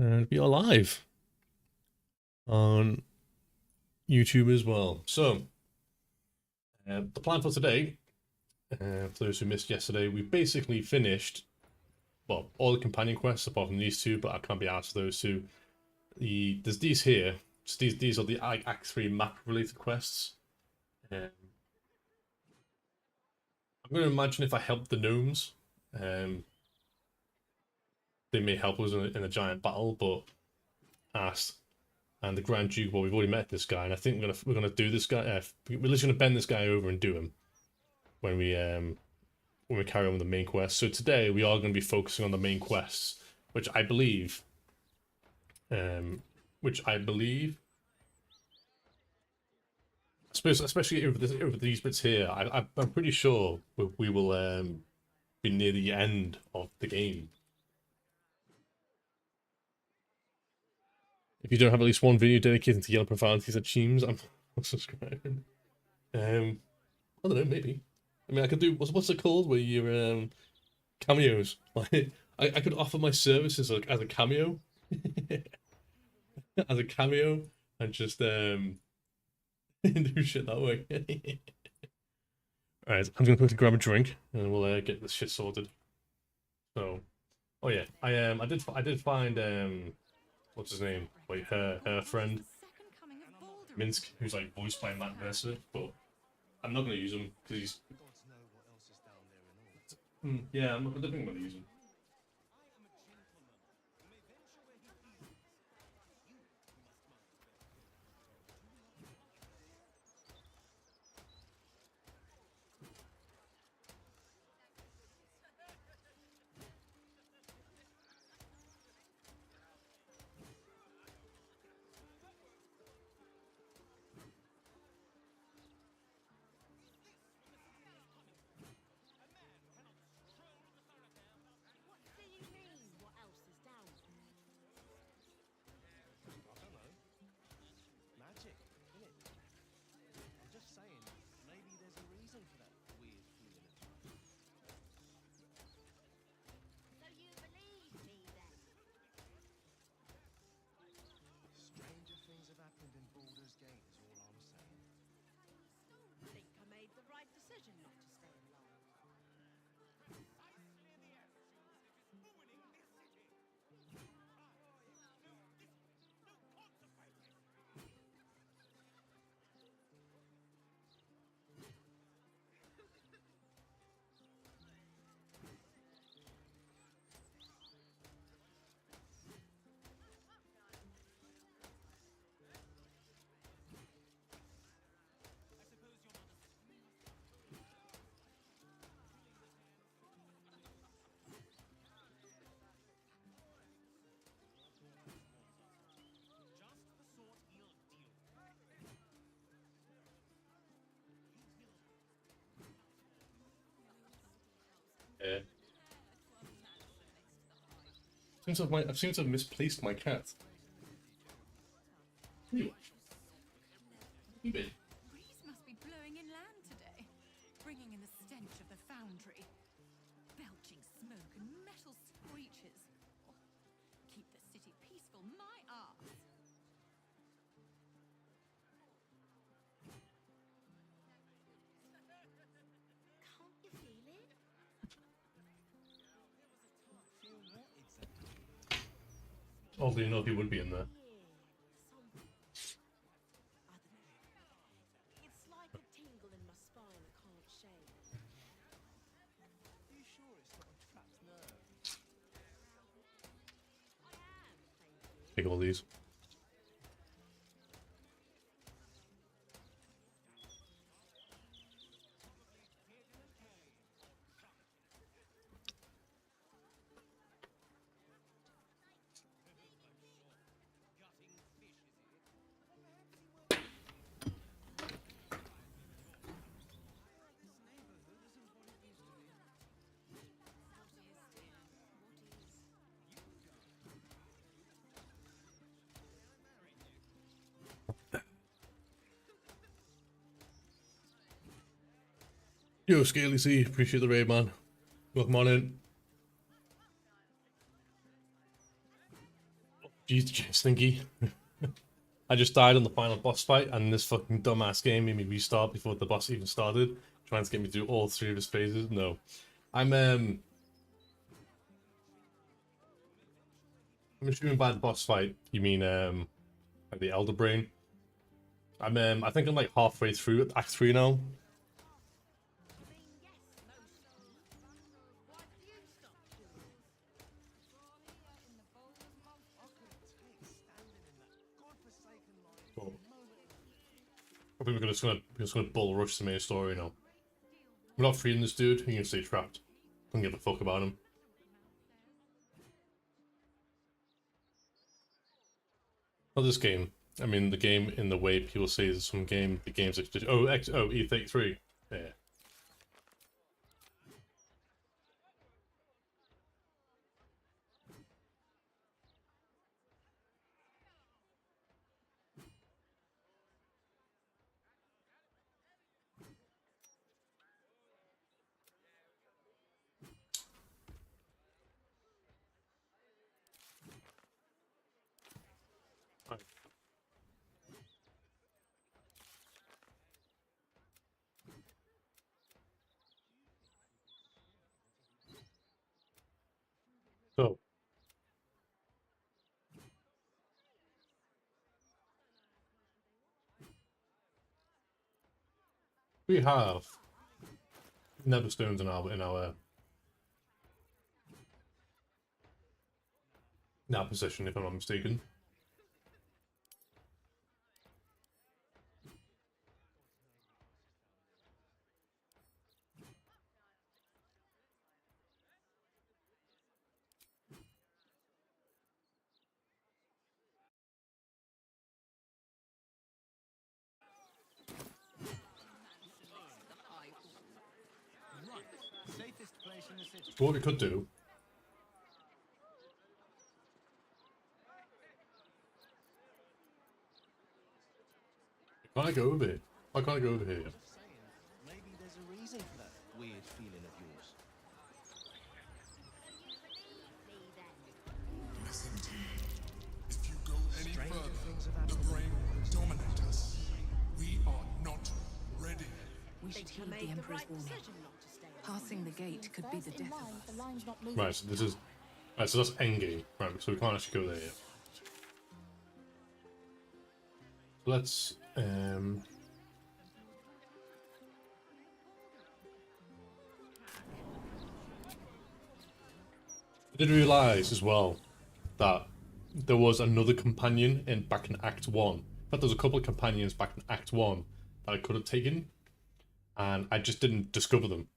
and we are live on YouTube as well. So, the plan for today, for those who missed yesterday, we basically finished, well, all the companion quests apart from these two, but I can't be asked for those two. There's these here. So these are the Act 3 map related quests. I'm going to imagine if I help the gnomes, they may help us in a giant battle, but asked. And the Grand Duke, well, we've already met this guy, and I think we're gonna do this guy. We're literally gonna bend this guy over and do him when we carry on with the main quest. So today we are going to be focusing on the main quests, which I believe, I suppose, especially over these bits here, I'm pretty sure we will be near the end of the game. If you don't have at least one video dedicated to yelling profanities at Cheems, I'm not subscribing. I don't know, maybe. I mean, I could do what's it called where you cameos. Like I could offer my services as a cameo, as a cameo, and just do shit that way. All right, I'm gonna quickly grab a drink and we'll get this shit sorted. So, oh yeah, I did find what's his name? Like her friend Minsk, who's like voiced by Matt Mercer, but I'm not gonna use him because he's. Yeah, I'm not gonna think about using him. Yeah. I seem to have misplaced my cat. Anyway, you been? Breeze must be blowing inland today, bringing in the stench of the foundry. Belching smoke and metal screeches. Oh, keep the city peaceful, my arse. Can't you feel it? Oddly enough, he would be in there. It's like a tingle in my spine I can't shake. You sure it's not a trapped nerve? I am, thank you. Take all these. Yo, Scaly C, appreciate the raid, man. Welcome on in. Jeez, Stinky. I just died on the final boss fight, and this fucking dumbass game made me restart before the boss even started, trying to get me to do all 3 of his phases. No. I'm assuming by the boss fight, you mean, like the Elder Brain. I think I'm like halfway through Act 3 now. Cool. I think we're just gonna bull rush the main story now. We're not freeing this dude. He can stay trapped. Don't give a fuck about him. Not this game. I mean, the game in the way people say there's some game. The game's like, oh, E33. Yeah. So, we have Neverstones in our position, if I'm not mistaken. Right. Safest place in the city. So what we could do. Why can't I go over here? Why can't I go over here? Just saying, maybe there's a reason for that weird feeling of yours. Yes, indeed. If you go any Stranger further, things have the happened. brain will dominate us. We are not ready. We should heed the Emperor's warning. Passing the gate could be the death of us. Right, so this is... Right, so that's endgame. Right, so we can't actually go there yet. Let's... I did realise as well that there was another companion back in Act 1. In fact, there was a couple of companions back in Act 1 that I could have taken, and I just didn't discover them.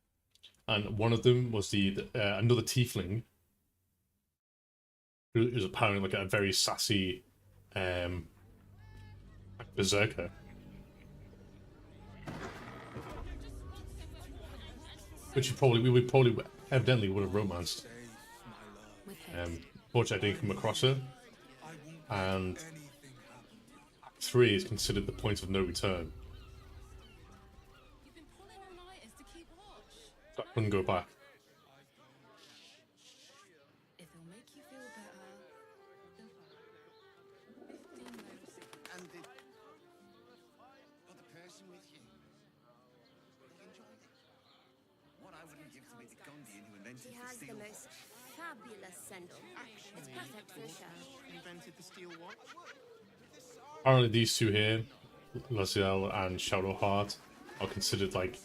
And one of them was another tiefling, who is apparently like a very sassy berserker. Which we would probably evidently would have romanced. With him. Fortunately, I didn't come across her. And Act 3 is considered the point of no return. You've been pulling all-nighters to keep watch. So I couldn't go back. If it'll make you feel better, then fine. 15 notes. And the other person with you. You enjoyed it. What I wouldn't give to be the Gondian who invented He the has the steel most fabulous scent. It's perfect for a show. invented the steel watch. Apparently these two here, Laziel and Shadowheart, are considered like,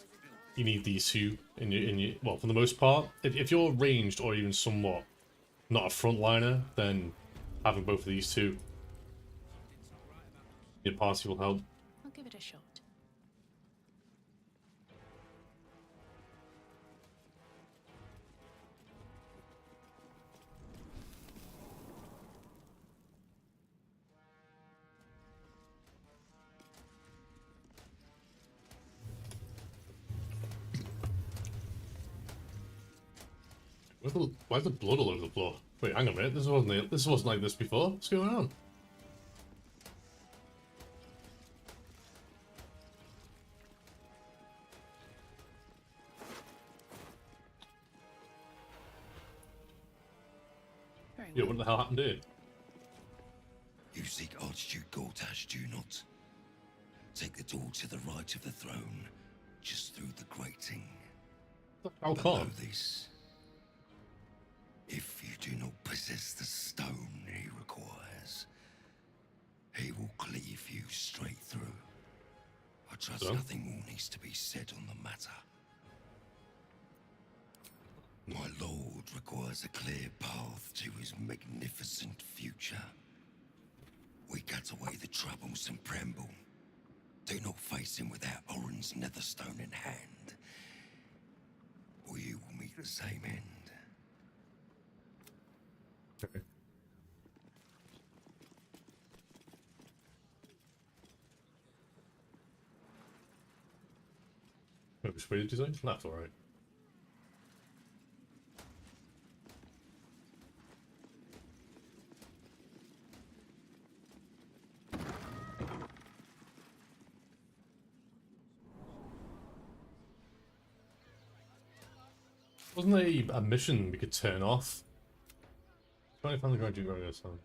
you need these two in your well, for the most part. If you're ranged or even somewhat not a frontliner, then having both of these two in your party will help. I'll give it a shot. Why's the blood all over the floor? Wait, hang on a minute. This wasn't like this before. What's going on? Very Yeah, well. what the hell happened here? you, Gortash, do you not? Take the door to the right of the throne, just through the grating. How Below come? this, if you do not possess the stone he requires, he will cleave you straight through. I trust So? nothing more needs to be said on the matter. My lord requires a clear path to his magnificent future. We cut away the troubles and Premble. Do not face him without Orin's netherstone in hand, or you will meet the same end. Okay. Wait, which way did you say? Left or right? Wasn't there a mission we could turn off? Trying to find the graduate radio sound.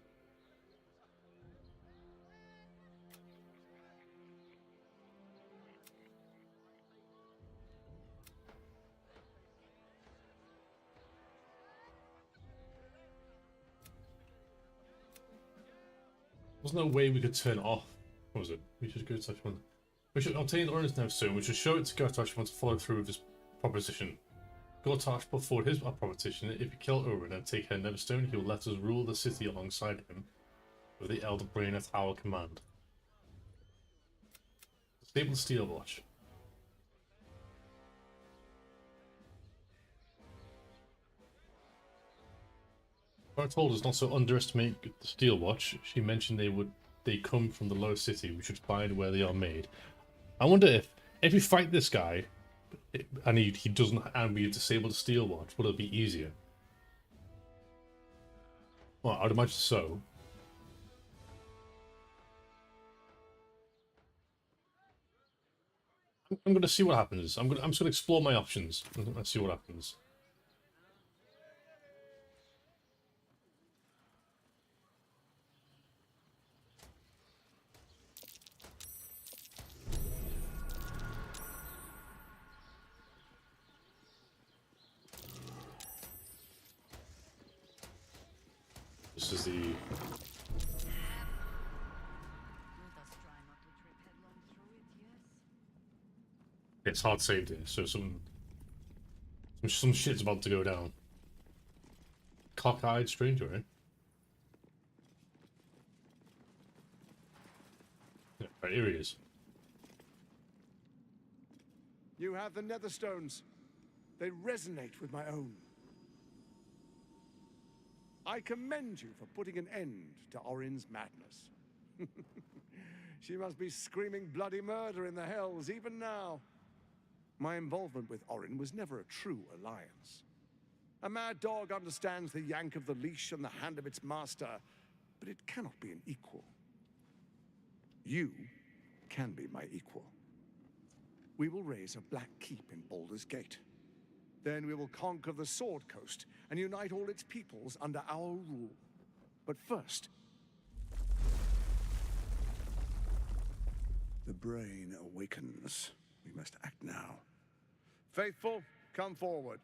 Wasn't there a way we could turn it off? What was it? We should go to Tashman. We should obtain Orin's now soon. We should show it to Gortash to follow through with his proposition. Gortash put forward his proposition. If we kill Orin and take her Neverstone, he will let us rule the city alongside him with the Elder Brain at our command. Disable the Steel Watch. Cara told us not to underestimate the Steel Watch. She mentioned they come from the lower city. We should find where they are made. I wonder if we fight this guy and he doesn't, and we disable the Steel Watch, would it be easier? Well, I'd imagine so. I'm gonna see what happens. I'm just gonna explore my options and see what happens. This is the... Let us try not to trip headlong through it, yes? It's hard saved here, so some shit's about to go down. Cockeyed stranger, eh? Yeah, right, here he is. You have the Netherstones. They resonate with my own. I commend you for putting an end to Orin's madness. She must be screaming bloody murder in the hells even now. My involvement with Orin was never a true alliance. A mad dog understands the yank of the leash and the hand of its master, but it cannot be an equal. You can be my equal. We will raise a black keep in Baldur's Gate. Then we will conquer the Sword Coast and unite all its peoples under our rule. But first, the brain awakens. We must act now. Faithful, come forward.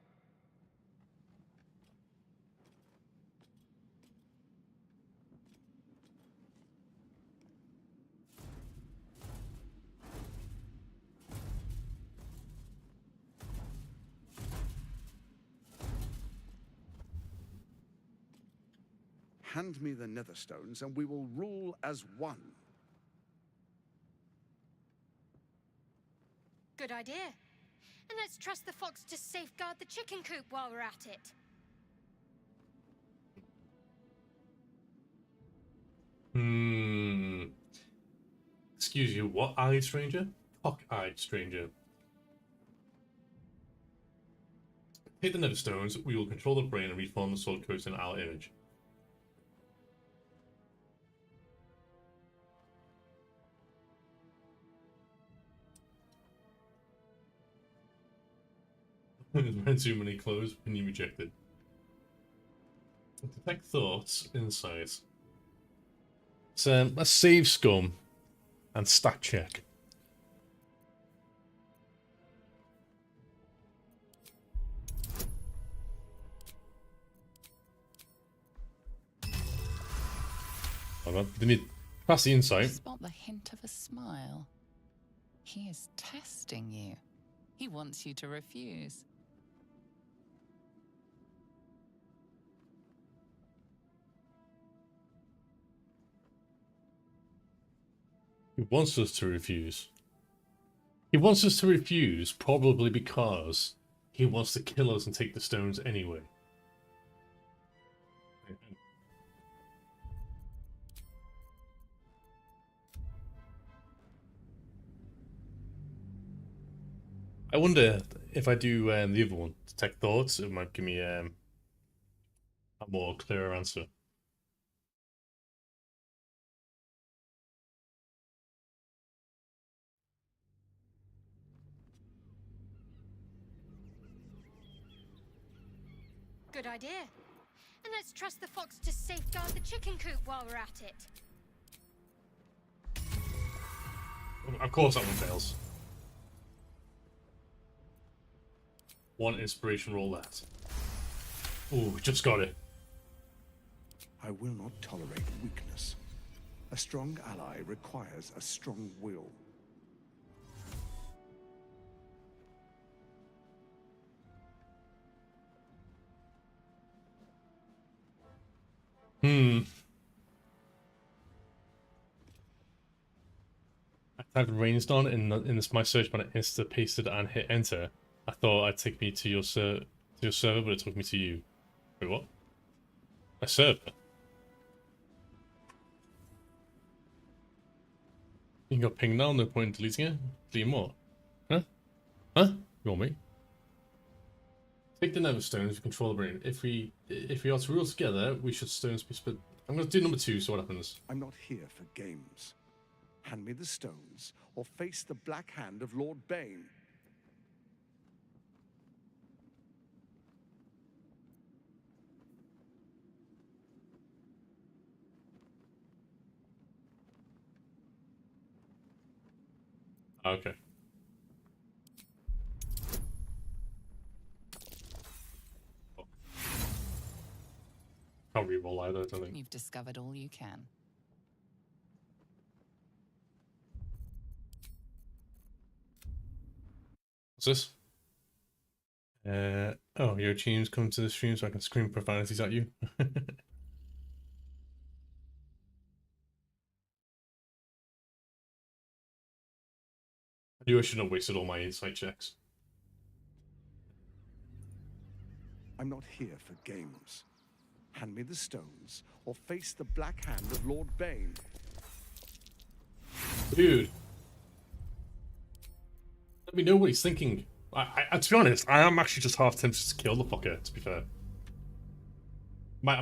Hand me the Netherstones, and we will rule as one. Good idea. And let's trust the fox to safeguard the chicken coop while we're at it. Excuse you, what-eyed stranger? Cock-eyed stranger. Take the Netherstones, we will control the brain and reform the Sword Coast in our image. Wearing too many clothes when you rejected. Detect thoughts, insight. Let's save scum and stat check. Oh, did me pass the insight. Spot the hint of a smile. He is testing you. He wants you to refuse. He wants us to refuse. He wants us to refuse probably because he wants to kill us and take the stones anyway. I wonder if I do the other one, detect thoughts, it might give me a more clearer answer. Good idea. And let's trust the fox to safeguard the chicken coop while we're at it. Of course that one fails. One inspiration roll that. Ooh, just got it. I will not tolerate weakness. A strong ally requires a strong will. I typed Rainsdon in this my search bar, insta pasted and hit enter. I thought it'd take me to your server, but it took me to you. Wait, what? A server? You got pinged now, no point in deleting it. Delete more. Huh? Huh? You want me? Take the nether stones to control the brain. If we are to rule together, we should stones be split. I'm gonna do number 2, so what happens? I'm not here for games. Hand me the stones, or face the black hand of Lord Bane. Okay. Oh. Can't reroll either, I don't think. You've discovered all you can. What's this? Oh, your team's come to the stream so I can scream profanities at you. I knew I shouldn't have wasted all my insight checks. I'm not here for games. Hand me the stones, or face the black hand of Lord Bane. Dude. Let me know what he's thinking. I to be honest, I am actually just half tempted to kill the fucker, to be fair. I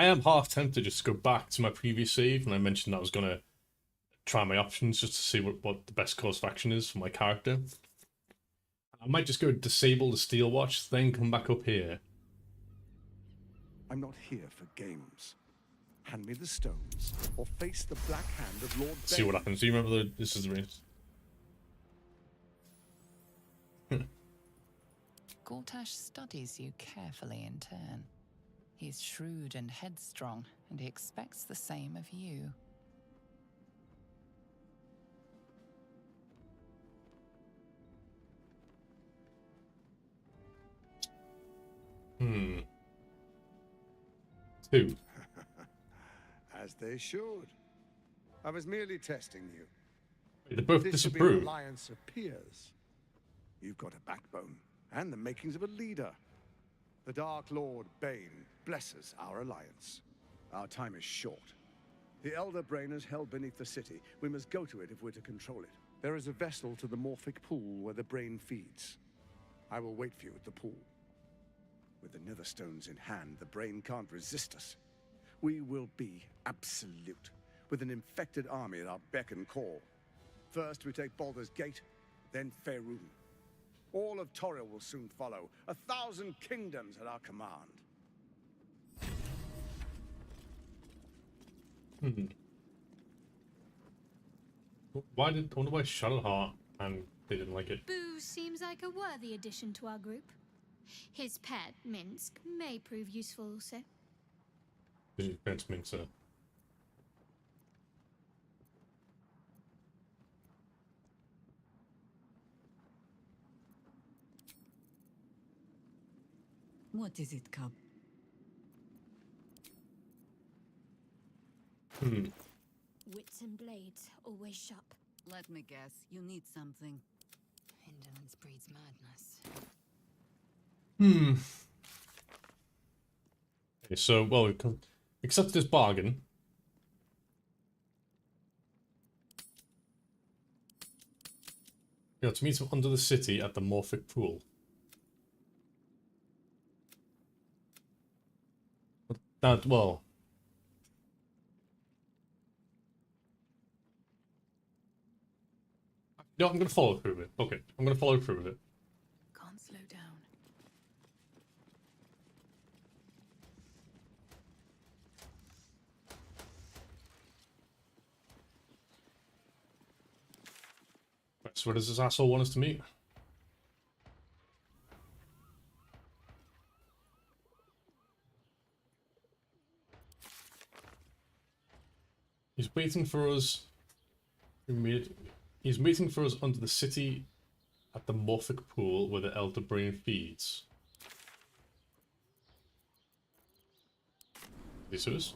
am half tempted just to go back to my previous save, and I mentioned that I was going to try my options just to see what the best course of action is for my character. I might just go disable the steel watch, then come back up here. I'm not here for games. Hand me the stones, or face the black hand of Lord Bane. See what happens. Do you remember this is the race? Gortash studies you carefully in turn. He's shrewd and headstrong, and he expects the same of you. Two. As they should. I was merely testing you. They both This should be disapprove. an alliance of peers. You've got a backbone, and the makings of a leader. The Dark Lord Bane blesses our alliance. Our time is short. The Elder Brain is held beneath the city. We must go to it if we're to control it. There is a vessel to the Morphic Pool where the brain feeds. I will wait for you at the pool. With the nether stones in hand, the brain can't resist us. We will be absolute, with an infected army at our beck and call. First, we take Baldur's Gate, then Faerun. All of Toril will soon follow. 1,000 kingdoms at our command. Why did... I wonder why Shadowheart and they didn't like it. Boo seems like a worthy addition to our group. His pet, Minsk, may prove useful also. Did you fence Minxer? What is it, Cub? Wits and blades, always sharp. Let me guess. You need something. Indolence breeds madness. Okay, so, well, we accepted this bargain. To meet him under the city at the Morphic Pool. That, well... No, I'm gonna follow through with it. Okay, I'm gonna follow through with it. Can't slow down. Right, so where does this asshole want us to meet? He's waiting for us. He's waiting for us under the city at the Morphic Pool where the Elder Brain feeds. This is?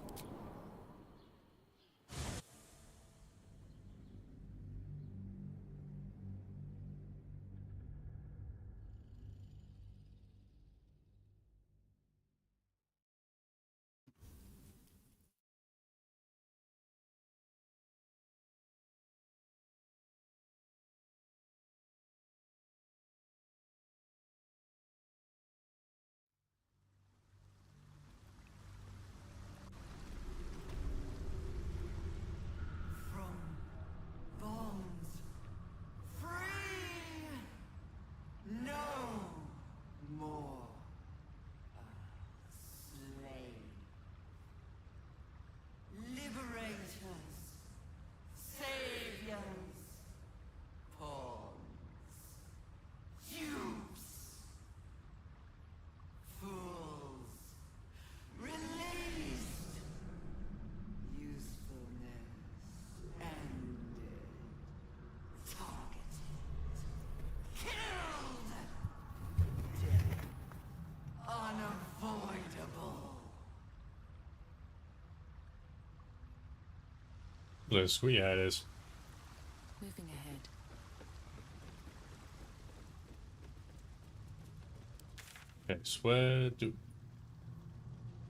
Sweet, yeah, it is. Moving ahead. Okay, so where do...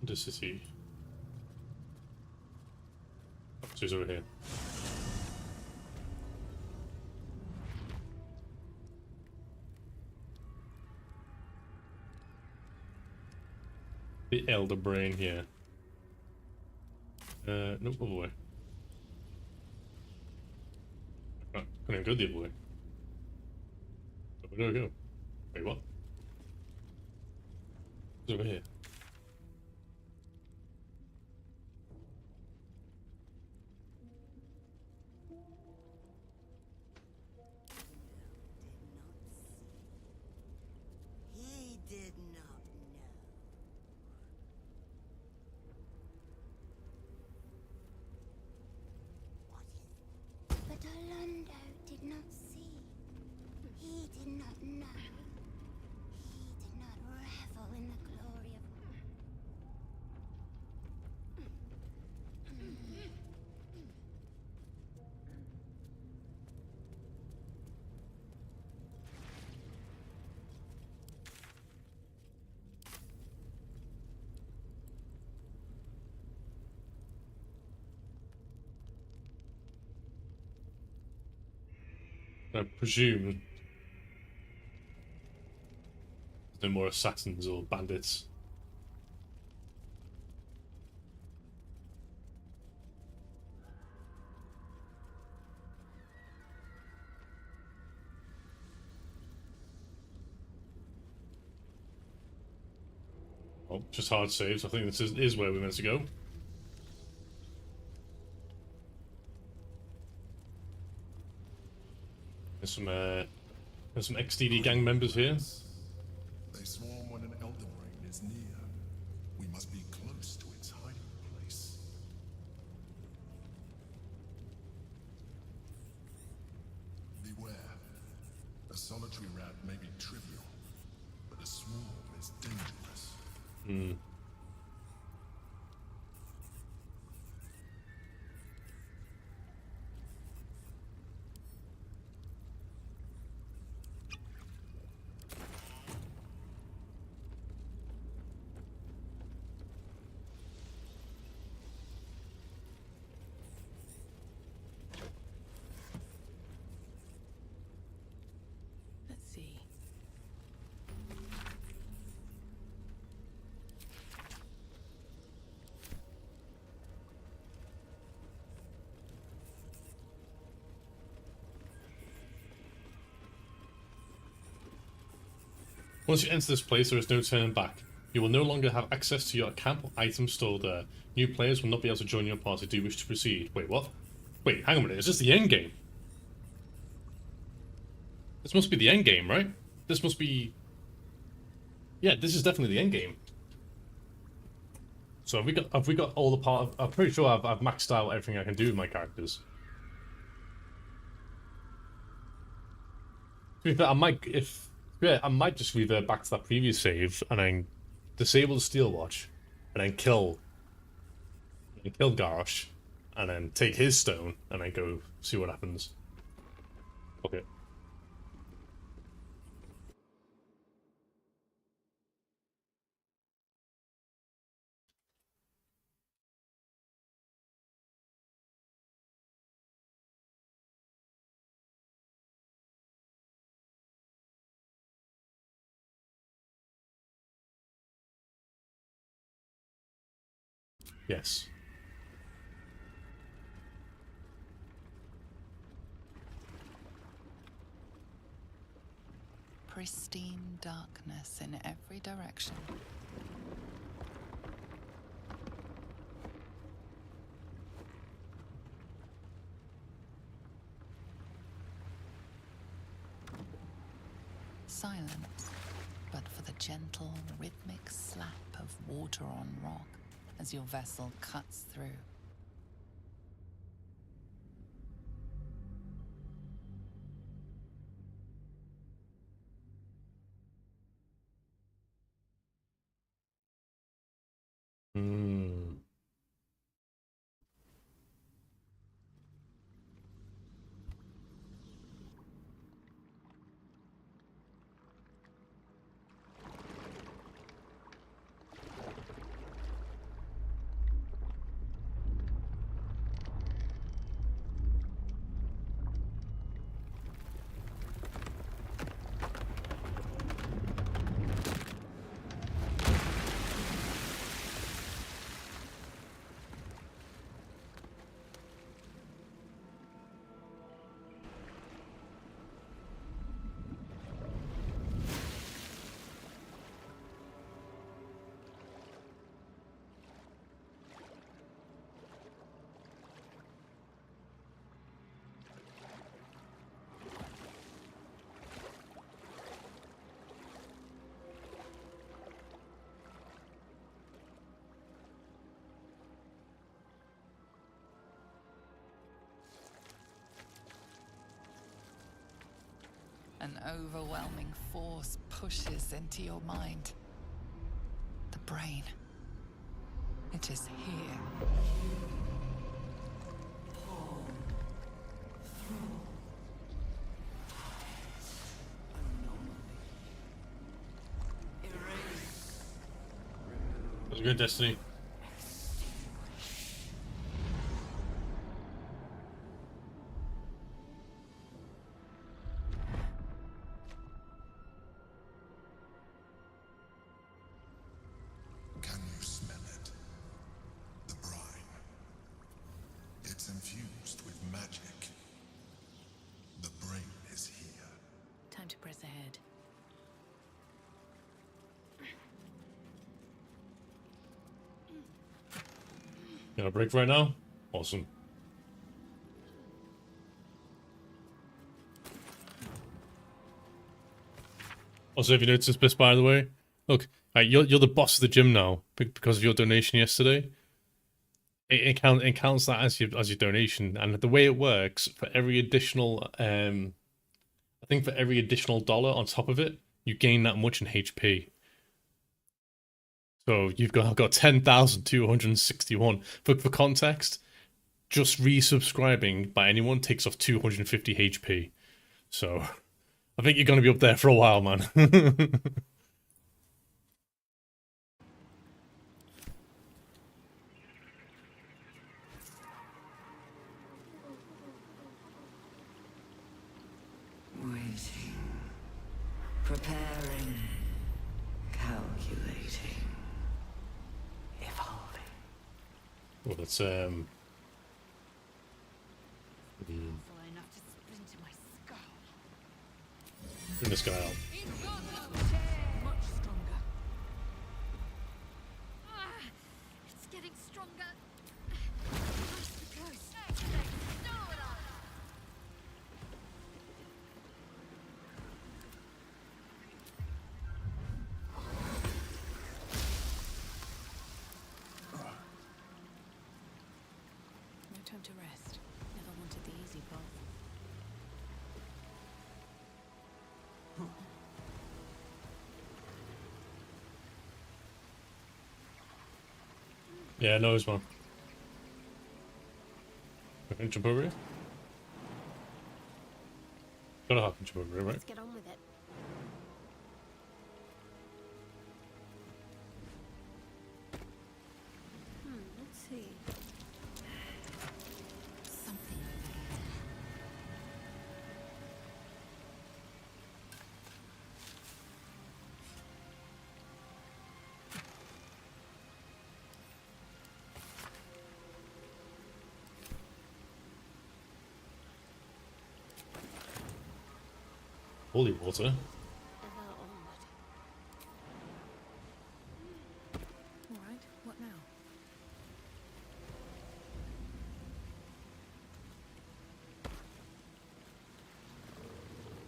the city? Oh, so he's over here. The Elder Brain here. Nope, other way. Oh, couldn't go the other way. Where do I go? Wait, what? It's over here. He did not know. But Orlando did not see. He did not know. He did not revel in the glory of... I presume there's no more assassins or bandits. Oh, just hard saves. I think this is where we're meant to go. some XDD gang members here. They swarm when an Elden Ring is near. We must be close to its hiding place. Beware. A solitary rat may be trivial, but a swarm is dangerous. Hmm. Let's see. Once you enter this place, there is no turning back. You will no longer have access to your camp or items stored there. New players will not be able to join your party. Do you wish to proceed? Wait, what? Wait, hang on a minute. Is this the end game? This must be the end game, right? This must be... Yeah, this is definitely the end game. So have we got all the part of... I'm pretty sure I've maxed out everything I can do with my characters. To be fair, I might just revert back to that previous save and then disable the steel watch and then kill Garrosh and then take his stone and then go see what happens. Okay. Yes. Pristine darkness in every direction. Silence, but for the gentle, rhythmic slap of water on rock as your vessel cuts through. Hmm. An overwhelming force pushes into your mind. The brain. It is here. That was a good Destiny. Can you smell it? The brine. It's infused with magic. The brain is here. Time to press ahead. You got a break right now? Awesome. Also, if you noticed this, by the way, look, you're the boss of the gym now because of your donation yesterday. It counts that as your donation, and the way it works, for every additional I think for every additional dollar on top of it, you gain that much in HP. So you've got 10,261. For context, just resubscribing by anyone takes off 250 HP. So I think you're gonna be up there for a while, man. Waiting. Preparing. Calculating. Evolving. Well, that's Full enough to splinter my skull. bring this guy out. Much stronger. It's getting stronger. Close. No time to rest. Never wanted the easy path. Yeah, no, it's one. I can jump over here. Gotta hop and jump over here, right? Let's get on with it. Let's see. Something Holy water. Alright, what now?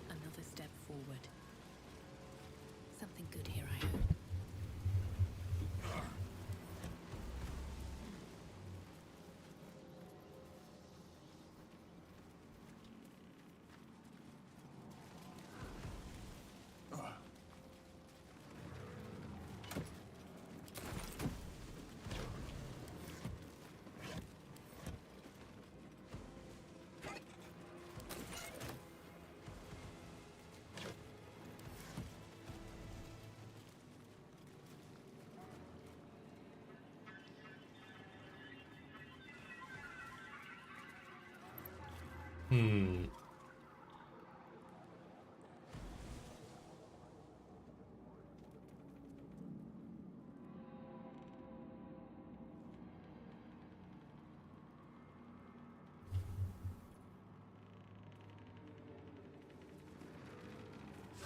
Another step forward. Something good here, I hope.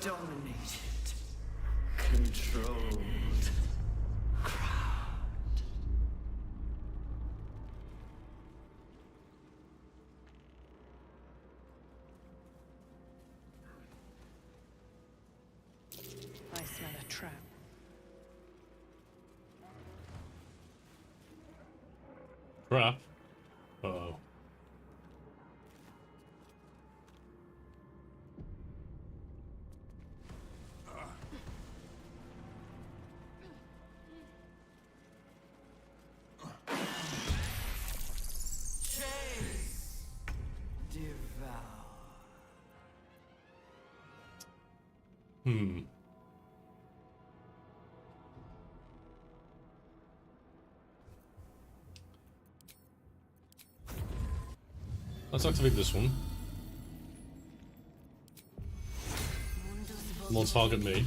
Dominated. Controlled. Crowned. I smell a trap. Crap. Uh-oh. Let's activate this one. We'll target me.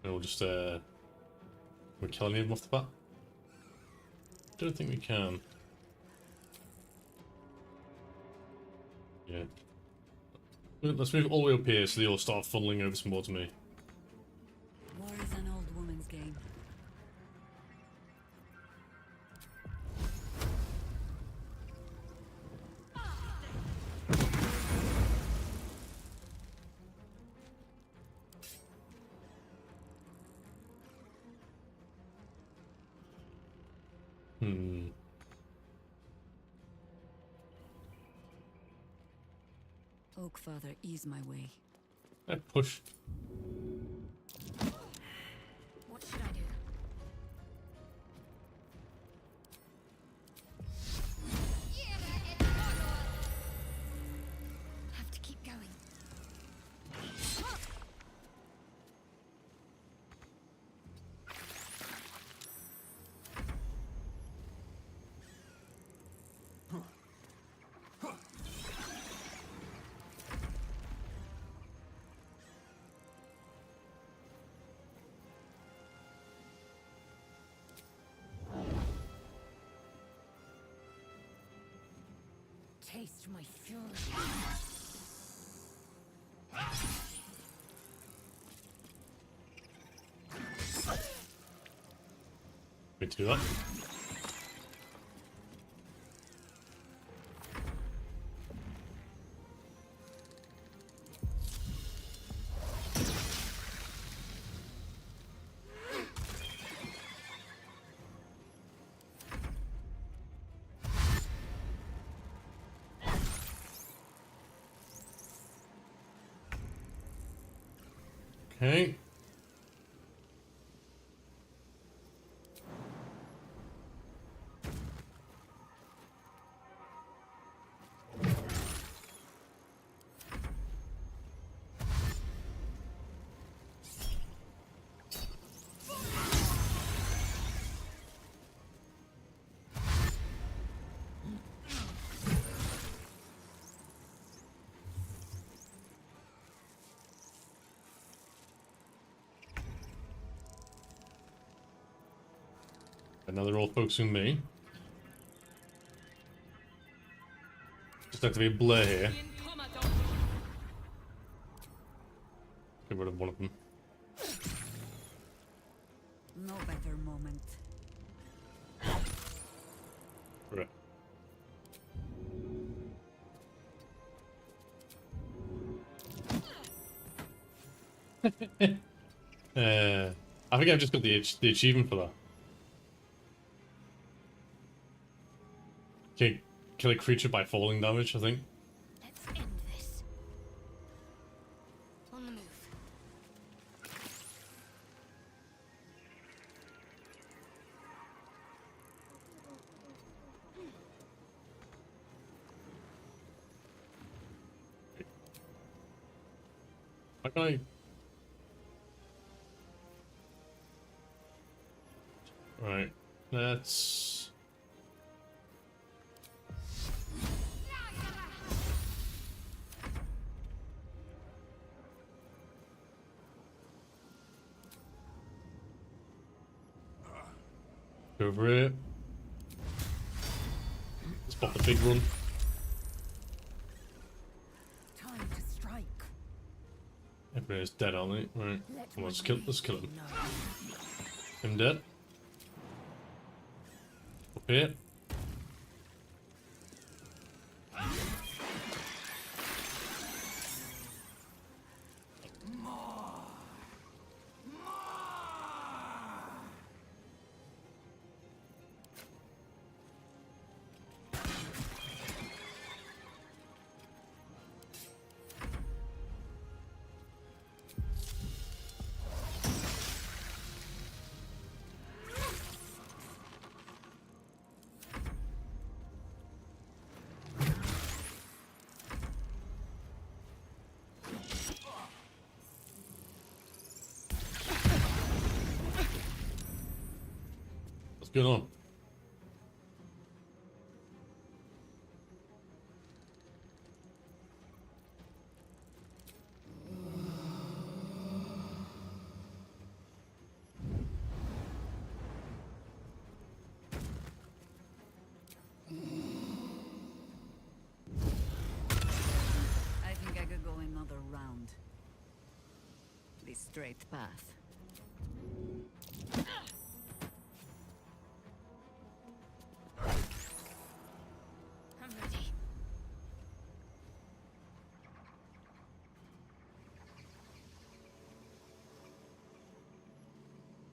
And we'll just, can we kill any of them off the bat? Don't think we can. Yeah. Let's move all the way up here so they all start funneling over some more to me. War is an old woman's game. Oak Father, ease my way. I pushed. What should I do? Have to keep going. Taste my fury. Me to do that. Okay. Now they're all focusing me. Just activate Blur here. Get rid of one of them. No better moment. Right. I think I've just got the achievement for that. Okay, kill a creature by falling damage, I think. Let's end this. On the move. How can I... Right, let's... Over it. Let's pop the big run. Time to strike. Everybody's dead, aren't they? Right. Come on, let's kill him. Him dead. Up here. What's going on? I think I could go another round. The straight path. I'm ready.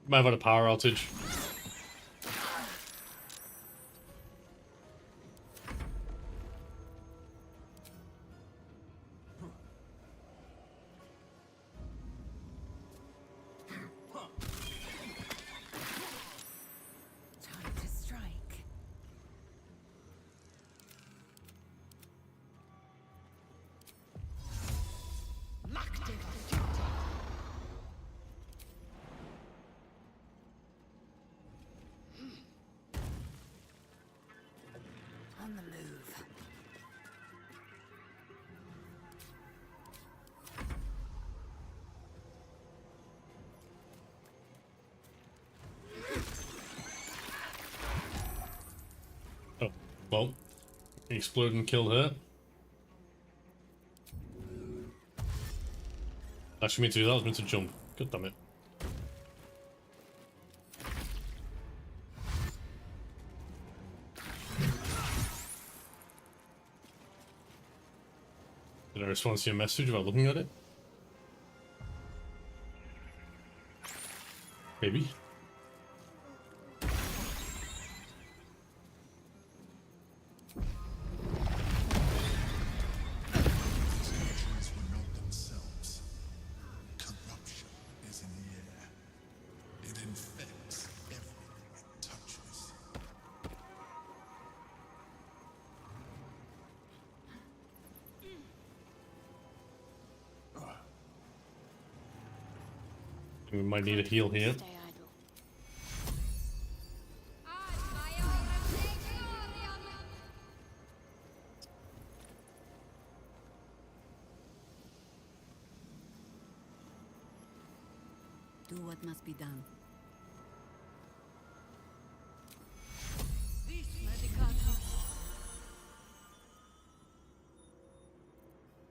Might have had a power outage. Well, explode and kill her. Actually, meant to do that. I was meant to jump. God damn it. Did I respond to your message without looking at it? Maybe. Centuries were not themselves. Corruption is in the air. It infects everything it touches. We might need a heal here. Stay idle. Do what must be done.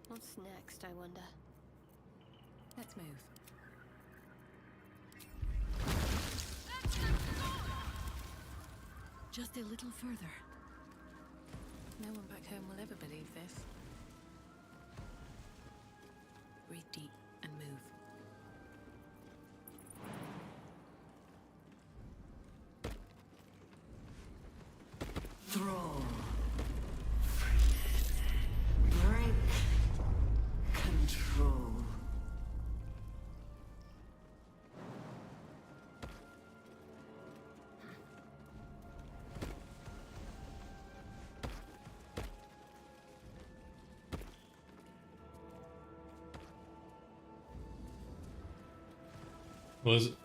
What's next, I wonder? Let's move. Just a little further. No one back home will ever believe this. Breathe deep and move. Thrall. Break. Control. Was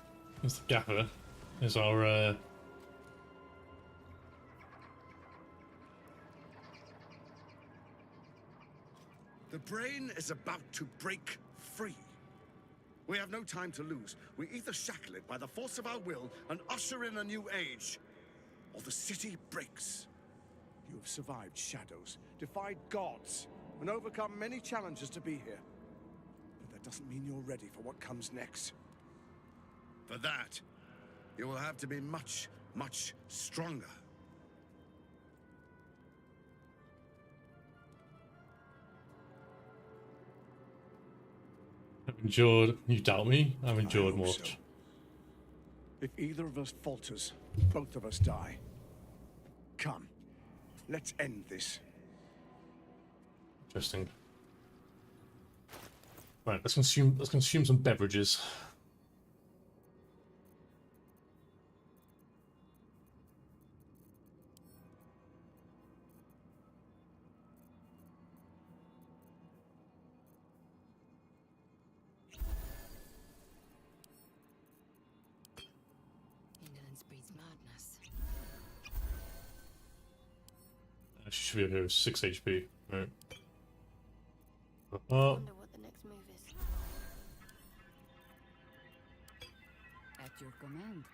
the gaffer? Is our The brain is about to break free. We have no time to lose. We either shackle it by the force of our will and usher in a new age, or the city breaks. You have survived shadows, defied gods, and overcome many challenges to be here. But that doesn't mean you're ready for what comes next. For that, you will have to be much, much stronger. I've endured. You doubt me? I've endured I hope much. so. If either of us falters, both of us die. Come, let's end this. Interesting. Right, let's consume some beverages. Indolence breeds madness. She should be able to have 6 HP. Right. I wonder what the next move is. At your command.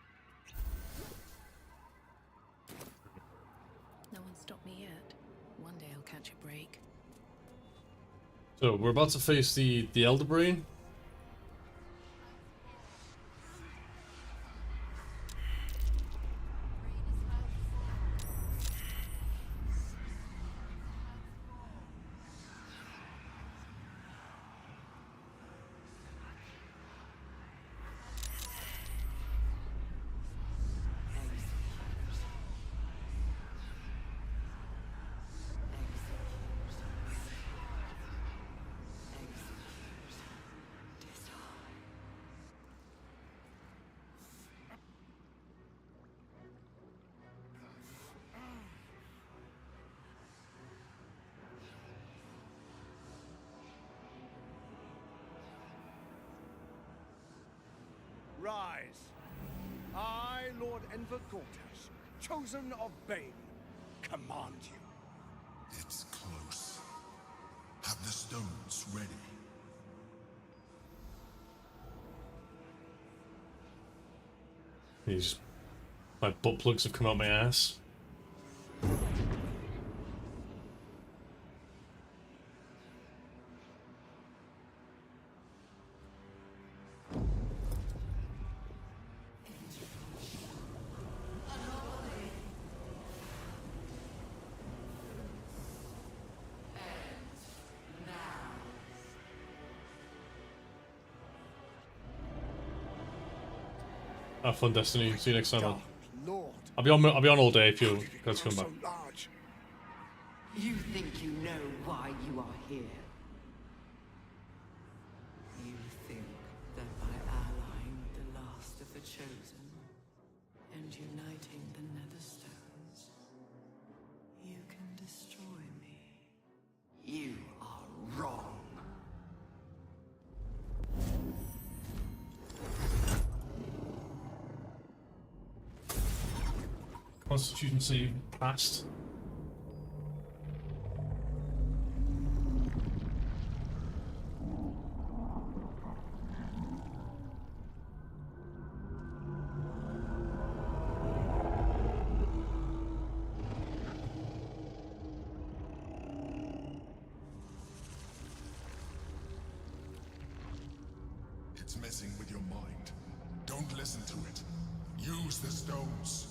No one stopped me yet. One day I'll catch a break. So we're about to face the Elder Brain. Rise. I, Lord Enver Gortash, chosen of Bane, command you. It's close. Have the stones ready. These my butt plugs have come out my ass. Have fun, Destiny. See you next time, man. Lord, I'll be on all day if you guys come back. so large. You think you know why you are here? You think that by allying with the last of the Chosen and uniting the Netherstones, you can destroy me? You are wrong. Constitution save passed. It's messing with your mind. Don't listen to it. Use the stones.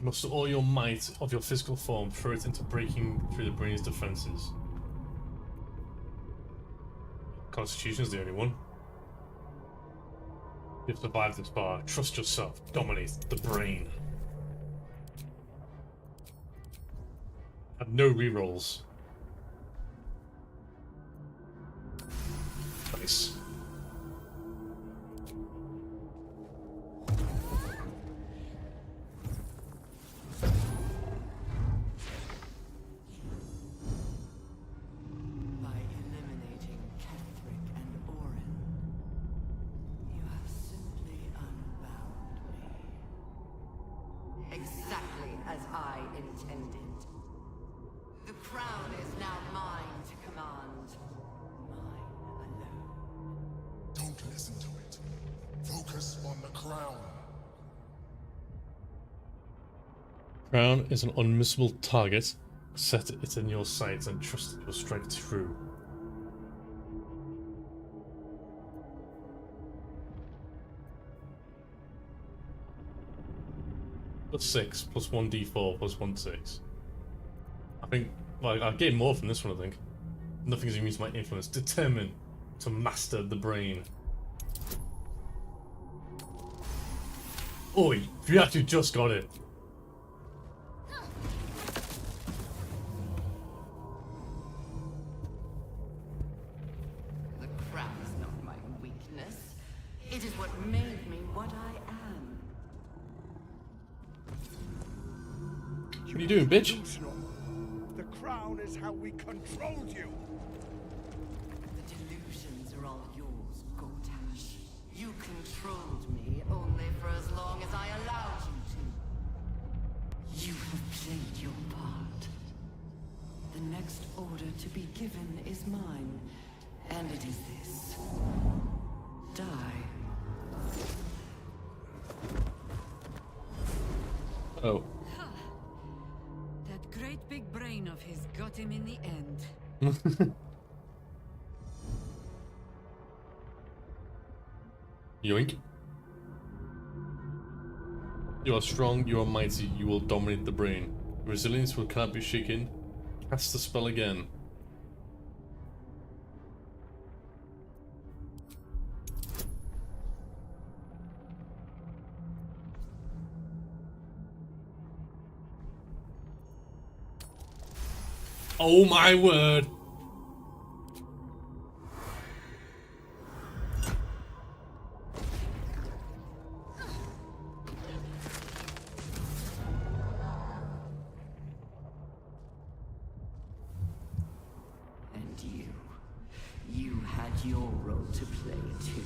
Muster all your might of your physical form, throw it into breaking through the brain's defenses. Constitution's the only one. You've survived this far. Trust yourself. Dominate the brain. Have no rerolls. Nice. By eliminating Ketherick and Orin, you have simply unbound me. Exactly as I intended. The crown is now mine to command. Mine alone. Don't listen to it. Focus on the crown. Crown is an unmissable target. Set it in your sights and trust it will strike true. +6, +1d4, +1d6. I think, well, I'll get more from this one, I think. Nothing is immune to my influence. Determined to master the brain. Oi, you actually just got it. The crown is not my weakness. It is what made me what I am. What are you doing, bitch? Delusional. The crown is how we controlled you. The delusions are all yours, Gortash. You controlled me only for as long as I allowed you to. You have played your part. The next order to be given is mine, and it is this. Die. Oh. That great big brain of his got him in the end. Yoink. You are strong, you are mighty, you will dominate the brain. Resilience will cannot be shaken. Cast the spell again. Oh my word! And you had your role to play too.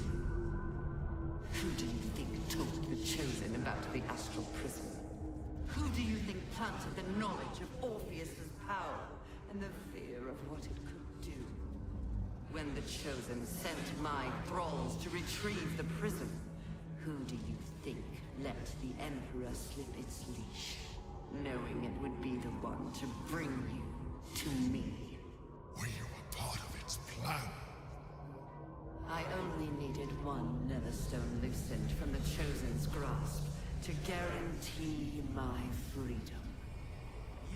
Who do you think told the Chosen about the astral prism? Who do you think planted the knowledge of Orpheus's power and the fear of what it could do? When the Chosen sent my thralls to retrieve the prism, who do you think let the Emperor slip its leash, knowing it would be the one to bring you to me? We were part of its plan. I only needed one Netherstone loosened from the Chosen's grasp to guarantee my freedom.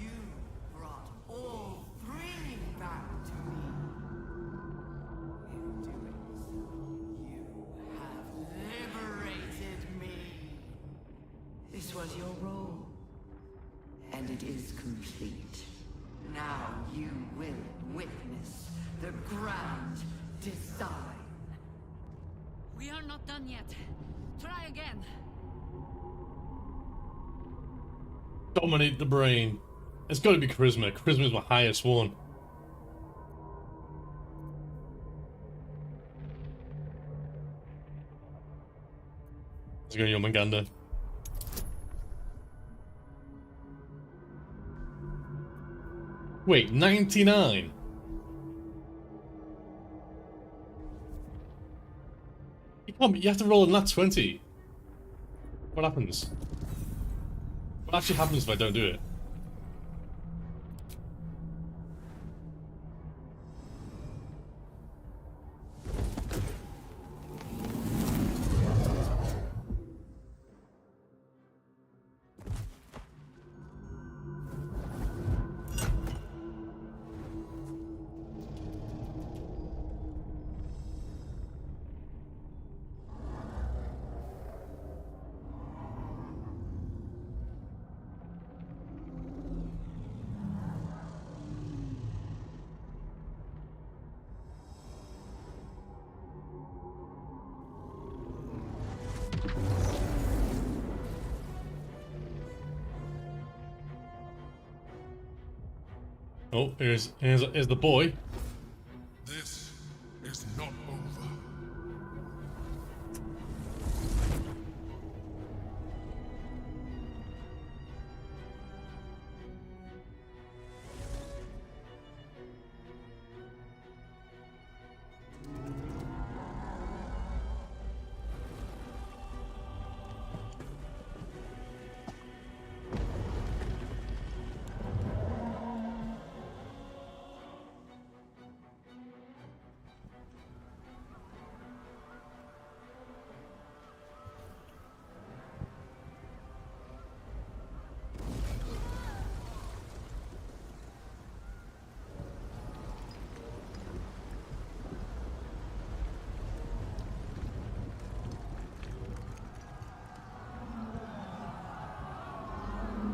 You brought all three back to me. In doing so, you have liberated was your role. And it is complete. Now you will witness the grand design. We are not done yet. Try again. Dominate the brain. It's got to be charisma. Charisma is my highest one. Let's go, Yomaganda. Wait, 99? You have to roll a nat 20. What happens? What actually happens if I don't do it? Oh, here's the boy. This is not over.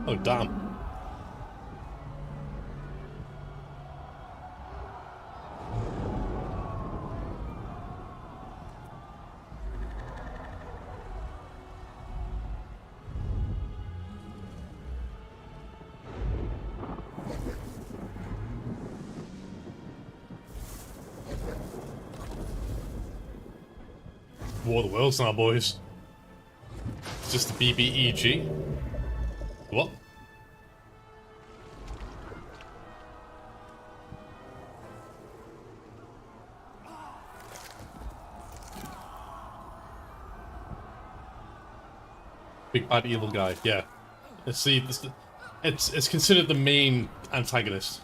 Oh, damn. War of the Worlds now, boys. It's just the BBEG. What? Big bad evil guy, yeah. Let's see, it's considered the main antagonist.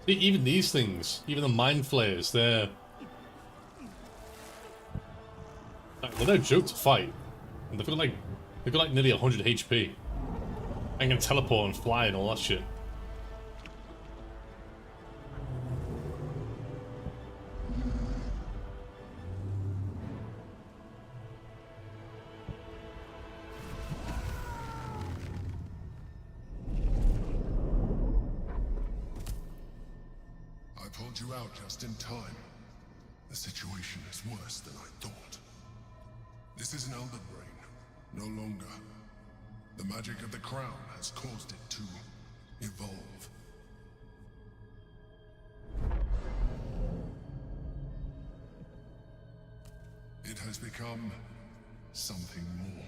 See, even these things, even the mind flayers, they're no joke to fight. And they've got like nearly 100 HP. And can teleport and fly and all that shit. I pulled you out just in time. The situation is worse than I thought. This is an elder brain, no longer. The magic of the crown has caused it to evolve. It has become something more.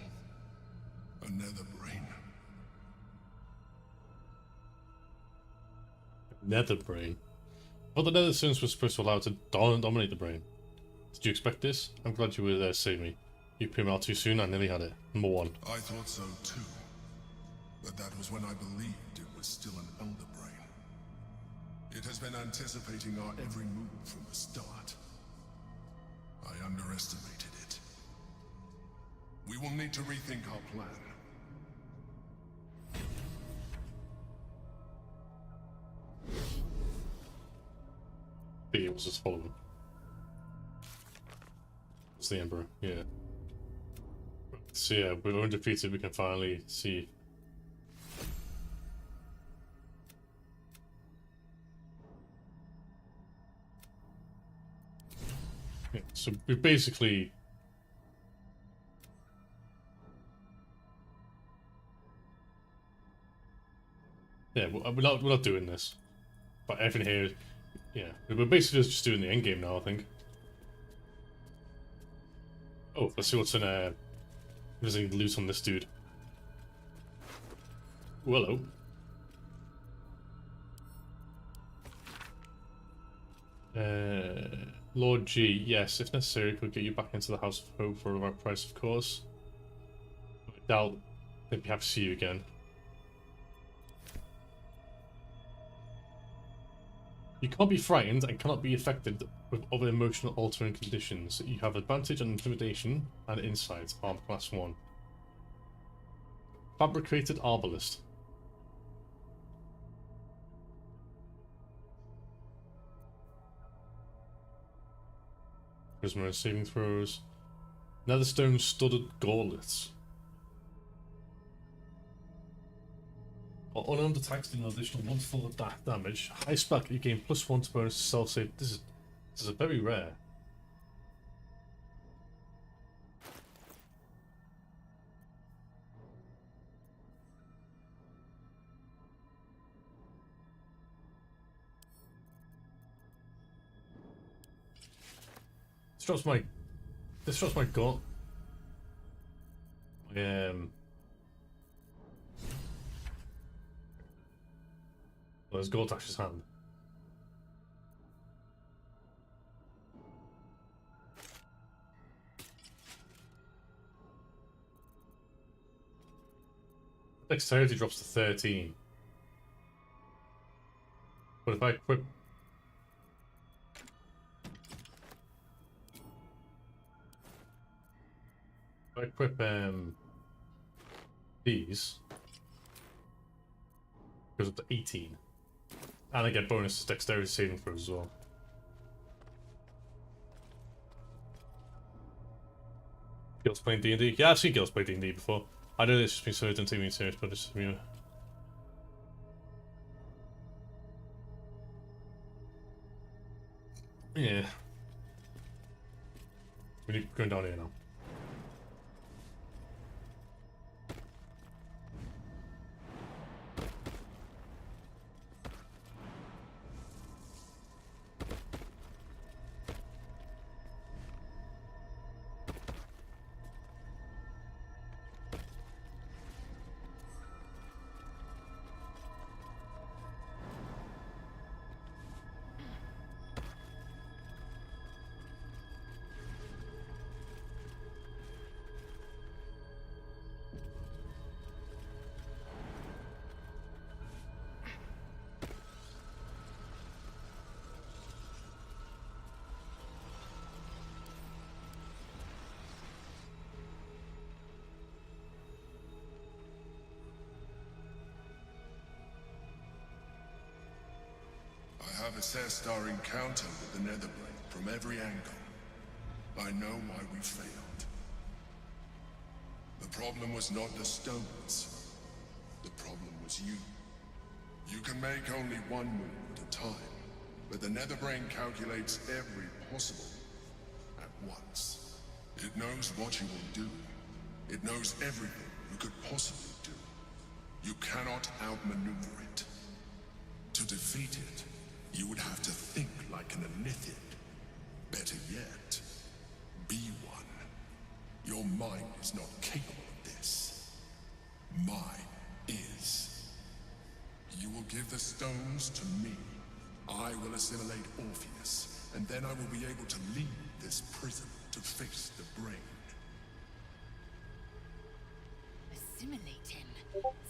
Another brain. Nether brain. Well, the Nether Stones were supposed to allow it to dominate the brain. Did you expect this? I'm glad you were there to save me. You put me out too soon, I nearly had it. Number one. I thought so too. But that was when I believed it was still an elder brain. It has been anticipating our every move from the start. I underestimated it. We will need to rethink our plan. It was just follow him. It's the Emperor, yeah. So yeah, we're undefeated, we can finally see. Yeah, so we basically... Yeah, we're not doing this. But everything here, yeah, we're basically just doing the end game now, I think. Oh, let's see what's in there's any loot on this dude. Ooh, hello. Lord G, yes, if necessary, could get you back into the House of Hope for a right price, of course. I doubt they'd be happy to see you again. You can't be frightened and cannot be affected with other emotional altering conditions. You have advantage on intimidation and insight, arm class 1. Fabricated arbalist. Charisma saving throws. Netherstone studded gauntlets. Unarmed attacks do an additional 1 full of damage. High spec, you gain +1 to bonus self save. This is a very rare. This drops my gut. Well, there's Gortash's hand. Dexterity drops to 13. But if I equip these, it goes up to 18. And I get bonus dexterity saving throws as well. Gil's playing D&D? Yeah, I've seen Gil's play D&D before. I know this has been so it doesn't take me serious, but it's, you know. Yeah. We need going down here now. I have assessed our encounter with the Netherbrain from every angle. I know why we failed. The problem was not the stones. The problem was you. You can make only one move at a time, but the Netherbrain calculates every possible at once. It knows what you will do. It knows everything you could possibly do. You cannot outmaneuver it. To defeat it, you would have to think like an Anithid. Better yet, be one. Your mind is not capable of this. Mine is. You will give the stones to me. I will assimilate Orpheus, and then I will be able to leave this prison to face the brain. Assimilate him?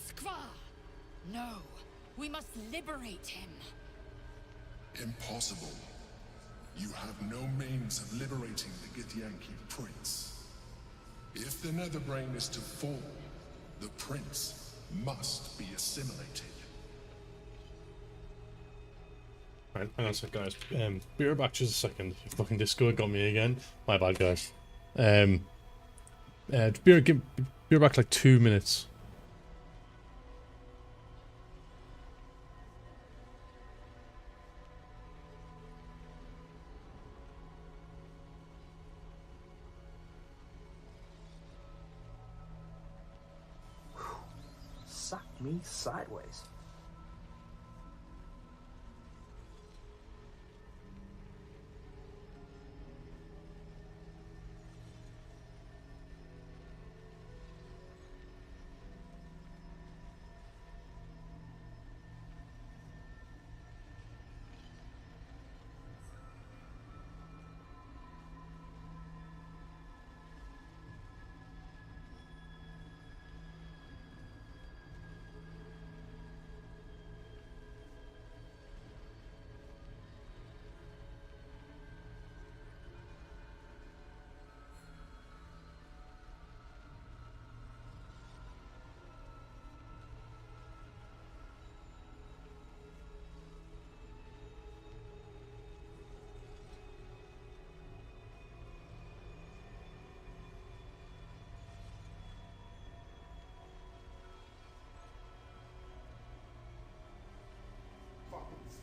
Skva! No, we must liberate him. Impossible. You have no means of liberating the Githyanki prince. If the Netherbrain is to fall, the prince must be assimilated. Right, hang on a sec, guys. Be right back just a second. Fucking Discord got me again. My bad, guys. Be right back like 2 minutes. Sucked me sideways.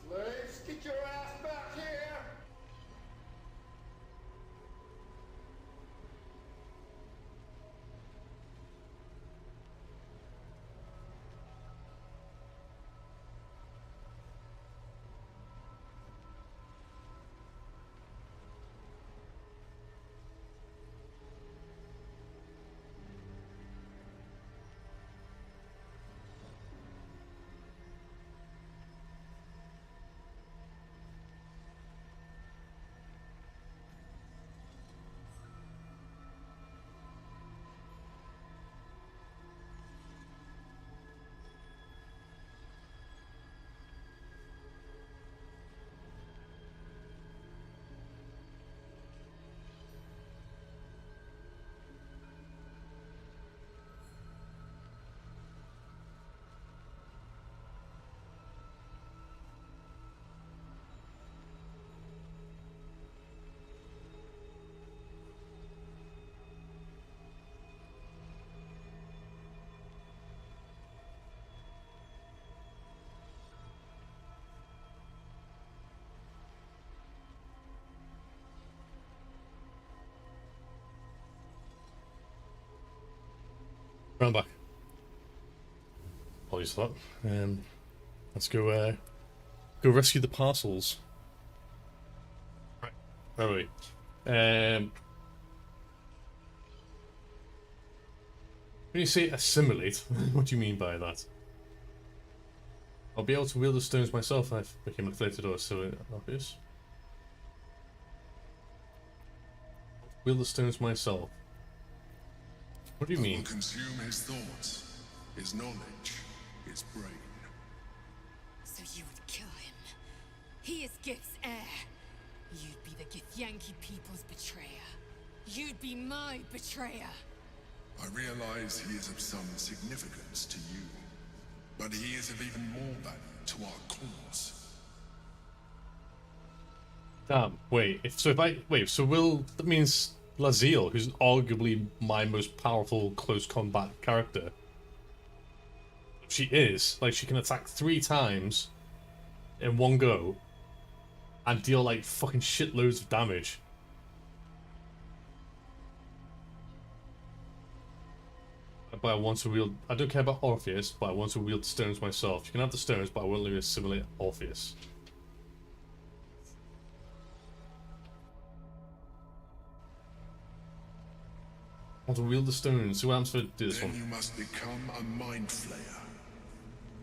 Slaves, get your ass back here! Round back. Apologies for that. Let's go rescue the parcels. Right. Where are we? When you say assimilate, what do you mean by that? I'll be able to wield the stones myself. I've become afflicted or so obvious. Wield the stones myself. What do you mean? I will consume his thoughts, his knowledge, his brain. So you would kill him. He is Gith's heir. You'd be the Githyanki people's betrayer. You'd be my betrayer. I realize he is of some significance to you, but he is of even more value to our cause. Damn, so Will, that means Laziel, who's arguably my most powerful close combat character. She is, like, she can attack 3 times in one go and deal, like, fucking shitloads of damage. But I want to wield, I don't care about Orpheus, but I want to wield the stones myself. You can have the stones, but I won't let you assimilate Orpheus. I want to wield the stones. Who else would do this one? Then you must become a mind flayer.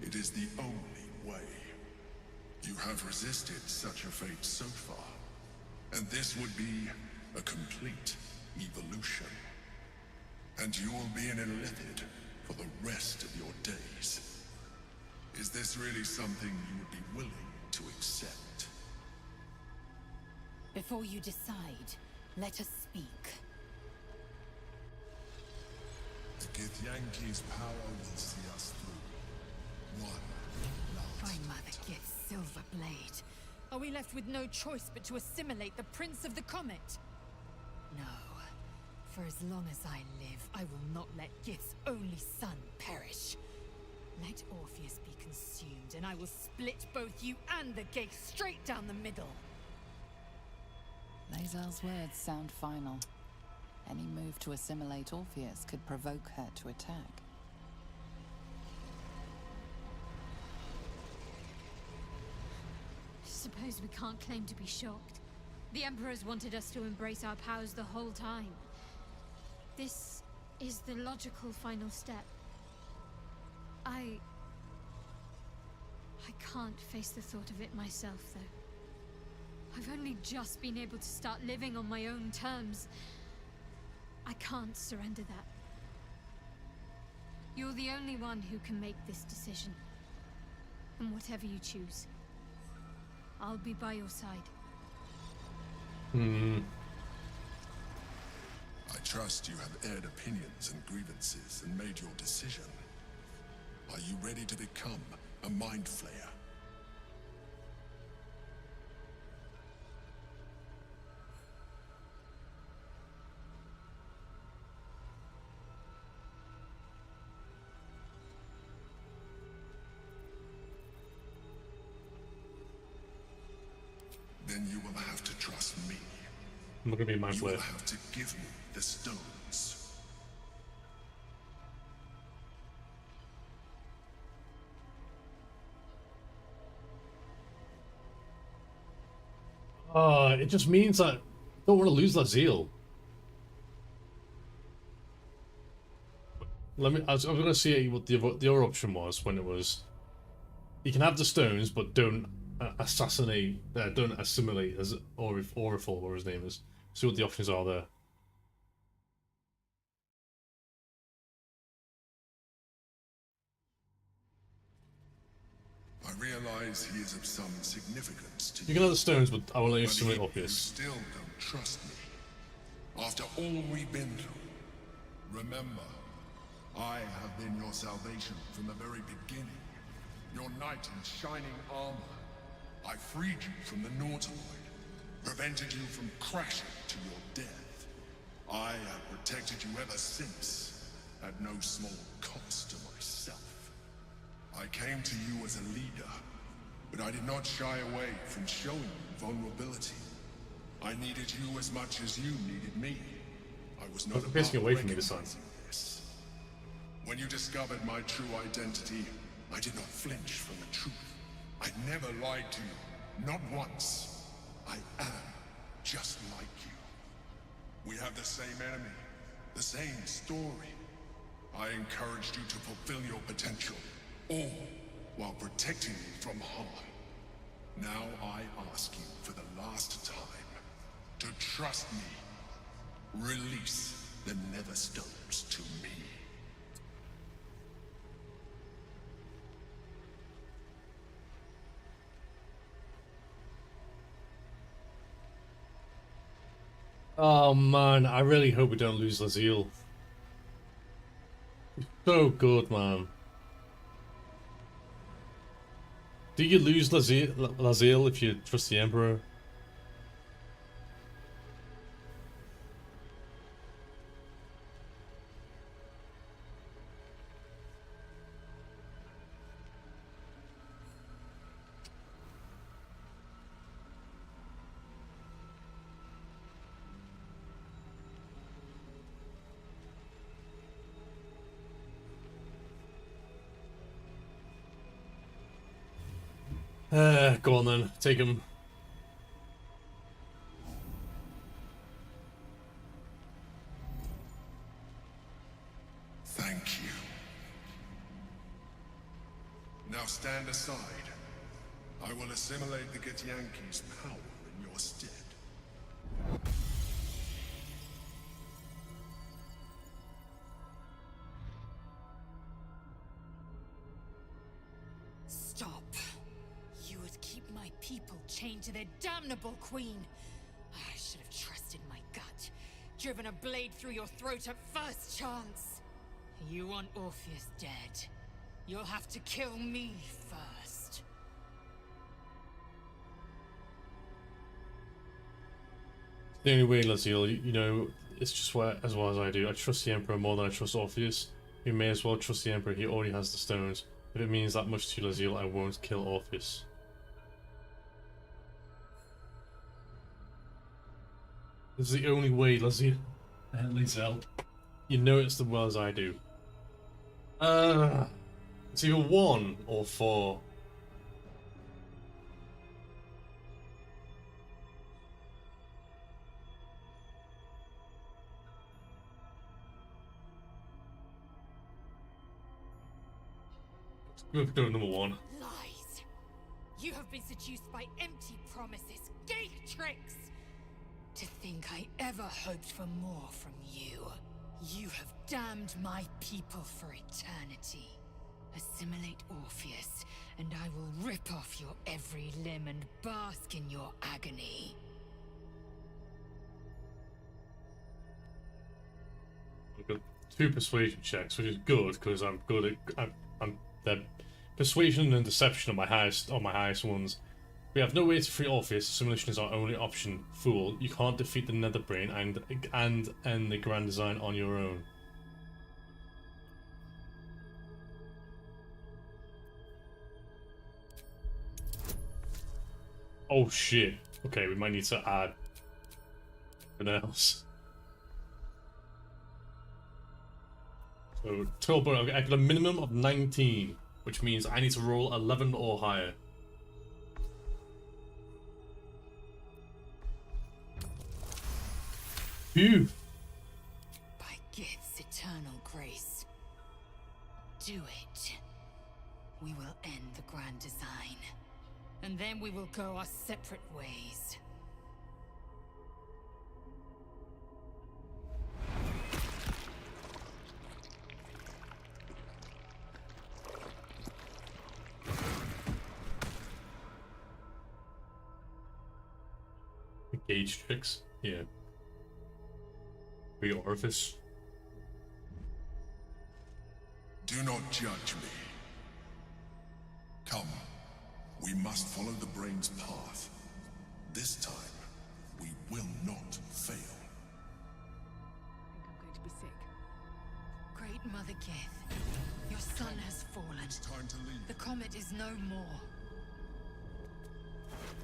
It is the only way. You have resisted such a fate so far, and this would be a complete evolution. And you will be an illithid for the rest of your days. Is this really something you would be willing to accept? Before you decide, let us speak. Githyanki's power will see us through. One By last Mother Gith's silver blade, are we left with no choice but to assimilate the Prince of the Comet? No. For as long as I live, I will not let Gith's only son perish. Let Orpheus be consumed, and I will split both you and the gate straight down the middle. Lae'zel's words sound final. Any move to assimilate Orpheus could provoke her to attack. Suppose we can't claim to be shocked. The Emperor's wanted us to embrace our powers the whole time. This is the logical final step. I can't face the thought of it myself, though. I've only just been able to start living on my own terms. I can't surrender that. You're the only one who can make this decision. And whatever you choose, I'll be by your side. I trust you have aired opinions and grievances and made your decision. Are you ready to become a Mind Flayer? Then you will have to trust me. I'm not gonna be a Mind You will Flayer. have to give me the stones. It just means that I don't want to lose Lae'zel. I was gonna see what the other option was when it was. You can have the stones, but don't assassinate, don't assimilate as Orifal, or his name is. See what the options are there. I realize he is of some significance to you. You can have the stones, but I will let you But assimilate you Orpheus. still don't trust me. After all we've been through, remember, I have been your salvation from the very beginning. Your knight in shining armor. I freed you from the Nautiloid, prevented you from crashing to your death. I have protected you ever since, at no small cost to myself. I came to you as a leader, but I did not shy away from showing you vulnerability. I needed you as much as you needed me. I was not Facing away from me this time. recognizing this. When you discovered my true identity, I did not flinch from the truth. I never lied to you, not once. I am just like you. We have the same enemy, the same story. I encouraged you to fulfill your potential, all while protecting you from harm. Now I ask you for the last time to trust me. Release the Netherstones to me. Oh man, I really hope we don't lose Lae'zel. He's so good, man. Do you lose Lae'zel if you trust the Emperor? Go on then, take him. Thank you. Now stand aside. I will assimilate the Githyanki's power in your stead. Stop. You would keep my people chained to their damnable queen. I should have trusted my gut. Driven a blade through your throat at first chance. You want Orpheus dead. You'll have to kill me first. The only way, Laziel, you know, it's just as well as I do. I trust the Emperor more than I trust Orpheus. You may as well trust the Emperor, he already has the stones. If it means that much to you, Laziel, I won't kill Orpheus. This is the only way, Laziel. Laziel. You know it's the well as I do. It's either 1 or 4. Let's go number 1. Lies! You have been seduced by empty promises, gay tricks! To think I ever hoped for more from you. You have damned my people for eternity. Assimilate Orpheus, and I will rip off your every limb and bask in your agony. I've got 2 persuasion checks, which is good because I'm good at I'm the persuasion and deception are my highest ones. We have no way to free Orpheus. Assimilation is our only option. Fool, you can't defeat the Netherbrain and end the Grand Design on your own. Oh shit. Okay, we might need to add something else. So, total bonus, I got a minimum of 19, which means I need to roll 11 or higher. Phew. By Gith's eternal grace. Do it. We will end the Grand Design. And then we will go our separate ways. Gauge tricks? Yeah. Free Orpheus. Do not judge me. Come, we must follow the brain's path. This time, we will not fail. I think I'm going to be sick. Great Mother Gith, your son has fallen. It's time to leave. The comet is no more.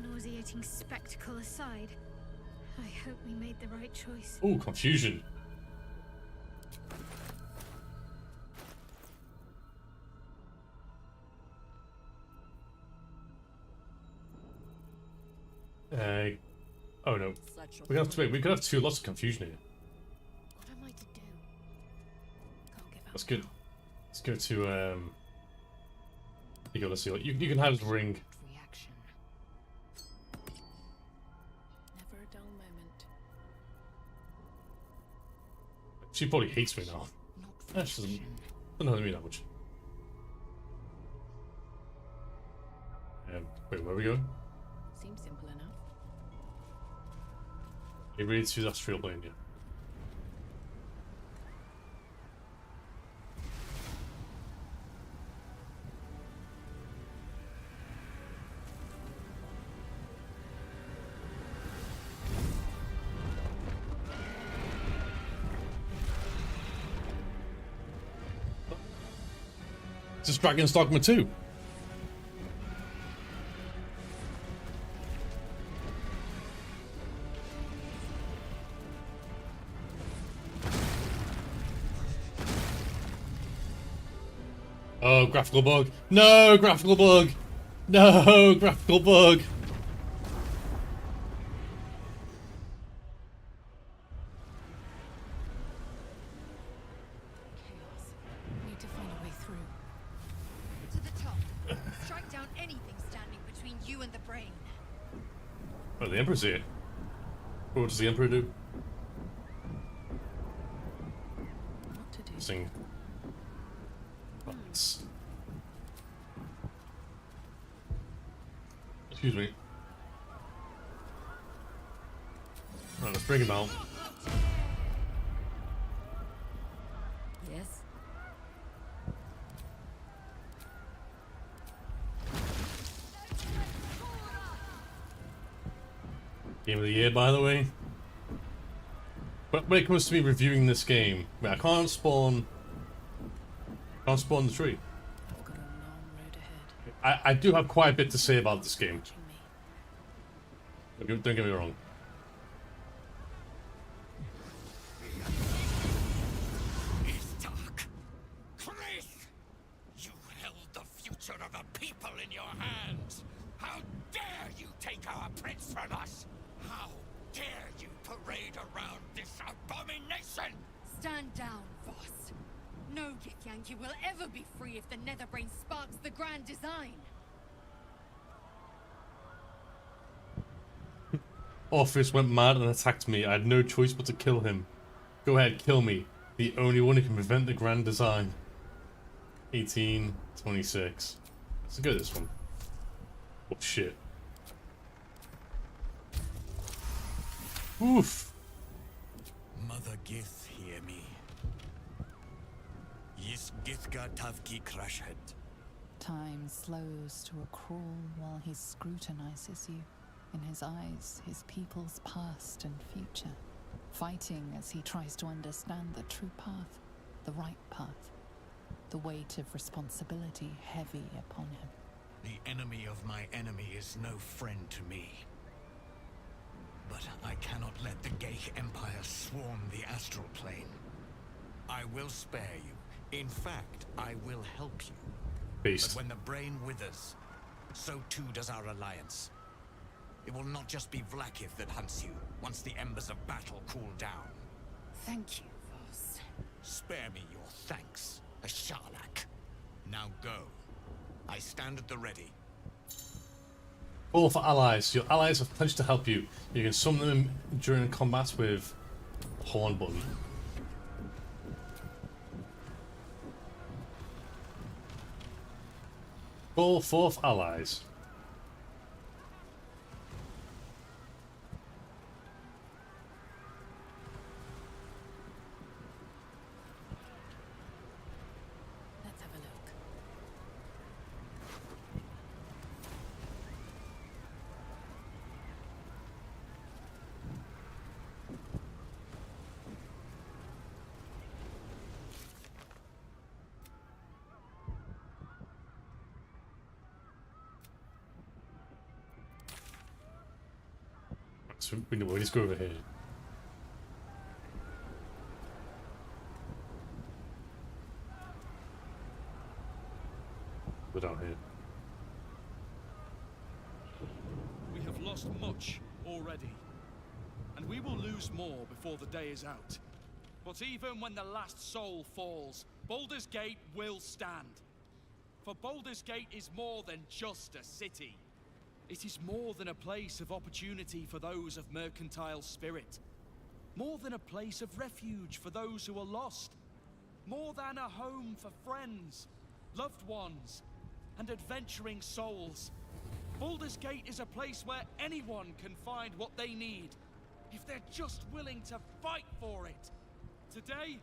Nauseating spectacle aside, I hope we made the right choice. Oh, confusion. Oh no. We have to wait. We could have 2 lots of confusion here. What am I to do? Can't give up. That's good. Let's go to you go. Let's see. You can have his ring. Reaction. Never a dull moment. She probably hates me now. She doesn't know me that much. Wait, where are we going? Seems simple enough. It reads through the astral plane, yeah. This is Dragon's Dogma 2. Oh, graphical bug. No, graphical bug. No, graphical bug. Chaos. Need to find a way through. To the top. Strike down anything standing between you and the brain. Oh, the Emperor's here. What does the Emperor do? What to do? Sing. Buttons. Excuse me. Right, let's bring him out. Yes? Game of the year, by the way. But when it comes to me reviewing this game, I can't spawn the tree. I've got a long road ahead. I do have quite a bit to say about this game. Don't get me wrong. It's dark. Chris! You held the future of the people in your hands. How dare you take our prince from us? How dare you parade around this abomination? Stand down, Voss. No Githyanki will ever be free if the Netherbrain sparks the grand design. Orpheus went mad and attacked me. I had no choice but to kill him. Go ahead, kill me. The only one who can prevent the grand design. 1826. Let's go this one. Oh shit. Oof. Mother Gith, hear me. Yis Githga Tavki Crashhead. Time slows to a crawl while he scrutinizes you. In his eyes, his people's past and future. Fighting as he tries to understand the true path, the right path. The weight of responsibility heavy upon him. The enemy of my enemy is no friend to me. But I cannot let the Geich Empire swarm the astral plane. I will spare you. In fact, I will help you. Beast. But when the brain withers, so too does our alliance. It will not just be Vlakiv that hunts you, once the embers of battle cool down. Thank you, Voss. Spare me your thanks, a Sharlak. Now go. I stand at the ready. Call for allies. Your allies have pledged to help you. You can summon them during combat with Horn button. Call forth allies. Let's have a look. So we'll just go over here. We're down here. We have lost much already, and we will lose more before the day is out. But even when the last soul falls, Baldur's Gate will stand. For Baldur's Gate is more than just a city. It is more than a place of opportunity for those of mercantile spirit. More than a place of refuge for those who are lost. More than a home for friends, loved ones, and adventuring souls. Baldur's Gate is a place where anyone can find what they need, if they're just willing to fight for it. Today,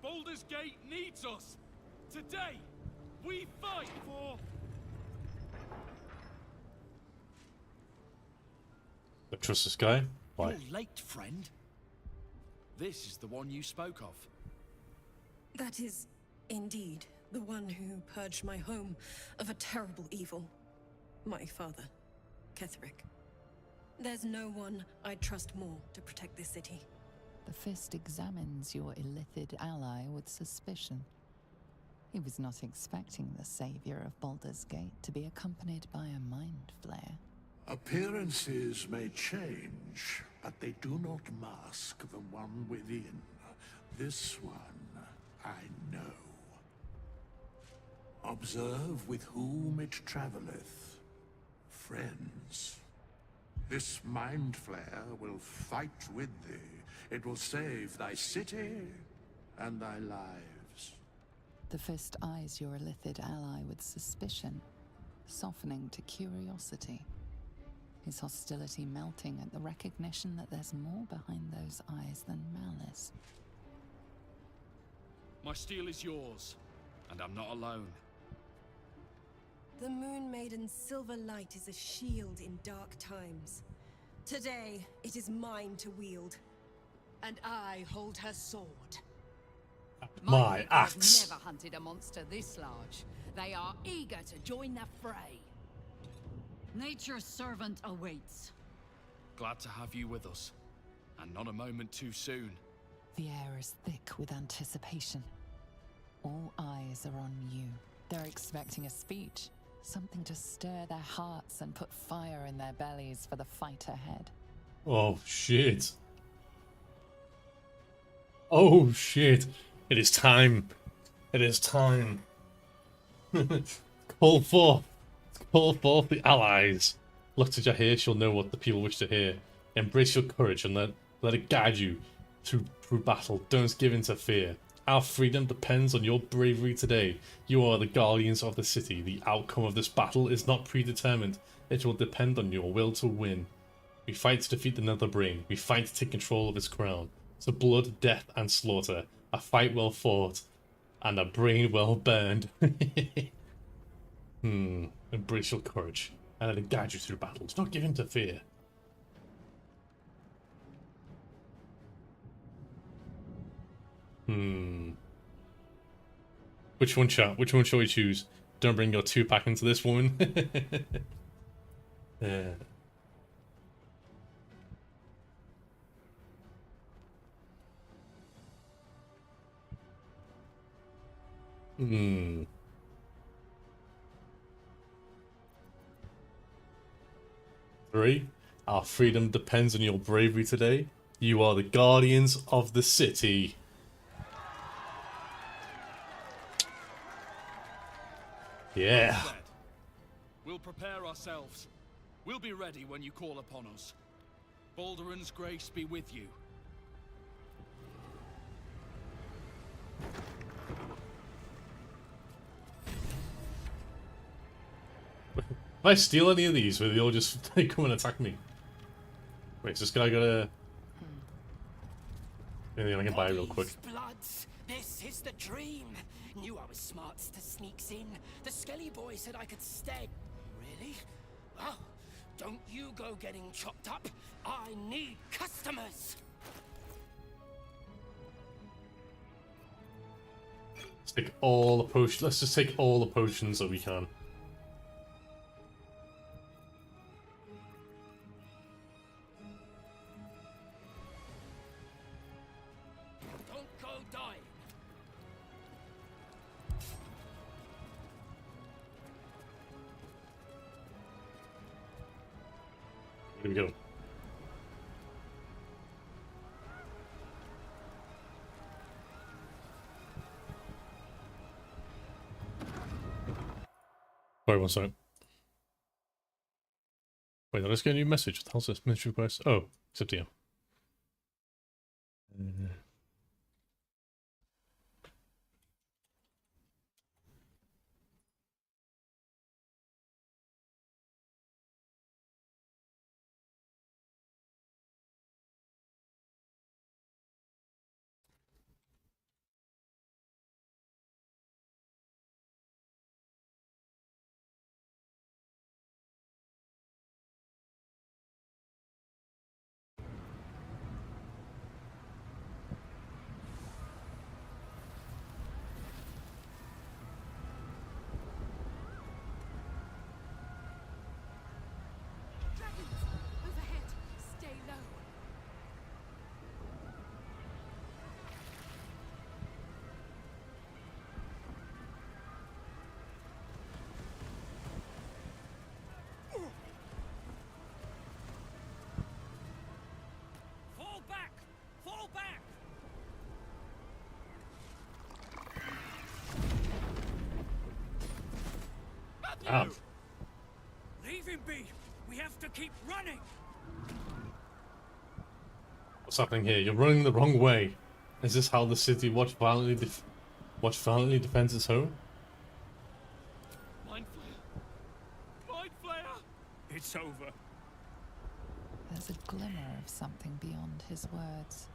Baldur's Gate needs us. Today, we fight for... I trust this guy. Why? You're late, friend. This is the one you spoke of. That is, indeed, the one who purged my home of a terrible evil. My father, Ketheric. There's no one I'd trust more to protect this city. The Fist examines your illithid ally with suspicion. He was not expecting the savior of Baldur's Gate to be accompanied by a mind flare. Appearances may change, but they do not mask the one within. This one, I know. Observe with whom it traveleth. Friends. This mind flare will fight with thee. It will save thy city and thy lives. The Fist eyes your illithid ally with suspicion, softening to curiosity. His hostility melting at the recognition that there's more behind those eyes than malice. My steel is yours, and I'm not alone. The Moon Maiden's silver light is a shield in dark times. Today, it is mine to wield. And I hold her sword. My people axe. have never hunted a monster this large. They are eager to join the fray. Nature's servant awaits. Glad to have you with us. And not a moment too soon. The air is thick with anticipation. All eyes are on you. They're expecting a speech, something to stir their hearts and put fire in their bellies for the fight ahead. Oh shit. Oh shit. It is time. It is time. Call forth. Call forth the allies. Look to Jahir, you'll know what the people wish to hear. Embrace your courage and let it guide you through battle. Don't give in to fear. Our freedom depends on your bravery today. You are the guardians of the city. The outcome of this battle is not predetermined. It will depend on your will to win. We fight to defeat the Nether Brain. We fight to take control of its crown. To blood, death, and slaughter. A fight well fought. And a brain well burned. Embrace your courage. And let it guide you through battles. Don't give in to fear. Which one, chat? Which one shall we choose? Don't bring your 2-pack into this, woman. Yeah. Three. Our freedom depends on your bravery today. You are the guardians of the city. Yeah. Well said. We'll prepare ourselves. We'll be ready when you call upon us. Balduran's grace be with you. If I steal any of these, will they all just come and attack me? Wait, is this guy got a... Anything I can buy real quick? Bloods, this is the dream. Knew I was smart to sneaks in. The Skelly boy said I could stay. Really? Well, don't you go getting chopped up. I need customers. Let's take all the potions. Let's just take all the potions that we can. Don't go dying. Here we go. Sorry, one second. Wait, did I just get a new message? What the hell's this? Message request? Oh, it's up to you. Overhead, stay low. Fall back! Fall back! Ah. Leave him be! We have to keep running! What's happening here? You're running the wrong way. Is this how the city watch violently defends its home? Mind Flayer! Mind Flayer! It's over. There's a glimmer of something beyond his words,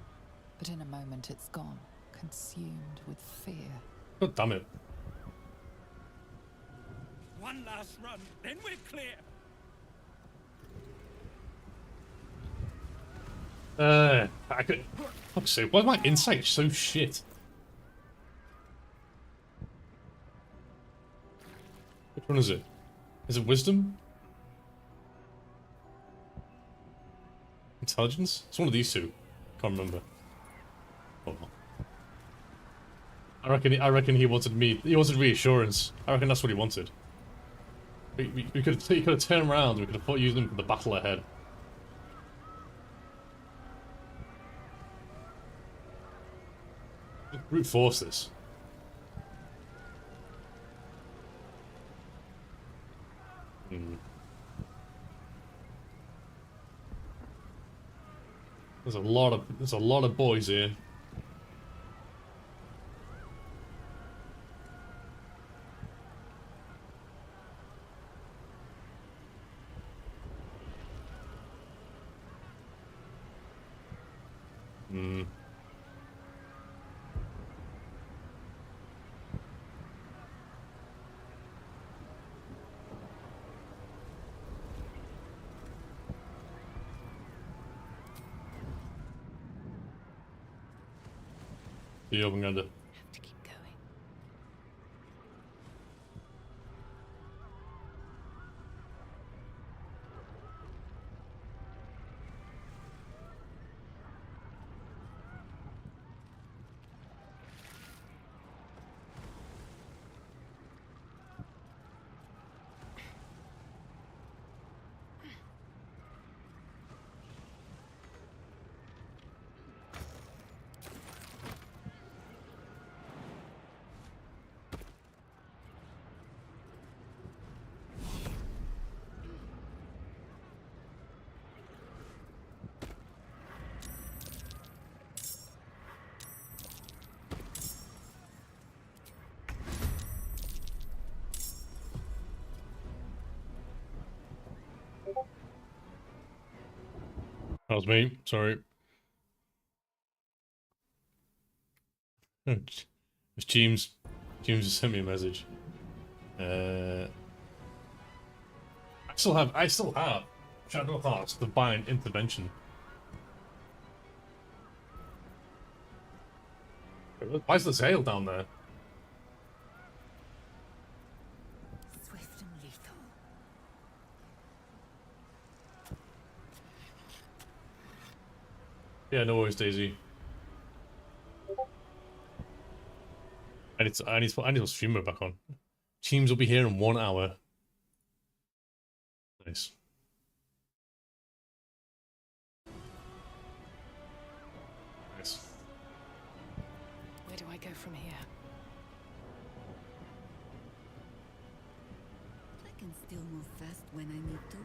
but in a moment it's gone, consumed with fear. God damn it. One last run, then we're clear. I could. Fuck's sake, why is my insight so shit? Which one is it? Is it wisdom? Intelligence? It's one of these two. Can't remember. Oh well. I reckon he wanted me. He wanted reassurance. I reckon that's what he wanted. We could have turned around and we could have used him for the battle ahead. Brute force this. There's a lot of boys here. The open under. Have to keep going. That was me. Sorry. It's James. James just sent me a message. I still have Shadow of Hearts Divine Intervention. Why is the sail down there? Swift and lethal. Yeah, no worries, Daisy. I need to put streamer back on. Teams will be here in 1 hour. Nice. Nice. Where do I go from here? I can still move fast when I need to.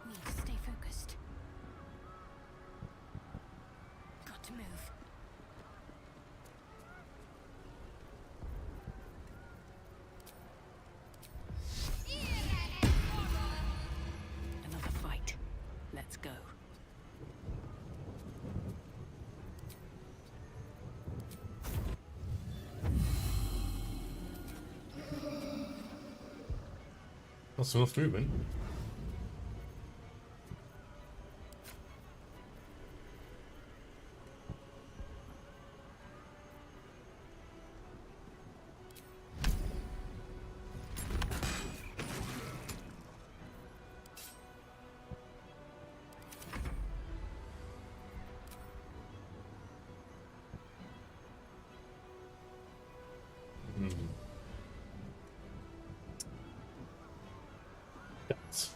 Need to stay focused. Got to move. Another fight. Let's go. That's enough movement. That's...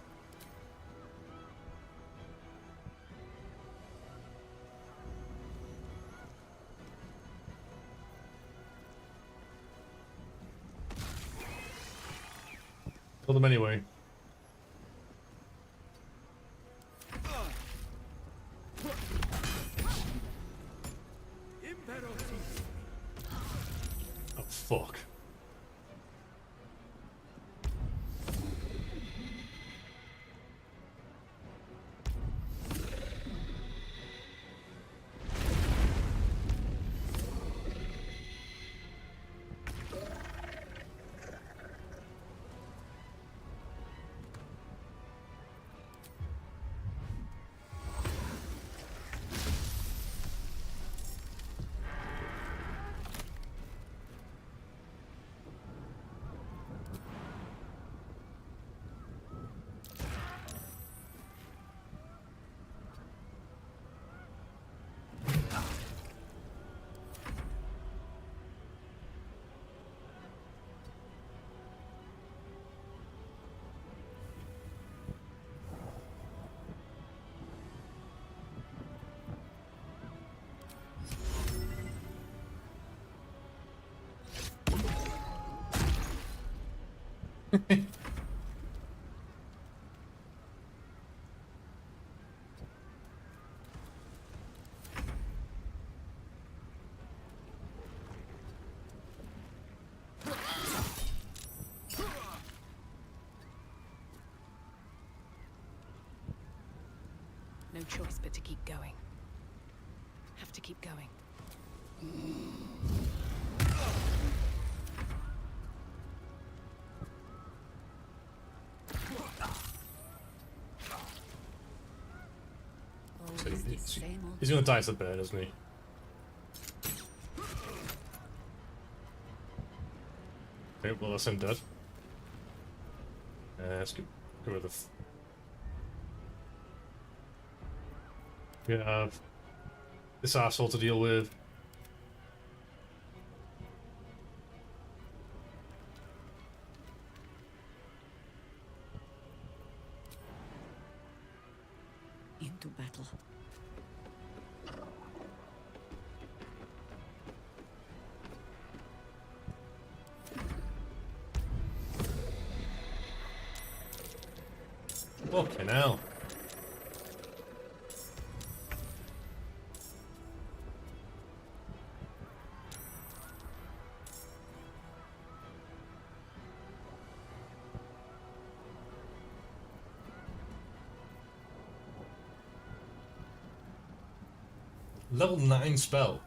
Kill them anyway. Oh fuck. No choice but to keep going. Have to keep going. So he's gonna die as a bird, isn't he? Okay, well that's him dead. Let's get rid of the... We have this asshole to deal with. Into battle. Fucking hell. Level 9 spell.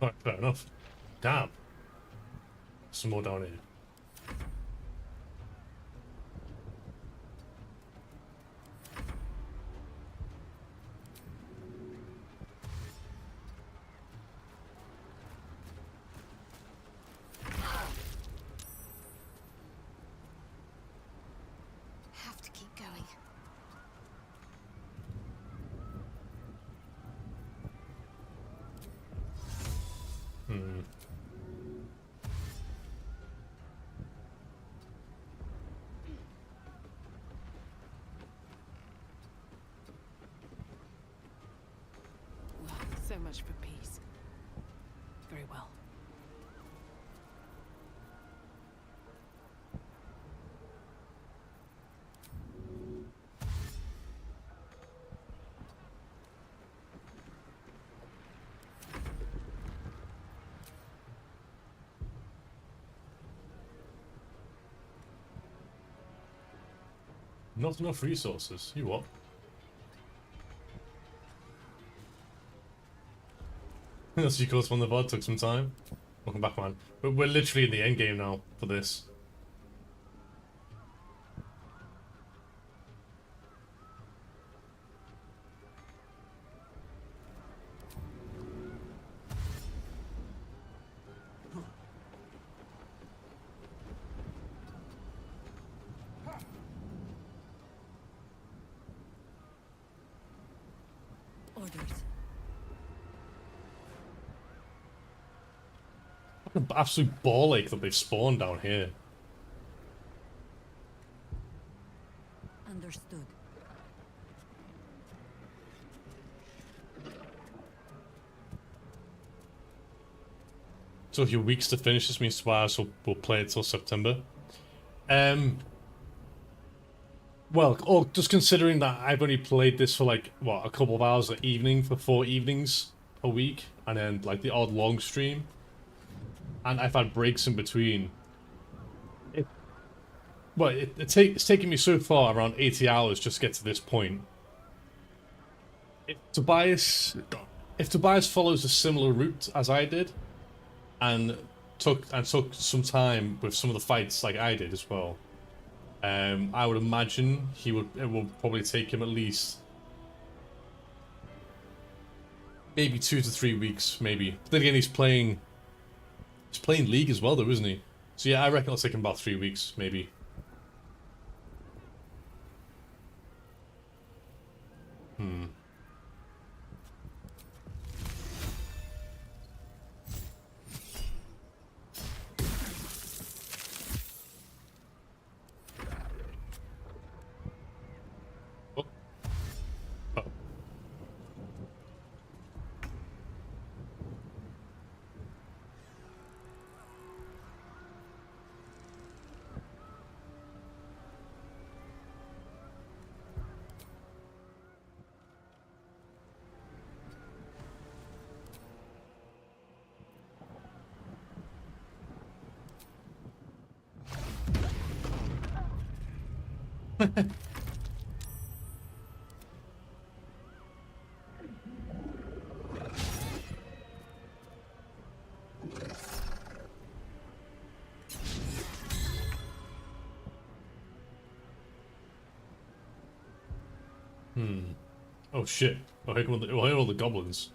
Alright, fair enough. Damn. Some more down here. Have to keep going. Hmm. So much for peace. Very well. Not enough resources. You what? That's your course from the VOD, took some time. Welcome back, man. But we're literally in the end game now for this. Orders. An absolute ball ache that they've spawned down here. Understood. So if you're weeks to finish, this means twice we'll play it till September. Well, just considering that I've only played this for like, what, a couple of hours an evening for 4 evenings a week, and then like the odd long stream, and I've had breaks in between. It's taken me so far around 80 hours just to get to this point. If Tobias follows a similar route as I did, and took some time with some of the fights like I did as well, I would imagine it will probably take him at least maybe 2 to 3 weeks, maybe. But then again, he's playing League as well, though, isn't he? So yeah, I reckon it'll take him about 3 weeks, maybe. Oh shit. Oh, here come all the goblins.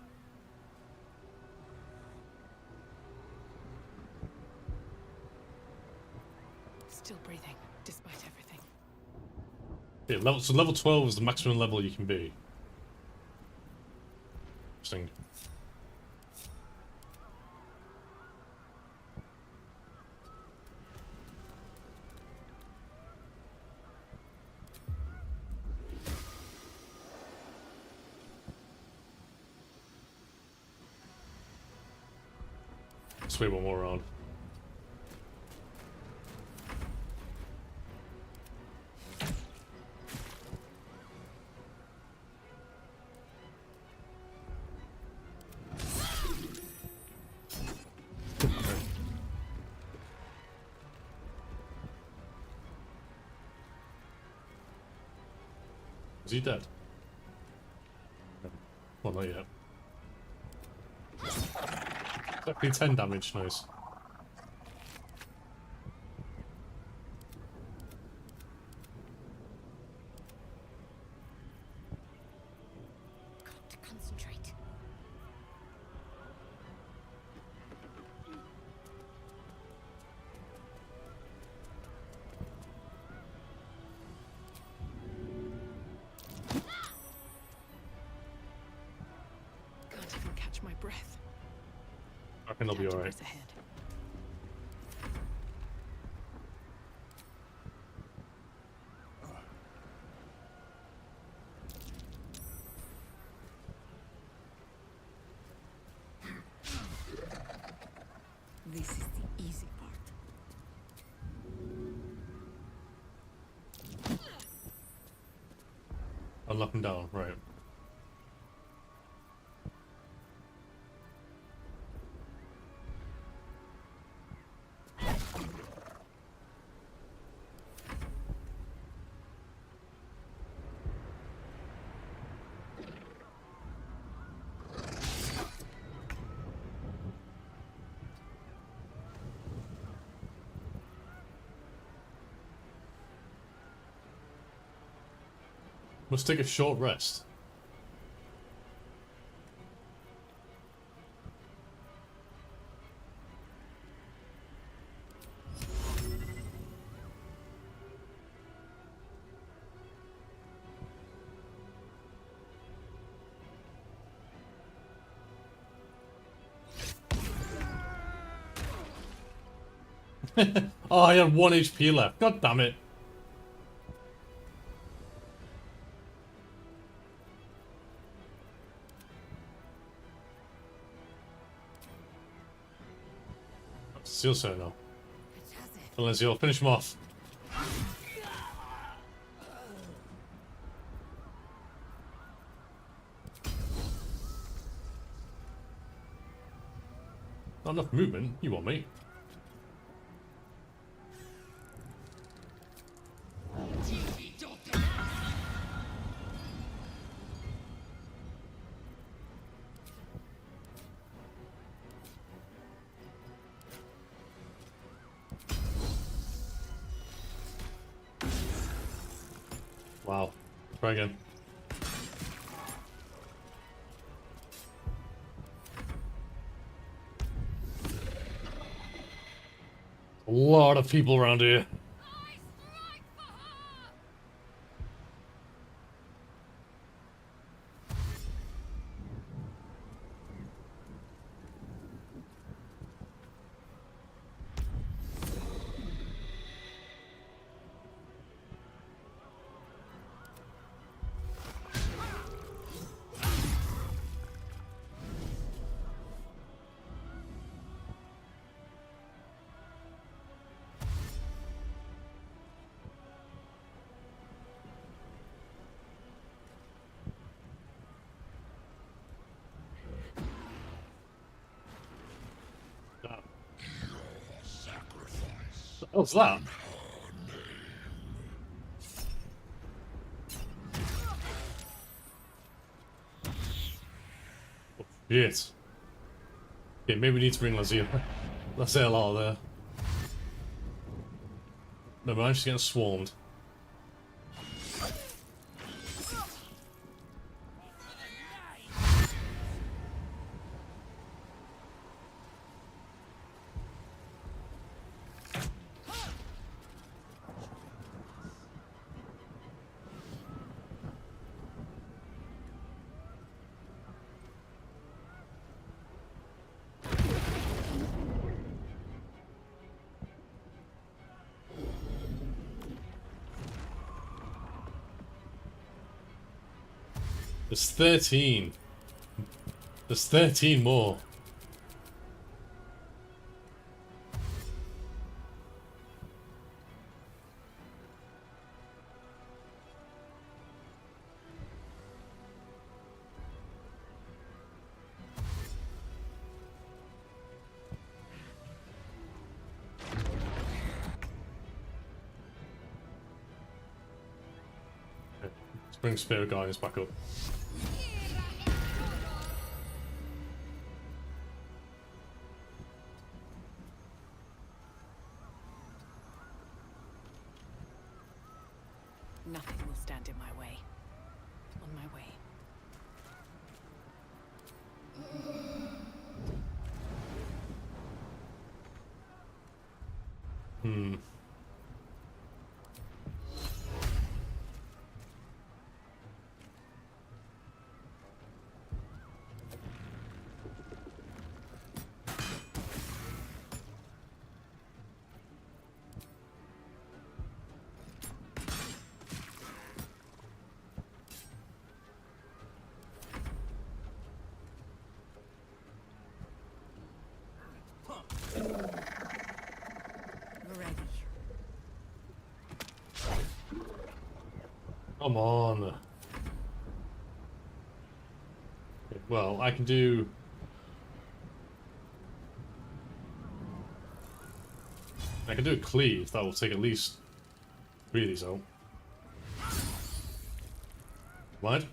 Still breathing, despite everything. Yeah, so level 12 is the maximum level you can be. Interesting. Let's wait one more round. Is he dead? Well, not yet. Exactly 10 damage, nice. Got to concentrate. Can't even catch my breath. I reckon they'll be alright. Ahead. This is the easy part. I'll knock him down, right. Must take a short rest. Oh, I had 1 HP left. God damn it. Still so now. Unless you'll finish him off. Not enough movement. You want me? Wow. Try again. A lot of people around here. What's that? Shit. Okay, maybe we need to bring Laziel out there. No, I'm just getting swarmed. There's 13. There's 13 more. Let's bring Spirit Guardians back up. Nothing will stand in my way. On my way. Hmm. Ready. Come on. Okay, well, I can do... I can do a cleave. That will take at least 3 of these out. What?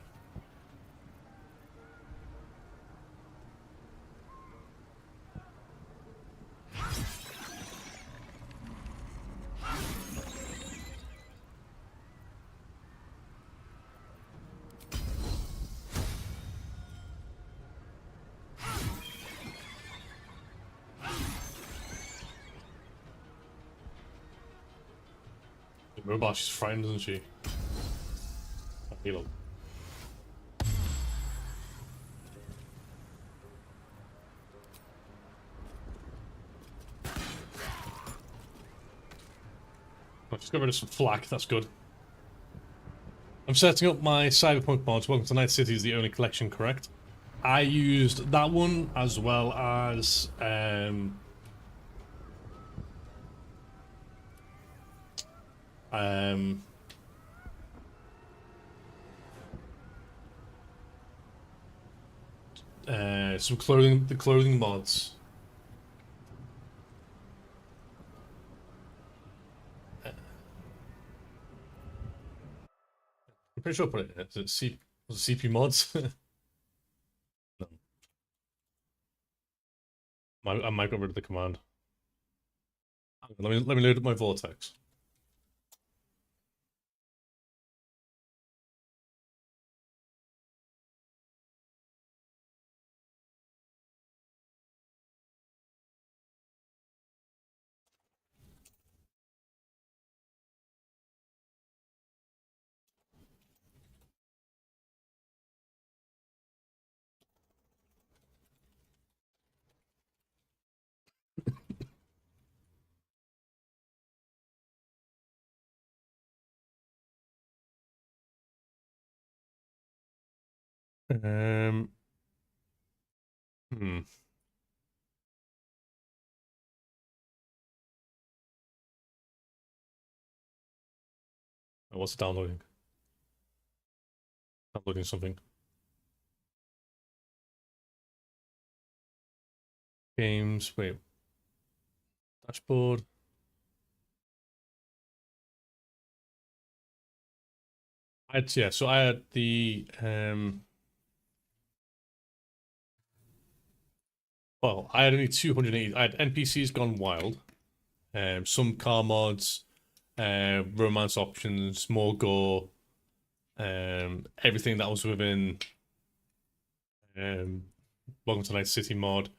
Robot, she's frightened, isn't she? Heal him. I've just got rid of some flak, that's good. I'm setting up my Cyberpunk mods. Welcome to Night City is the only collection, correct? I used that one as well as some clothing mods. I'm pretty sure I put it in it. Was it CP mods? No. I might get rid of the command. Let me load up my vortex. Hmm. What's downloading? Downloading something. Games. Wait. Dashboard. So I had the Well, I had only 280. I had NPCs gone wild, some car mods, romance options, more gore, everything that was within Welcome to Night City mod,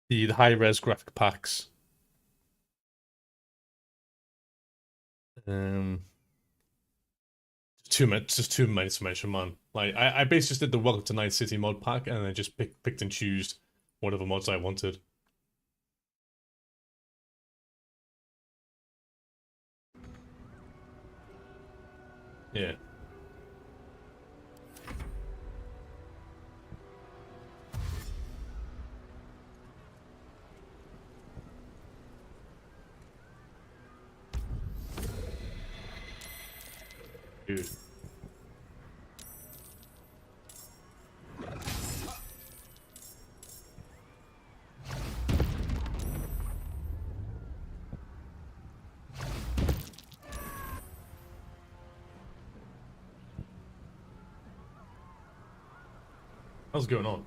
the high res graphic packs. Just too many to mention, man. Like I basically just did the Welcome to Night City mod pack, and I just picked and chose whatever mods I wanted. Yeah. Dude. What's going on?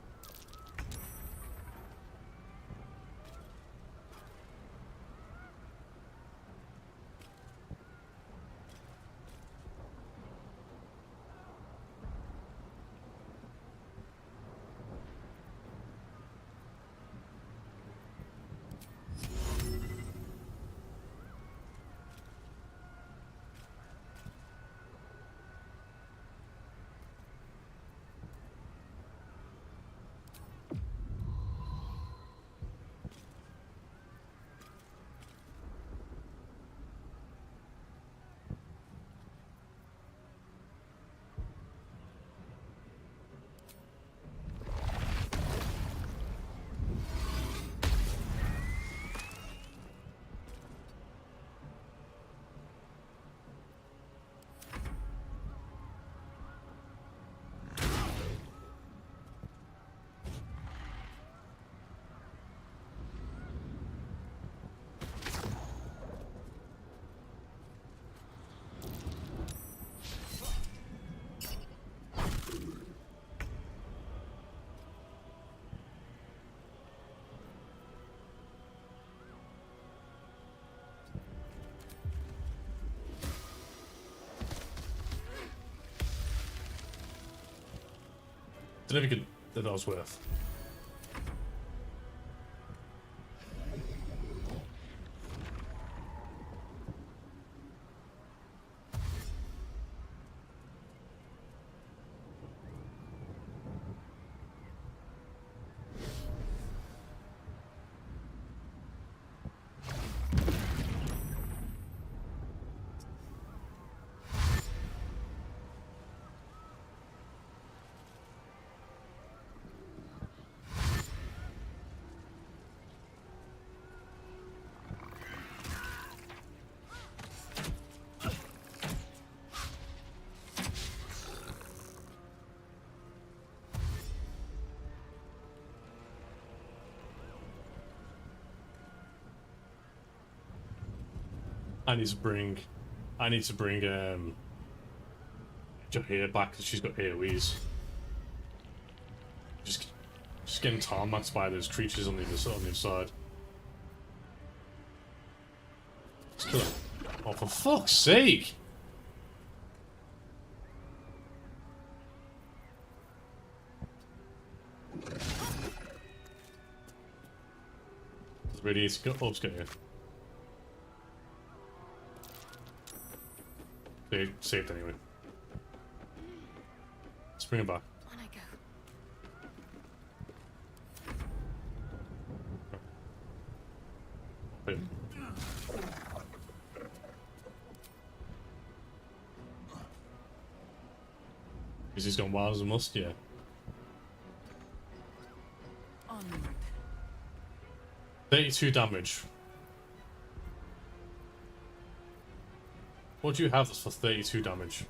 Don't know if you could that was worth. I need to bring Jahir back because she's got AoEs. Just getting tarmacked by those creatures on the other side. Let's kill her. Oh, for fuck's sake! It's ready to go. Oh, it's getting here. They saved anyway. Let's bring him back. On I go. Wait. Because he's gone wild as a must, yeah. Onward. 32 damage. What do you have that's for 32 damage?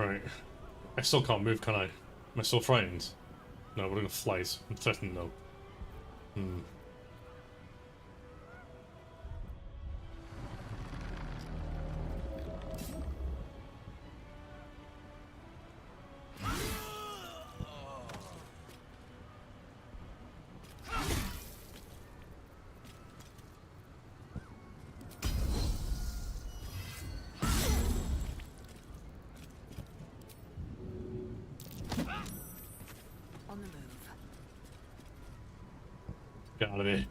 Right. I still can't move, can I? Am I still frightened? No, we're gonna flight. I'm threatened though. Hmm. On the move. Get out of here.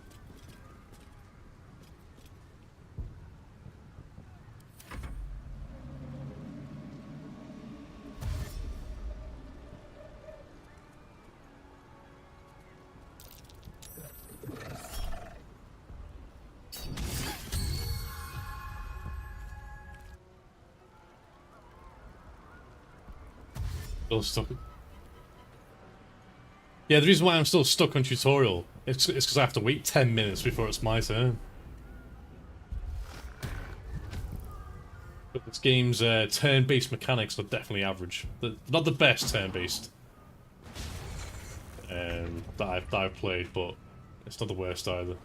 Still stuck. Yeah, the reason why I'm still stuck on tutorial is because I have to wait 10 minutes before it's my turn. But this game's turn-based mechanics are definitely average. They're not the best turn-based that I've played, but it's not the worst either.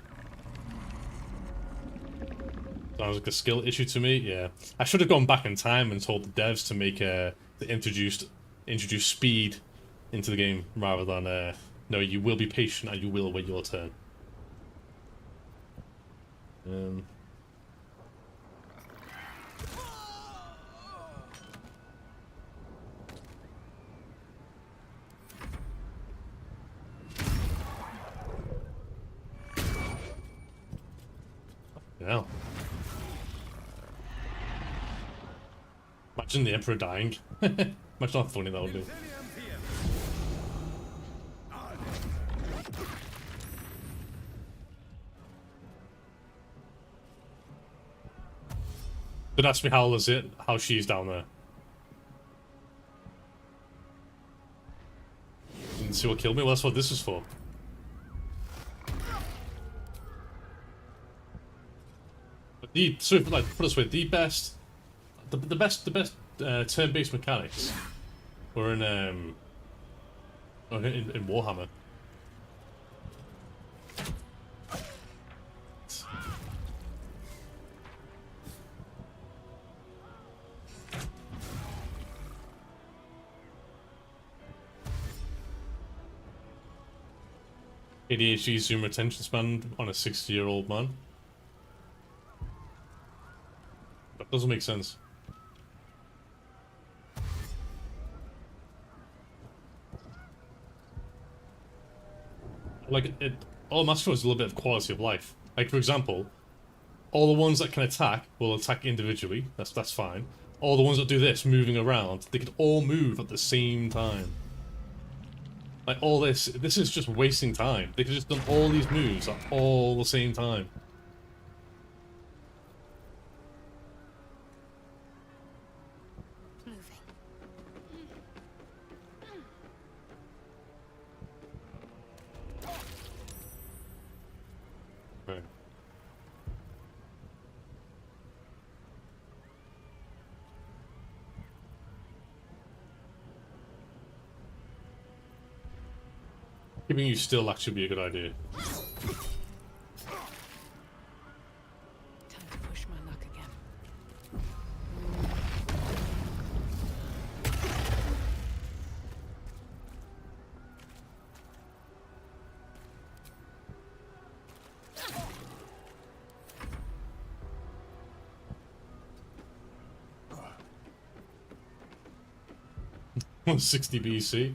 Sounds like a skill issue to me. Yeah, I should have gone back in time and told the devs to make introduce speed into the game rather than no, you will be patient and you will wait your turn. Yeah. Imagine the Emperor dying. Imagine how funny that would be. Don't ask me how she's down there. Didn't see what killed me? Well, that's what this is for. But like, put it this way, the best turn-based mechanics were in Warhammer. ADHD zoom attention span on a 60-year-old man. That doesn't make sense. Like, all I'm asking for is a little bit of quality of life. Like, for example, all the ones that can attack will attack individually. That's fine. All the ones that do this, moving around, they could all move at the same time. Like, all this is just wasting time. They could have just done all these moves at all the same time. Right. Keeping you still actually be a good idea. Time to push my luck again. On 60 BC.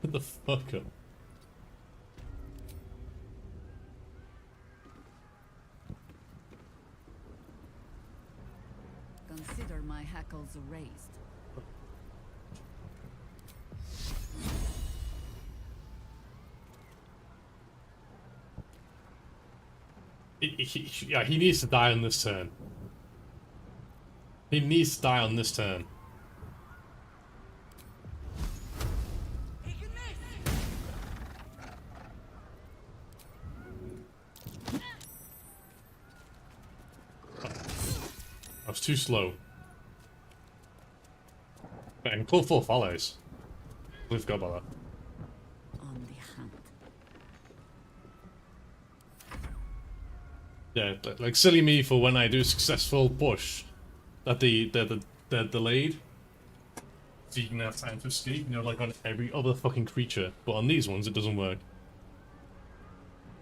What the fuck up? Consider my hackles erased. Yeah, he needs to die on this turn. He needs to die on this turn. was too slow. And call forth allies. We've got about that. On the hunt. Yeah, like silly me for when I do successful push, that they're delayed, so you can have time to escape. You know, like on every other fucking creature, but on these ones it doesn't work.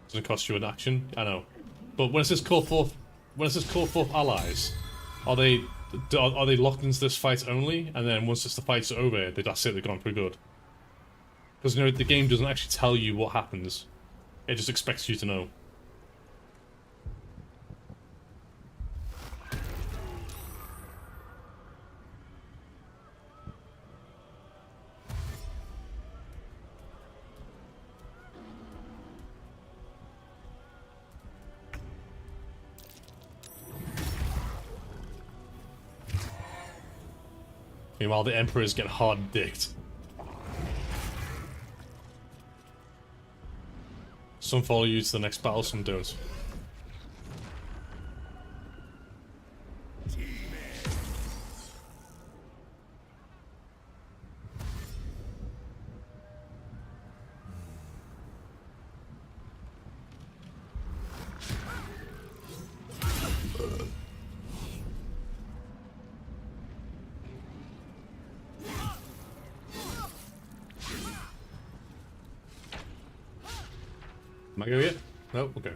Doesn't cost you an action. I know, but when it says call forth, allies, are they locked into this fight only? And then once the fight's over, that's it. They're gone for good. Because you know the game doesn't actually tell you what happens; it just expects you to know. Meanwhile, the Emperors get hard-dicked. Some follow you to the next battle, some don't. Am I go yet? No? Okay.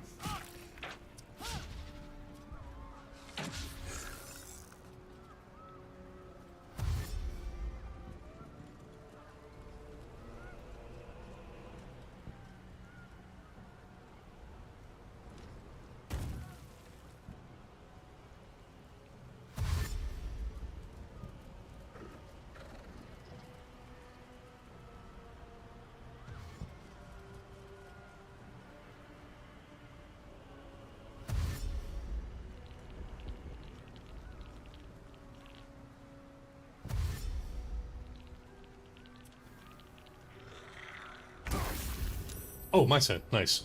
Oh, my turn. Nice.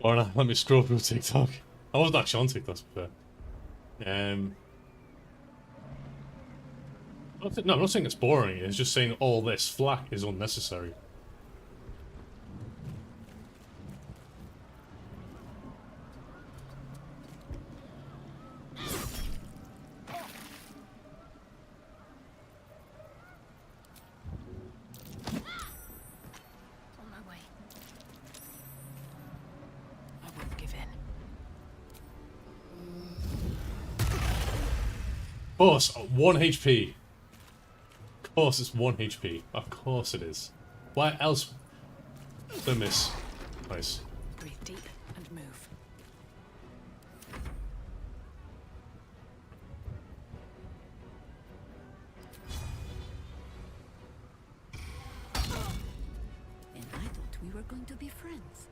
Or let me scroll through TikTok. I wasn't actually on TikTok, to be fair. No, I'm not saying it's boring. It's just saying all this flack is unnecessary. On my way. I won't give in. Of course, 1 HP. Of course it's 1 HP. Of course it is. Why else? Don't miss. Nice. Breathe deep and move. And I thought we were going to be friends.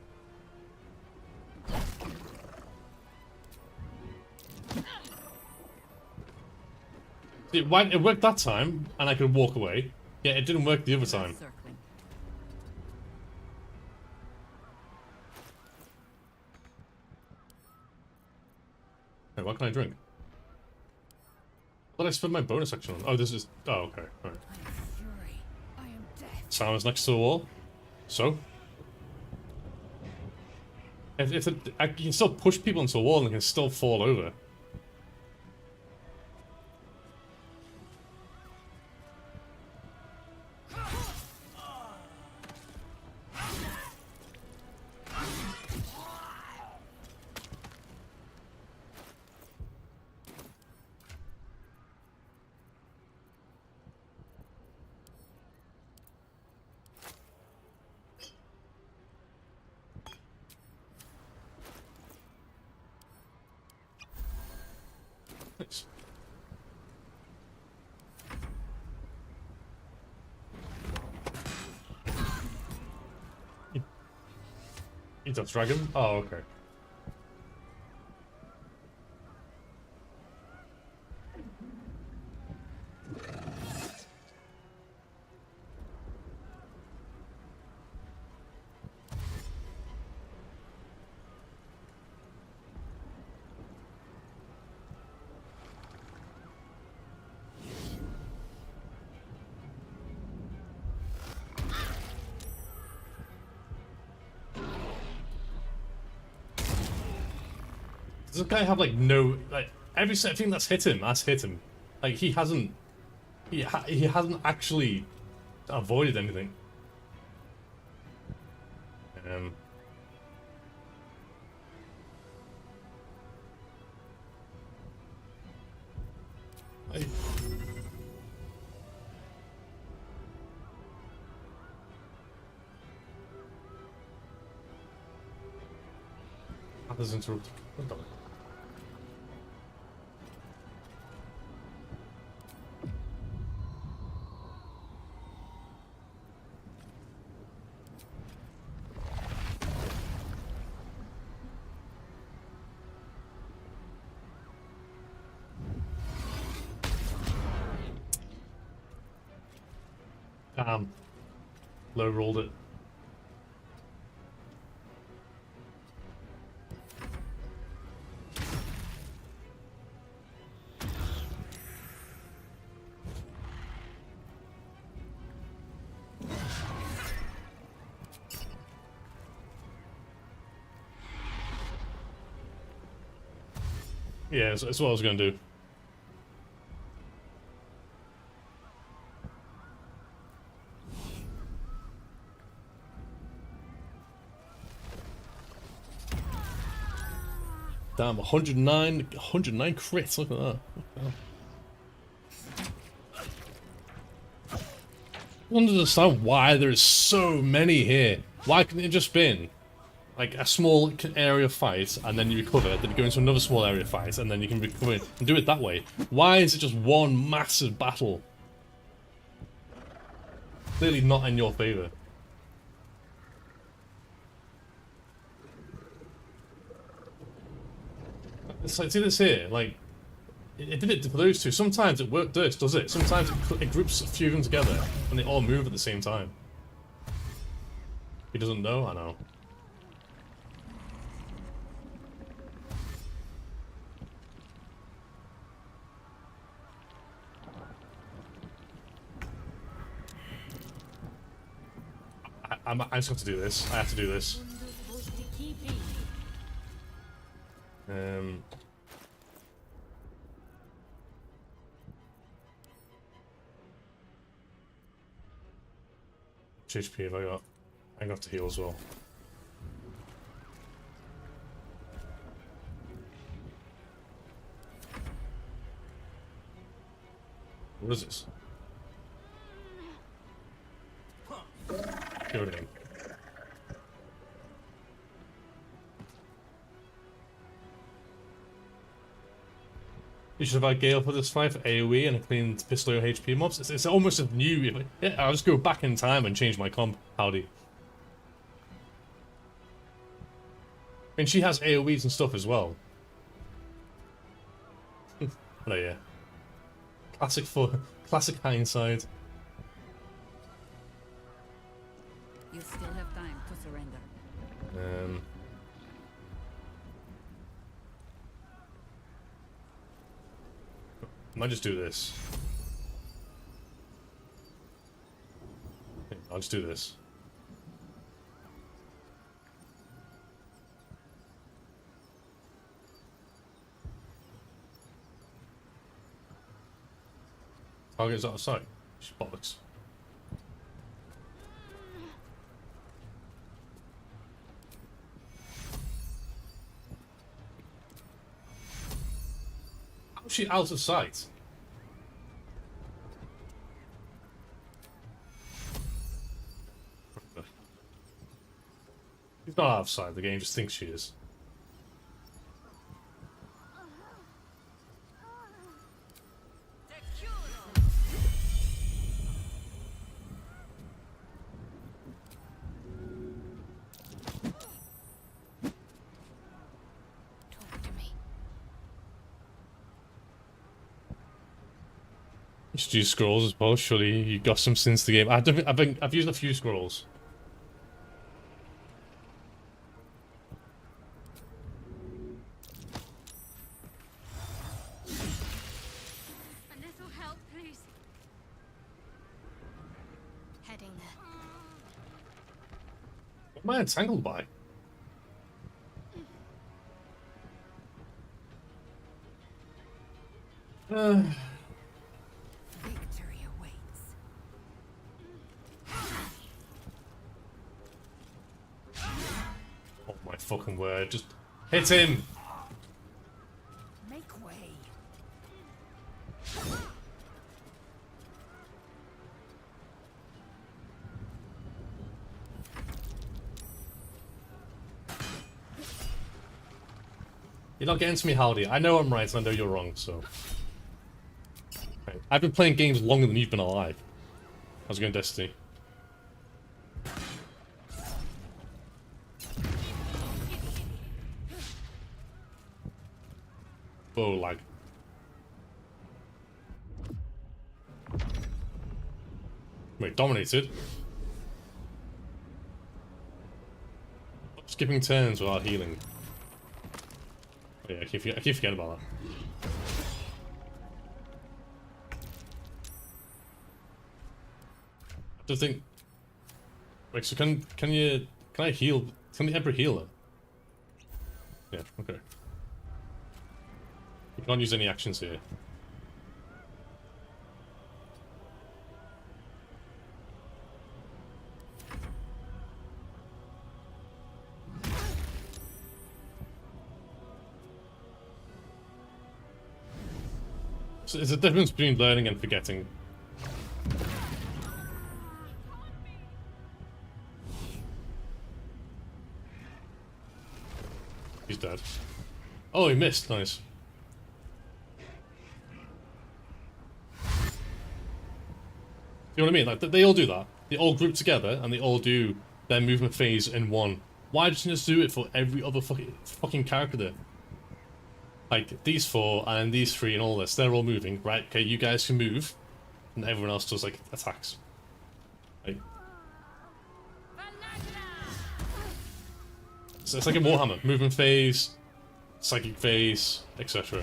It worked that time, and I could walk away. Yeah, it didn't work the other time. Circling. Hey, what can I drink? What did I spend my bonus action on? Oh, this is... Oh, okay. Alright. Fury. I am death. Sounds next to the wall. So? I can still push people into a wall and they can still fall over. Nice. He's a dragon? Oh, okay. Does this guy have like no like every thing that's hit him? That's hit him. Like he hasn't he hasn't actually avoided anything. Others interrupted. Low rolled it. Yeah, that's what I was going to do. Damn, 109 crits, look at that. I don't understand why there's so many here. Why couldn't it just been like a small area fight and then you recover, then you go into another small area fight and then you can recover and do it that way? Why is it just one massive battle? Clearly not in your favor. It's like, see this here, like, it did it for those two. Sometimes it worked this, does it? Sometimes it groups a few of them together and they all move at the same time. He doesn't know? I know. I just have to do this. I have to do this. Which HP have I got? I have to heal as well. What is this? Get rid of him. You should have had Gale for this fight for AoE and a clean pistol HP mobs. It's almost as new. Yeah, I'll just go back in time and change my comp. Howdy. I mean, she has AoEs and stuff as well. Oh yeah. Classic hindsight. You still have time to surrender. I might just do this. I'll just do this. Target's out of sight. Bollocks. How's she out of sight? She's not out of sight, the game just thinks she is. You should use scrolls as well. Surely you got some since the game. I've used a few scrolls. A little help, please. Heading there. What am I entangled by? Victory awaits. Oh my fucking word! Just hit him. Make way. You're not getting to me, Howdy. I know I'm right and I know you're wrong, so... Okay. I've been playing games longer than you've been alive. How's it going, Destiny? Oh, lag. Wait, dominated? Skipping turns without healing. Oh, yeah, I keep forgetting about that. I just think... Wait, so can I heal... Can the Emperor heal her? Yeah, okay. You can't use any actions here. So there's a difference between learning and forgetting. He's dead. Oh, he missed. Nice. You know what I mean? Like, they all do that. They all group together and they all do their movement phase in one. Why don't you just do it for every other fucking character there? Like, these four and these three and all this, they're all moving, right? Okay, you guys can move. And everyone else does, like, attacks. Like, so it's like a Warhammer. Movement phase, psychic phase, etc.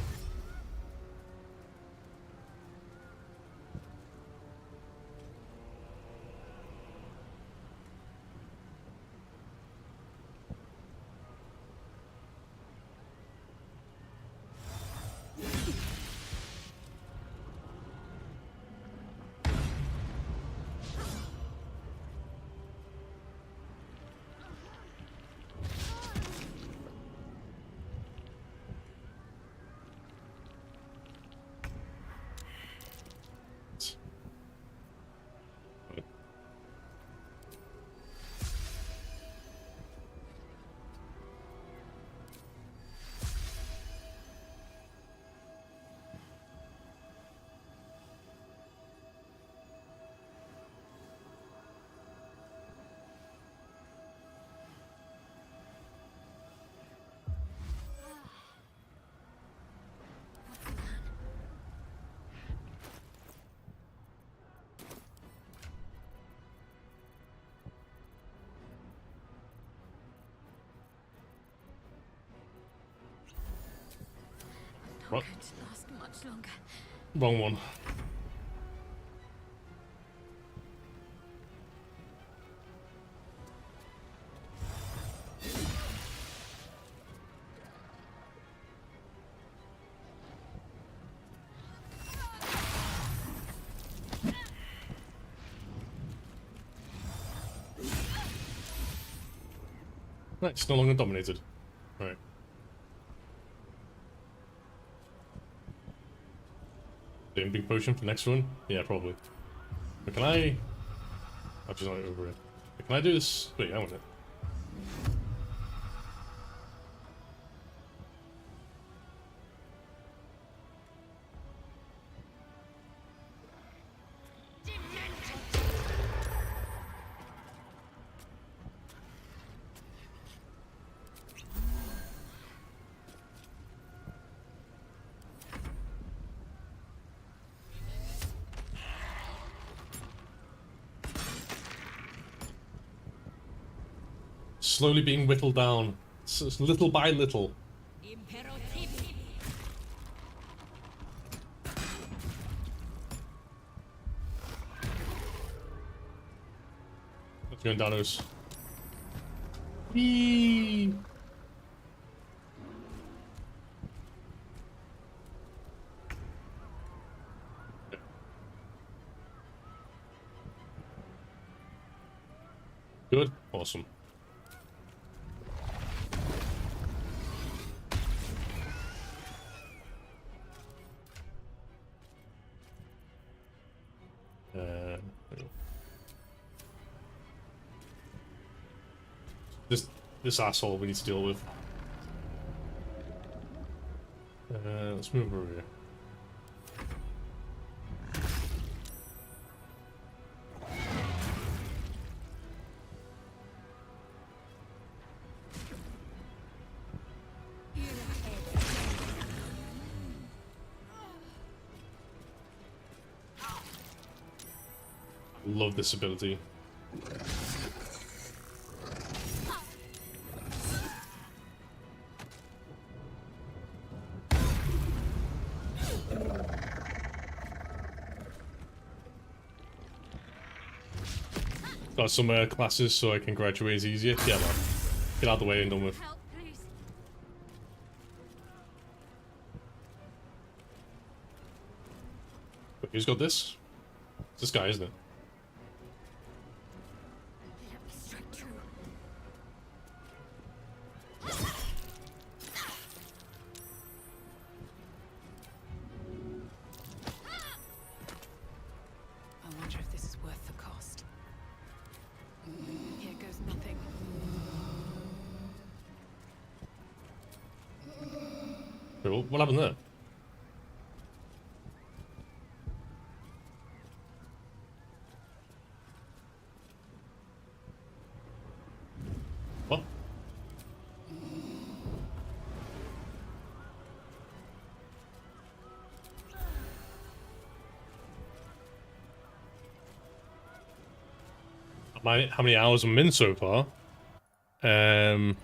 What? Going to last much longer. Wrong one. Right, it's no longer dominated. Right. Same big potion for next one? Yeah, probably. But can I... I'm just not over it. Can I do this? Wait, I want it. Slowly being whittled down, little by little. Let's go in Danos. Whee! Good. Awesome. There we go. This asshole we need to deal with. Let's move over here. Love this ability. Got some classes so I can graduate easier. Yeah, man. Get out of the way and done with. Wait, who's got this? It's this guy, isn't it? I wonder if this is worth the cost. Here goes nothing. Cool. What happened there? What? How many hours I'm in so far? Going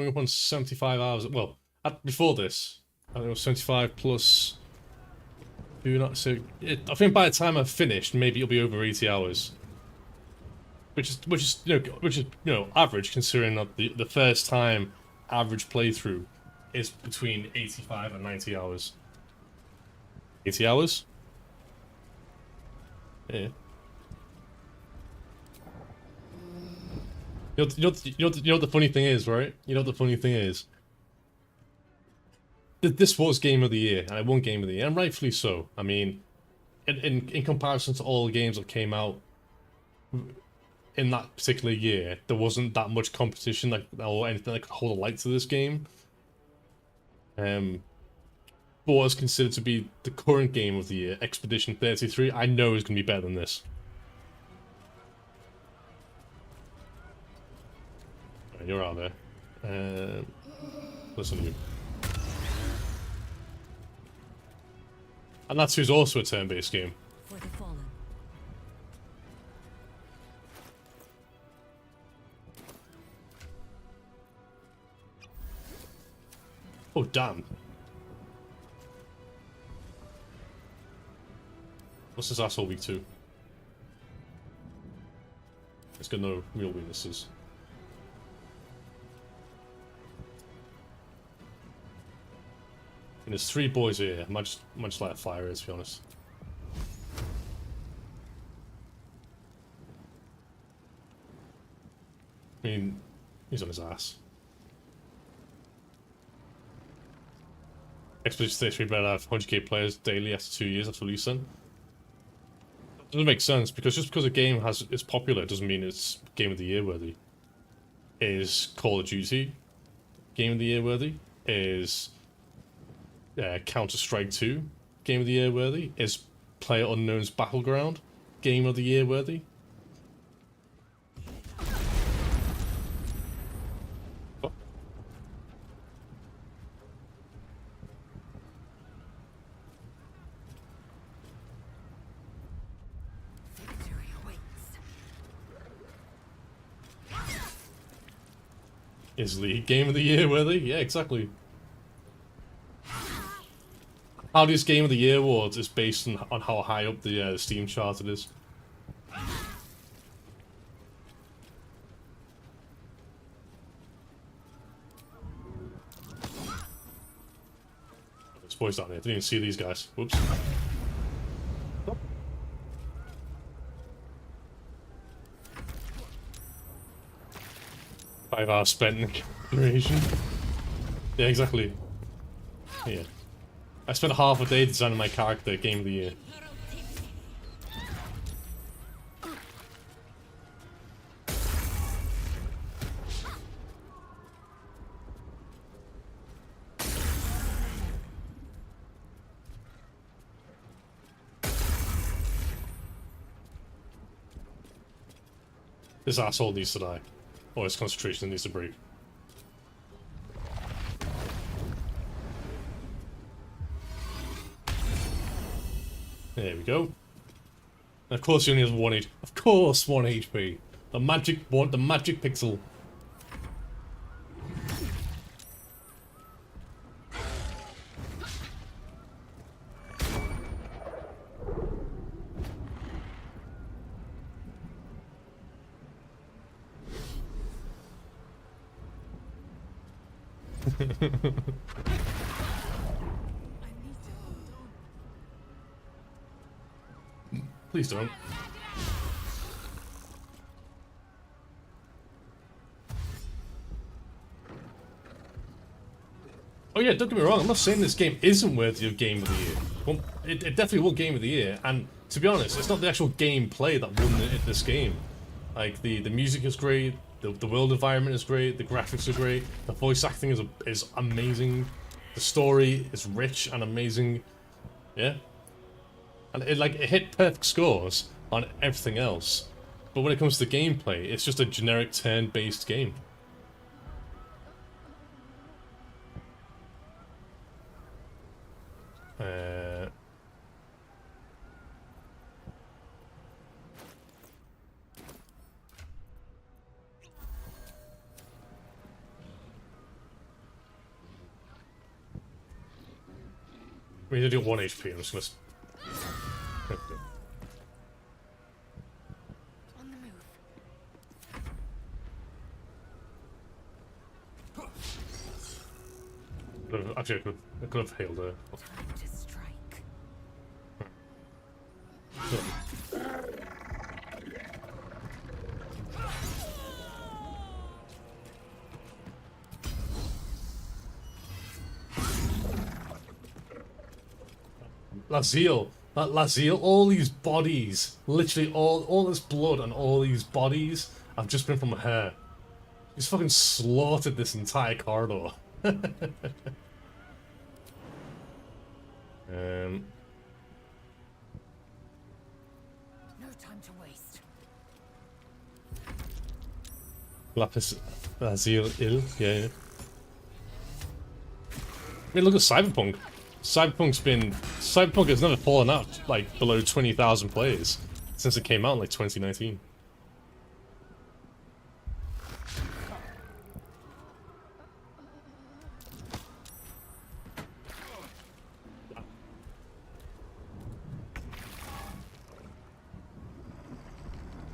up on 75 hours. Well, before this, I think it was 75 plus. Do not so. I think by the time I've finished, maybe it'll be over 80 hours. Which is average considering that the first time average playthrough is between 85 and 90 hours. 80 hours? Yeah. You know what the funny thing is, right? You know what the funny thing is? This was Game of the Year, and I won Game of the Year, and rightfully so. I mean, in comparison to all the games that came out in that particular year, there wasn't that much competition or anything that could hold a light to this game. But what is considered to be the current Game of the Year, Expedition 33, I know is going to be better than this. Right, you're out there. Listen to you. And that's who's also a turn-based game. For the fallen. Oh, damn. What's this asshole weak to? It's got no real weaknesses. And there's 3 boys here. I might just let it fire here, to be honest. I mean, he's on his ass. Expedition 33 better have 100k players daily after 2 years after release then. Doesn't make sense, because just because a game is popular doesn't mean it's Game of the Year worthy. Is Call of Duty Game of the Year worthy? Is Counter-Strike 2 Game of the Year worthy? Is PlayerUnknown's Battleground Game of the Year worthy? What? Is League Game of the Year worthy? Yeah, exactly. How this Game of the Year awards is based on how high up the Steam chart it is. This boys down here. Didn't even see these guys. Whoops. 5 hours spent in creation. Yeah, exactly. Yeah. I spent half a day designing my character, Game of the Year. This asshole needs to die. Or his concentration needs to break. There we go. And of course he only has 1 HP. Of course 1 HP. The magic pixel. Please don't. Oh yeah, don't get me wrong, I'm not saying this game isn't worthy of Game of the Year. Well, it definitely won Game of the Year, and to be honest, it's not the actual gameplay that won this game. Like, the music is great, the world environment is great, the graphics are great, the voice acting is amazing, the story is rich and amazing, yeah? And it hit perfect scores on everything else. But when it comes to gameplay, it's just a generic turn-based game. I mean, they do 1 HP, I'm just gonna... On the move. Actually, I could have hailed her. Time to strike. Lazille, all these bodies, literally all this blood and all these bodies have just been from her. He's fucking slaughtered this entire corridor. No time to waste. Lapis Lazille, yeah. I mean, look at Cyberpunk. Cyberpunk has never fallen out like below 20,000 players since it came out in like 2019.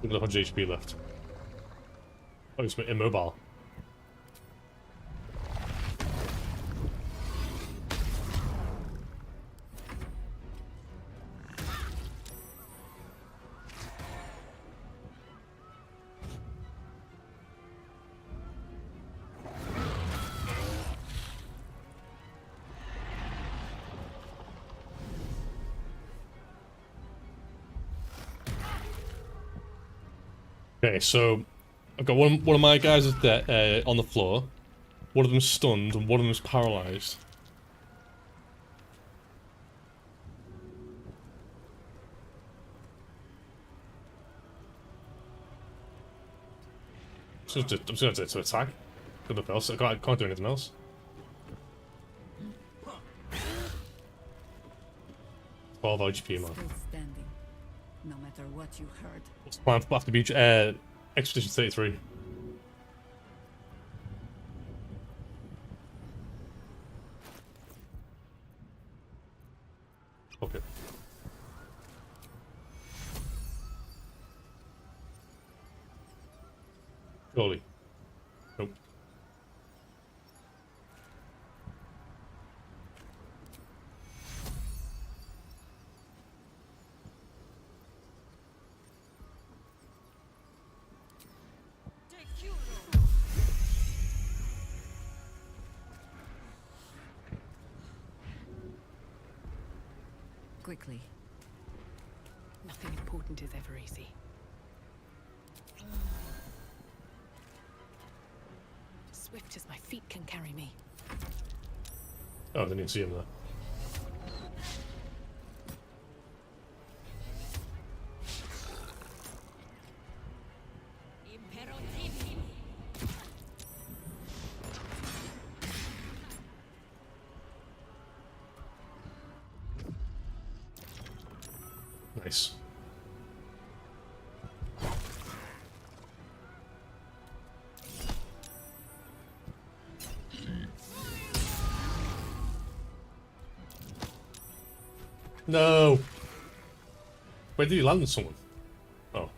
Look at 100 HP left. Oh, he's immobile. Okay, so I've got one of my guys is there, on the floor, one of them's stunned, and one of them's paralyzed. I'm just gonna to attack. Nothing else. I can't do anything else. 12 HP, man. Still standing, no matter what you heard. What's the plan for after beach? Expedition 33. Okay. Surely. Nope. quickly. Nothing important is ever easy. Swift as my feet can carry me. Oh, I didn't even see him there. Nice. No! Where did he land on someone? Oh.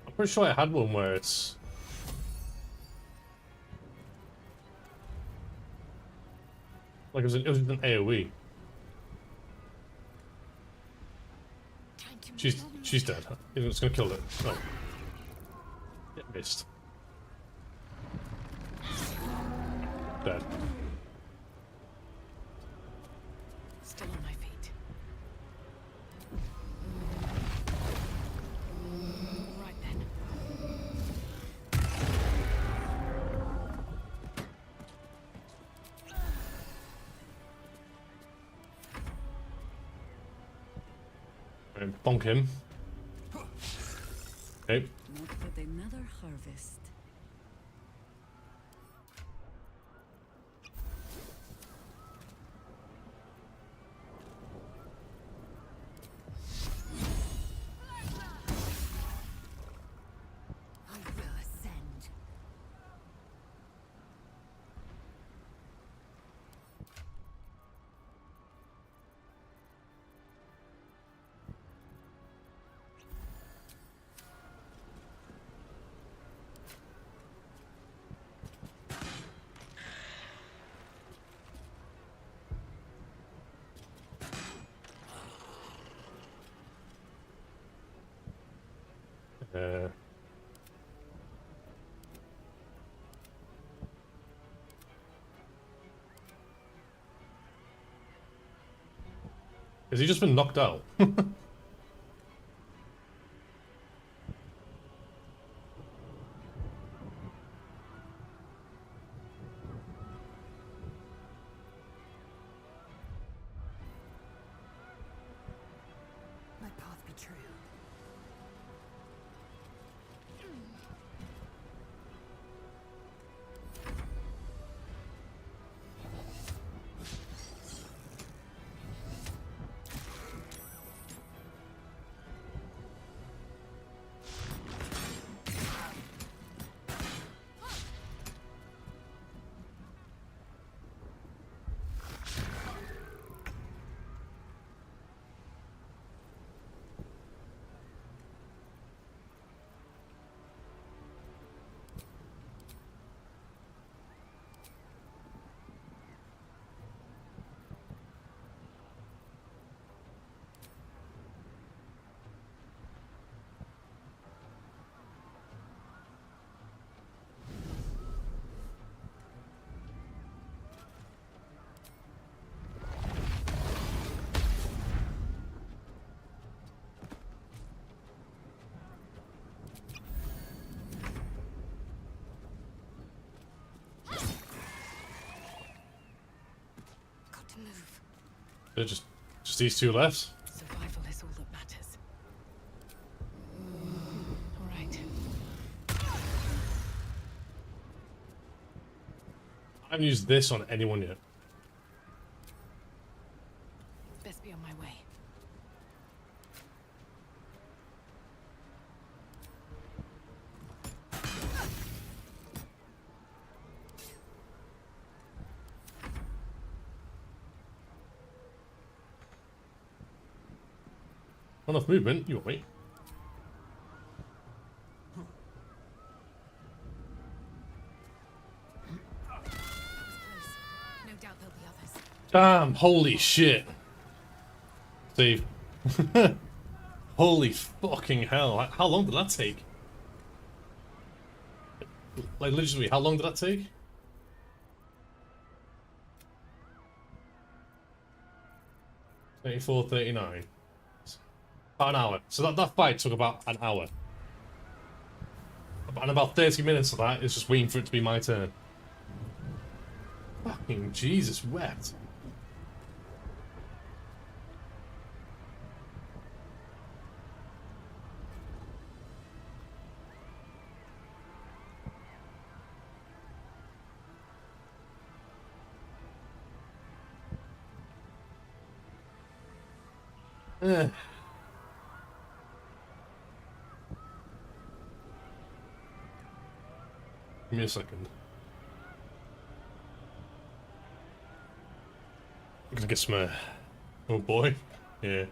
I'm pretty sure I had one where it's... like it was an AoE. She's dead. It's gonna kill it. Oh. It missed. Dead. Still on my feet. Right then. Right, bonk him. Okay. Not but another harvest. I will ascend. Has he just been knocked out? My path be true. Got to move. They're just these two left. Survival is all that matters. All right. I haven't used this on anyone yet. Better best be on my way. Enough movement, you want me? No doubt there'll be others. Damn, holy shit. Save. Holy fucking hell. How long did that take? Like, literally, how long did that take? $34.39. About an hour. So that fight took about an hour. And about 30 minutes of that is just waiting for it to be my turn. Fucking Jesus wept. Eh. Give me a second. I'm gonna get some, oh boy. Yeah.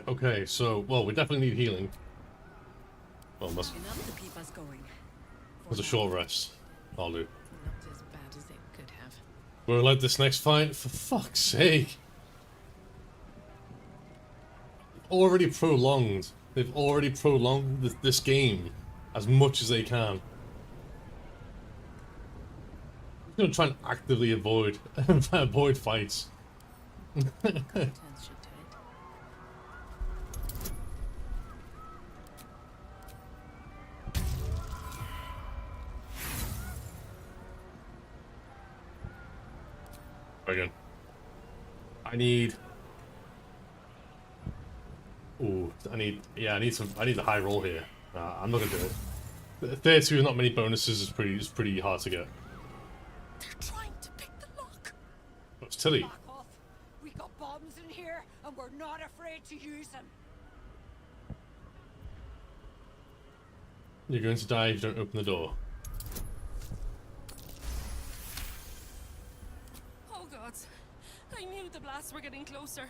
Okay, so, well, we definitely need healing. Well, that's Enough to keep us going. a short rest. I'll do. Not as bad as it could have. We're allowed this next fight? For fuck's sake. Already prolonged. They've already prolonged this game as much as they can. I'm gonna try and actively avoid avoid fights. Again. I need. Ooh, I need the high roll here. I'm not gonna do it. 32 with not many bonuses is pretty hard to get. They're trying to pick the lock. Oh, it's Tilly. Back off. We got bombs in here, and we're not afraid to use them. You're going to die if you don't open the door. Oh gods. I knew the blasts were getting closer.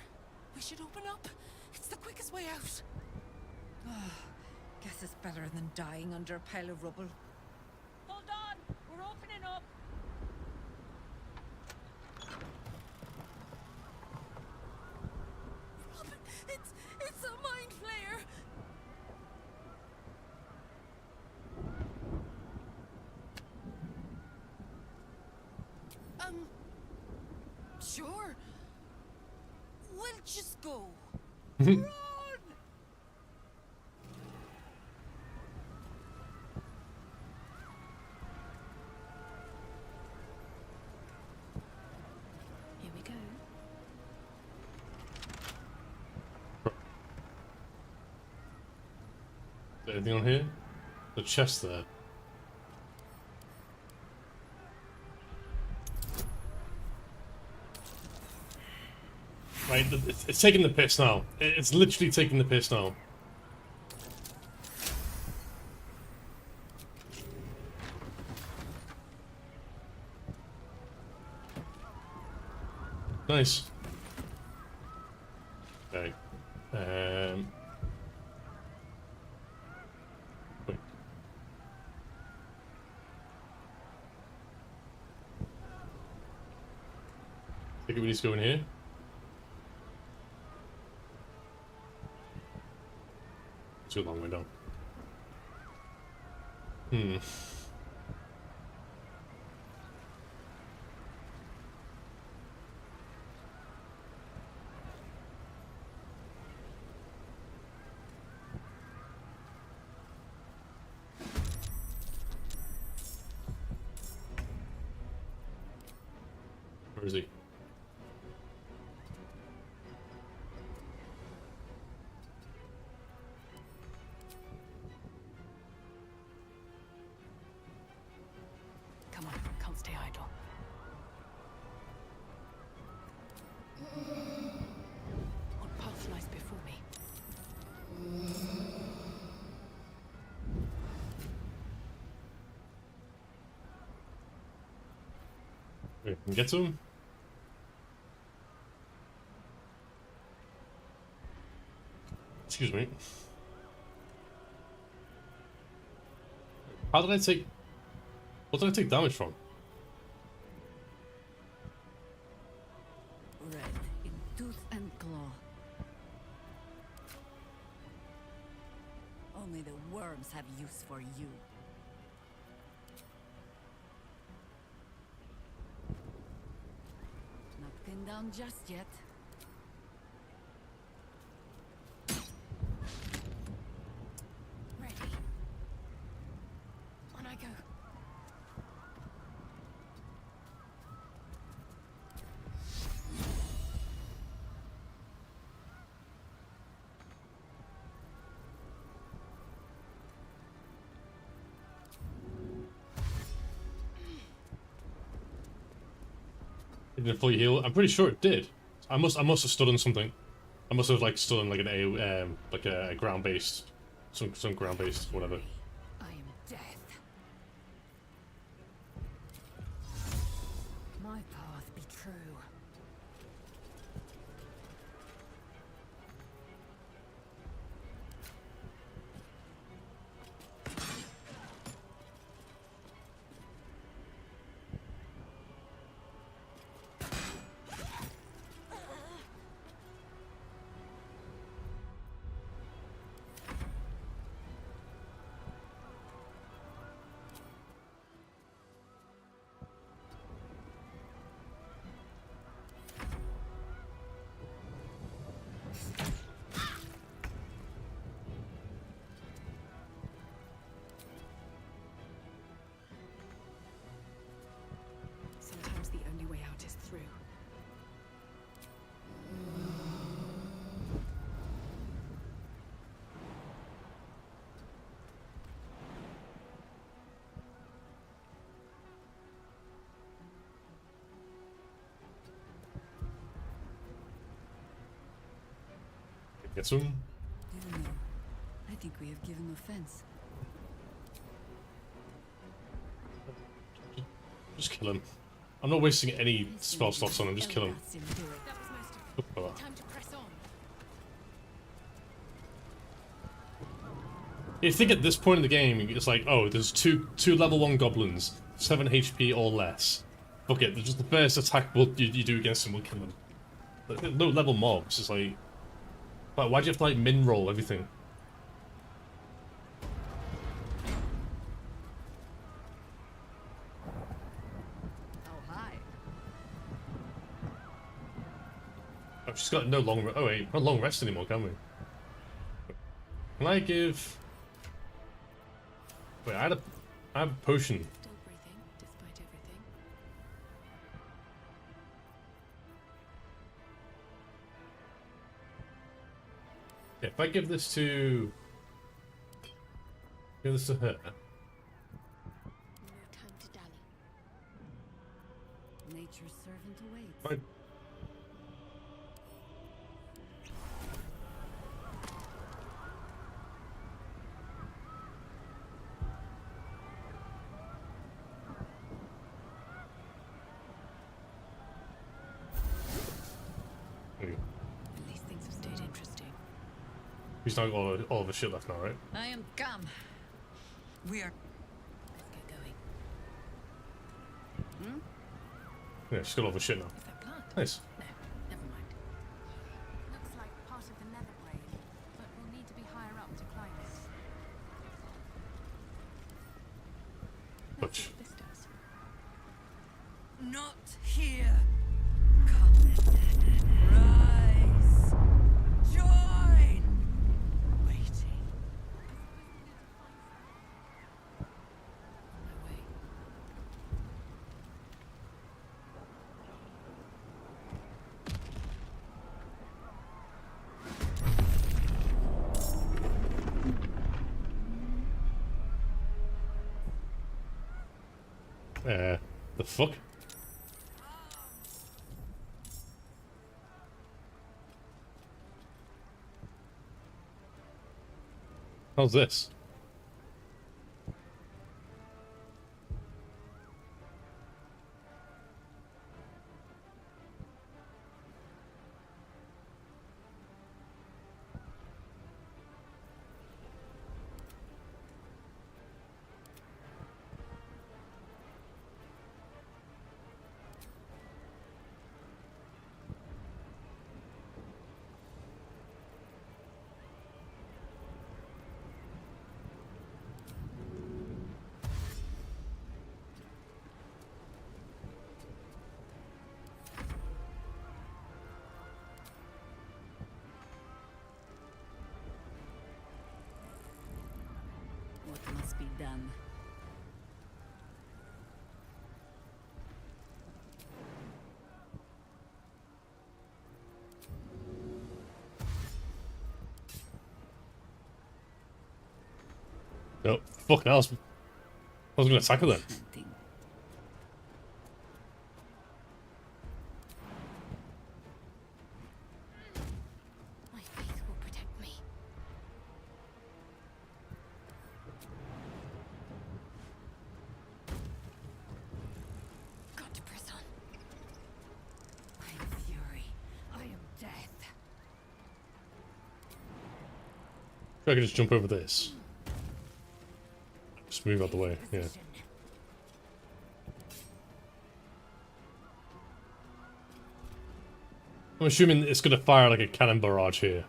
We should open up. It's the quickest way out. Guess it's better than dying under a pile of rubble. Hold on. We're opening up. Robin, it's a mind flayer. Sure. We'll just go. Run! Here we go. Is there anything on here? The chest there. Right, it's taking the piss now. It's literally taking the piss now. Nice. Okay. Wait. I think we need to go in here. Too long way down. Where is he? We can get to him. Excuse me. How did I take... What did I take damage from? Red in tooth and claw. Only the worms have use for you. Not pinned down just yet. Ready. On I go. It didn't fully heal. I'm pretty sure it did. I must have stood on something. I must have like stood on like an a ground based, some ground based whatever. I am death. My path be true. Sometimes the only way out is through. Get some. Do you know? I think we have given offense. Just kill him. I'm not wasting any spell slots on him. Just kill him. Time to press on. You think at this point in the game, it's like, oh, there's two level 1 goblins, 7 HP or less. Fuck it, just the first attack you do against them will kill them. Like, no level mobs. It's like, why'd you have to like min roll everything? Oh, she's got no long. Oh wait, not long rest anymore, can we? Can I give? Wait, I have a potion. Still breathing, despite everything. Yeah, if I give this to her. No time to dally. Nature's servant awaits. Fine. At least things have stayed interesting. He's not got all of the shit left now, right? I am come. We are. Let's get going. Hmm? Yeah, she's got all the shit now. Is that plant? Nice. No, never mind. Looks like part of the nether plane, but we'll need to be higher up to climb it. Butch. This does. Not here. Come. Rise. Join. Waiting. On my way. The fuck? How's this? done. No, fucking hell. I was going to attack her then. My faith will protect me. Got to press on. I am fury. I am death. I could just jump over this. Just move out the way, yeah. I'm assuming it's going to fire like a cannon barrage here.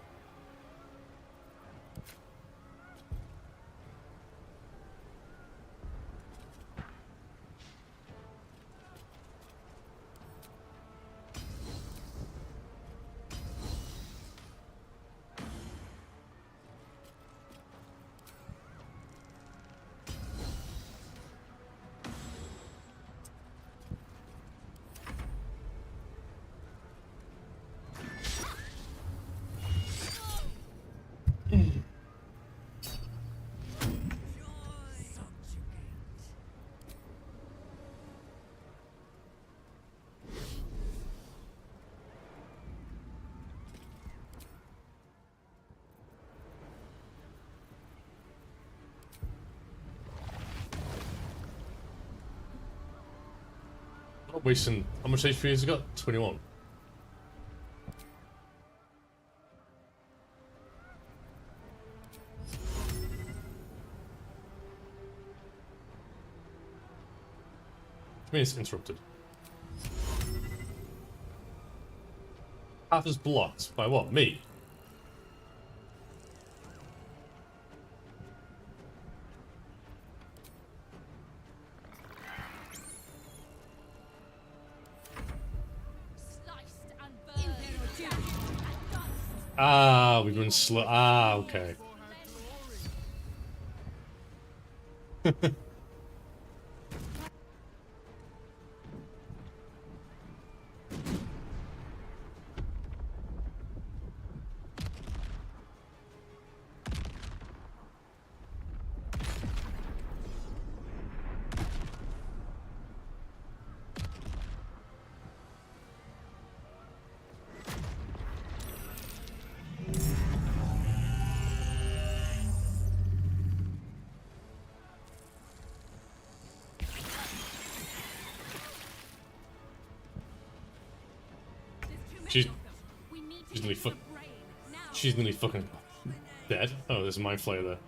Not wasting. How much HP has he got? 21. I mean, it's interrupted. Path is blocked. By what? Me? Ah, we've been slow. Ah, okay. She's nearly fucking dead. Oh, there's a mind flayer there.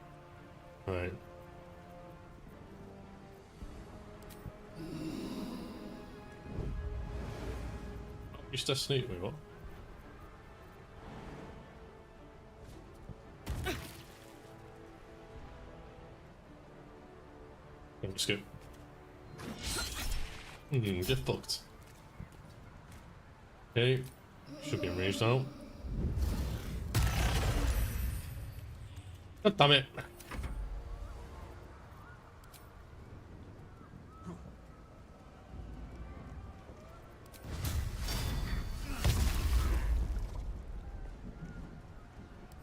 Alright. Use Destiny. Wait, what? Skip. Get fucked. Okay. Should be in range now. God damn it.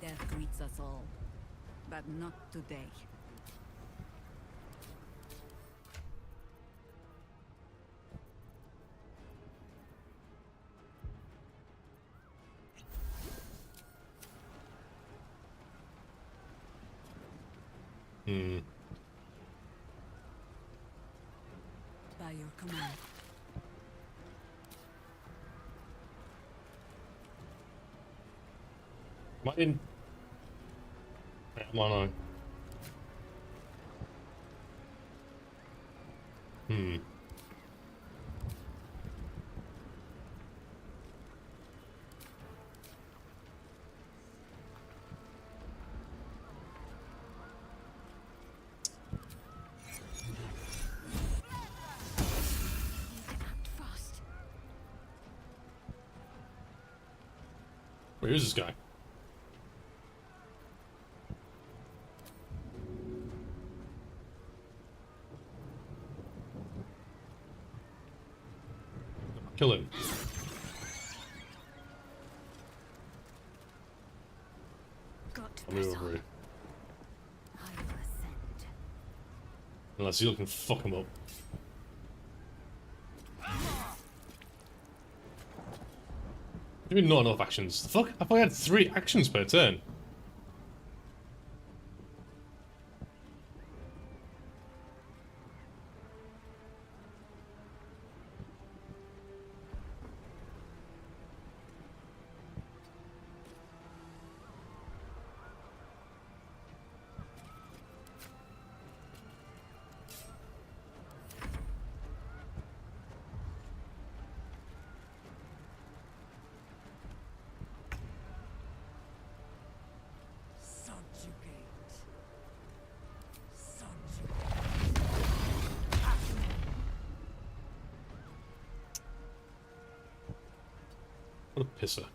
Death greets us all, but not today. By your command. Am I in? Am I on? Where is this guy? Kill him. I'll move over here. Unless Zeal can fuck him up. Maybe not enough actions. The fuck? I thought I had 3 actions per turn. What a pisser.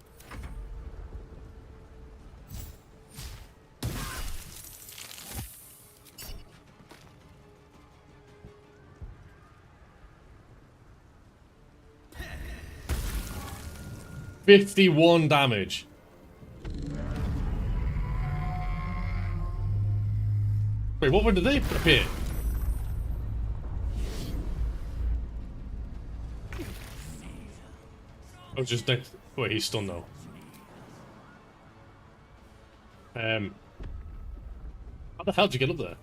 $51 damage. Wait, what did they appear? Oh, just next. Wait, he's stunned though. How the hell did you get up there?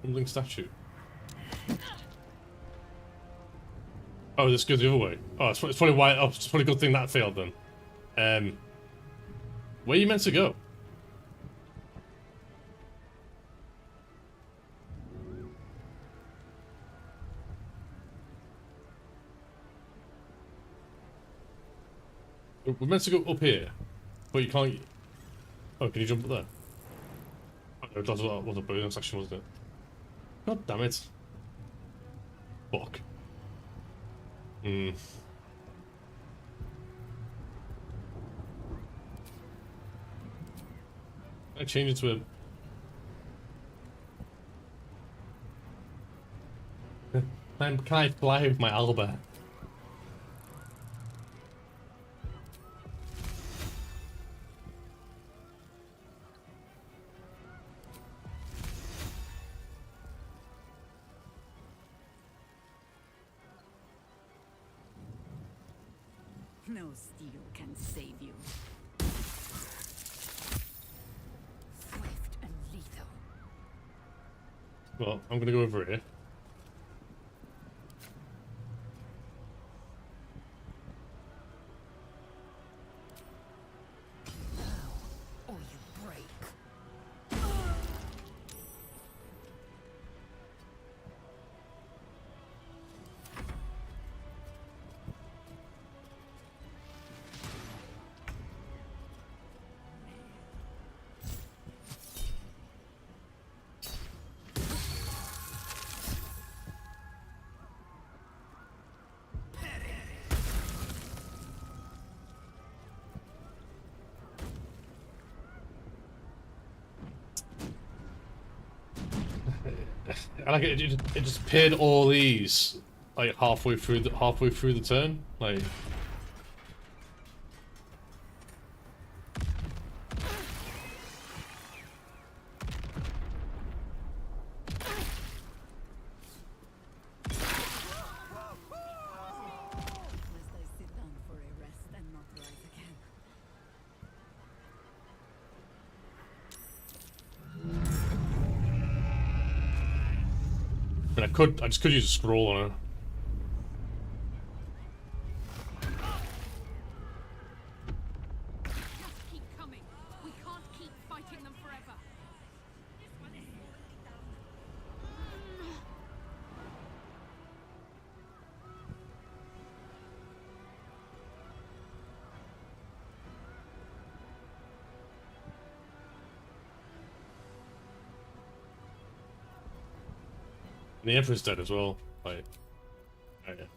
Rumbling statue. Oh, this goes the other way. Oh, it's probably why. Oh, it's probably a good thing that failed then. Where are you meant to go? We're meant to go up here, but you can't. Oh, can you jump up there? Oh, no, that was a bonus action, wasn't it? God damn it! Fuck. I change it to a. Can I fly with my Alba? No steel can save you. Swift and lethal. Well, I'm gonna go over here. Or you break. I like it. It just appeared all these like halfway through the turn. Like. Lest I sit down for a rest and not rise again. I mean, I just could use a scroll on her. Just keep coming. We can't keep fighting them forever. The Emperor's dead as well. Like,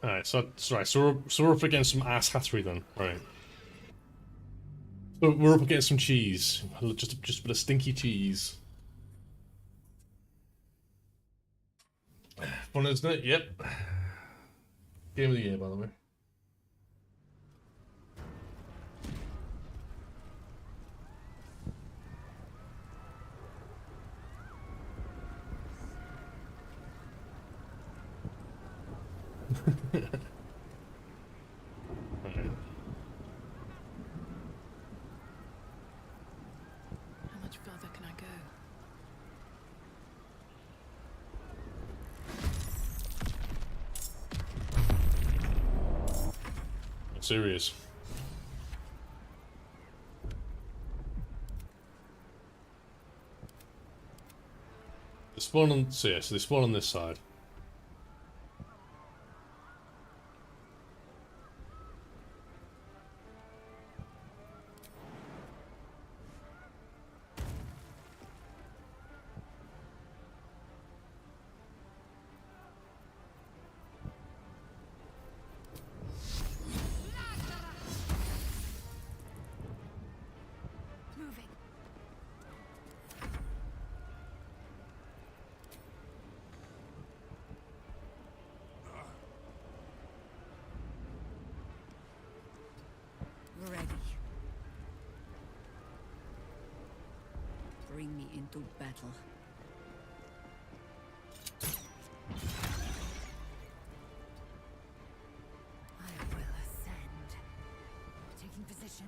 alright, so that's right. So we're up against some ass hattery then. Right. So we're up against some cheese. Just a bit of stinky cheese. Fun, isn't it? Yep. Game of the year, by the way. How much further can I go? I'm serious. They spawn on, so yeah, so they spawn on this side. Moving. Ready. Bring me into battle. I will ascend. Taking position.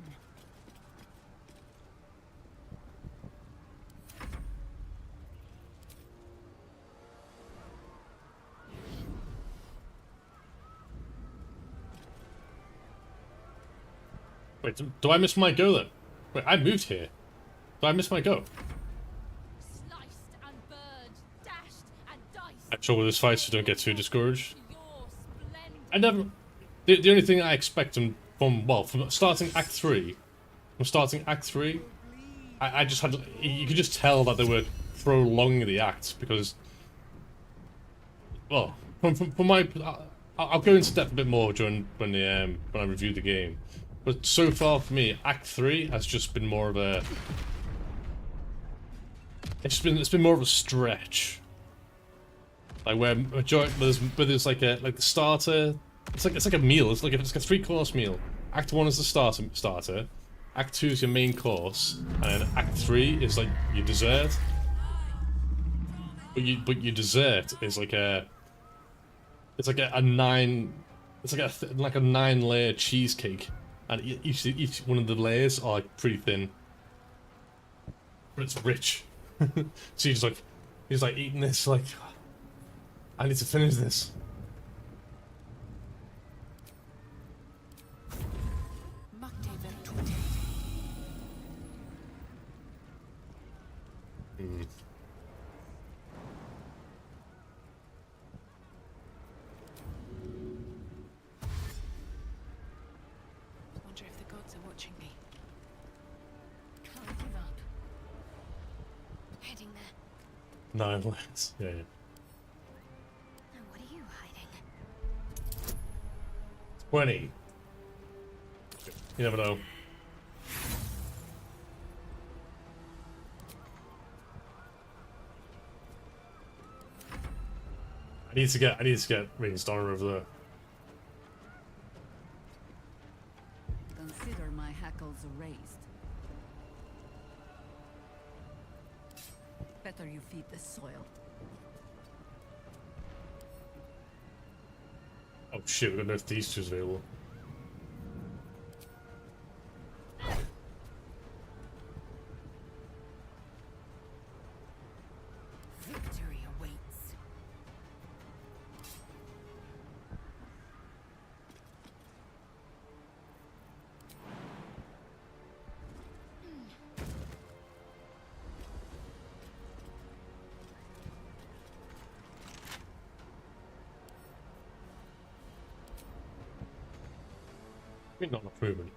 Wait, do I miss my go then? Wait, I moved here. Do I miss my go? Sliced and burned, dashed and diced. I'm sure with this fight, so don't get too discouraged. I never. The only thing I expect from starting Act 3, I just had. You could just tell that they were prolonging the act because. Well, from my. I'll go into depth a bit more when I review the game. But so far for me, Act 3 has just been more of a. It's been more of a stretch. Like where there's like the starter. It's like a meal. It's like a 3-course meal. Act 1 is the starter. Act 2 is your main course, and then Act 3 is like your dessert. But your dessert is like a. It's like a 9. It's like a 9-layer cheesecake. And each one of the layers are like pretty thin, but it's rich. So he's like eating this like, I need to finish this. Wonder if the gods are watching me. Can't give up. Heading there. 9 layers. Yeah. Now what are you hiding? 20. You never know. I need to get Rainsdon over there. Consider my hackles raised. Better you feed the soil. Oh shit, we don't know if these two's available. Victory awaits. I mean, not enough movement.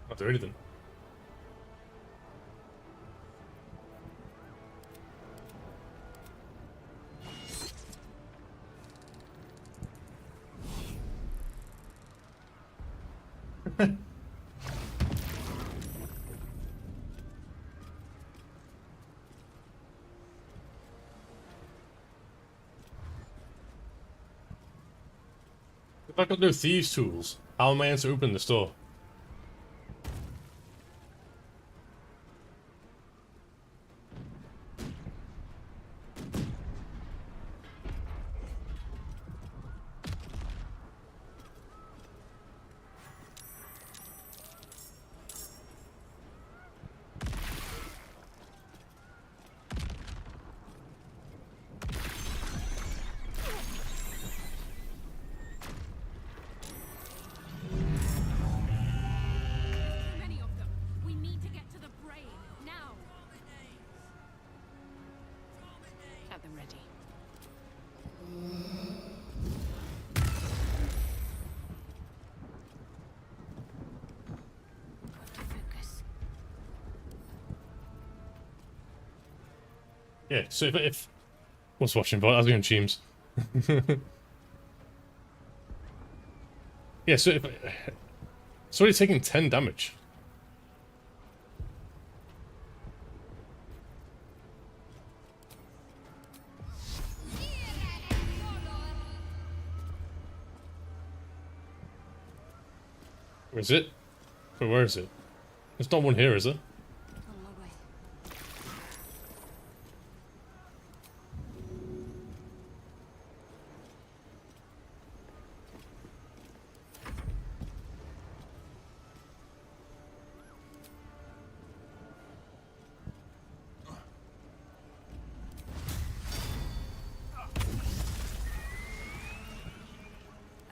Not do anything. If I got no thieves' tools, how am I meant to open this door? Many of them. We need to get to the brain now. Have them ready. Focus. Yeah, so if what's watching, but I was doing teams. Yeah, so if it's already taking 10 damage. Where is it? Where is it? There's not one here, is there? On my way.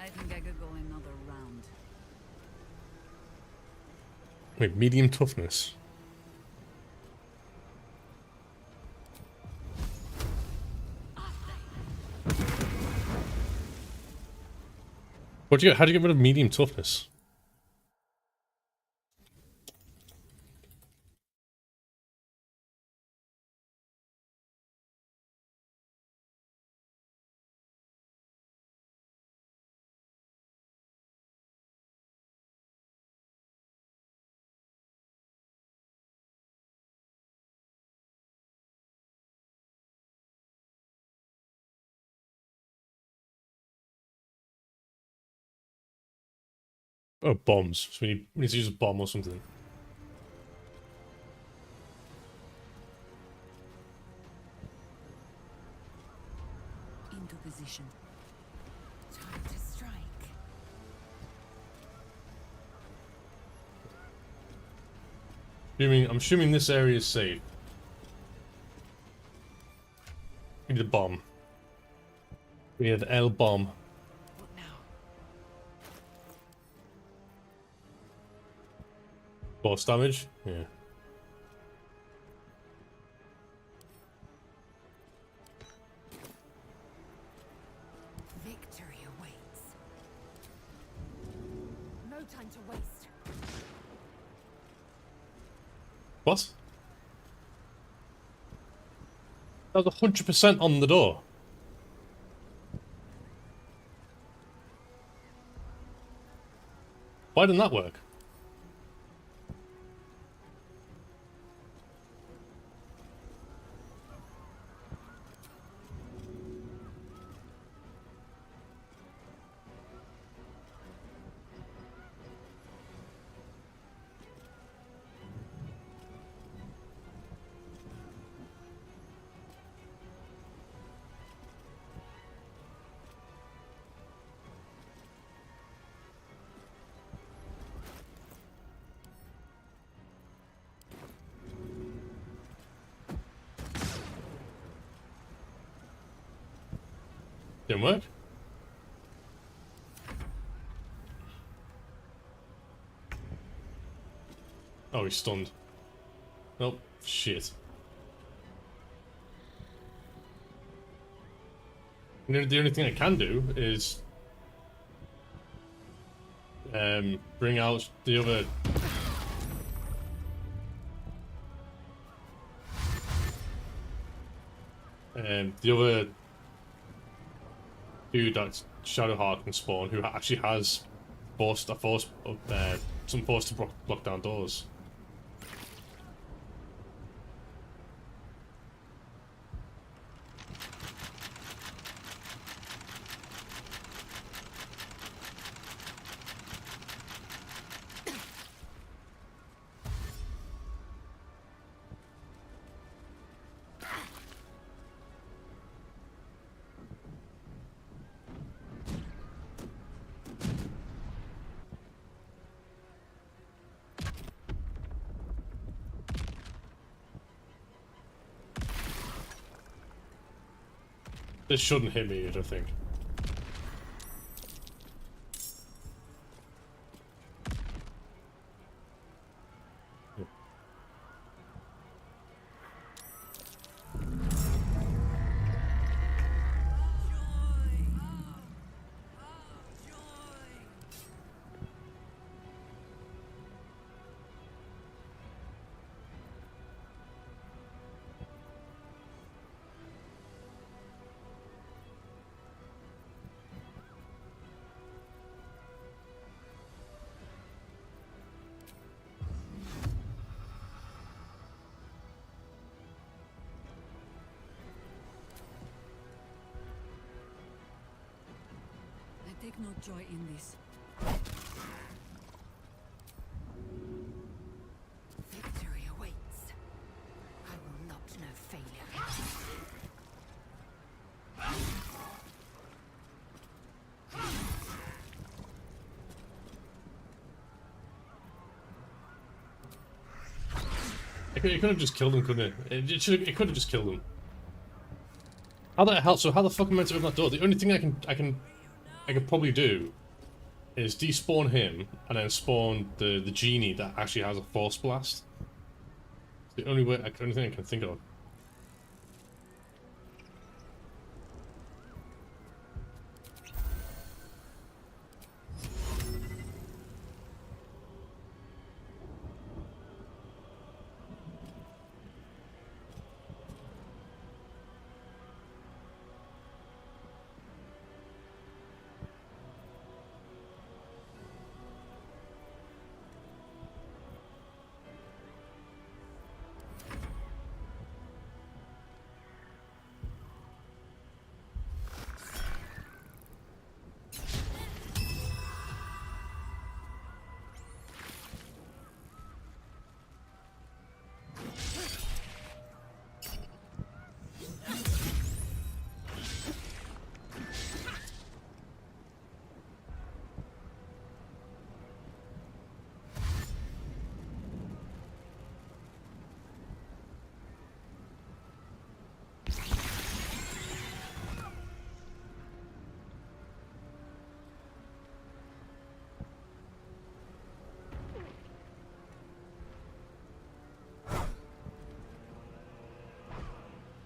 I think I could go another round. Wait, medium toughness. What'd you get? How'd you get rid of medium toughness? Oh, bombs. So we need to use a bomb or something. Into position. Time to strike. I'm assuming this area is safe. We need a bomb. We need an L bomb. What now? Force damage? Yeah. Victory awaits. No time to waste. What? That was 100% on the door. Why didn't that work? Didn't work? Oh, he's stunned. Nope. Shit. The only thing I can do is bring out the other dude that Shadowheart can spawn, who actually has some force to block down doors. This shouldn't hit me, I don't think. I take no joy in this. Victory awaits. I will not know failure. It could have just killed him, couldn't it? It could have just killed him. How the hell? So how the fuck am I meant to open that door? The only thing I can probably do is despawn him and then spawn the genie that actually has a force blast. It's the only thing I can think of.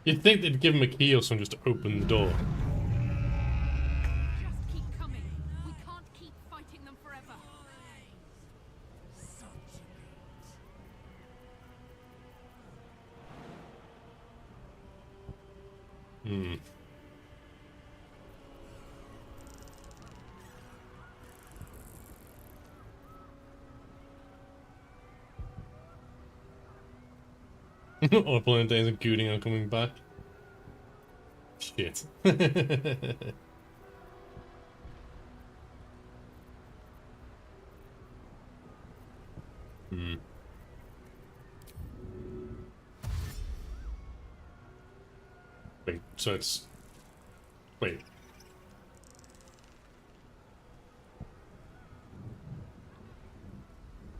You'd think they'd give him a key or something just to open the door. Just keep coming. We can't keep fighting them forever. Hmm. Or playing days of gooning on coming back. Shit. Hmm. Wait, so it's... Wait.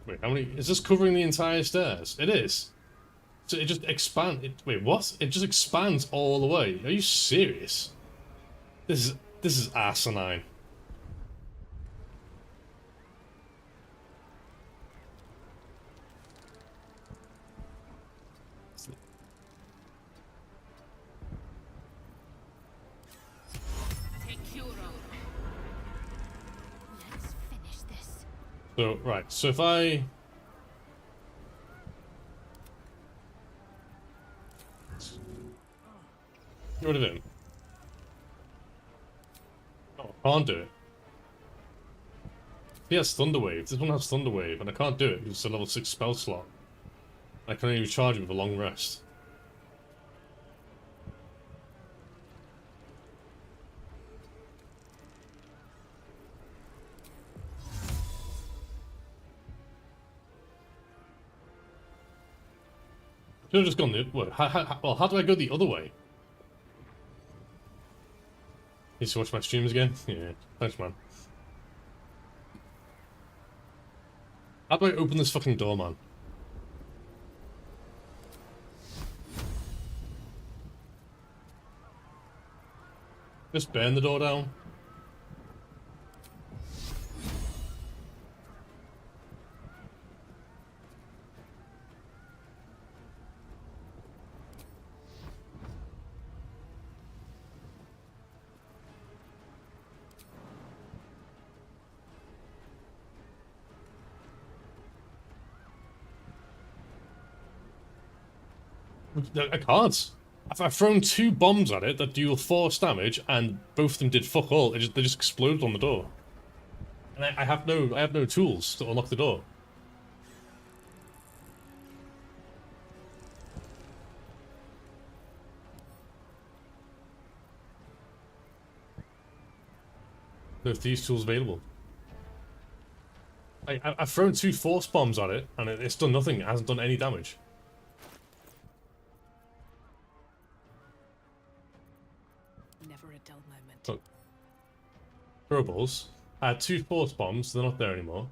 Wait, how many... Is this covering the entire stairs? It is. So it just expands... Wait, what? It just expands all the way. Are you serious? This is asinine. Let's finish this. So, right, so if I... Get rid of him. Oh, I can't do it. He has Thunder Wave. This one has Thunder Wave, and I can't do it because it's a level 6 spell slot. I can only recharge it with a long rest. Should have just gone the way. Well, how do I go the other way? Need to watch my streams again? Yeah, thanks, man. How do I open this fucking door, man? Just burn the door down. I can't. I've thrown 2 bombs at it that deal force damage, and both of them did fuck all. They just exploded on the door. And I have no tools to unlock the door. No these tools available. I've thrown 2 force bombs at it, and it's done nothing. It hasn't done any damage. Never a dull moment. Look. Throwables. I had 2 force bombs, they're not there anymore.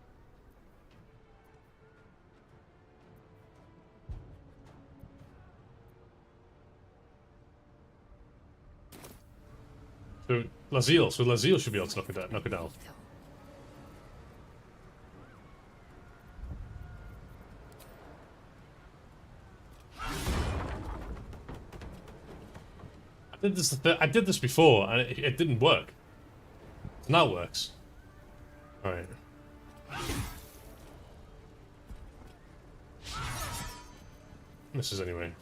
So Lazille should be able to knock it down. I did this before and it didn't work. Now it works. Alright. This is anyway.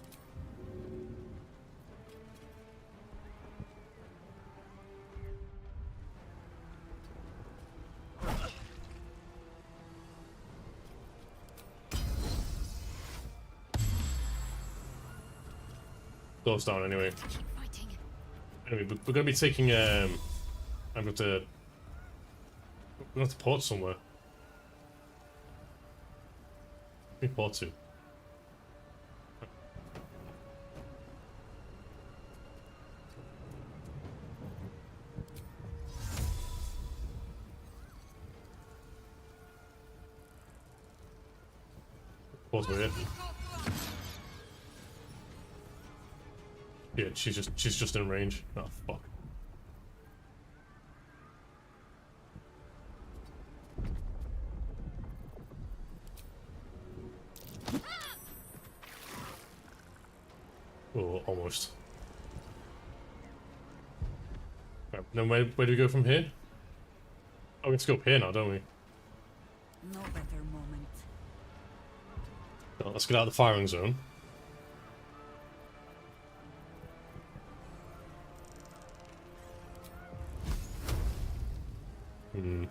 Goes down anyway. Anyway, we're gonna be taking I'm going to port somewhere. We port to. Port over here. Yeah, she's just in range. Oh fuck. Oh, almost. Right, then where do we go from here? Oh, we can go up here now, don't we? No better moment. No, let's get out of the firing zone. I'm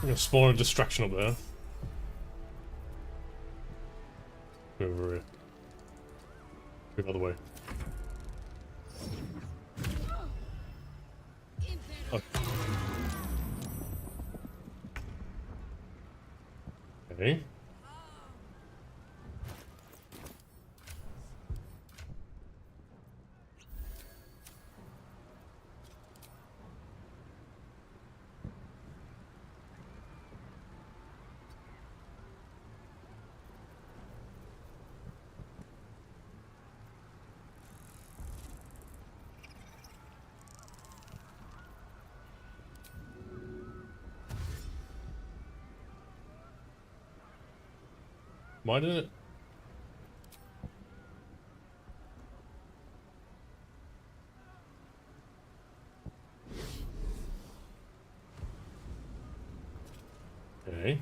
gonna spawn a distraction up there. Move over here. Move the other way. Oh. Okay. Why didn't it? Okay.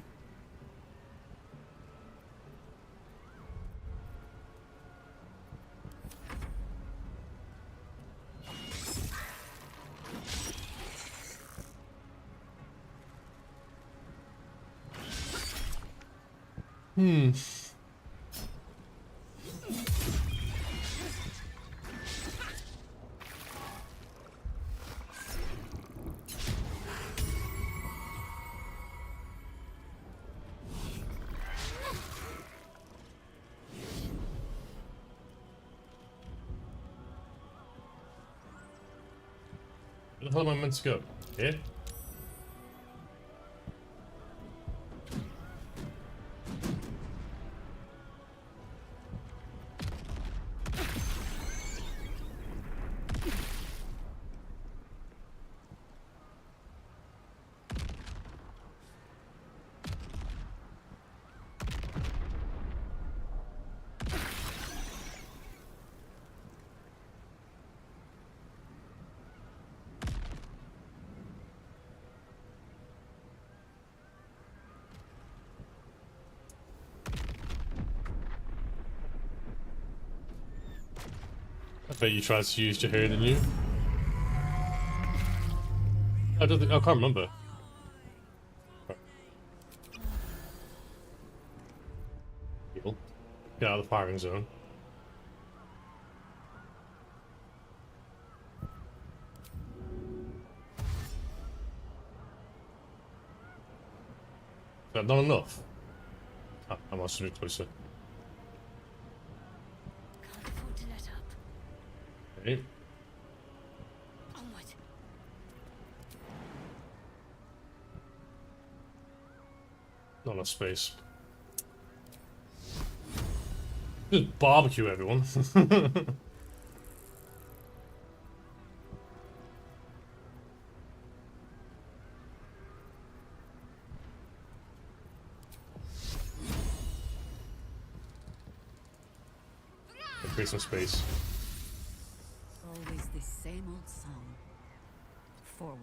Hmm. Where the hell am I meant to go? Here? I bet you tried to use Jaheir, didn't you? I don't think, I can't remember. Heal. Get out of the firing zone. Is that not enough? Ah, I must have been closer. Can't afford to let up. Okay. Onward. Not enough space. Just barbecue everyone. Create some space. Always the same old song. Forward.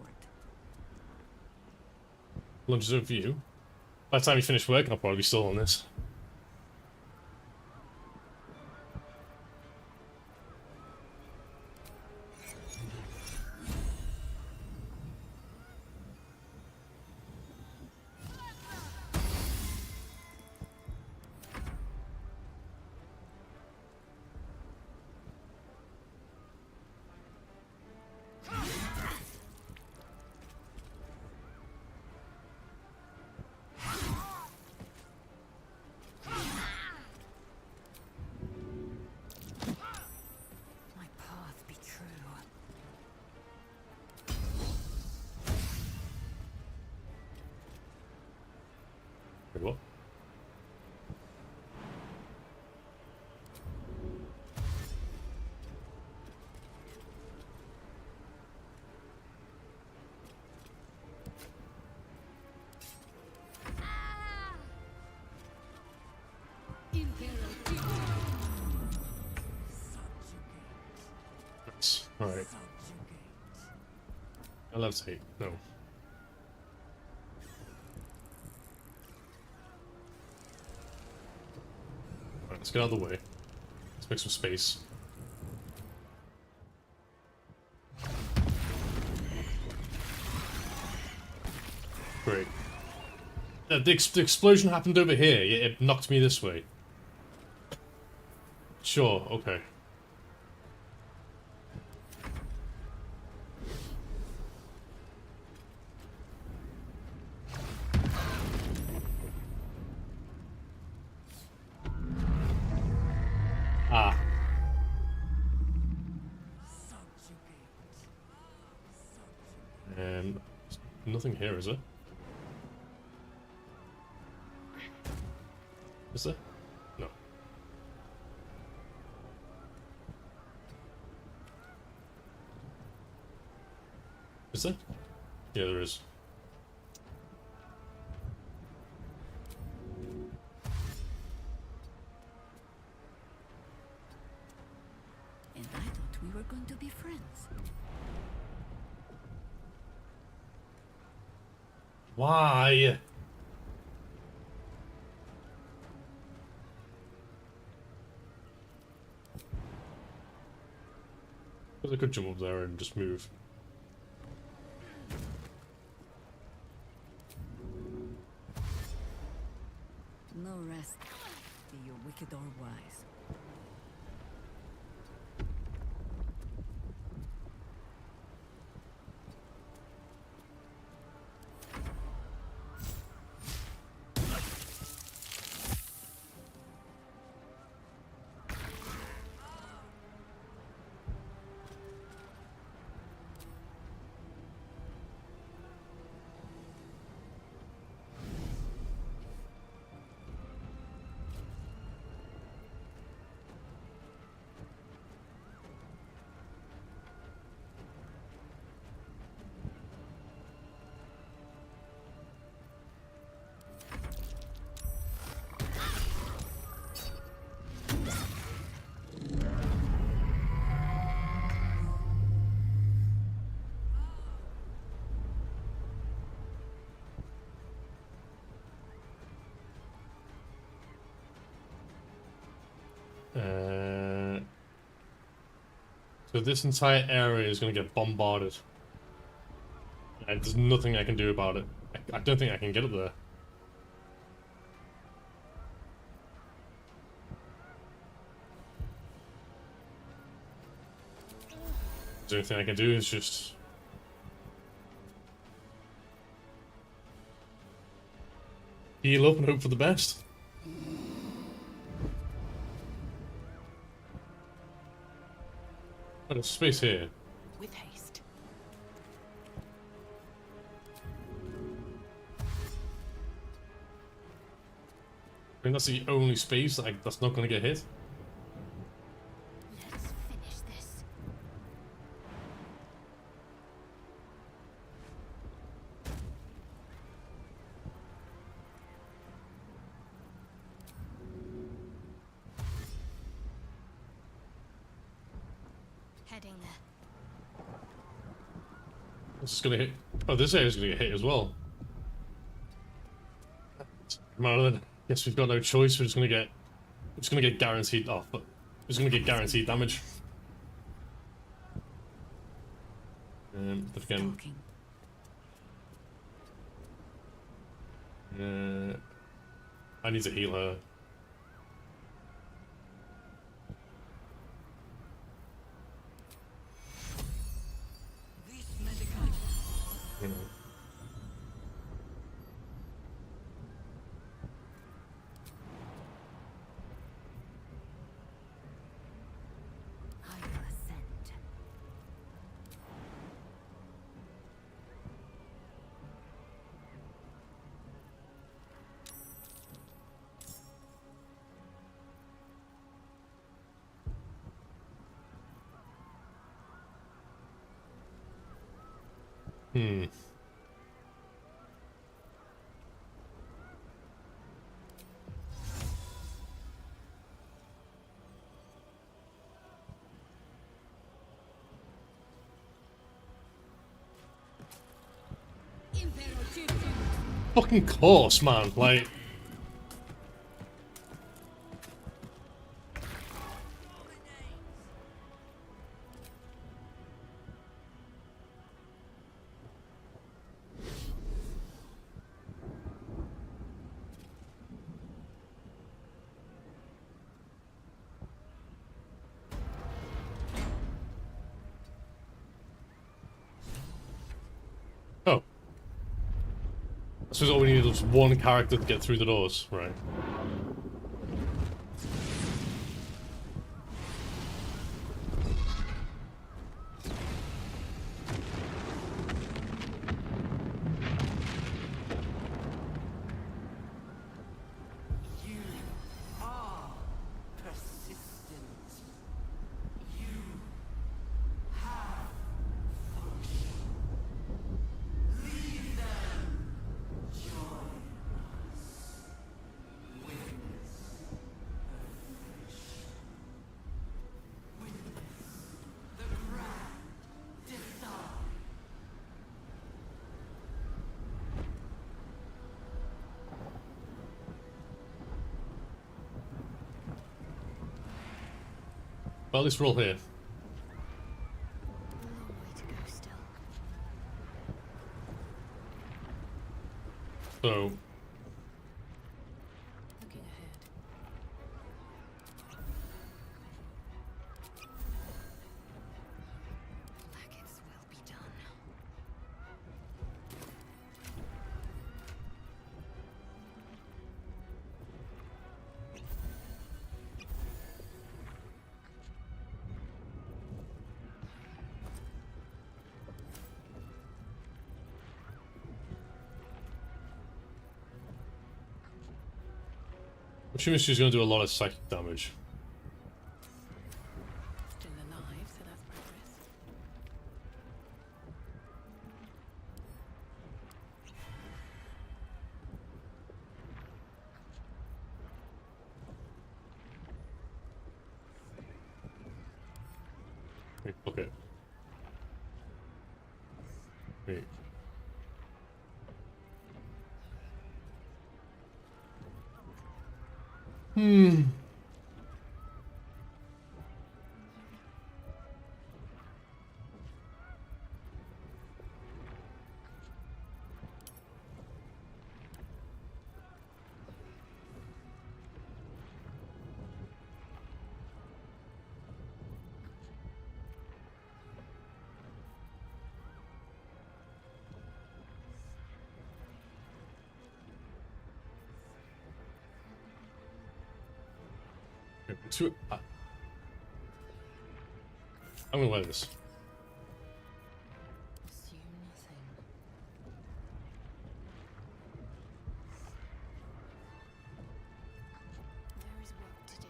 Lunch is over for you. By the time you finish work, I'll probably be still on this. My path be true. Wait, what? Nice. Alright. I love to hate. No. Alright, let's get out of the way. Let's make some space. Great. The explosion happened over here, yet it knocked me this way. Sure, okay. Ah. Nothing here, is there? Is there? No. Is there? Yeah, there is. And I thought we were going to be friends. Why? Because I could jump up there and just move. No rest So this entire area is going to get bombarded. And there's nothing I can do about it. I don't think I can get up there. The only thing I can do is just... heal up and hope for the best. Oh, there's space here. With haste. I think that's the only space that's not going to get hit. Let's finish this. Heading there. This is going to hit. Oh, this area's going to get hit as well. Come on, then. Guess we've got no choice. We're just going to get guaranteed. Oh, but we're just going to get guaranteed damage. But again. I need to heal her. You know. Hmm. Fucking course, man. Like. Oh. I suppose all we need is one character to get through the doors, right? Well, at least we're all here. So... I'm assuming she's going to do a lot of psychic damage. Still alive, so that's progress. Wait, okay. Wait. I'm gonna wear this. Assume nothing. There is work to do.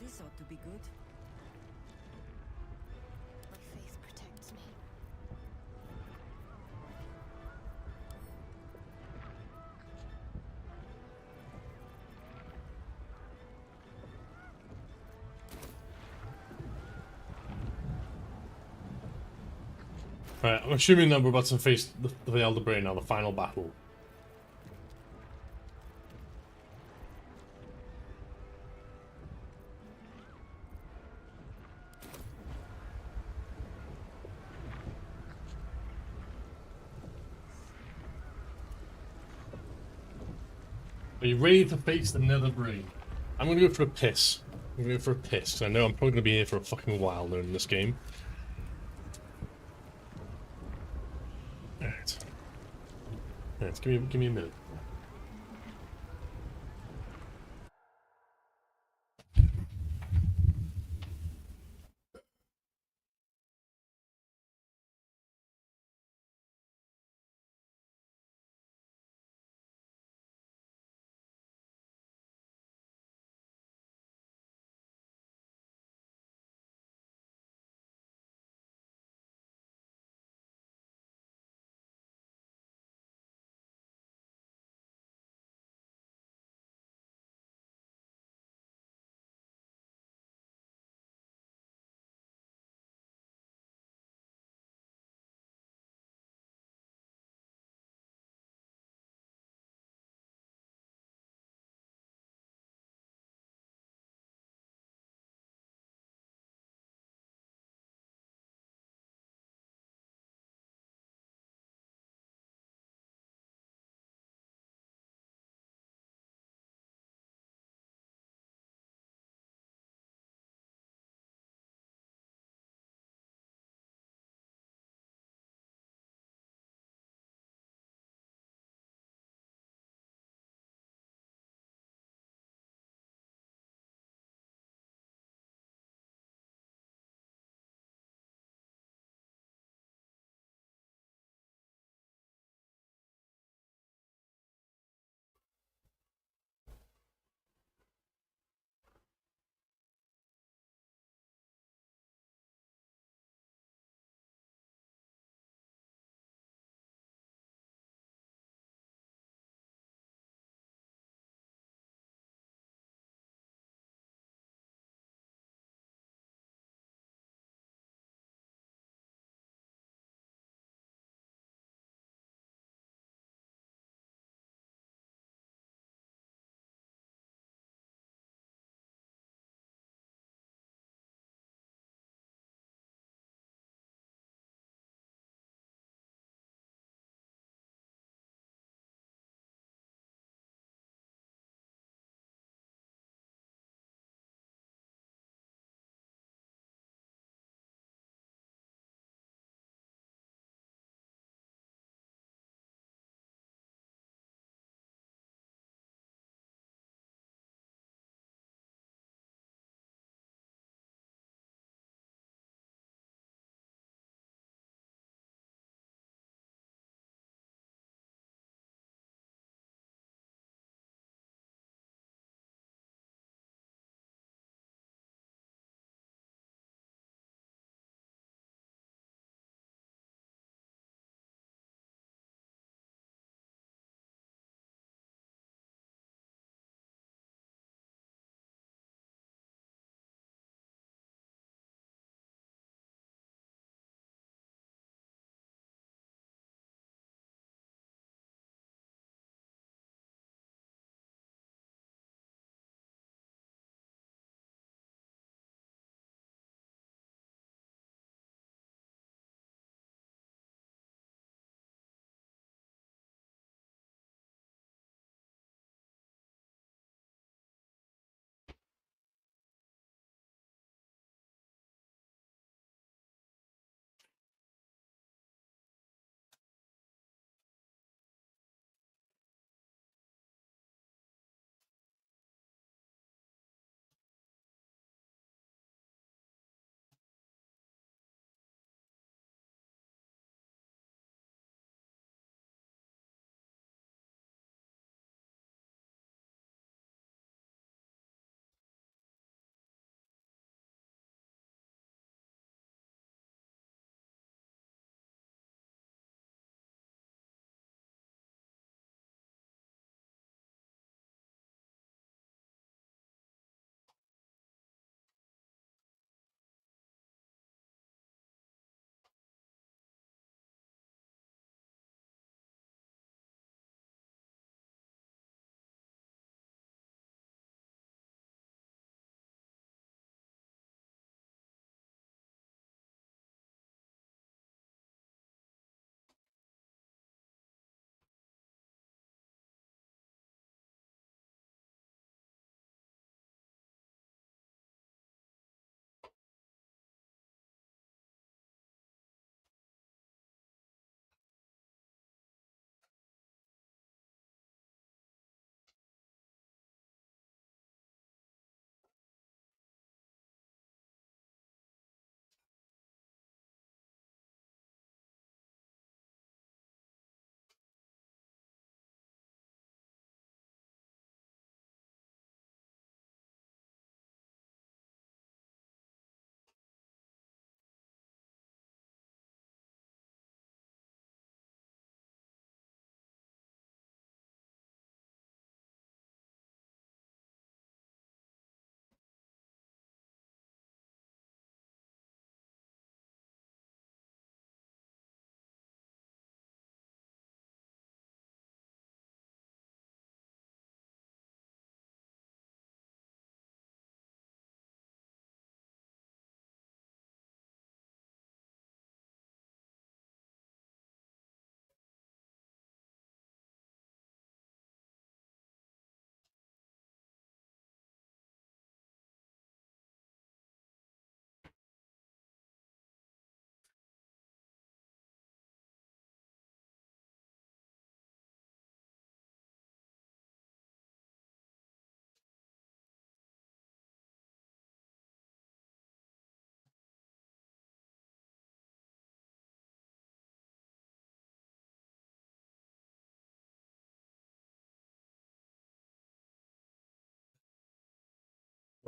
This ought to be good. My faith protects me. Right, I'm assuming that we're about to face the Elder Brain now, the final battle. Are you ready to face the Nether Brain? I'm gonna go for a piss. I'm gonna go for a piss, 'cause I know I'm probably gonna be here for a fucking while learning this game. Alright. Alright, give me a minute.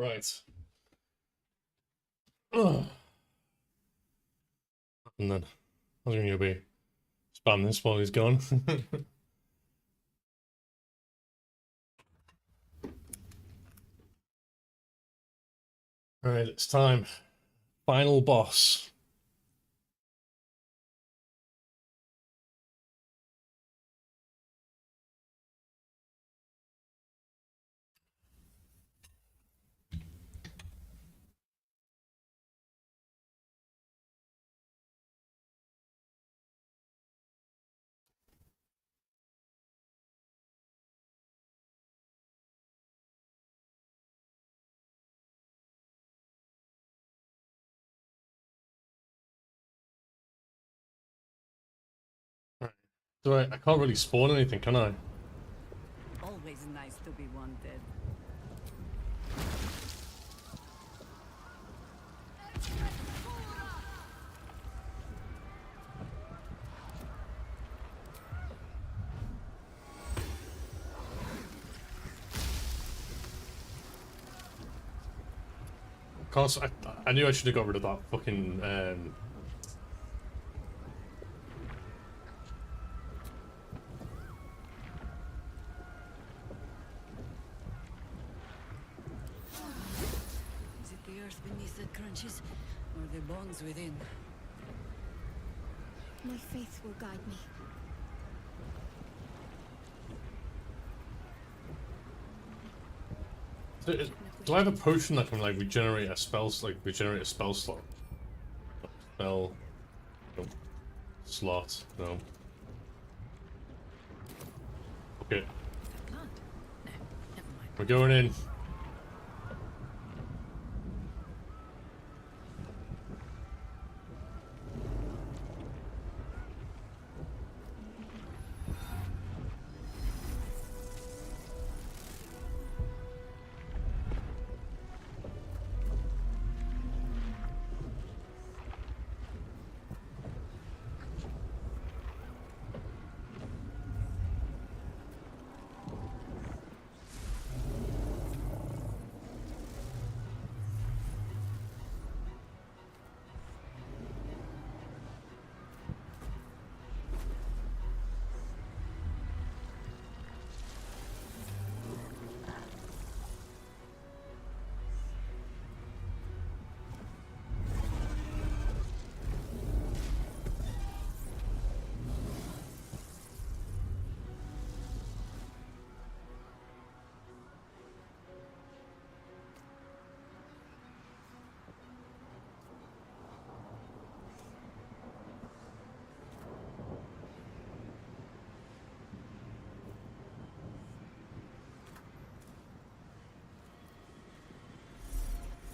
Right. Ugh. And then I was going to be spam this while he's gone. Alright, it's time. Final boss. So I can't really spawn anything, can I? Always nice to be wanted. I knew I should have got rid of that fucking Is it the earth beneath that crunches, or the bones within? My faith will guide me. do I have a potion that can like regenerate a spell slot? Spell slot, no. Okay. We're going in.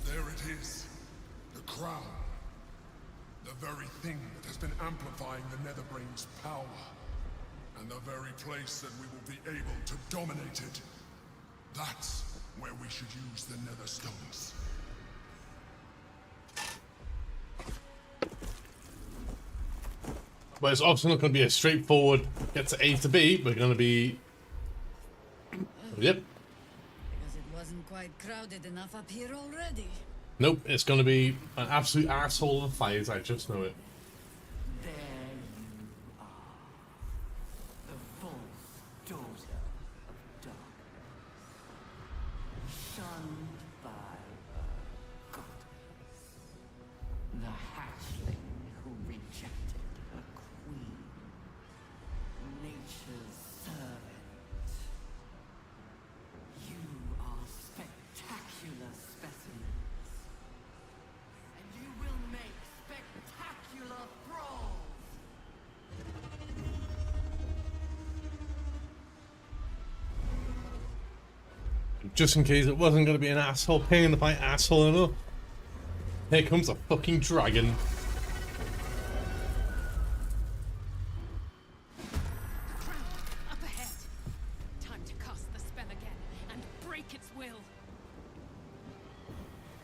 There it is. The crown. The very thing that has been amplifying the Netherbrain's power. And the very place that we will be able to dominate it. That's where we should use the Nether Stones. But it's obviously not going to be a straightforward get to A to B. We're going to be... Yep. Because it wasn't quite crowded enough up here already. Nope, it's going to be an absolute asshole of a fight, I just know it. There you are. The false daughter of darkness. Shunned by a goddess. The hatchling who rejected her queen. Nature's servant. You are spectacular specimens. And you will make spectacular thralls. Just in case it wasn't going to be an asshole pain in the fight, asshole enough. Here comes a fucking dragon. Up ahead. Time to cast the spell again and break its will.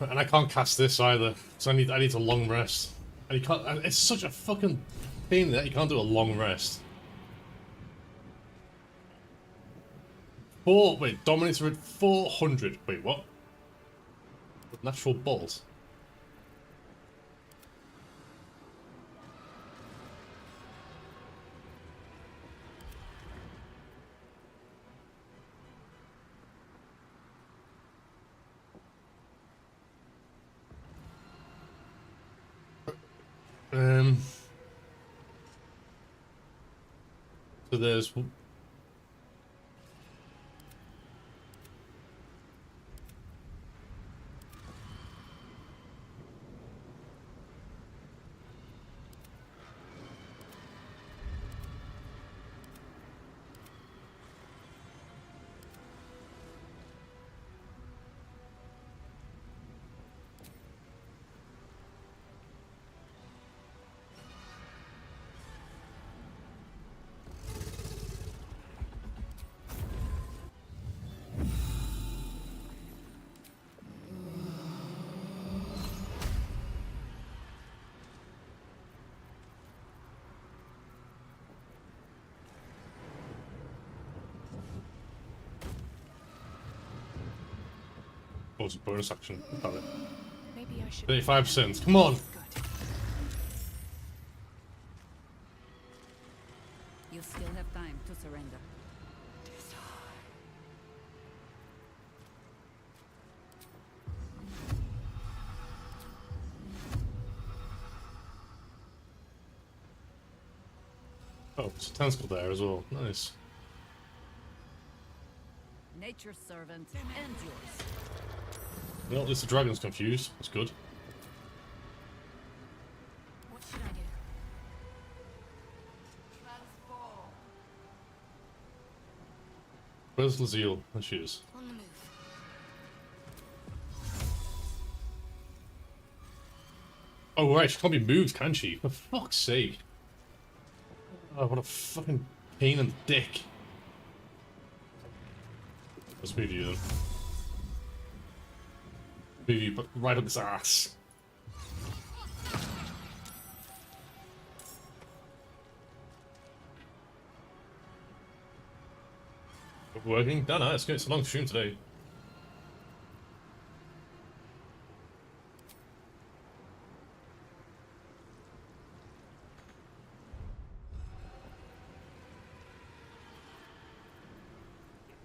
And I can't cast this either, so I need a long rest. And you can't. It's such a fucking pain that you can't do a long rest. Wait, Dominator at 400. Wait, what? Natural bolt. So there's a bonus action. Got it. Maybe I should. 35%. Come on. You still have time to surrender. Oh, it's a tentacle there as well. Nice. Nature's servant and yours. You know, at least the dragon's confused. That's good. What should I do? Where's Lazille? There she is. On the move. Oh, right, she can't be moved, can she? For fuck's sake. Oh, what a fucking pain in the dick. Let's move you then. Move you but right up his ass. Working? No, no, it's a long stream today.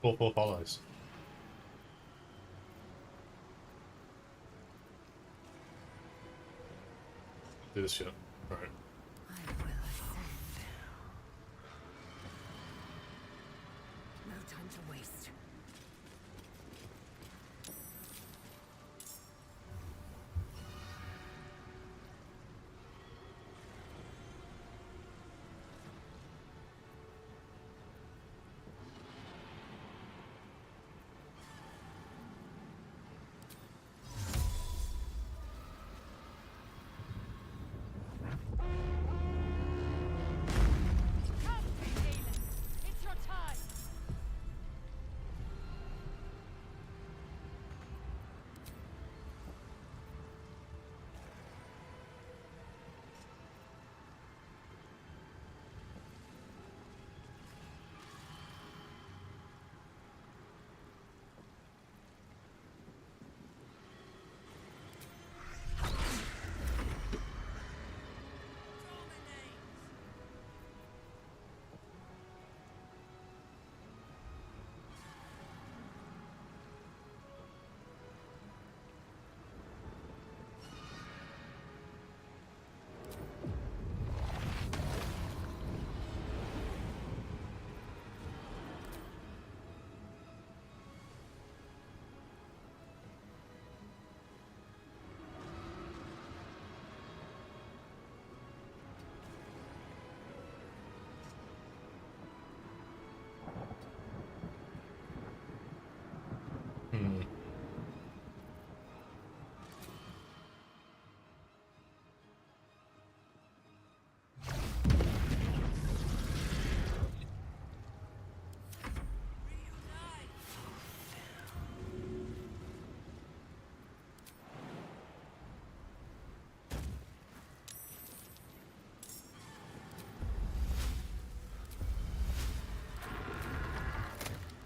Four allies. Do this shit. Alright. No time to waste. It's your time.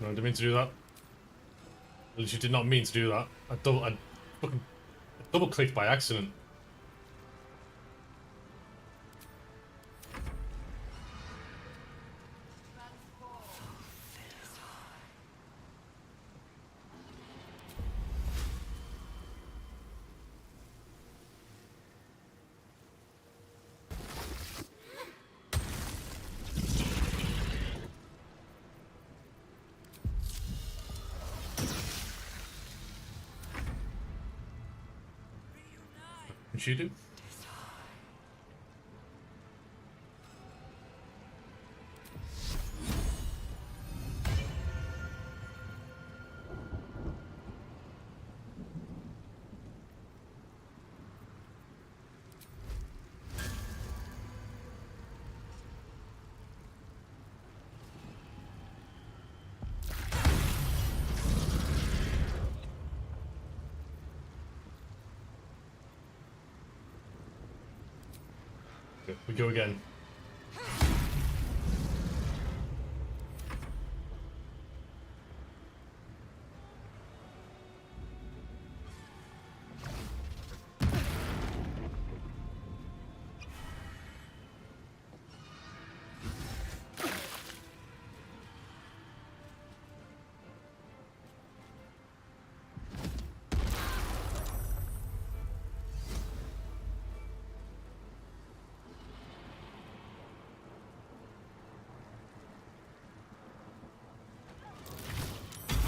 No, I didn't mean to do that. At least you did not mean to do that. I fucking Double clicked by accident. What'd she do? Okay, we go again.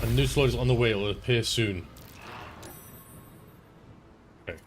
A new slide is on the way, it'll appear soon. Okay.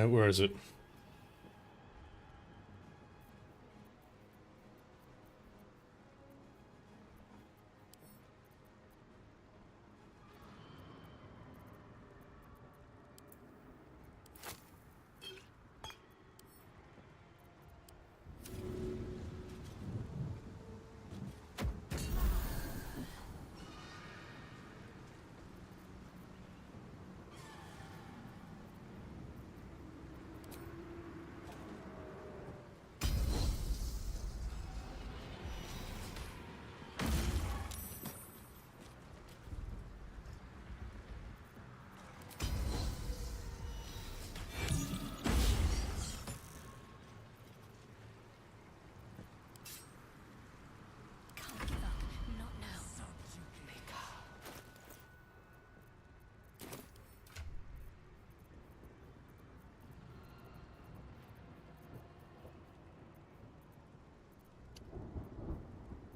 Where is it?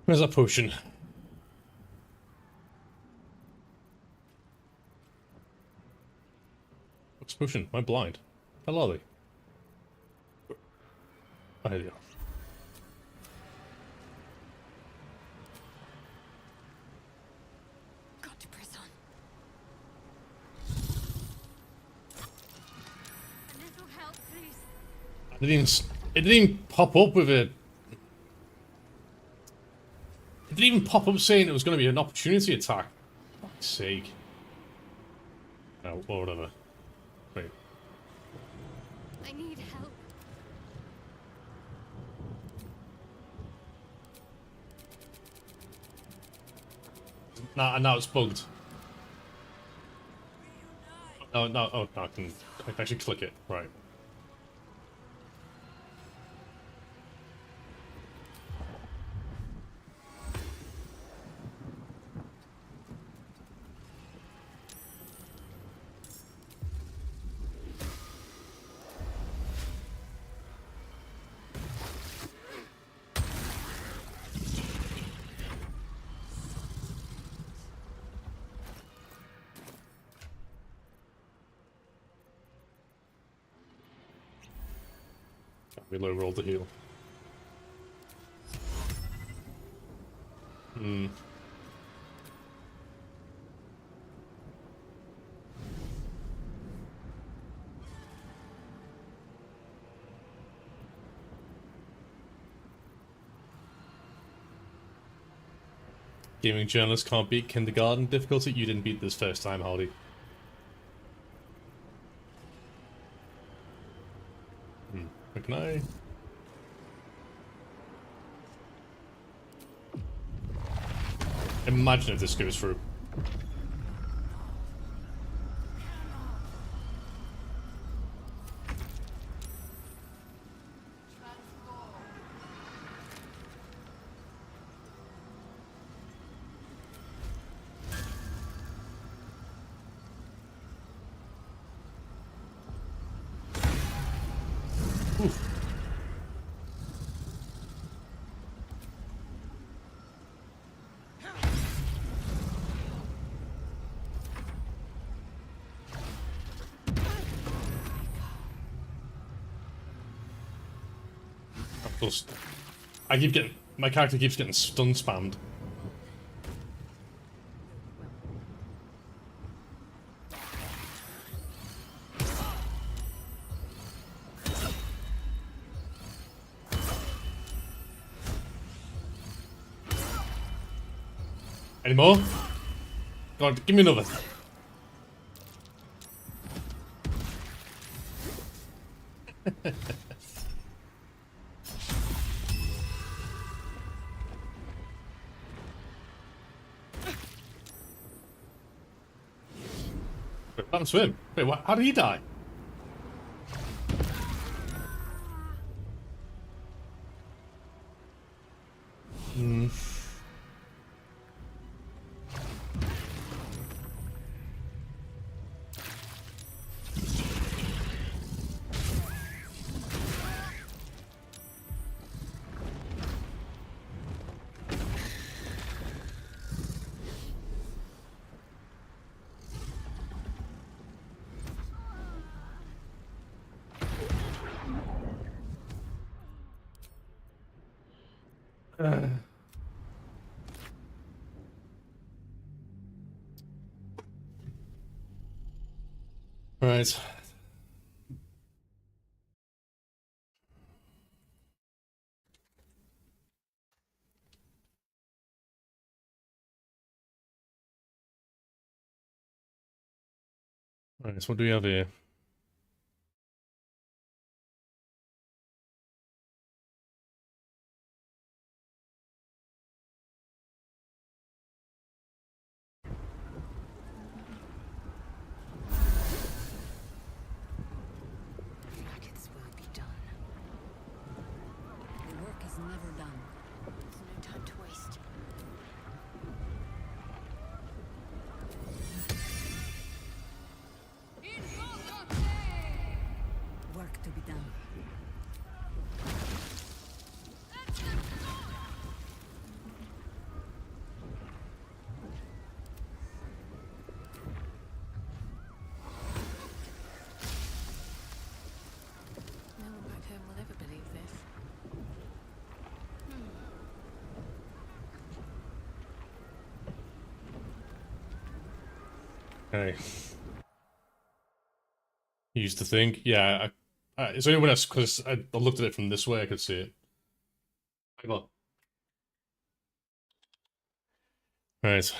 Where's that potion? What's potion? Am I blind? How are they? Oh, here they are. Got to press on. A little help, please. It didn't even pop up with it. It didn't even pop up saying it was going to be an opportunity attack. For fuck's sake. No, or whatever. Wait. I need help. Now it's bugged. No, no, oh, no, I can actually click it, right. Reload roll to heal. Hmm. Gaming journalists can't beat kindergarten difficulty. You didn't beat this first time, Hardy. Can I? Imagine if this goes through. I keep getting, my character keeps getting stun spammed. Any more? Go on, give me another. Let him swim. Wait, what? How did he die? Hmm. Right. Right, so what do we have here? Maggots will be done. The work is never done. There's no time to waste. Work to be done. No one back home will ever believe this. Okay. Use the thing. Yeah, it's only when because I looked at it from this way I could see it. Hang on. Right.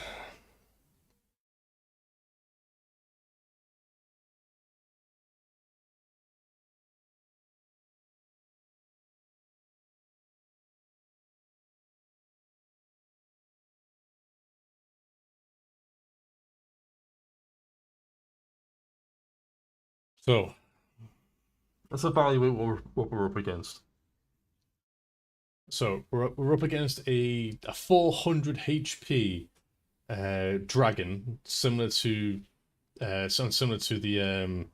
So let's evaluate what we're up against. So we're up against a 400 HP dragon, similar to the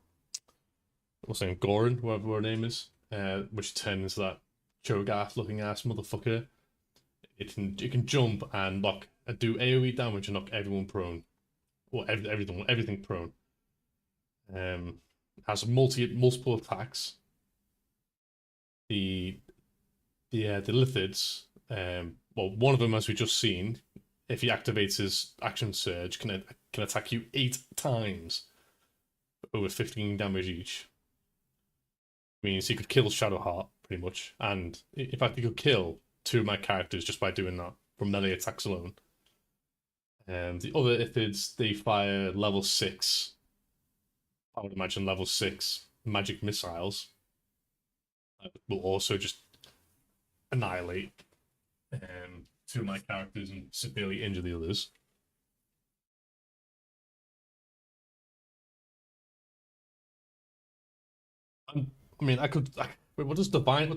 what's her name, Goran, whatever her name is, which turns into that Cho'Gath looking ass motherfucker. It can jump and do AoE damage and knock everyone prone, or everything prone. Has multiple attacks. The Lithids, well, one of them, as we just seen, if he activates his action surge, can attack you 8 times, over 15 damage each. Means he could kill Shadowheart pretty much, and in fact, he could kill 2 of my characters just by doing that from melee attacks alone. The other Ithids, they fire level 6. I would imagine level 6 magic missiles. That will also just annihilate 2 of my characters and severely injure the others. I mean, wait, what does divine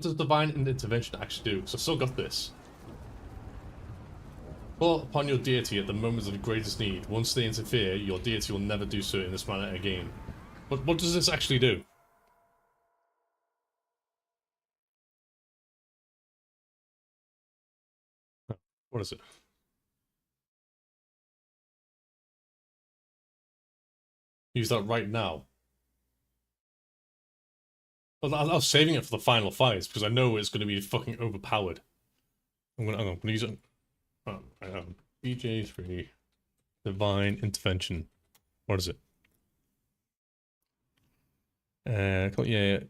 intervention actually do? Because I've still got this. Call upon your deity at the moments of the greatest need. Once they interfere, your deity will never do so in this manner again. But what does this actually do? What is it? Use that right now. Well, I was saving it for the final fights because I know it's going to be fucking overpowered. I'm gonna use it. Oh, BJ3 Divine Intervention. What is it? Yeah.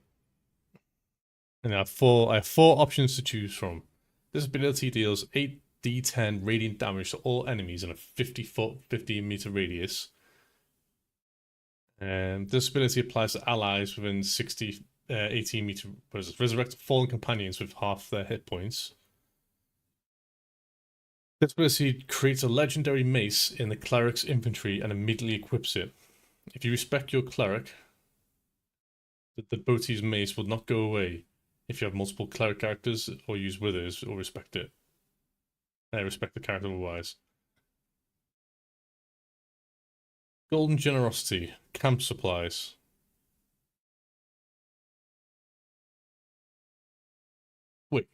And I have four options to choose from. This ability deals 8d10 radiant damage to all enemies in a 50-foot, 15-meter radius. This ability applies to allies within 18-meter. What is it? Resurrect fallen companions with half their hit points. This ability creates a legendary mace in the cleric's inventory and immediately equips it. If you respect your cleric, the Boti's mace will not go away if you have multiple cleric characters or use withers or respect it. Respect the character otherwise. Golden Generosity. Camp supplies. Wait.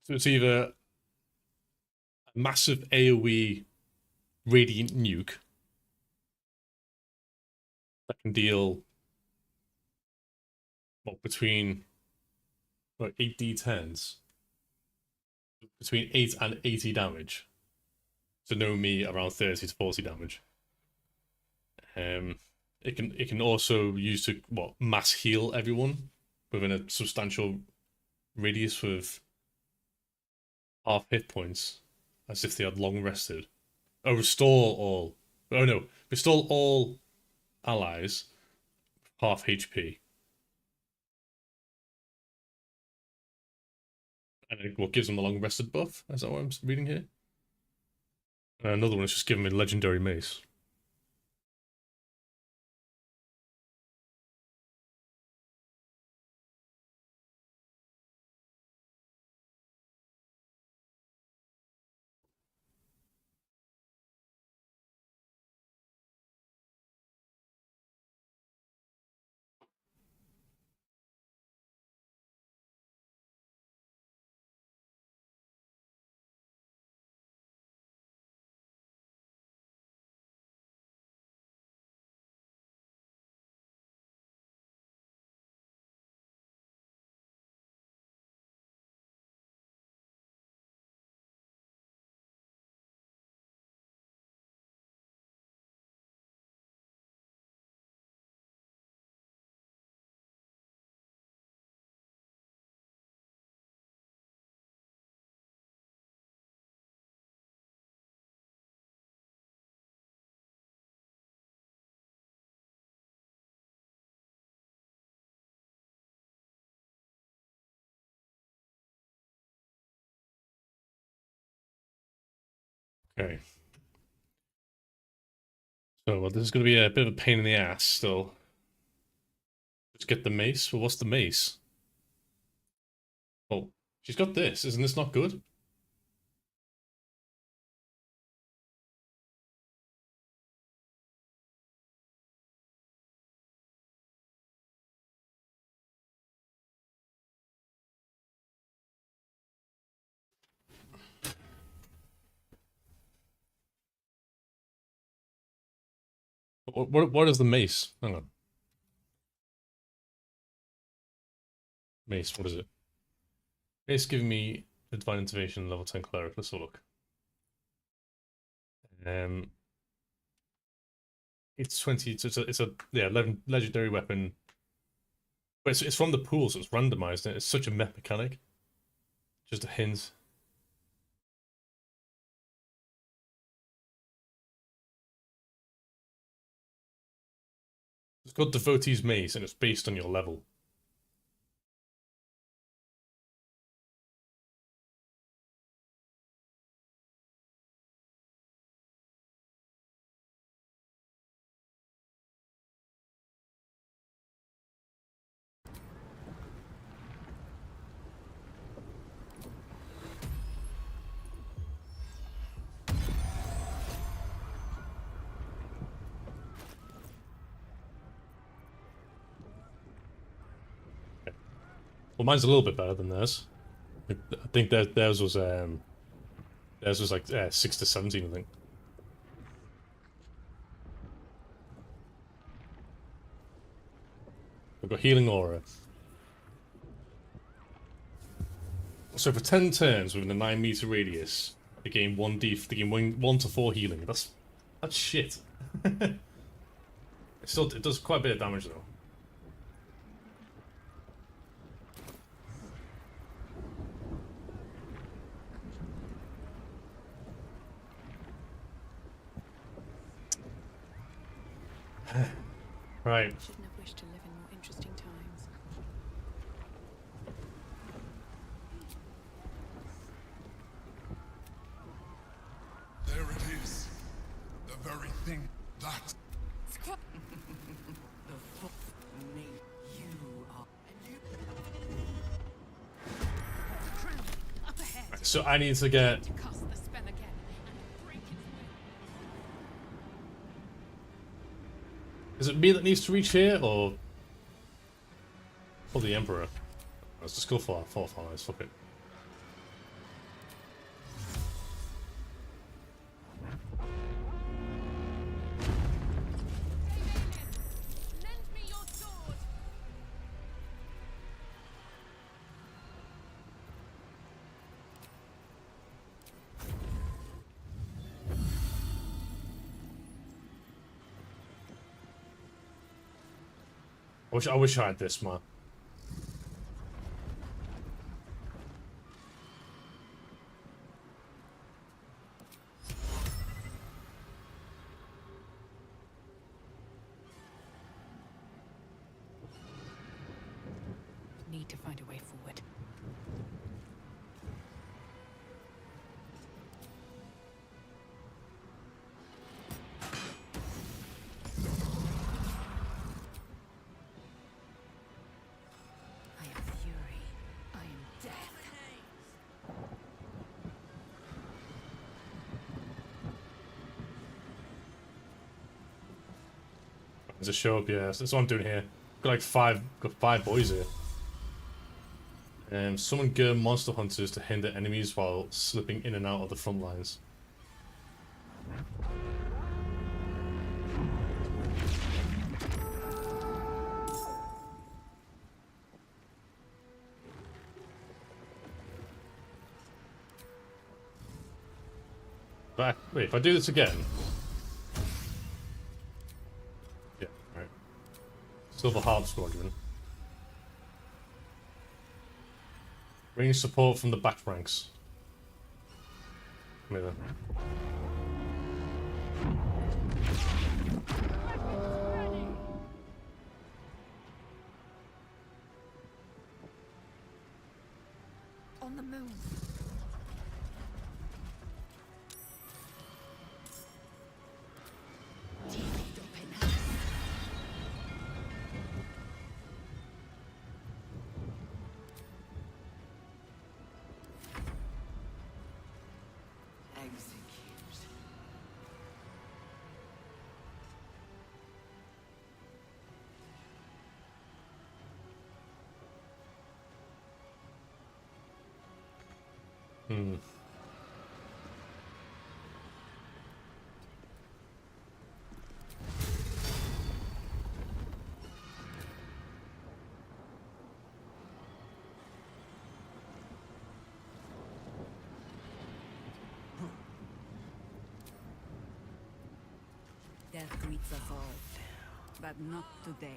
So it's either a massive AoE radiant nuke that can deal between 8d10s, between 8 and 80 damage. So no me around 30 to 40 damage. It can also use to mass heal everyone within a substantial radius with half hit points, as if they had long rested. Oh, restore all. Oh no, restore all allies half HP. And what gives them the long rested buff? Is that what I'm reading here? And another one is just giving me legendary mace. Okay. So, well, this is going to be a bit of a pain in the ass still. Let's get the mace. Well, what's the mace? Oh, she's got this. Isn't this not good? What is the mace? Hang on. Mace, what is it? Mace giving me the Divine Intervention level 10 cleric. Let's have a look. It's 20. It's a yeah, legendary weapon. But it's from the pool, so it's randomized. And it's such a mech mechanic. Just a hint. It's called Devotee's Mace, and it's based on your level. Well, mine's a little bit better than theirs. I think theirs was like 6 to 17, I think. I've got Healing Aura. So for 10 turns within a 9-meter radius, they gain 1 to 4 healing. That's shit. It does quite a bit of damage though. Right. I shouldn't have wished to live in more interesting times. There it is. The very thing that... Me, you are... Right, so I need to get... Is it me that needs to reach here, or the Emperor? Let's just go for fourth allies, fuck it. I wish I had this, man. Need to find a way forward. There's a show up, yeah. That's what I'm doing here. Got five boys here. Summon Gurm monster hunters to hinder enemies while slipping in and out of the front lines. But wait, if I do this again. Yeah, right. Silver Harp Squadron. Range support from the back ranks. Come here then. On the moon. Deviant. Hmm. Death greets us all, but not today.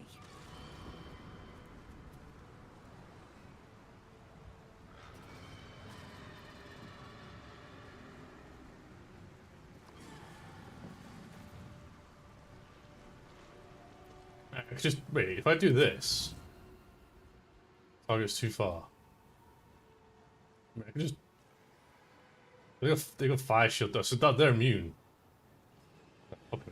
I could just wait. If I do this, target's too far. I could just. They got fire shield though, so they're immune. Okay.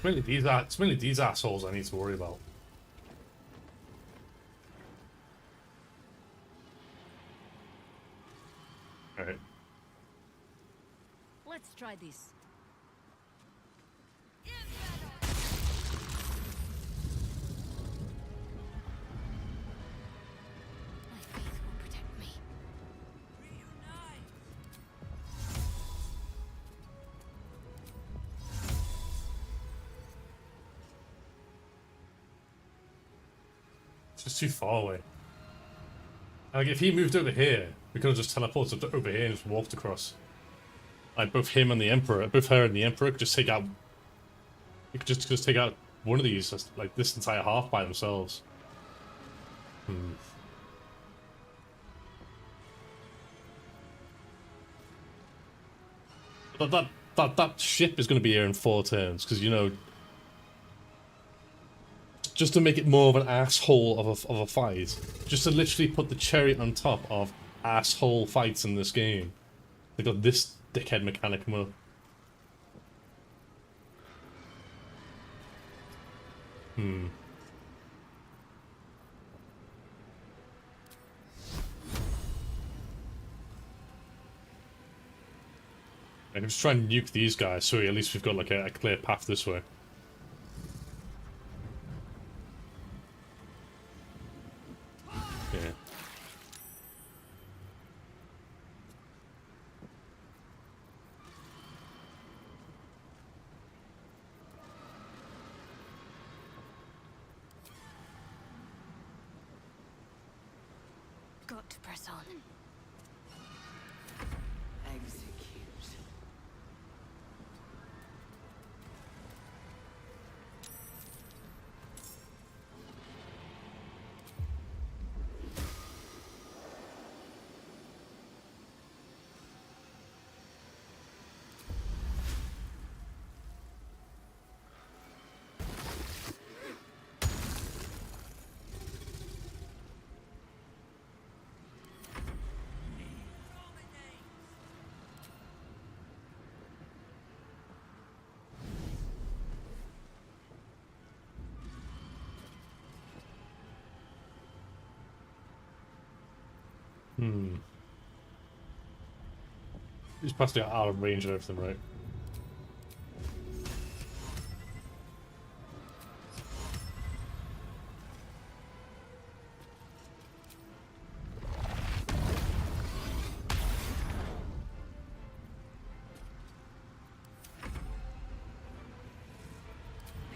It's mainly these assholes I need to worry about. Alright. Let's try this. My faith will protect me. It's just too far away. Like, if he moved over here, we could have just teleported over here and just walked across. Like, both him and the Emperor, both her and the Emperor could just take out... You could just take out one of these, just, like, this entire half by themselves. Hmm. But that ship is going to be here in 4 turns, because, you know... Just to make it more of an asshole of a fight. Just to literally put the cherry on top of asshole fights in this game. They got this dickhead mechanic mode. Hmm. I can just try and nuke these guys, so at least we've got like a clear path this way. Yeah. Got to press on. Execute. Hmm. He's passing out of range and everything, right?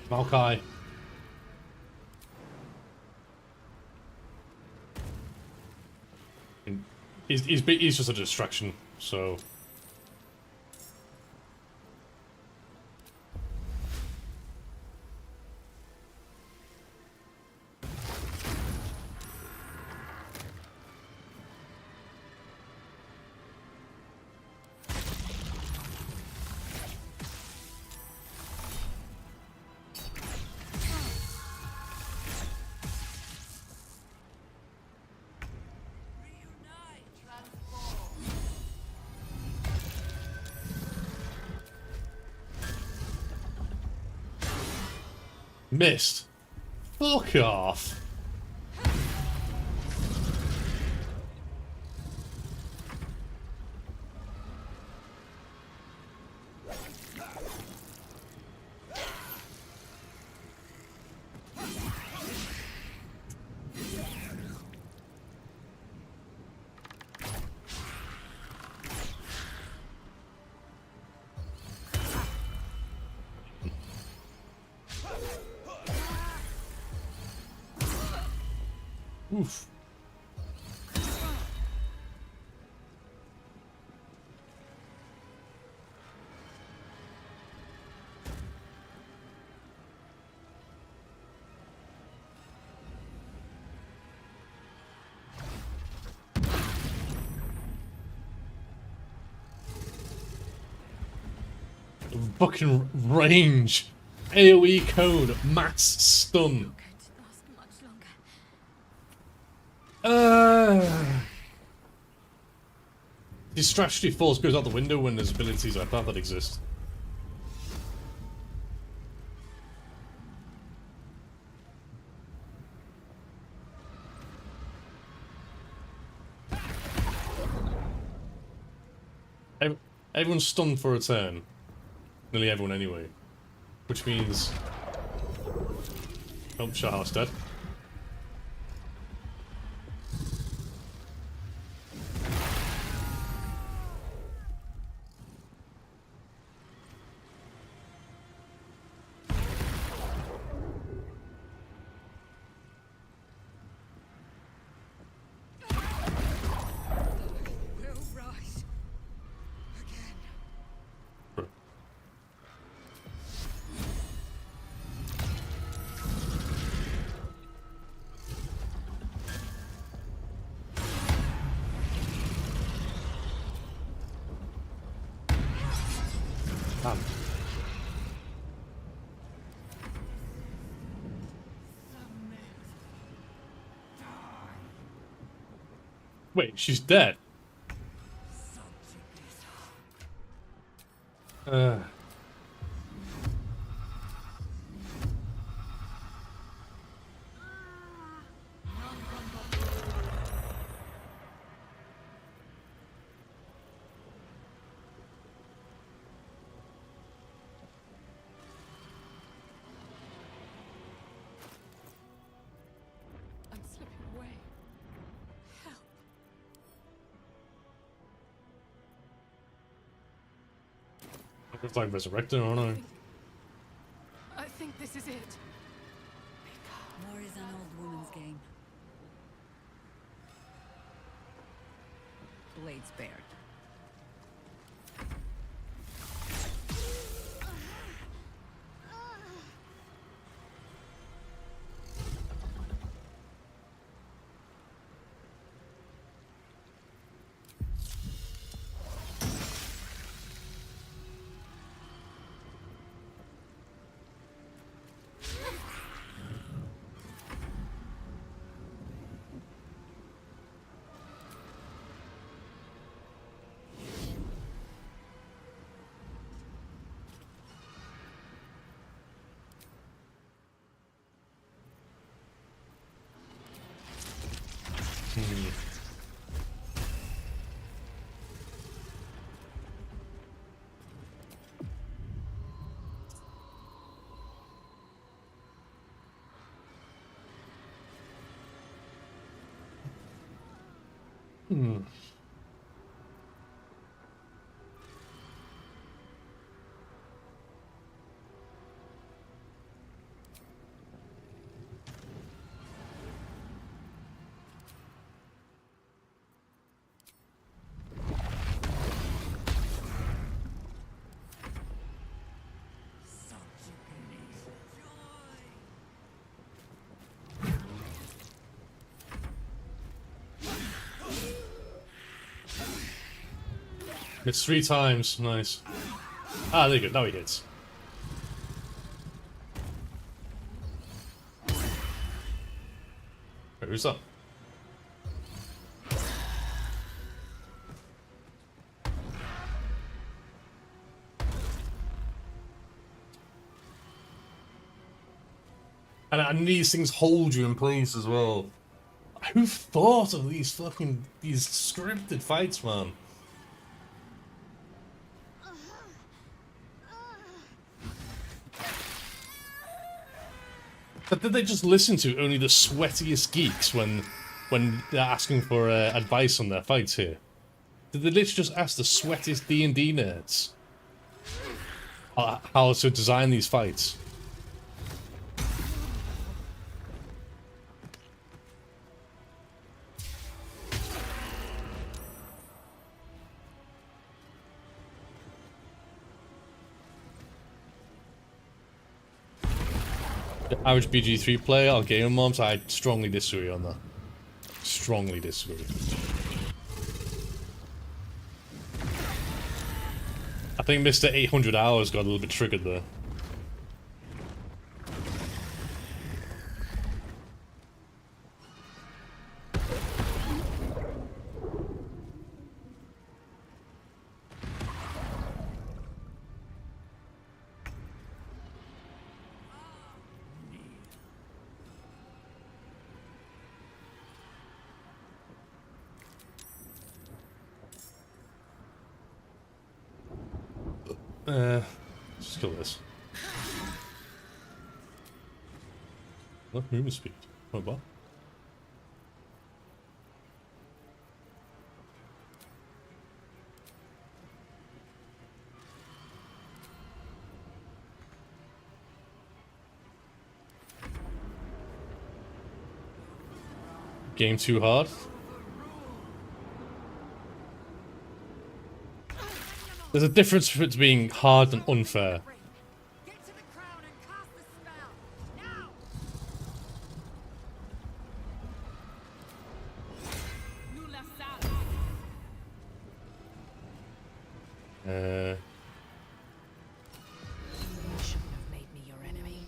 Maokai. He's just a distraction, so... Missed. Fuck off. Oof. Fucking range. AoE code. Mass stun. His strategy force goes out the window when there's abilities like that exist. Everyone's stunned for a turn. Nearly everyone anyway. Which means... Oh, Shah's dead. Damn. Wait, she's dead? I'm slipping away. Help. It's like resurrected, I don't know. I think this is it. War is an old woman's game. Blades bared. It's 3 times. Nice. Ah, there you go. Now he hits. Wait, who's that? And these things hold you in place as well. Who thought of these scripted fights, man? But did they just listen to only the sweatiest geeks when they're asking for advice on their fights here? Did they literally just ask the sweatiest D&D nerds how to design these fights? The average BG3 player or gamer moms, I strongly disagree on that. Strongly disagree. I think Mr. 800 Hours got a little bit triggered there. Let's kill this. What movement speed? Oh, what? Game too hard? There's a difference between it being hard and unfair. Shouldn't have made me your enemy.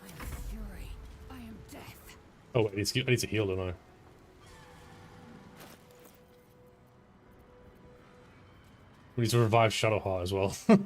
I am fury. I am death. Oh wait, I need to heal, don't I? We need to revive Shadowheart as well. A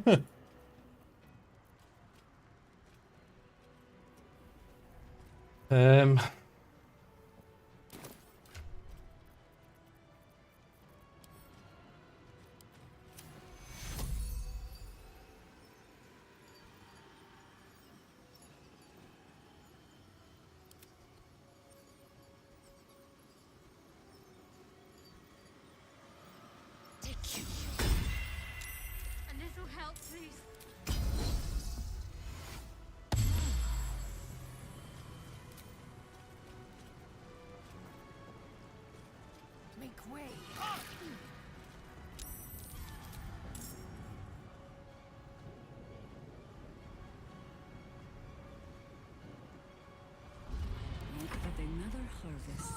little help, please. Make way. Not but another harvest.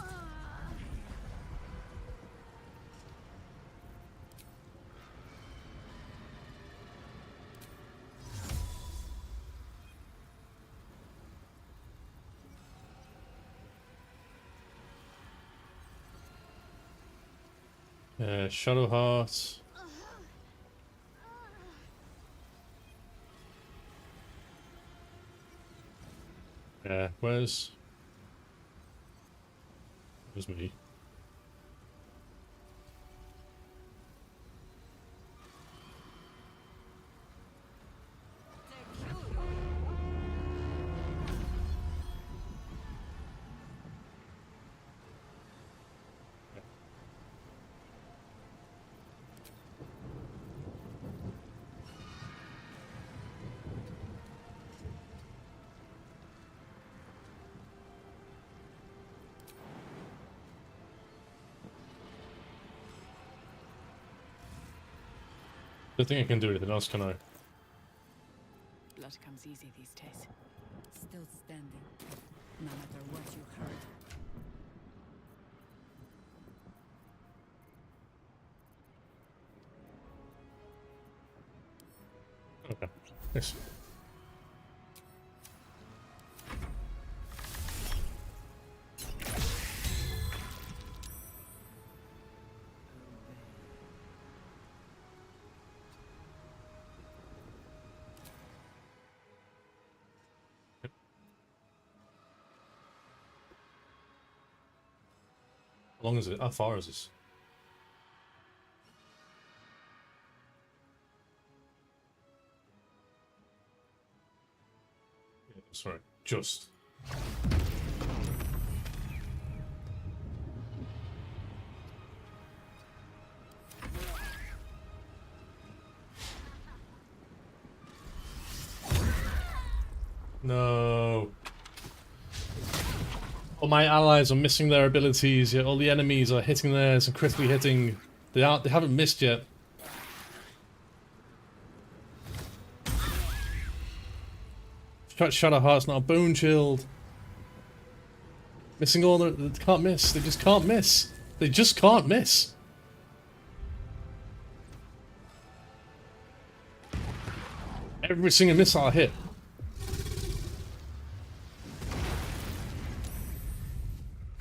Shadowheart. Where's me? I don't think I can do anything else, can I? Blood comes easy these days. Still standing, no matter what you heard. Okay. Yes. How long is it? How far is this? Yeah, sorry, just. No. All my allies are missing their abilities, yet all the enemies are hitting theirs and critically hitting. They haven't missed yet. Shadowheart's not bone chilled. Missing all the... They can't miss. They just can't miss. They just can't miss. Every single missile hit.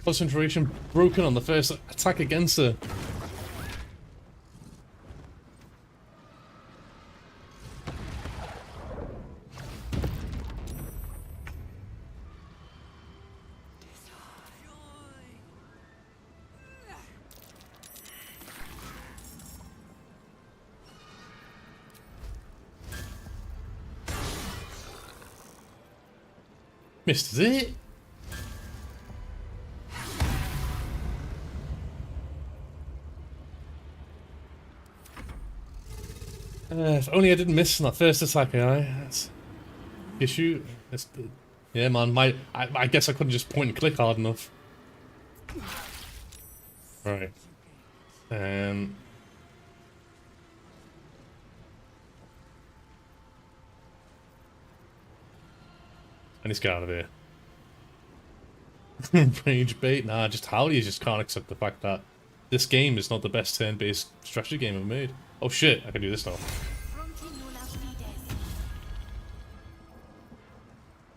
Concentration broken on the first attack against her. Missed it. If only I didn't miss on that first attack, that's the issue. Yeah, man, I guess I couldn't just point and click hard enough. Right. I need to get out of here. Rage bait? Nah, just Howdy just can't accept the fact that this game is not the best turn-based strategy game I've made. Oh shit, I can do this now.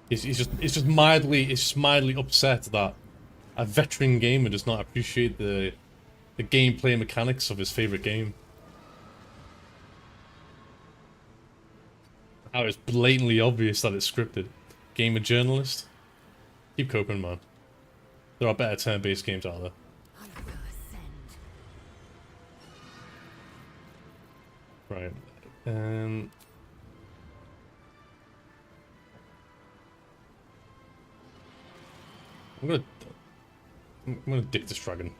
He's just mildly upset that a veteran gamer does not appreciate the gameplay mechanics of his favorite game. How it's blatantly obvious that it's scripted. Gamer journalist. Keep coping, man. There are better turn-based games out there. Right. I'm gonna dick this dragon.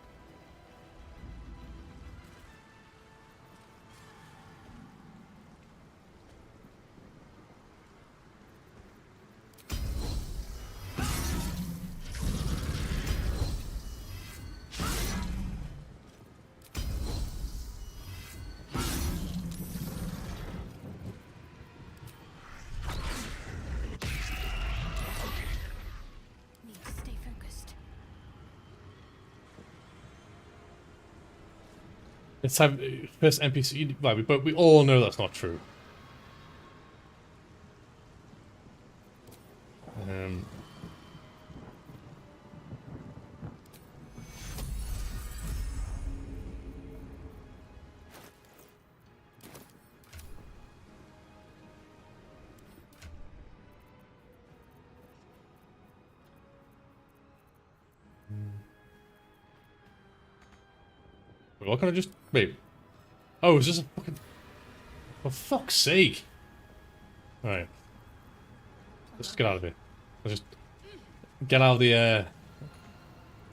Let's have first NPC, right, but we all know that's not true. What can I just... Wait. Oh, is this a fucking... For fuck's sake! Alright. Let's get out of here. Let's just... Get out of the, out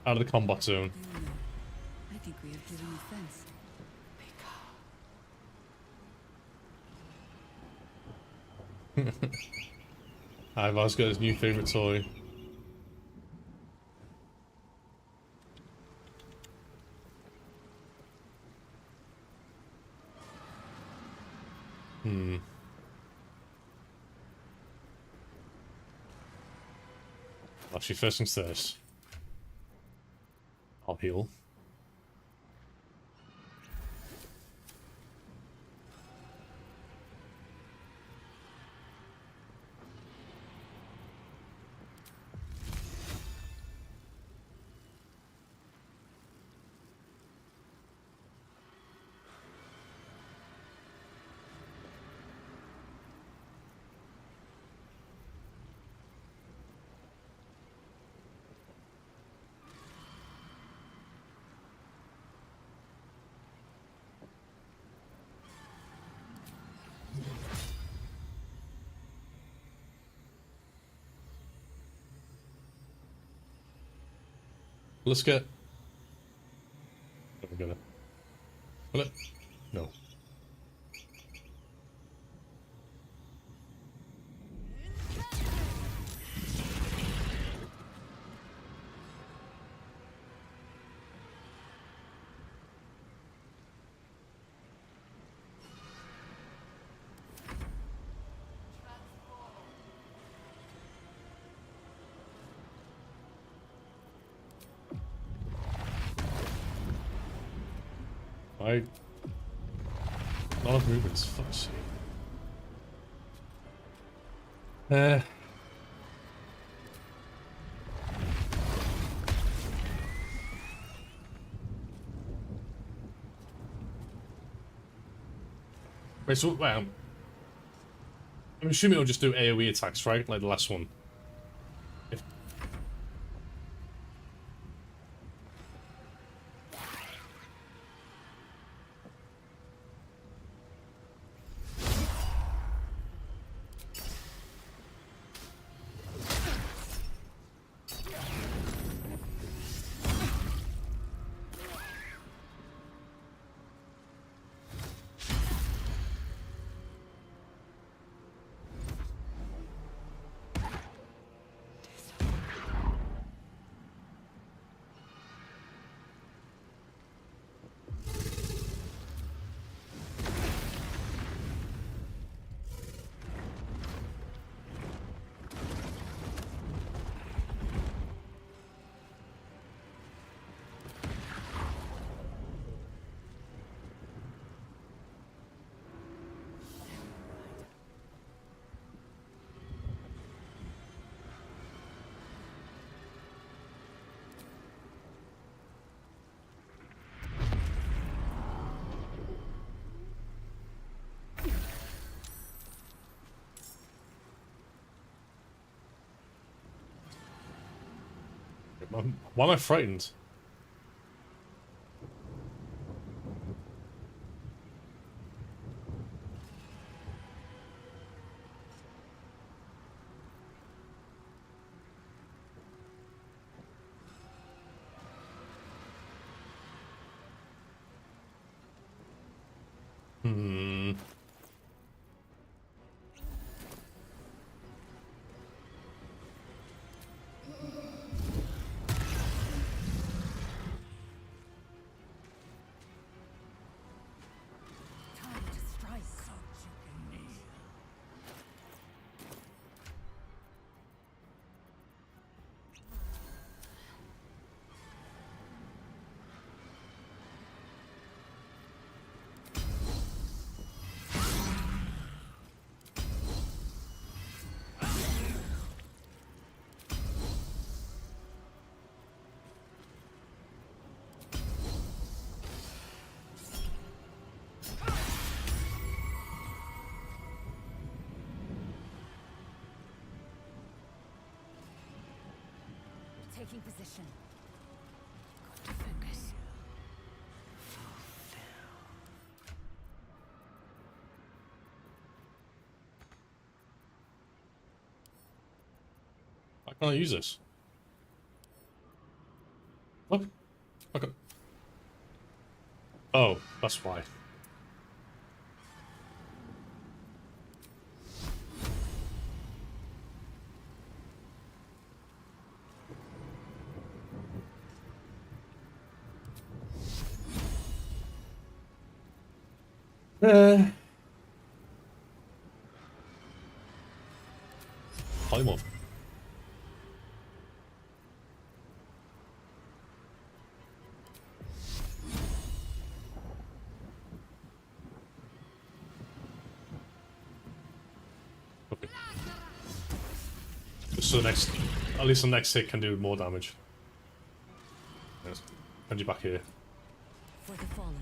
of the combat zone. I think we have given offense. Ivar's got his new favourite toy. Actually, first things first. I'll heal. Let's get... We're gonna... Will it? No. I... Not enough movements, fuck's sake. Wait, so, well... I'm assuming it'll just do AoE attacks, right? Like the last one. If... Why am I frightened? Hmm... Time to strike. Taking position. Got to focus. Why can't I use this? What? Okay. Oh, that's why. Polymorph. Okay. So the next, at least the next hit can do more damage. Yes. Send you back here. For the fallen.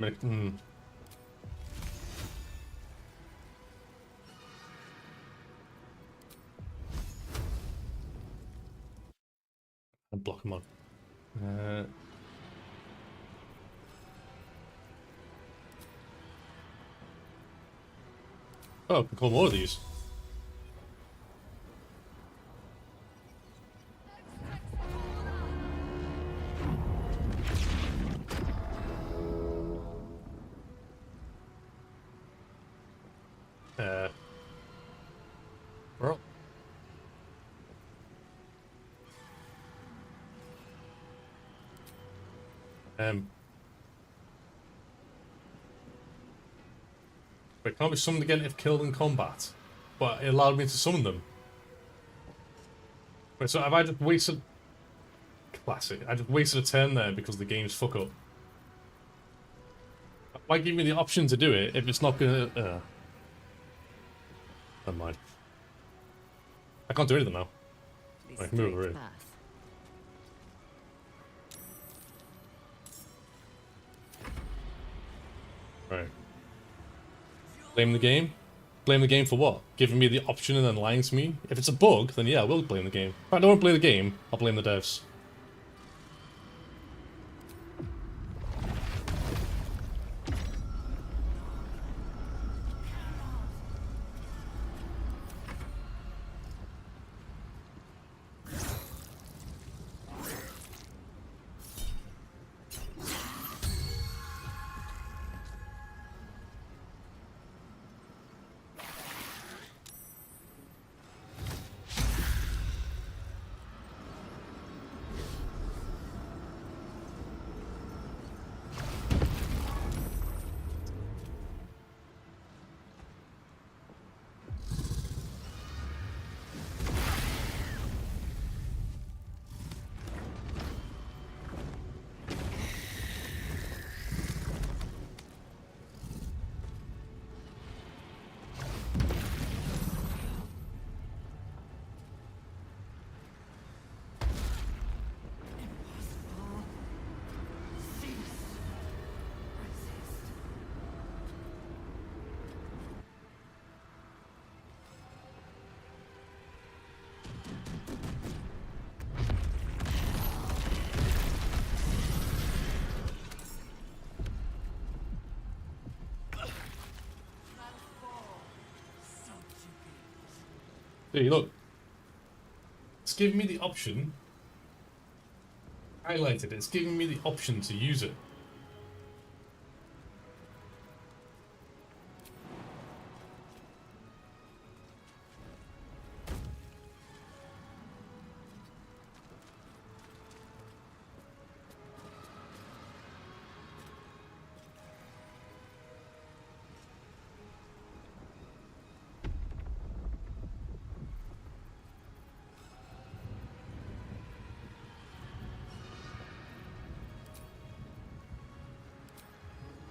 And block him on. Oh, I can call more of these. Well. Quick. can't be summoned again if killed in combat. But it allowed me to summon them. Wait, so have I just wasted... Classic. I just wasted a turn there because the game's fuck up. Why give me the option to do it if it's not gonna... Never mind. I can't do anything now. I can move over here. Right. Blame the game? Blame the game for what? Giving me the option and then lying to me? If it's a bug, then yeah, I will blame the game. If I don't want to blame the game, I'll blame the devs. See, look. It's giving me the option. Highlighted. It's giving me the option to use it.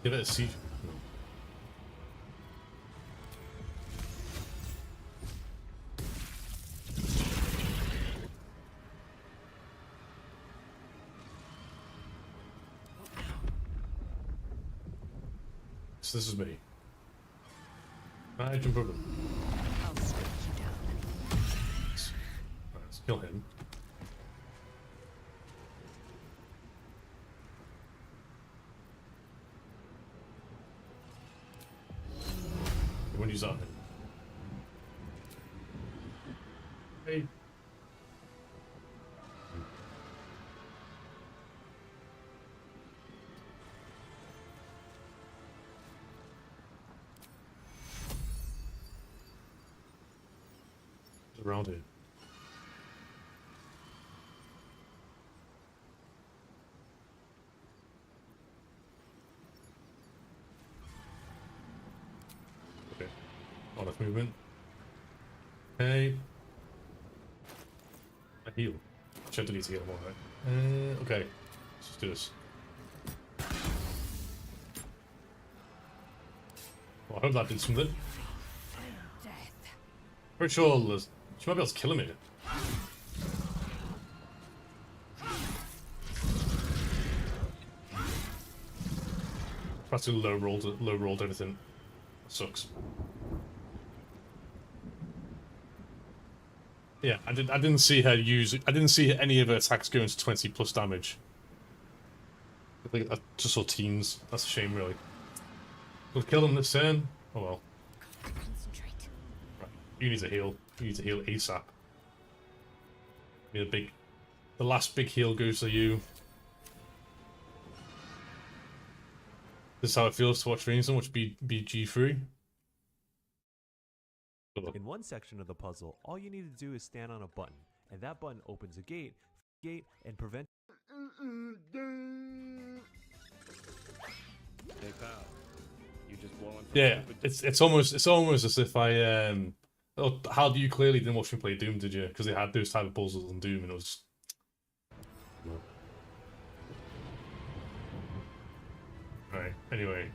Give it a C. So this is me. I jump over. I'll strike you down. Right, let's kill him. When you zap him. Hey. Around here. Okay. Lot of movement. Okay. I heal. Should need to heal more, right? Okay. Let's just do this. Well, I hope that did something. Pretty sure she might be able to kill him here. Practically low rolled everything. That sucks. Yeah, I didn't see her use. I didn't see any of her attacks go into 20+ damage. I think I just saw teens. That's a shame, really. We'll kill them this turn. Oh well. Concentrate. Right, you need to heal. You need to heal ASAP. The last big heal goes to you. This is how it feels to watch Rainsdon, watch BG3. In one section of the puzzle, all you need to do is stand on a button, and that button opens a gate, and prevents. Hey pal, You just blow into Yeah, it's almost as if I oh, how do you clearly didn't watch me play Doom, did you? Because they had those type of puzzles in Doom, and it was. Right. Anyway.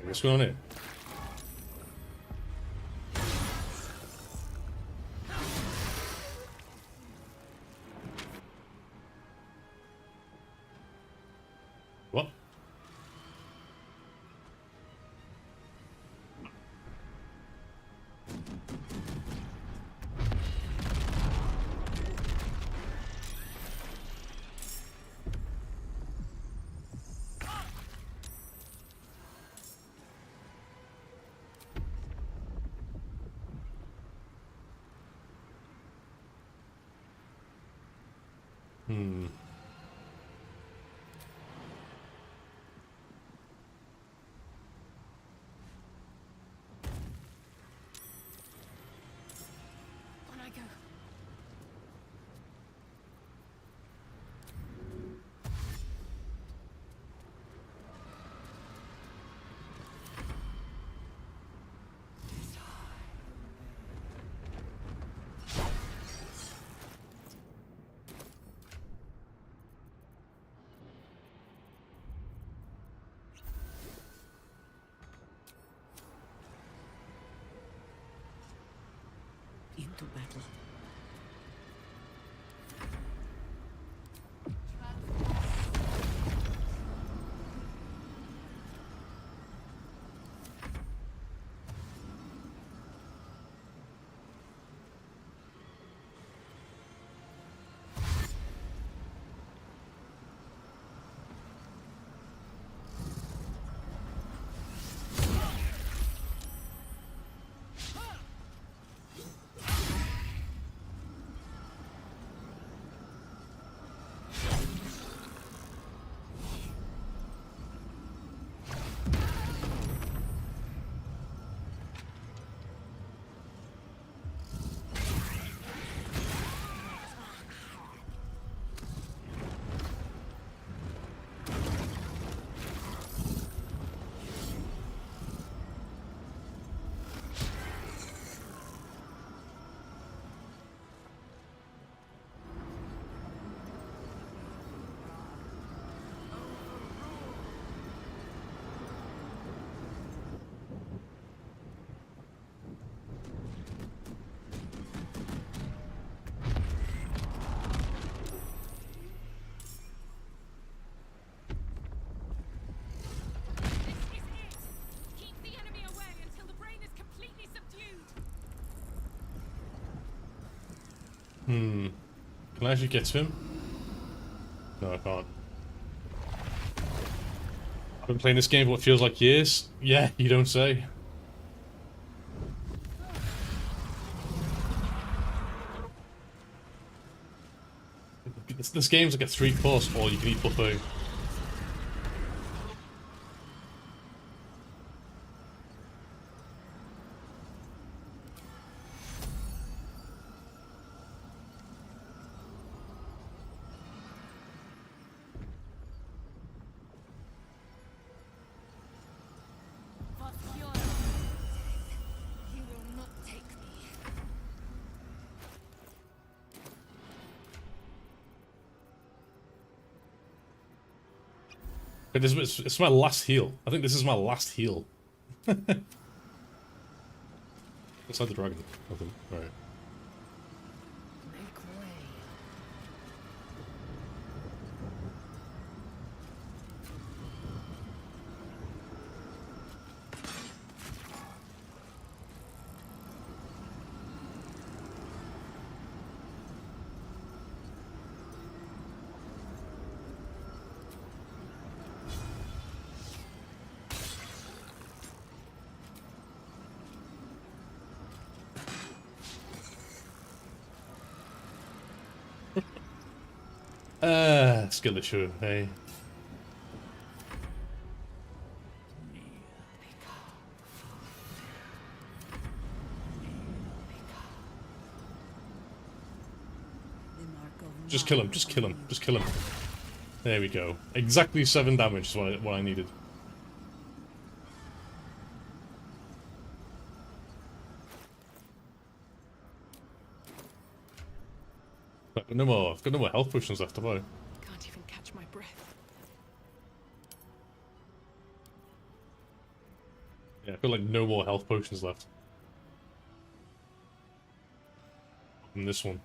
What's going on here? What? Hmm. On I go. Into battle. Hmm. Can I actually get to him? No, I can't. I've been playing this game for what feels like years. Yeah, you don't say. This game's like a 3-course all-you-can-eat buffet. You will not take me. But it's my last heal. I think this is my last heal. Inside the dragon. Nothing. Alright. Make way. Skill issue, hey. Just kill him, just kill him, just kill him. There we go. Exactly 7 damage is what I needed. I've got no more health potions left, have I? Can't even catch my breath. Yeah, I feel like no more health potions left. And this one.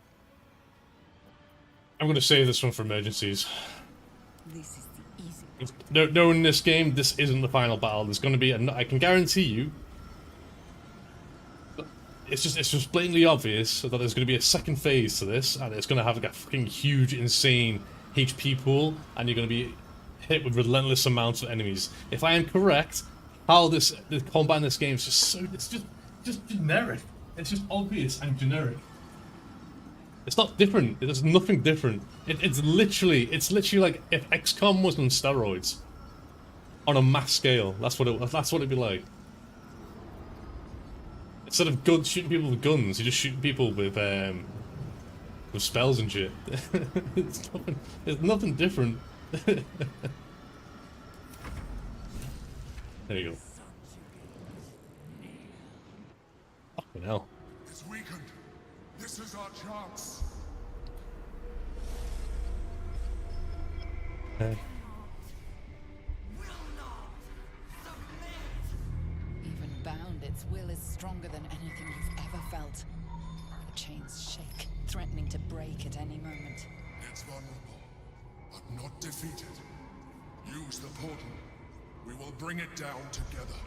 I'm gonna save this one for emergencies. This is the easy. No, in this game, this isn't the final battle. There's gonna be I can guarantee you. It's just blatantly obvious that there's going to be a second phase to this, and it's going to have like a fucking huge, insane HP pool, and you're going to be hit with relentless amounts of enemies. If I am correct, how the combat in this game is it's just generic. It's just obvious and generic. It's not different. There's nothing different. It's literally like if XCOM was on steroids, on a mass scale. That's what it'd be like. Instead of shooting people with guns, you're just shooting people with spells and shit. It's nothing different. There you go. Fucking hell. It's weakened. This is our chance. Okay. Even bound, its will is stronger than anything you've ever felt. The chains shake, threatening to break at any moment. It's vulnerable, but not defeated. Use the portal. We will bring it down together.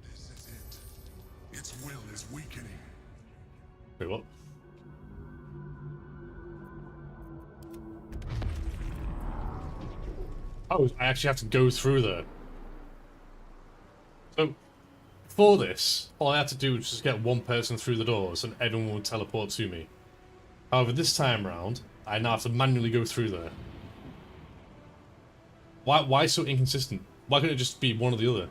This is it. Its will is weakening. Wait, what? Oh, I actually have to go through there. So, for this, all I had to do was just get one person through the doors and everyone would teleport to me. However, this time round, I now have to manually go through there. Why so inconsistent? Why couldn't it just be one or the other?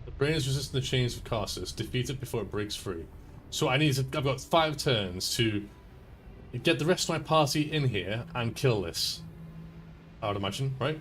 The brain is resistant to chains of Carsus. Defeat it before it breaks free. So I've got 5 turns to get the rest of my party in here and kill this. I would imagine, right?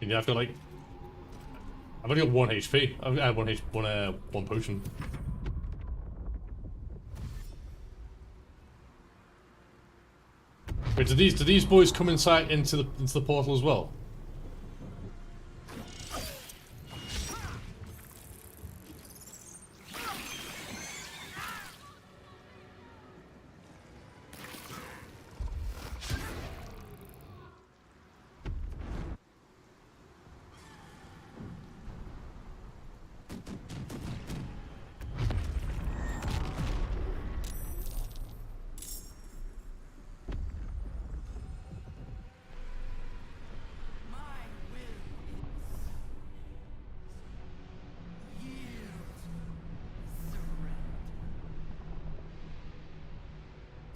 Yeah, I've got like... I've only got 1 HP. I've got one potion. Wait, do these boys come inside into the portal as well?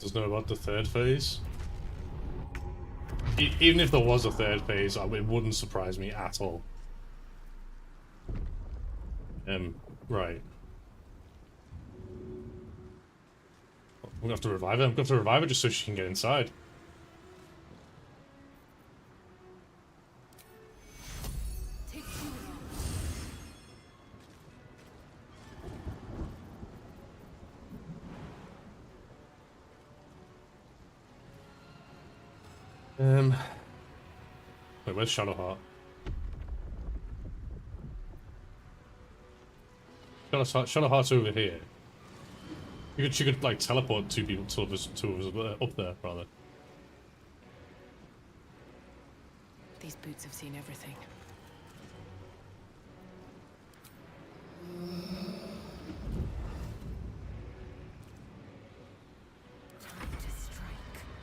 does know about the third phase. Even if there was a third phase, it wouldn't surprise me at all. Right. We're gonna have to revive her. I'm gonna have to revive her just so she can get inside. Wait, where's Shadowheart? Shadowheart's over here. She could like teleport two of us up there, rather. These boots have seen everything.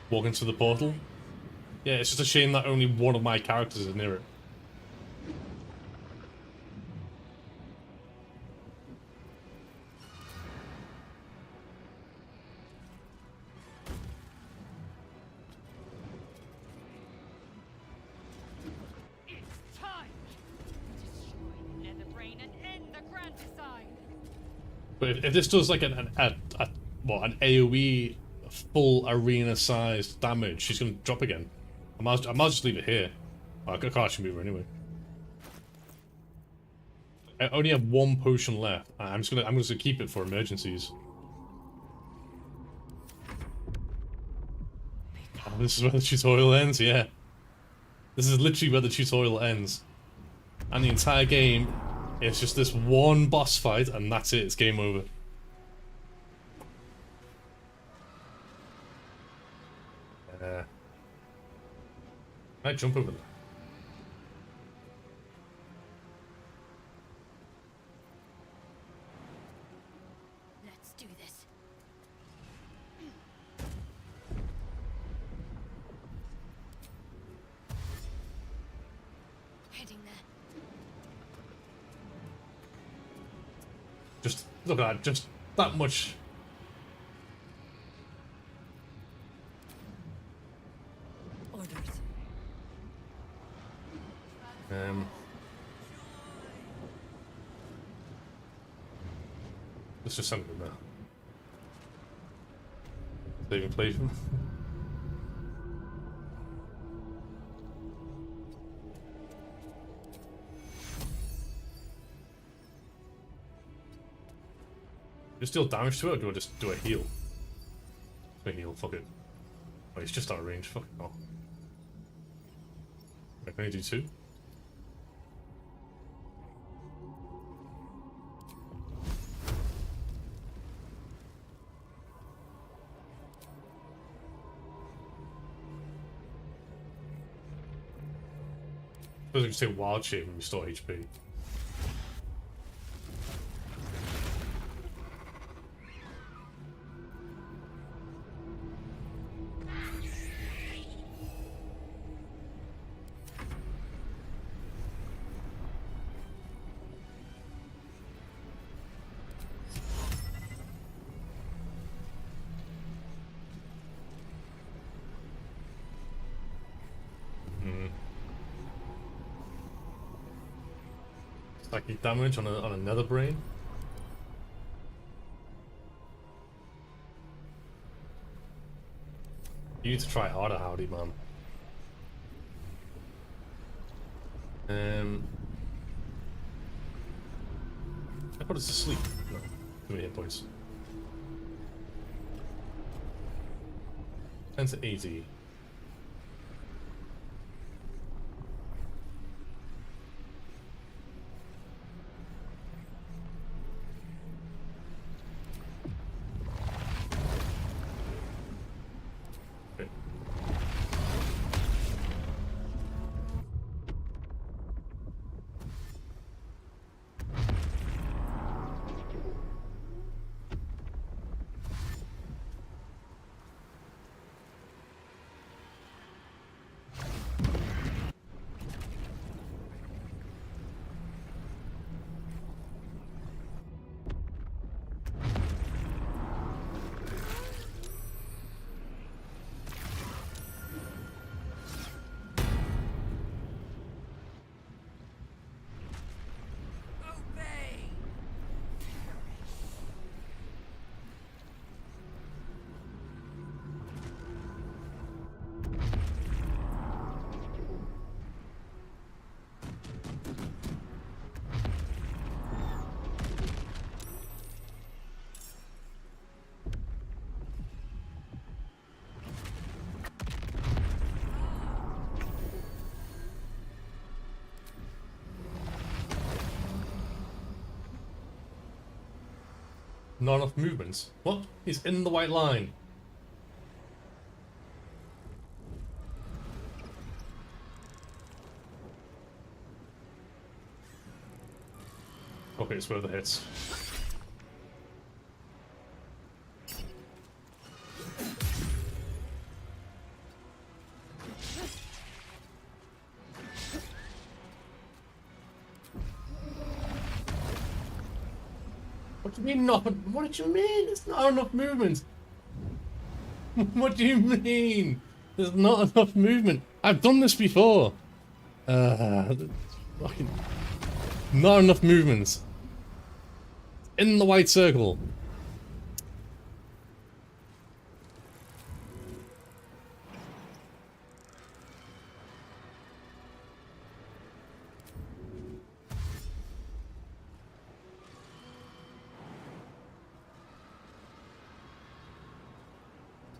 Walk into the portal. Yeah, it's just a shame that only one of my characters is near it. It's time! Destroy the Netherbrain and end the Grand Design! But if this does like an AoE full arena sized damage, she's gonna drop again. I might just leave it here. I can't actually move her anyway. I only have one potion left. I'm just gonna keep it for emergencies. Oh, this is where the tutorial ends, yeah. This is literally where the tutorial ends. And the entire game, it's just this one boss fight, and that's it, it's game over. I jump over there. Let's do this. Heading there. Just look at that, just that much. Orders. Let's just send them there. Saving play from. Just deal damage to it, or do I just do a heal? A heal, fuck it. Oh, he's just out of range, fuck it. Oh. Wait, can I do two? I suppose I can say wild shape and restore HP. Psychic damage on another brain. You need to try harder, Howdy, man. I put us to sleep. No, too many hit points. 10 to 80. Not enough movement. What? He's in the white line. Okay, it's where the hits. What do you mean not? What do you mean? There's not enough movement. What do you mean? There's not enough movement. I've done this before. Fucking not enough movement. In the white circle.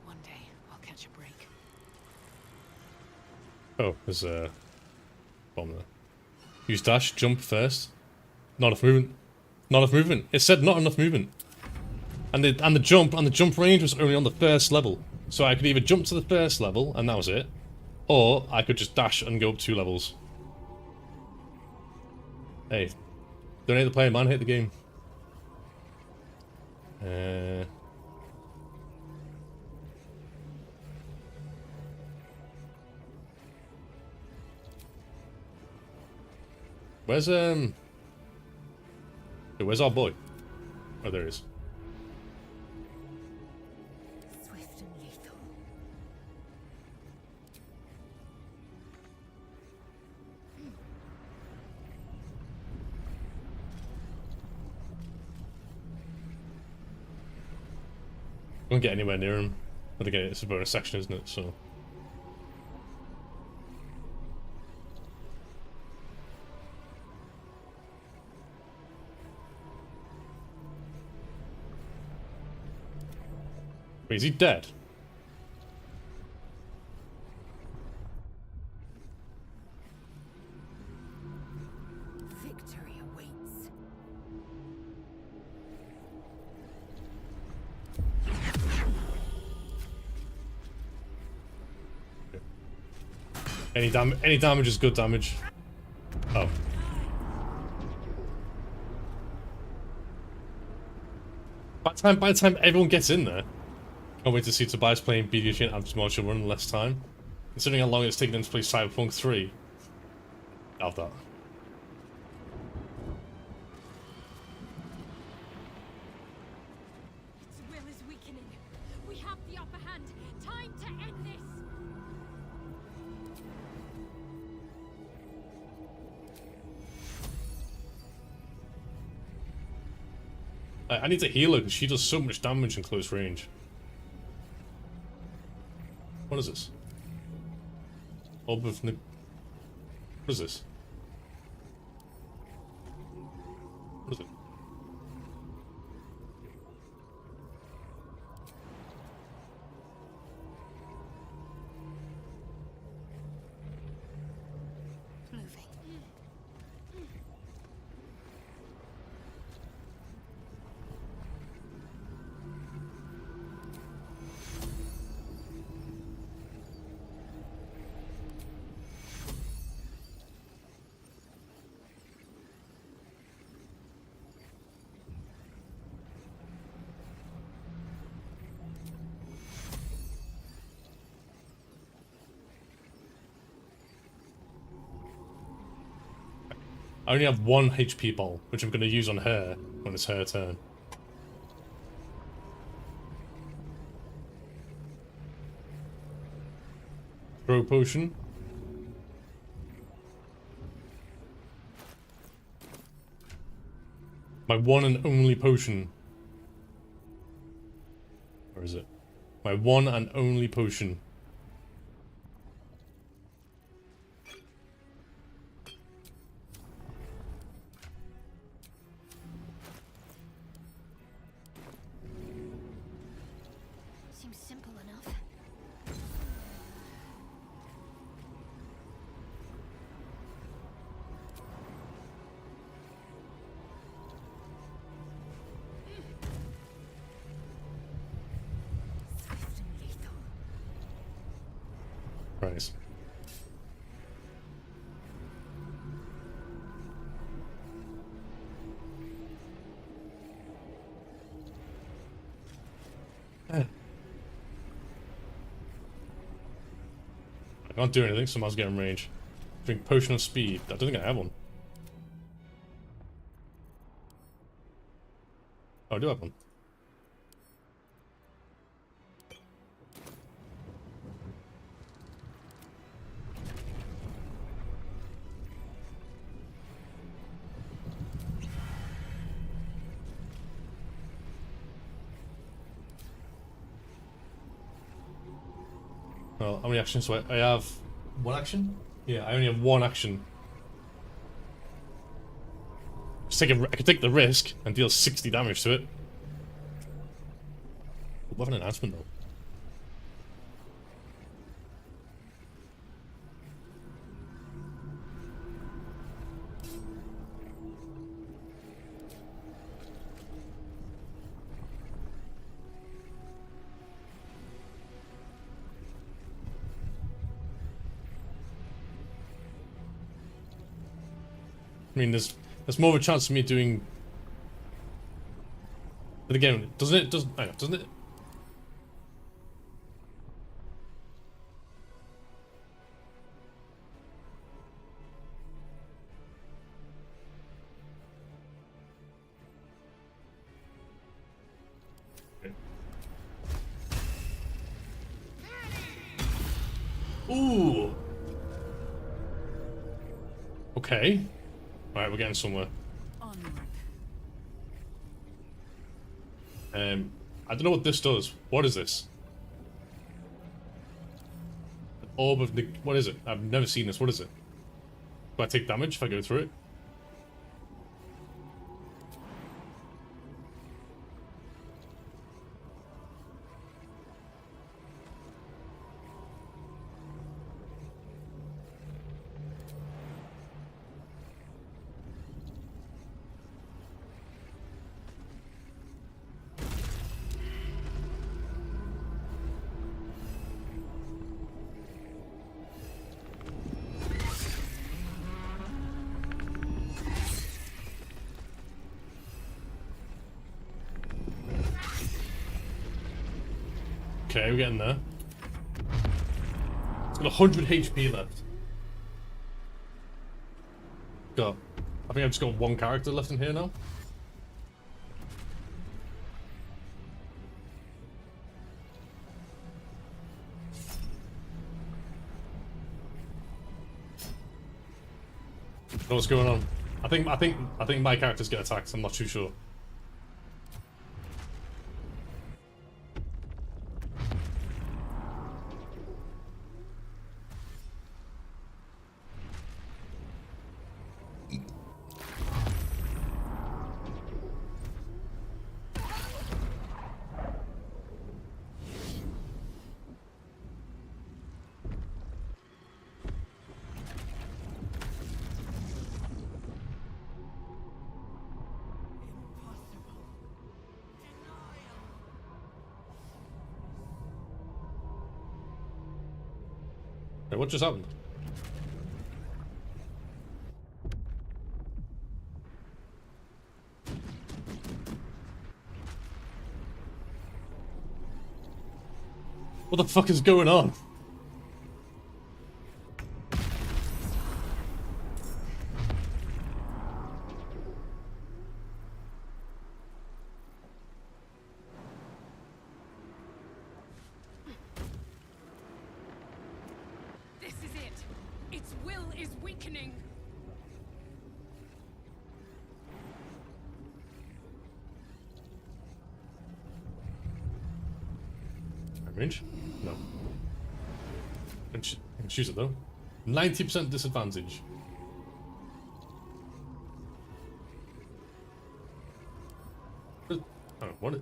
One day, I'll catch a break. Oh, there's a bomb there. Use dash, jump first. Not enough movement. Not enough movement. It said not enough movement. And the jump range was only on the first level. So I could either jump to the first level and that was it, or I could just dash and go up 2 levels. Hey, don't hate the player, man, hate the game. Where's our boy? Oh, there he is. Swift and lethal. Won't get anywhere near him. But again, it's a bonus section, isn't it? So. Wait, is he dead? Victory awaits. Any damage is good damage. Oh. By the time everyone gets in there, can't wait to see Tobias playing BDH and Anti-Martial Run in less time. Considering how long it's taken them to play Cyberpunk 3. Doubt that. Its will is weakening. We have the upper hand. Time to end this. I need to heal her because she does so much damage in close range. What is this? Orb of What is this? What is it? Moving. I only have 1 HP ball, which I'm going to use on her when it's her turn. Throw potion. My one and only potion. Where is it? My one and only potion. Seems simple enough. Right. I can't do anything, so I must get in range. Drink potion of speed. I don't think I have one. Oh, I do have one. Well, how many actions do I have? One action? Yeah, I only have one action. I can take the risk and deal 60 damage to it. We'll have an announcement though. I mean, there's more of a chance of me doing. But again, doesn't it? Doesn't it? Ooh. Okay. Alright, we're getting somewhere. I don't know what this does. What is this? An orb of what is it? I've never seen this. What is it? Do I take damage if I go through it? Okay, we're getting there. It's got 100 HP left. I think I've just got one character left in here now. Know what's going on? I think my characters get attacked. I'm not too sure. Wait, what just happened? What the fuck is going on? This is it. Its will is weakening. Range? No. I can choose it though. 90% disadvantage. I don't want it.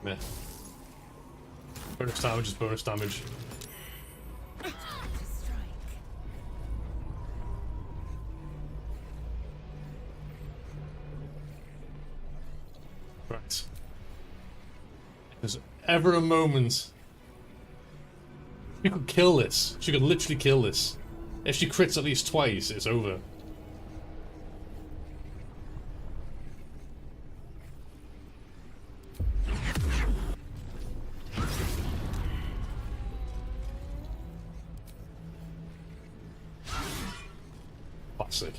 Meh. Bonus damage is bonus damage. Right. There's ever a moment. She could kill this. She could literally kill this. If she crits at least twice, it's over. Classic.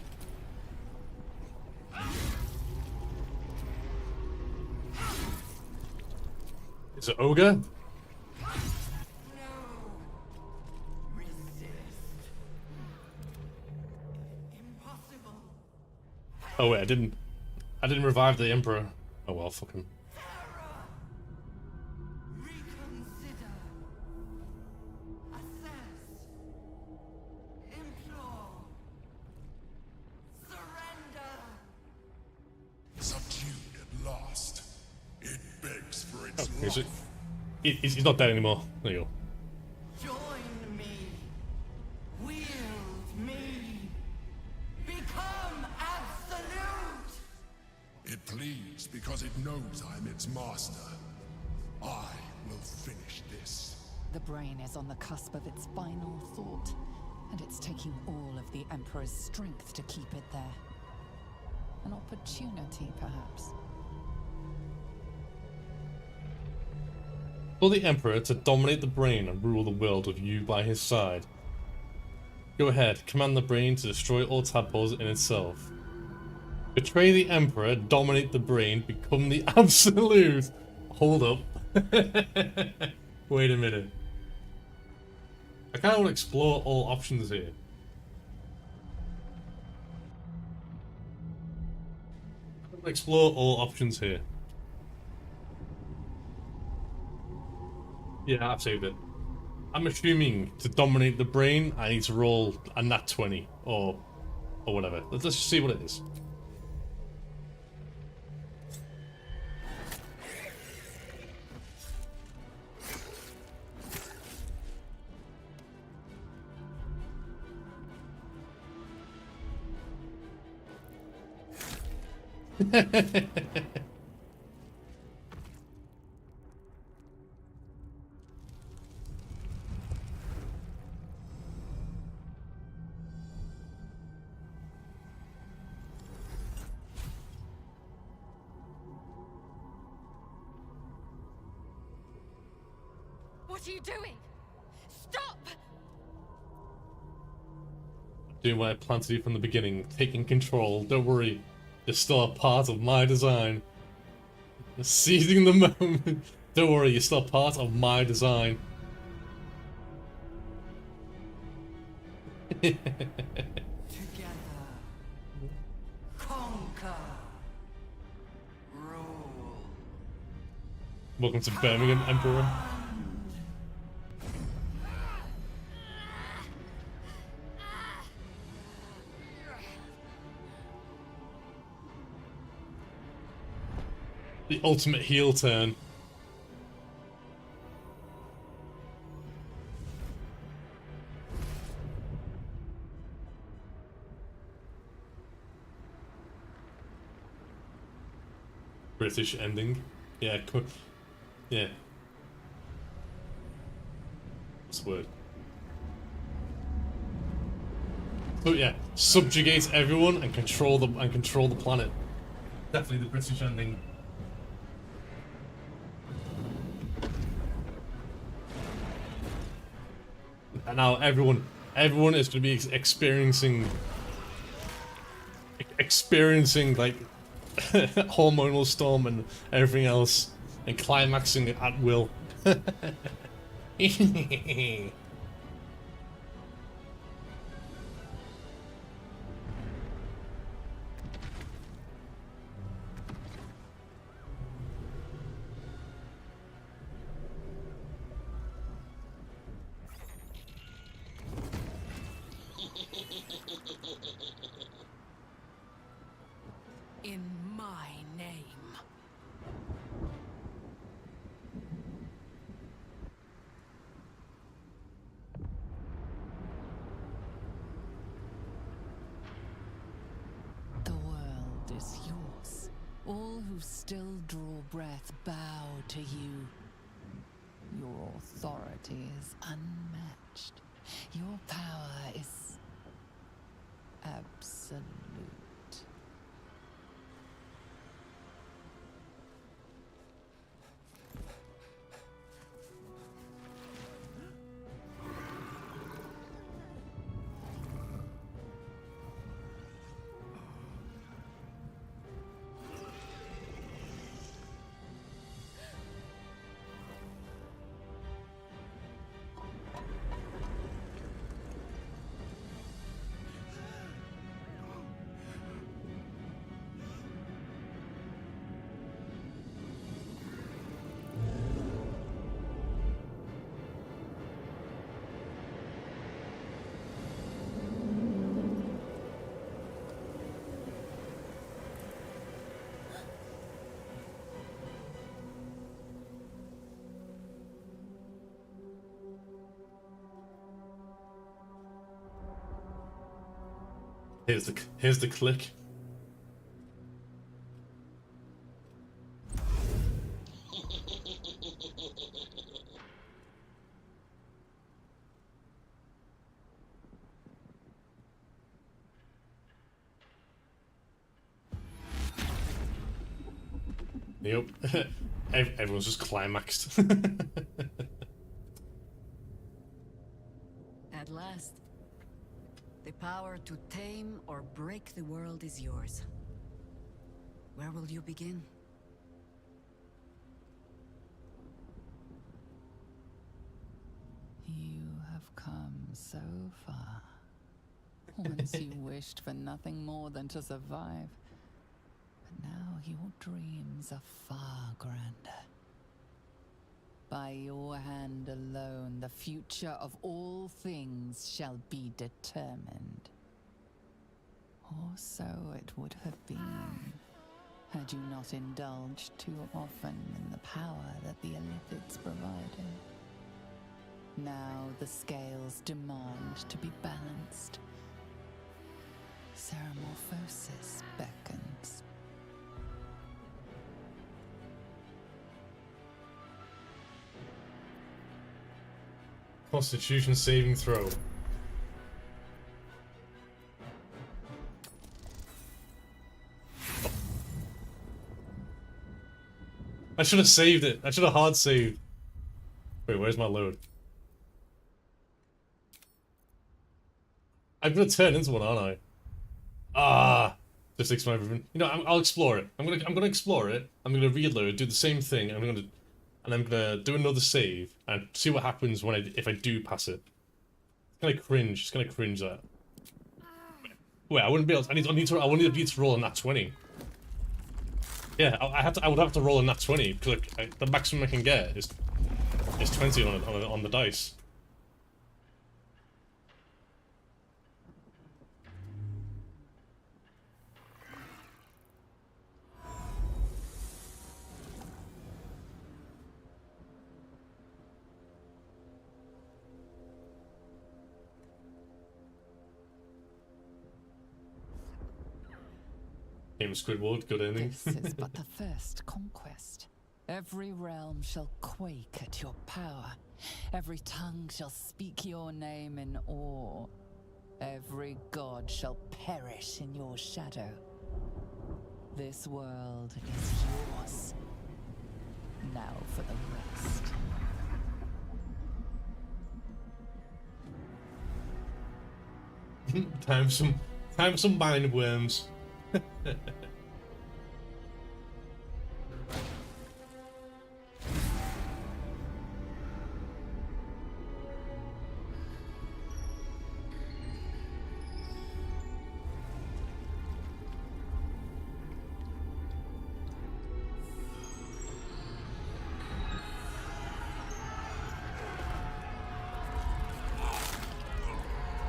Is it ogre? Oh wait, I didn't revive the Emperor. Oh well, fuck him. Subdued at last. It begs for its Oh, is it? life. He's not dead anymore. There you go. Join me. Wield me. Become absolute. It pleads because it knows I'm its master. I will finish this. The brain is on the cusp of its final thought, and it's taking all of the Emperor's strength to keep it there. An opportunity, perhaps. For the Emperor to dominate the brain and rule the world with you by his side. Go ahead, command the brain to destroy all tadpoles in itself. Betray the Emperor, dominate the brain, become the absolute. Hold up. Wait a minute. I kind of want to explore all options here. I want to explore all options here. Yeah, I've saved it. I'm assuming to dominate the brain, I need to roll a nat 20 or whatever. Let's just see what it is. What are you doing? Stop! Doing what I planned to do from the beginning, taking control. Don't worry, you're still a part of my design. Seizing the moment. Don't worry, you're still part of my design. Together. Conquer. Rule. Welcome to Birmingham, Emperor. The ultimate heel turn. British ending. Yeah, yeah. What's the word? So yeah, subjugate everyone and control the planet. Definitely the British ending. And now everyone is going to be experiencing like hormonal storm and everything else, and climaxing at will. In my name. All who still draw breath bow to you. Your authority is unmatched. Your power is absolute. Here's the click. Yep. Everyone's just climaxed. At last, the power to tame or break the world is yours. Where will you begin? You have come so far. Once you wished for nothing more than to survive. But now your dreams are far grander. By your hand alone, the future of all things shall be determined. Or so it would have been, had you not indulged too often in the power that the Illithids provided. Now the scales demand to be balanced. Ceramorphosis beckons. Constitution saving throw. I should have saved it. I should have hard saved. Wait, where's my load? I'm gonna turn into one, aren't I? Ah, just explain everything. You know, I'll explore it. I'm gonna explore it. I'm gonna reload, do the same thing. I'm gonna do another save and see what happens when if I do pass it. It's gonna cringe. It's gonna cringe that. Wait, I wouldn't be able. I wouldn't be able to roll on that 20. Yeah, I would have to roll on that 20 because the maximum I can get is 20 on the dice. Game Squidward, good ending. This is but the first conquest. Every realm shall quake at your power. Every tongue shall speak your name in awe. Every god shall perish in your shadow. This world is yours. Now for the rest. Time for some mind worms.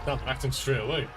Stop acting straight away.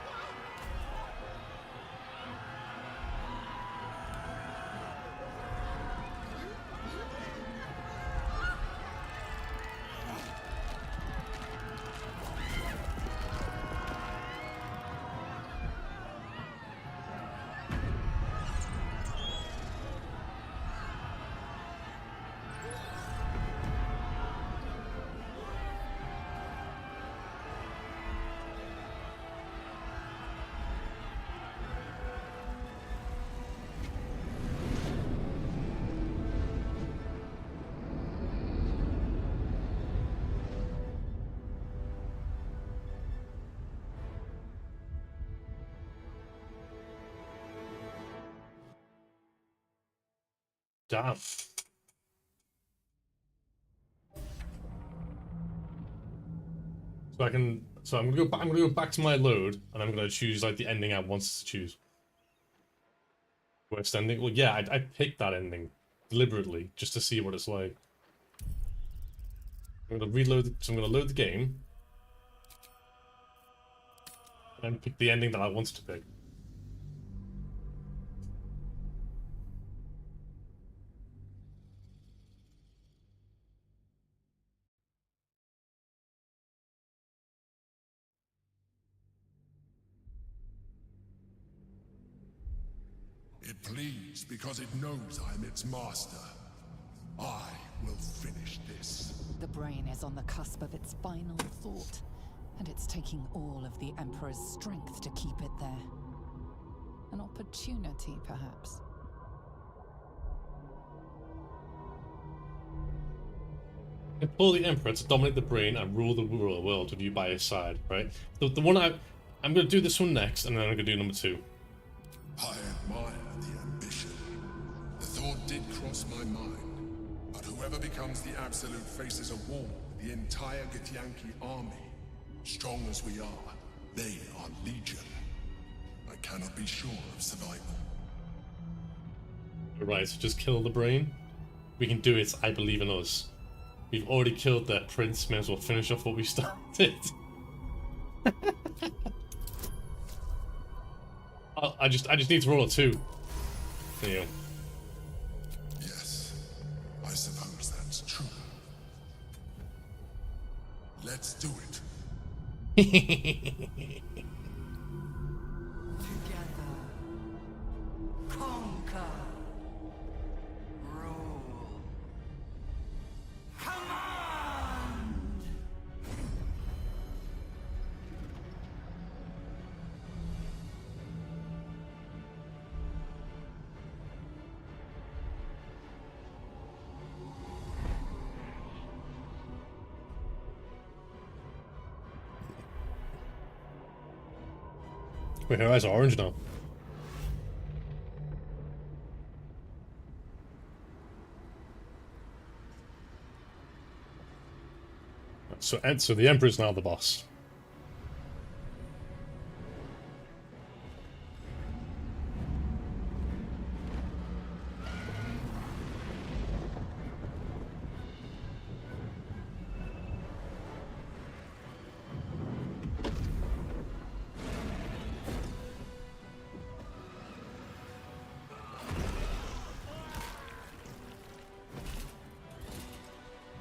Damn. So I'm gonna go back. I'm gonna go back to my load, and I'm gonna choose like the ending I wanted to choose. Worst ending? Well, yeah, I picked that ending deliberately just to see what it's like. I'm gonna reload. So I'm gonna load the game, and then pick the ending that I wanted to pick. It pleads because it knows I'm its master. I will finish this. The brain is on the cusp of its final thought, and it's taking all of the Emperor's strength to keep it there. An opportunity, perhaps. Implore the Emperor to dominate the brain and rule the world with you by his side, right? The one I'm gonna do this one next, and then I'm gonna do number 2. I admire the ambition. The thought did cross my mind. But whoever becomes the Absolute faces a war with the entire Githyanki army. Strong as we are, they are legion. I cannot be sure of survival. Right, so just kill the brain. We can do it. I believe in us. We've already killed their prince. May as well finish off what we started. I just need to roll a 2. There you go. Yes, I suppose that's true. Let's do it. Together, conquer, rule, command! Wait, her eyes are orange now. So the Emperor's now the boss.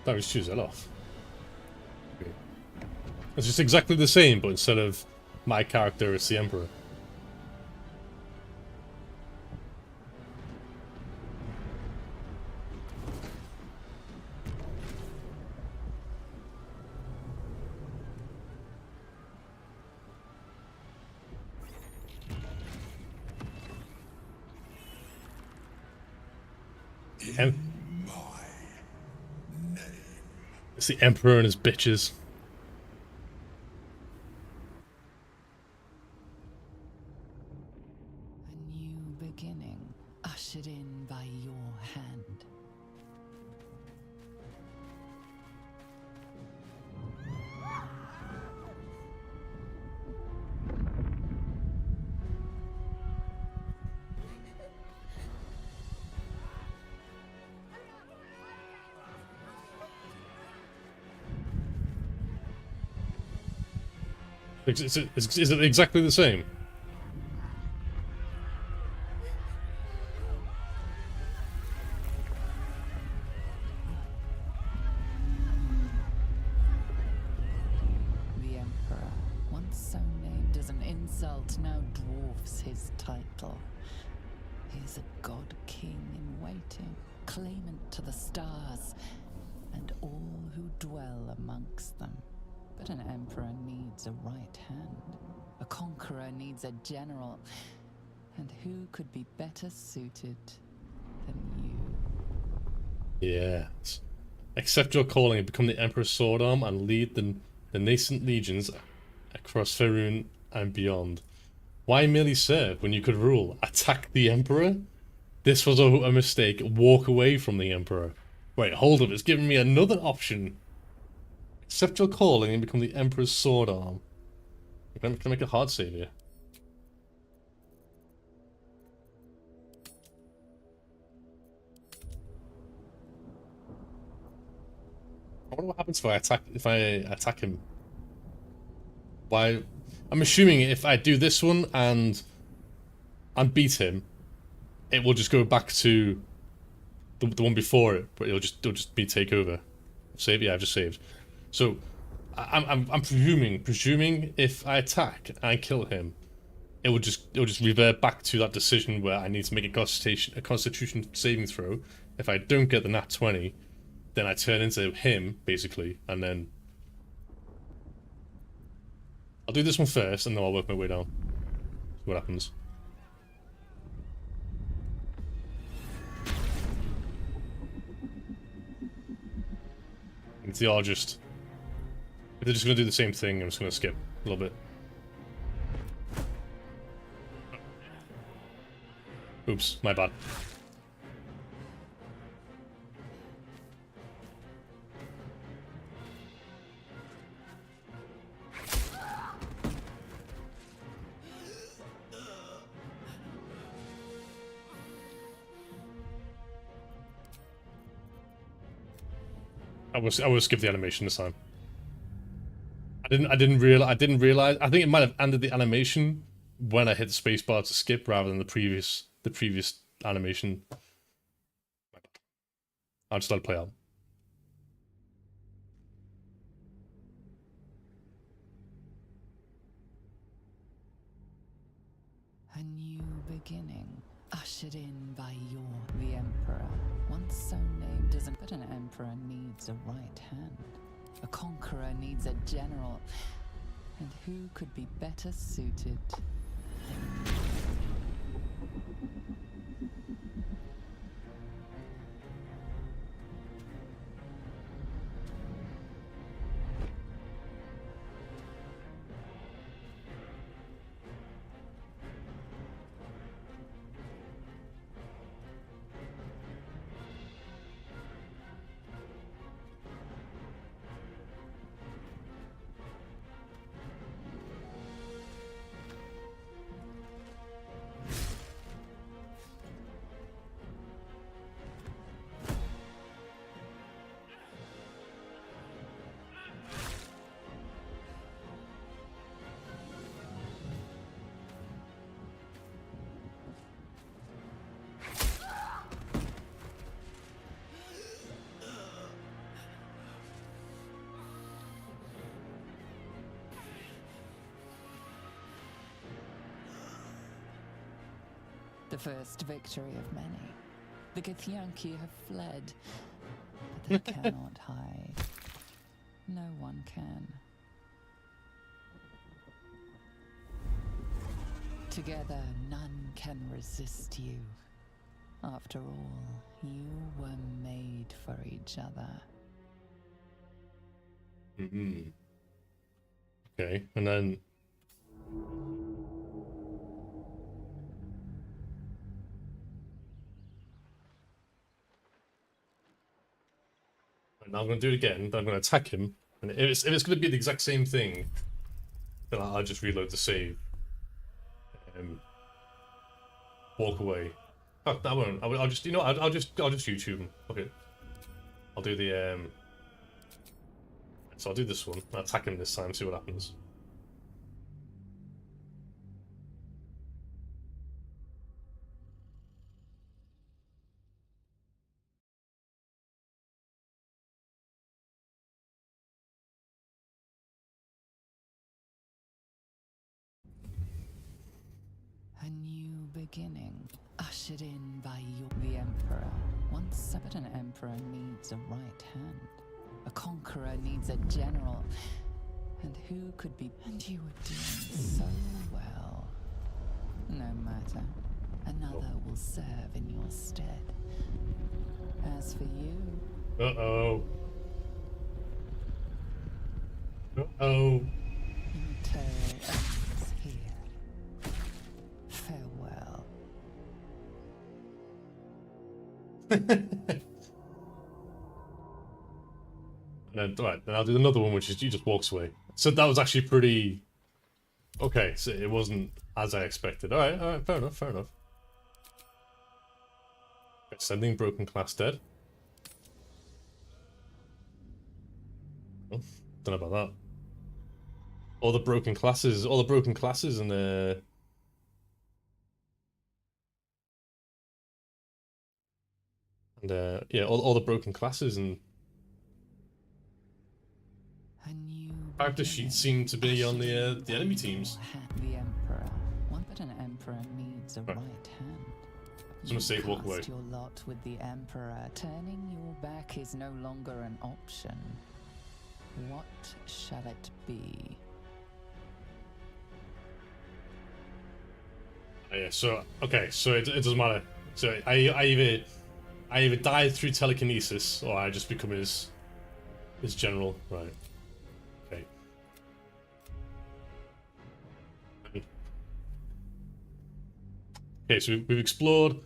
That was choose that off. Okay. It's just exactly the same, but instead of my character, it's the Emperor. It's the Emperor and his bitches. A new beginning, ushered in by your hand. Is it exactly the same? The Emperor, once so named as an insult, now dwarfs his title. He is a god king in waiting, claimant to the stars, and all who dwell amongst them. But an emperor needs a right hand. A conqueror needs a general. And who could be better suited than you? Yes. Accept your calling and become the Emperor's sword arm and lead the nascent legions across Faerun and beyond. Why merely serve when you could rule? Attack the Emperor? This was a mistake. Walk away from the Emperor. Wait, hold up. It's giving me another option. Accept your calling and become the Emperor's sword arm. Can I make a hard save here? I wonder what happens if I attack him. Why? I'm assuming if I do this one and beat him, it will just go back to the one before it, but it'll just be take over. Save? Yeah, I've just saved. So I'm presuming if I attack and kill him, it will just revert back to that decision where I need to make a Constitution saving throw. If I don't get the nat 20, then I turn into him basically, and then I'll do this one first, and then I'll work my way down. See what happens. If they are just... If they're just going to do the same thing, I'm just going to skip a little bit. Oops, my bad. I will skip the animation this time. I didn't realize. I think it might have ended the animation when I hit the spacebar to skip rather than the previous animation. I'll just let it play out. A new beginning, ushered in by the Emperor. Once so named doesn't, but an Emperor needs a right hand. A conqueror needs a general. And who could be better suited than you? The first victory of many. The Githyanki have fled, but they cannot hide. No one can. Together, none can resist you. After all, you were made for each other. Mm-hmm. Okay, and then... Now I'm going to do it again, then I'm going to attack him. And if it's going to be the exact same thing, then I'll just reload the save. Walk away. Oh, that won't. I'll just, you know, I'll just YouTube him. Okay. I'll do the So I'll do this one. I'll attack him this time. See what happens. A new beginning, ushered in by the Emperor. Once, but an Emperor needs a right hand. A conqueror needs a general. And who could be... And you were doing so well. No matter. Another will serve in your stead. As for you... Uh-oh. Uh-oh. Eternal ends here. Farewell. And then, right, then I'll do another one, which is he just walks away. So that was actually pretty... Okay, so it wasn't as I expected. Alright, fair enough, fair enough. Sending broken class dead. Oh, don't know about that. All the broken classes and yeah, all the broken classes and character sheets seem to be on the enemy teams. The Emperor. One but an Emperor needs a right hand. Some mistake, walk away. Cast your lot with the Emperor. Turning your back is no longer an option. What shall it be? Yeah, so okay, so it doesn't matter. So I either die through telekinesis or I just become his general, right? Okay. Okay, so we've explored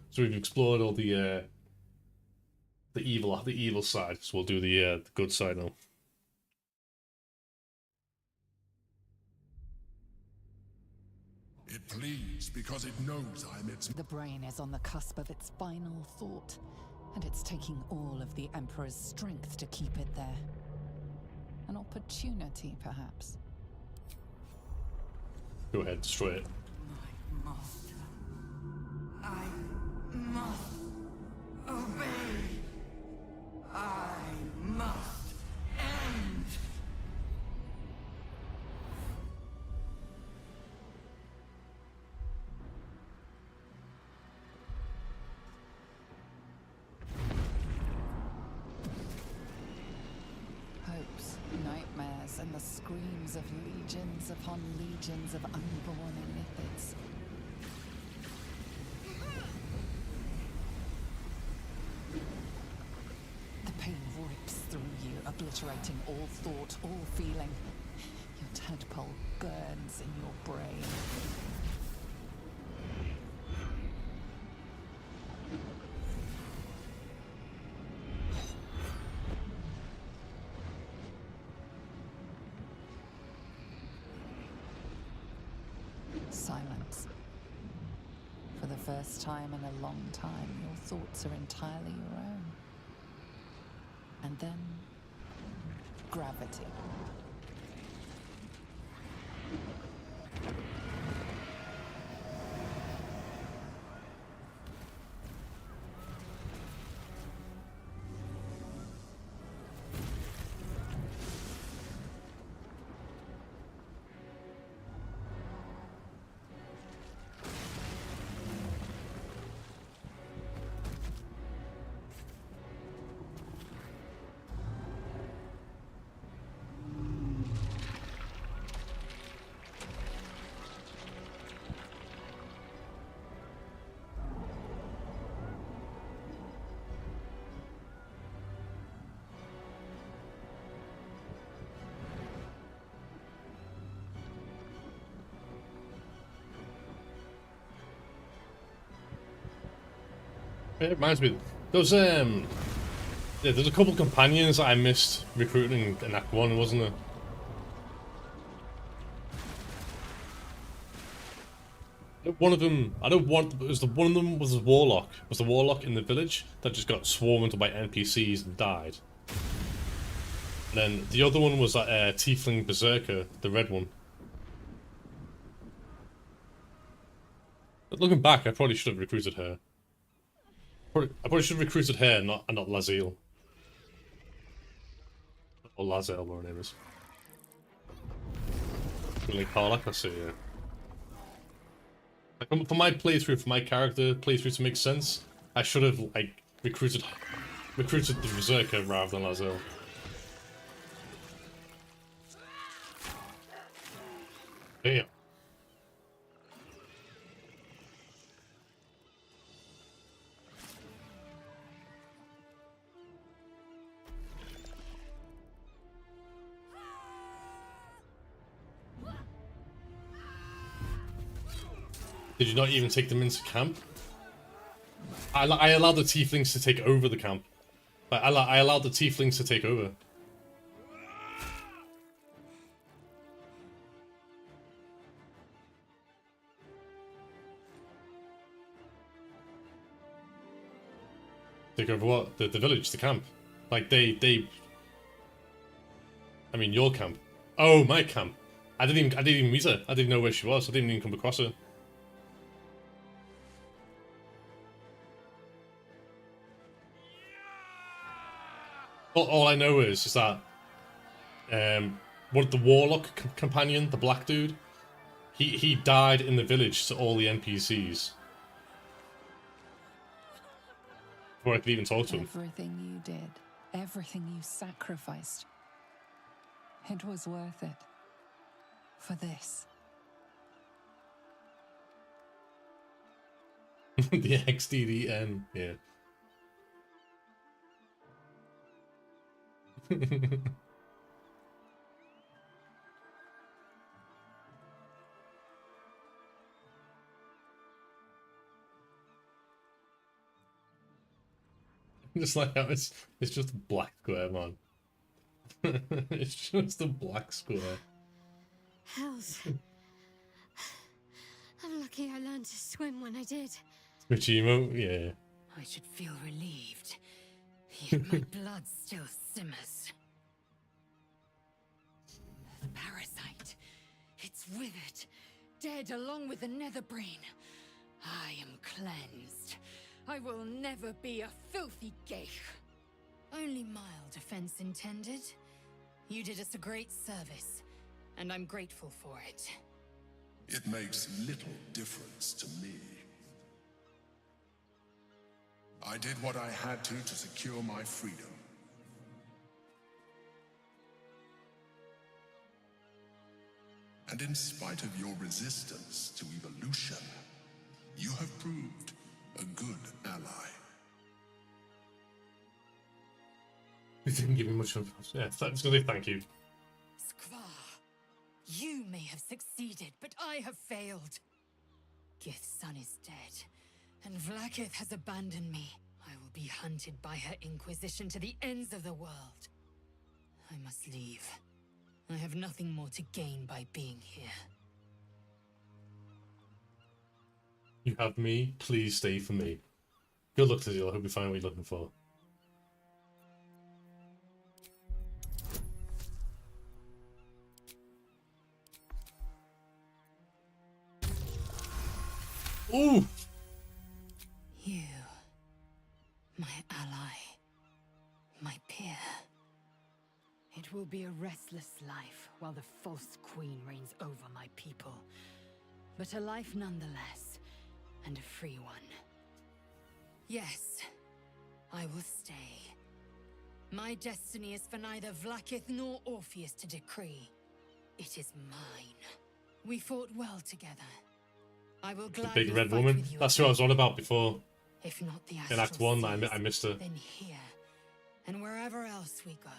all the evil side. So we'll do the good side now. It pleads because it knows I'm its... The brain is on the cusp of its final thought, and it's taking all of the Emperor's strength to keep it there. An opportunity, perhaps. Go ahead, destroy it. My master. I must obey. I must end. Hopes, nightmares, and the screams of legions upon legions of unborn iniquids. The pain rips through you, obliterating all thought, all feeling. Your tadpole burns in your brain. Silence. For the first time in a long time, your thoughts are entirely your own. And then, gravity. It reminds me, there's yeah, there's a couple of companions that I missed recruiting in Act 1, wasn't there? One of them, I don't want, it was one of them was a warlock. Was the warlock in the village that just got swarmed by NPCs and died. And then the other one was that tiefling berserker, the red one. But looking back, I probably should have recruited her. I probably should have recruited her, and not Laziel. Or Lazel, whatever her name is. Really Karlak, I see, yeah. Like, for my playthrough, for my character playthrough to make sense, I should have, like, recruited the Berserker rather than Lazel. Damn. Did you not even take them into camp? I allowed the tieflings to take over the camp. I allowed the tieflings to take over. Take over what? The village, the camp. Like they I mean your camp. Oh, my camp. I didn't even meet her. I didn't know where she was. I didn't even come across her. All I know is that what the warlock companion, the black dude, he died in the village to all the NPCs before I could even talk to him. Everything you did, everything you sacrificed, it was worth it. For this. The XDDN, yeah. Just like how it's just a black square, man. It's just a black square. Hells. I'm lucky I learned to swim when I did. Michimo, yeah. I should feel relieved. Yet my blood still simmers. The parasite. It's withered. Dead along with the netherbrain. I am cleansed. I will never be a filthy geich. Only mild offense intended. You did us a great service, and I'm grateful for it. It makes little difference to me. I did what I had to secure my freedom. And in spite of your resistance to evolution, you have proved a good ally. You didn't give me much of... Yeah, I was going to say thank you. Skvar, you may have succeeded, but I have failed. Gith's son is dead, and Vlaakith has abandoned me. I will be hunted by her Inquisition to the ends of the world. I must leave. I have nothing more to gain by being here. You have me. Please stay for me. Good luck, Tizil. I hope you find what you're looking for. Ooh! You, my ally, my peer. It will be a restless life while the false queen reigns over my people. But a life nonetheless, and a free one. Yes, I will stay. My destiny is for neither Vlaakith nor Orpheus to decree. It is mine. We fought well together. I will The gladly big red fight woman. with you That's who I was on about before. If not the In Act 1, Astral I missed her. Seas, then here, and wherever else we go.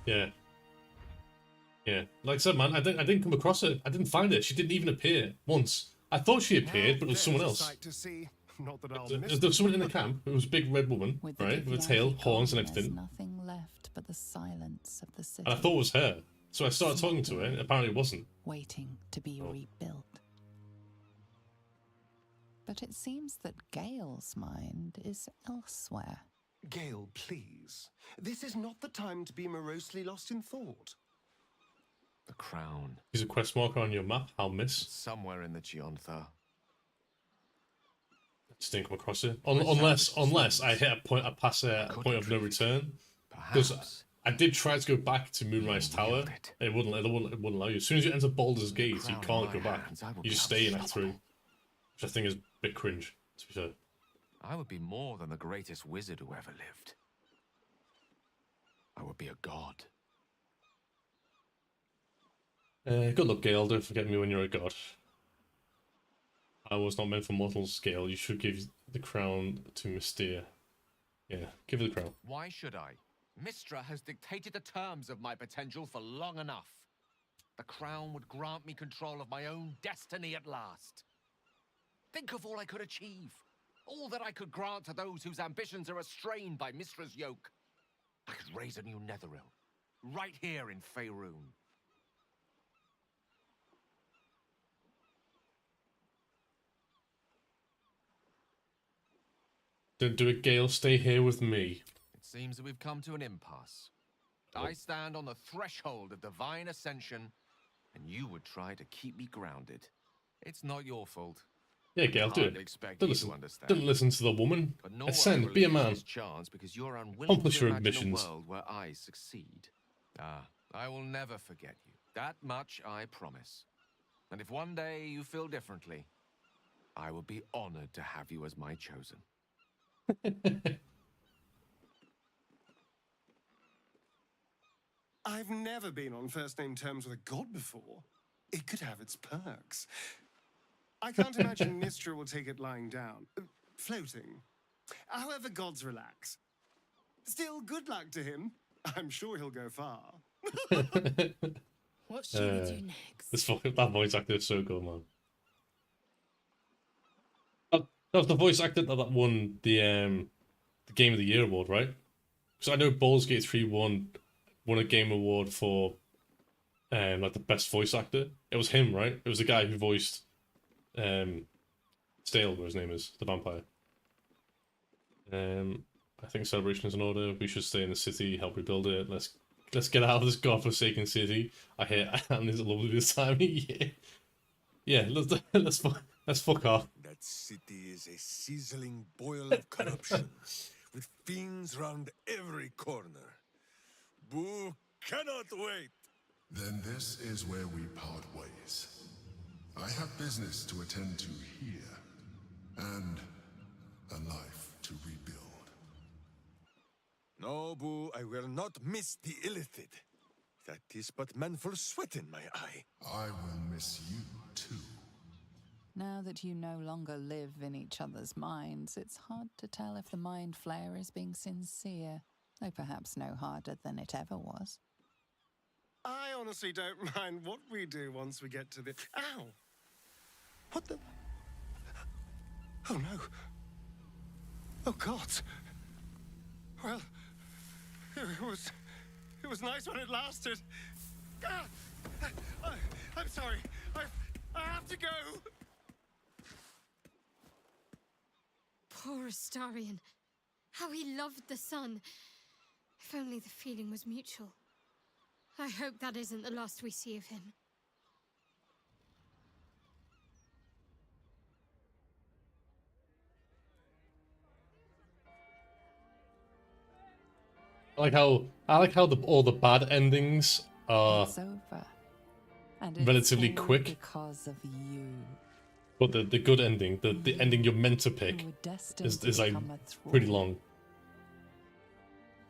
Yeah. Yeah. Like I said, man, I didn't come across her. I didn't find her. She didn't even appear once. I thought she appeared, but it was someone else. There was someone in the camp. It was a big red woman, right? With a tail, horns, and everything. Nothing left but the silence of the city. And I thought it was her. So I started talking to her, and apparently it wasn't. Waiting to be rebuilt. But it seems that Gale's mind is elsewhere. Gale, please. This is not the time to be morosely lost in thought. The crown. There's a quest marker on your map. I'll miss. Somewhere in the Giontha. Just didn't come across it. Unless I hit a point of no return. Because I did try to go back to Moonrise Tower, and it wouldn't allow you. As soon as you enter Baldur's Gate, you can't go back. You just stay in Act 3. Which I think is a bit cringe, to be fair. I would be more than the greatest wizard who ever lived. I would be a god. Good luck, Gale. Don't forget me when you're a god. I was not meant for mortals, Gale. You should give the crown to Mystere. Yeah, give her the crown. Why should I? Mistra has dictated the terms of my potential for long enough. The crown would grant me control of my own destiny at last. Think of all I could achieve. All that I could grant to those whose ambitions are restrained by Mistra's yoke. I could raise a new Netheril, right here in Faerun. Don't do it, Gale. Stay here with me. It seems that we've come to an impasse. I stand on the threshold of divine ascension, and you would try to keep me grounded. It's not your fault. Yeah, Gale, do Hardly it. expect Don't you listen. to understand. Don't listen to the woman. But nor will I Ascend. Be a release man. this chance because you're unwilling Accomplish to your imagine ambitions. a world where I succeed. Ah, I will never forget you. That much I promise. And if one day you feel differently, I will be honored to have you as my chosen. I've never been on first-name terms with a god before. It could have its perks. I can't imagine Mistra will take it lying down. Floating. However gods relax. Still, good luck to him. I'm sure he'll go far. What shall we do next? That voice actor is so good, man. That was the voice actor that won the Game of the Year award, right? Because I know Baldur's Gate 3 won a game award for like the best voice actor. It was him, right? It was the guy who voiced Stale, whatever his name is, the vampire. I think celebration is in order. We should stay in the city, help rebuild it. Let's get out of this godforsaken city. I hear and it's lovely this time of year. Yeah, let's fuck off. That city is a sizzling boil of corruption, with fiends round every corner. Boo cannot wait. Then this is where we part ways. I have business to attend to here, and a life to rebuild. No, Boo, I will not miss the illithid. That is but manful sweat in my eye. I will miss you, too. Now that you no longer live in each other's minds, it's hard to tell if the Mind Flayer is being sincere, though perhaps no harder than it ever was. I honestly don't mind what we do once we get to the... Ow! What the... Oh, no. Oh, God. Well, it was nice when it lasted. Ah! I'm sorry. I have to go. Poor Astarion. How he loved the sun. If only the feeling was mutual. I hope that isn't the last we see of him. I like how all the bad endings are It's over. And it's relatively all quick, because of you. but the good ending, the ending you're meant to pick, You were destined to is like become a thrall. pretty long.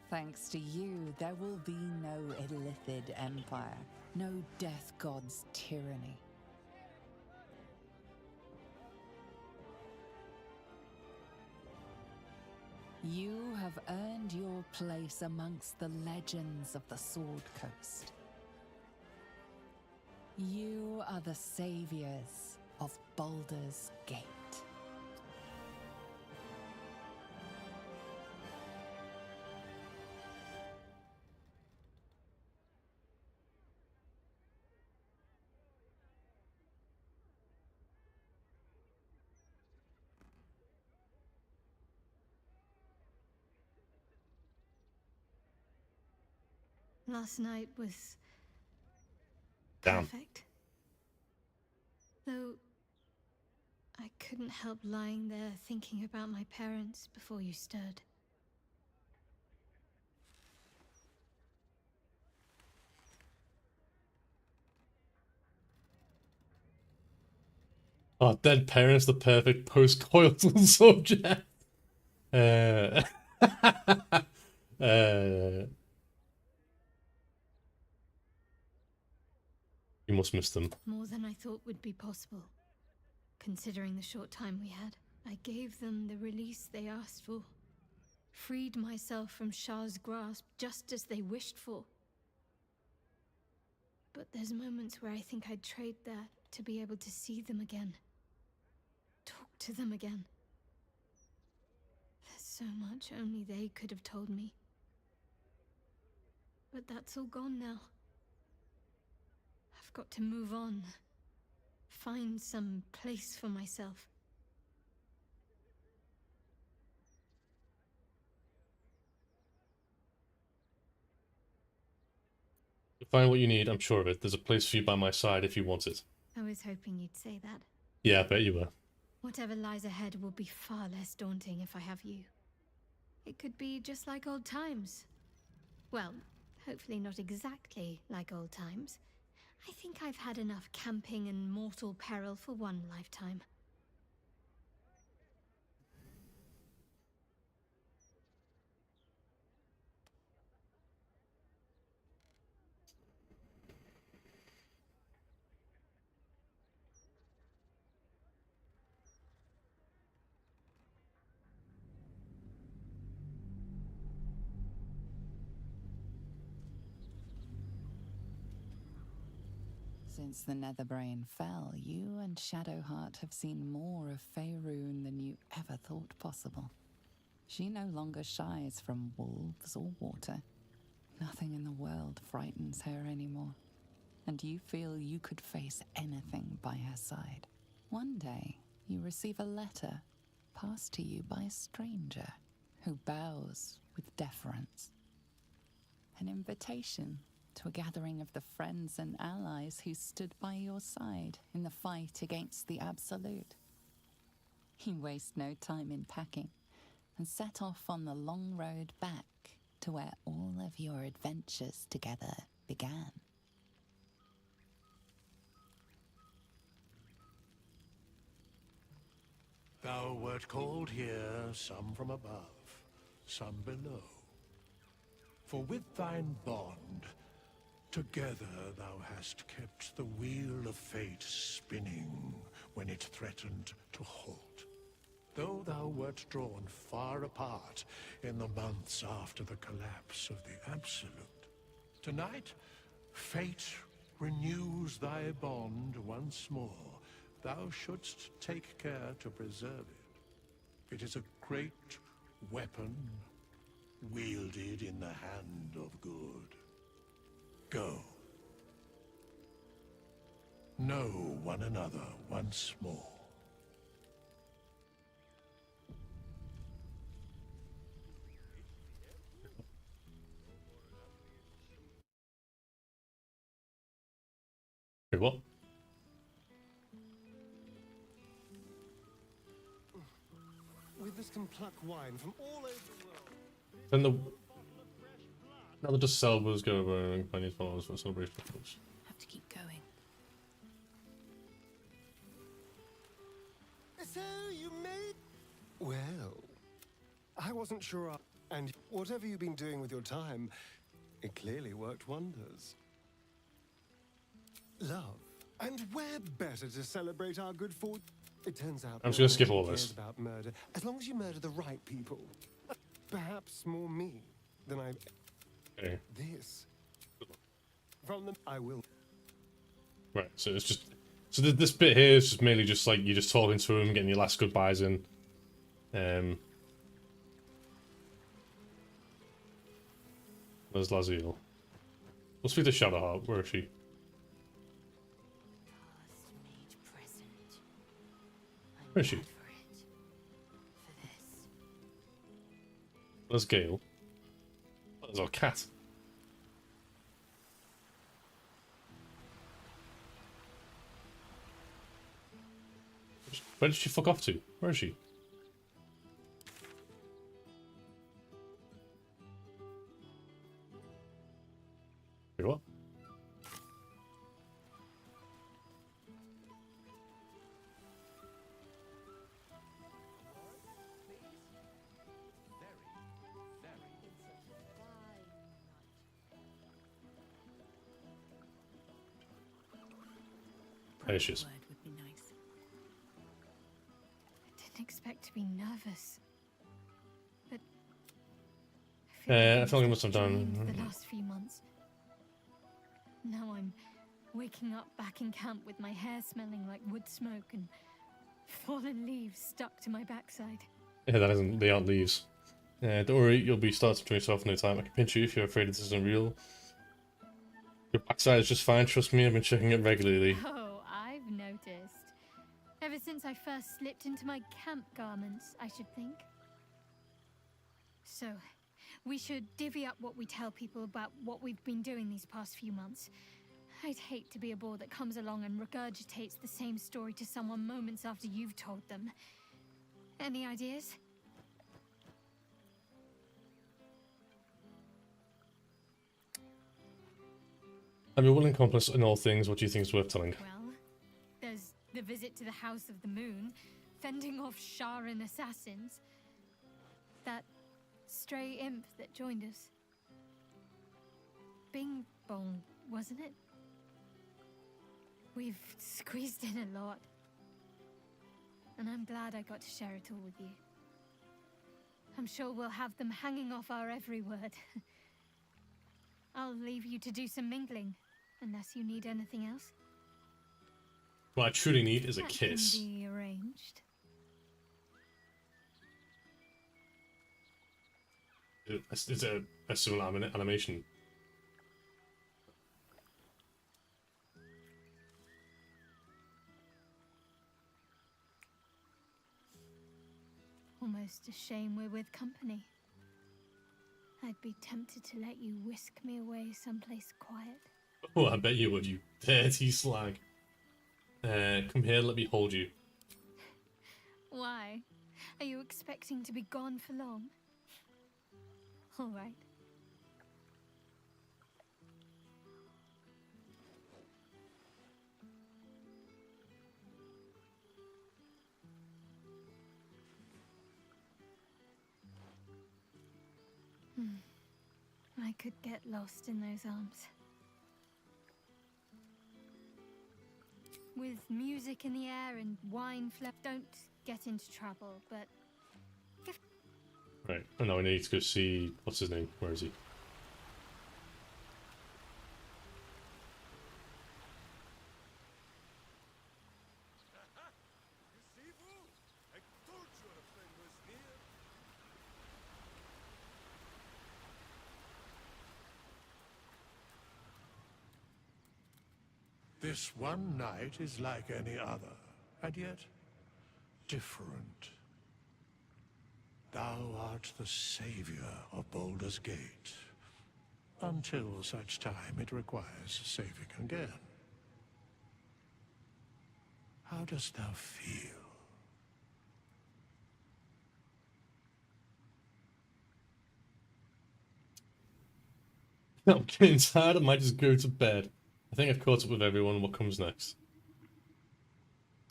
Thanks to you, there will be no illithid empire, no death god's tyranny. You have earned your place amongst the legends of the Sword Coast. You are the saviors of Baldur's Gate. Last night was Damn. perfect. Though I couldn't help lying there thinking about my parents before you stirred. Oh, dead parents, the perfect post-coital subject. You must miss them. More than I thought would be possible. Considering the short time we had, I gave them the release they asked for. freed myself from Shah's grasp just as they wished for. But there's moments where I think I'd trade that to be able to see them again. Talk to them again. There's so much only they could have told me. But that's all gone now. I've got to move on. Find some place for myself. Find what you need, I'm sure of it. There's a place for you by my side if you want it. I was hoping you'd say that. Yeah, I bet you were. Whatever lies ahead will be far less daunting if I have you. It could be just like old times. Well, hopefully not exactly like old times. I think I've had enough camping and mortal peril for one lifetime. Since the Netherbrain fell, you and Shadowheart have seen more of Faerun than you ever thought possible. She no longer shies from wolves or water. Nothing in the world frightens her anymore. And you feel you could face anything by her side. One day, you receive a letter passed to you by a stranger who bows with deference. An invitation to a gathering of the friends and allies who stood by your side in the fight against the Absolute. You waste no time in packing and set off on the long road back to where all of your adventures together began. Thou wert called here, some from above, some below. For with thine bond, together thou hast kept the wheel of fate spinning when it threatened to halt. Though thou wert drawn far apart in the months after the collapse of the Absolute, tonight fate renews thy bond once more. Thou shouldst take care to preserve it. It is a great weapon wielded in the hand of good. Go. Know one another once more. Wait, what? Withers can pluck wine from all over the world. Then the... Now the dust salvos go over and find his followers for celebration of course. Have to keep going. So you made... Well, I wasn't sure. And whatever you've been doing with your time, it clearly worked wonders. Love. And where better to celebrate our good fortune? It turns out I'm just gonna skip no one all cares this. about murder, as long as you murder the right people. Perhaps more me than I... Okay. This. From them, I will. Right, so it's just... So this bit here is just mainly just like you're just talking to him, getting your last goodbyes in. There's Laziel. We'll speak to Shadowheart. Where is she? Where is she? There's Gale. Oh, there's our cat. Where did she fuck off to? Where is she? Wait, what? There she is. Word would be nice. I didn't expect to be nervous. But I feel like I must have dreamed done. the last few months. Now I'm waking up back in camp with my hair smelling like wood smoke and fallen leaves stuck to my backside. Yeah, that isn't. They aren't leaves. Don't worry, you'll be starting to yourself in no time. I can pinch you if you're afraid this isn't real. Your backside is just fine. Trust me, I've been checking it regularly. Oh, I've noticed. Ever since I first slipped into my camp garments, I should think. So, we should divvy up what we tell people about what we've been doing these past few months. I'd hate to be a bore that comes along and regurgitates the same story to someone moments after you've told them. Any ideas? I'm your willing accomplice in all things. What do you think is worth telling? Well, there's the visit to the House of the Moon, fending off Sharan assassins, that stray imp that joined us. Bing bong, wasn't it? We've squeezed in a lot. And I'm glad I got to share it all with you. I'm sure we'll have them hanging off our every word. I'll leave you to do some mingling, unless you need anything else. What I truly need is a That kiss. can be arranged. It's a similar animation. Almost a shame we're with company. I'd be tempted to let you whisk me away someplace quiet. Oh, I bet you would, you dirty slag. Come here, let me hold you. Why? Are you expecting to be gone for long? All right. I could get lost in those arms. With music in the air and wine don't get into trouble, but... Right, oh no, I need to go see... What's his name? Where is he? This one night is like any other, and yet different. Thou art the savior of Baldur's Gate, until such time it requires saving again. How dost thou feel? I'm getting tired, I might just go to bed. I think I've caught up with everyone. What comes next?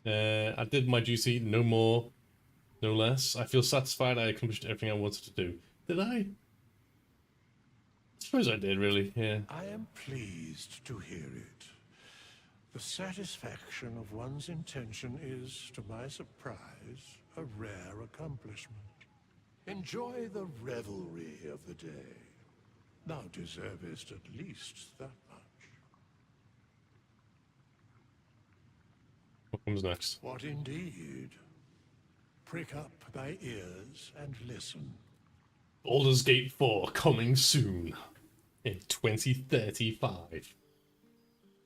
I did my duty, no more, no less. I feel satisfied I accomplished everything I wanted to do. Did I? I suppose I did, really, yeah. I am pleased to hear it. The satisfaction of one's intention is, to my surprise, a rare accomplishment. Enjoy the revelry of the day. Thou deservest at least that much. What comes next? What indeed? Prick up thy ears and listen. Baldur's Gate 4 coming soon. In 2035.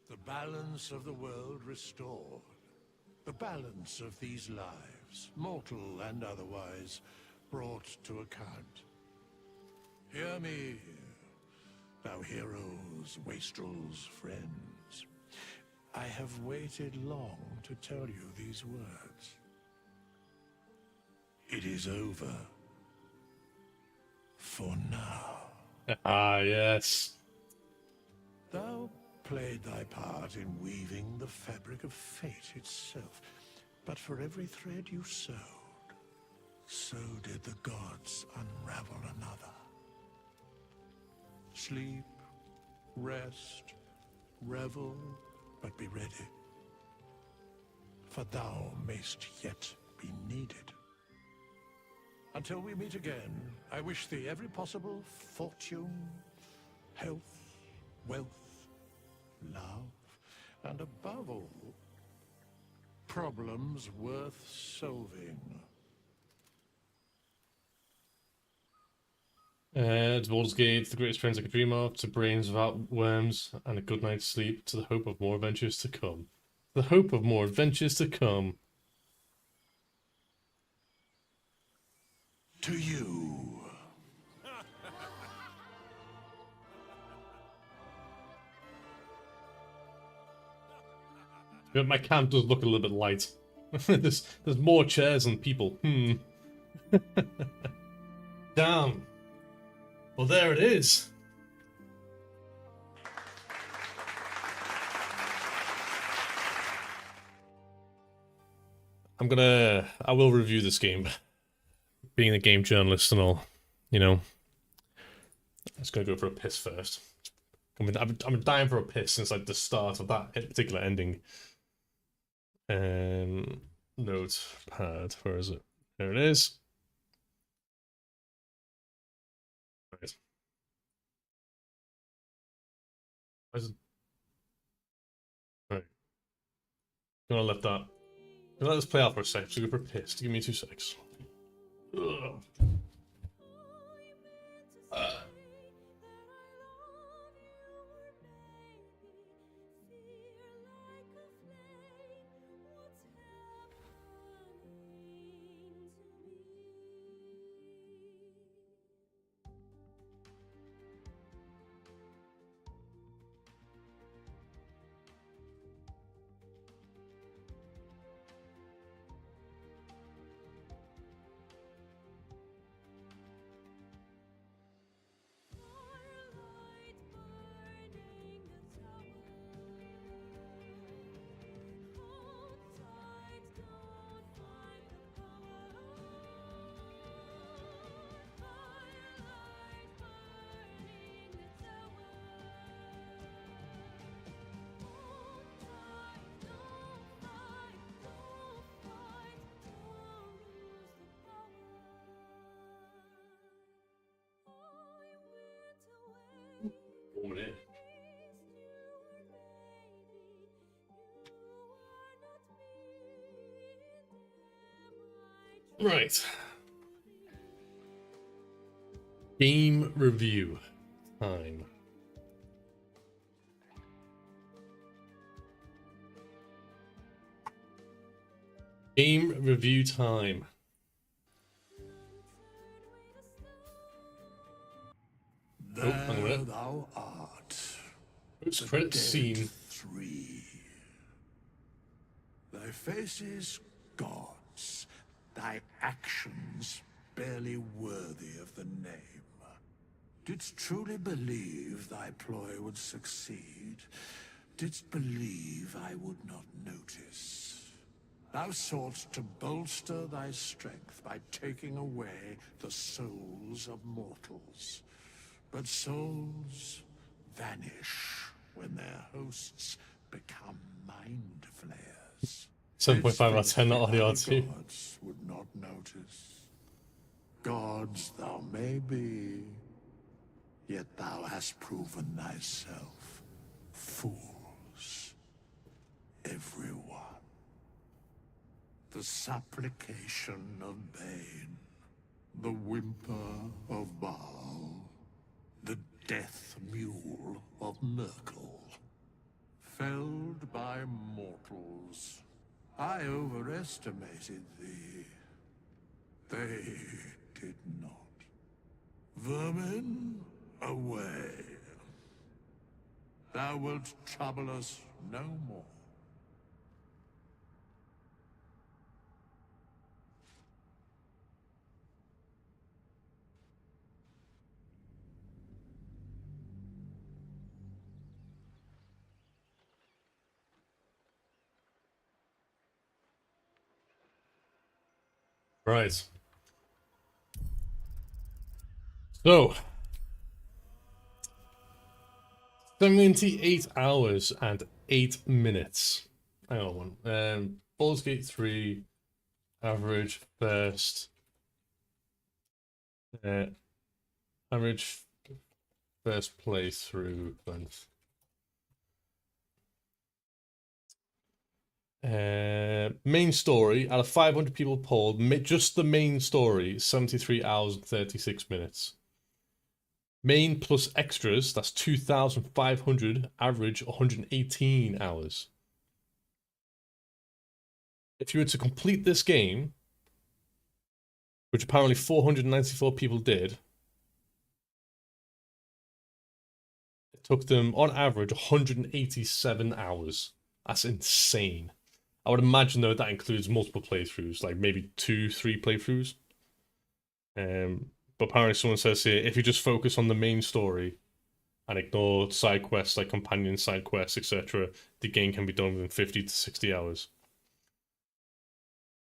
The balance of the world restored. The balance of these lives, mortal and otherwise, brought to account. Hear me, thou heroes, wastrels, friends. I have waited long to tell you these words. It is over. For now. Ah, yes. Thou played thy part in weaving the fabric of fate itself, but for every thread you sewed, so did the gods unravel another. Sleep, rest, revel, but be ready, for thou mayst yet be needed. Until we meet again, I wish thee every possible fortune, health, wealth, love, and above all, problems worth solving. To Baldur's Gate, the greatest friends I could dream of, to brains without worms, and a good night's sleep, to the hope of more adventures to come. The hope of more adventures to come. To you. But my camp does look a little bit light. there's more chairs than people. Damn. Well, there it is. I will review this game. Being a game journalist and all, you know. I'm just gonna go for a piss first. I'm dying for a piss since like the start of that particular ending. Notepad, where is it? There it is. Right. Right. Gonna let this play out for a sec. So go for a piss. Give me 2 secs. Ugh. Right. Game review time. Game review time. There thou art. Oops, credit scene. 3. Thy face is God's, thy actions barely worthy of the name. Didst truly believe thy ploy would succeed? Didst believe I would not notice? Thou soughtst to bolster thy strength by taking away the souls of mortals. But souls vanish when their hosts become mind flayers. 7.5 out of 10, not audio too. Gods would not notice. Gods thou may be, yet thou hast proven thyself fools, everyone. The supplication of Bane, the whimper of Baal, the death mule of Merkel, felled by mortals. I overestimated thee. They did not. Vermin, away. Thou wilt trouble us no more. Right. So, 78 hours and 8 minutes. Hang on one. Baldur's Gate 3, average, first. Average first playthrough length. Main story, out of 500 people polled, just the main story, 73 hours and 36 minutes. Main plus extras, that's 2,500, average 118 hours. If you were to complete this game, which apparently 494 people did, it took them, on average, 187 hours. That's insane. I would imagine, though, that includes multiple playthroughs, like maybe 2-3 playthroughs. But apparently someone says here, if you just focus on the main story and ignore side quests like companion side quests, etc., the game can be done within 50 to 60 hours.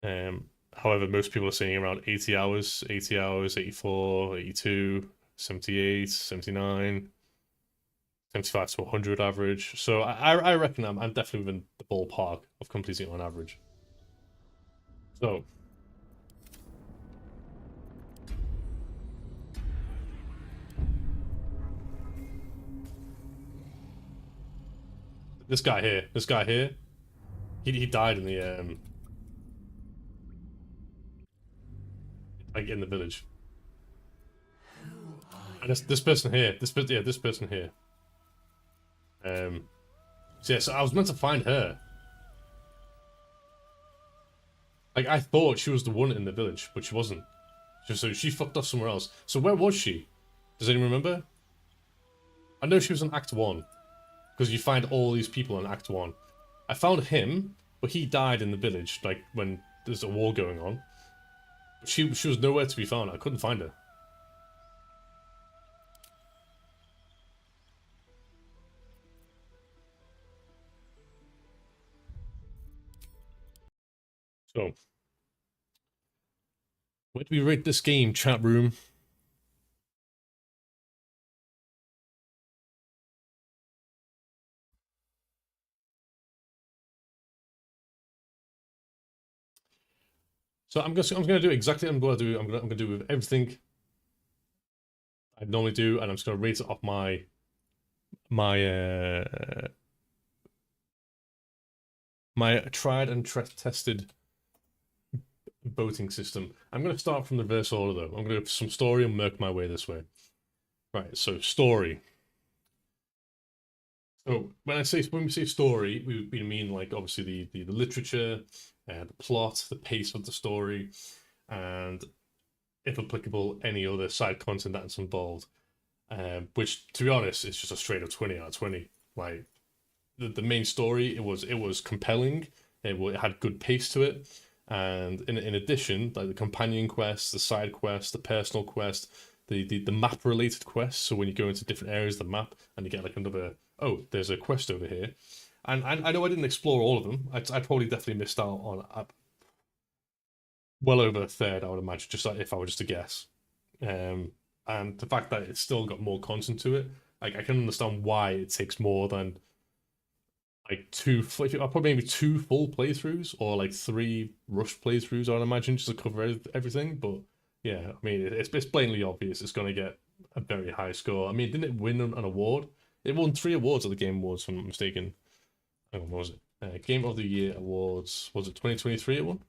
However, most people are saying around 80 hours, 84, 82, 78, 79, 75 to 100 average. So I reckon I'm definitely within the ballpark of completing on average. So this guy here, he died in the like in the village. And this person here, this person here. So yeah, so I was meant to find her. Like, I thought she was the one in the village, but she wasn't. So she fucked off somewhere else. So where was she? Does anyone remember? I know she was in Act 1. Because you find all these people in Act 1. I found him, but he died in the village, like, when there's a war going on. She was nowhere to be found. I couldn't find her. So, where do we rate this game, chat room? So I'm gonna do exactly what I'm gonna do. I'm gonna do with everything I normally do, and I'm just gonna rate it off my tried and tested voting system. I'm going to start from the reverse order, though. I'm going to go for some story and work my way this way. Right, so story. So when we say story, we mean, like, obviously the literature, the plot, the pace of the story, and, if applicable, any other side content that's involved. Which, to be honest, is just a straight up 20 out of 20. Like, the main story, it was compelling. It had good pace to it. And in addition, like the companion quests, the side quests, the personal quest, the map related quests. So when you go into different areas of the map and you get like another, oh, there's a quest over here. And I know I didn't explore all of them. I probably definitely missed out on well over a third, I would imagine, just like if I were just to guess. And the fact that it's still got more content to it, like I can understand why it takes more than like probably maybe 2 full playthroughs or like 3 rushed playthroughs, I'd imagine, just to cover everything. But yeah, I mean, it's blatantly obvious it's going to get a very high score. I mean, didn't it win an award? It won 3 awards at the Game Awards, if I'm not mistaken. Hang on, what was it? Game of the Year Awards. Was it 2023 it won?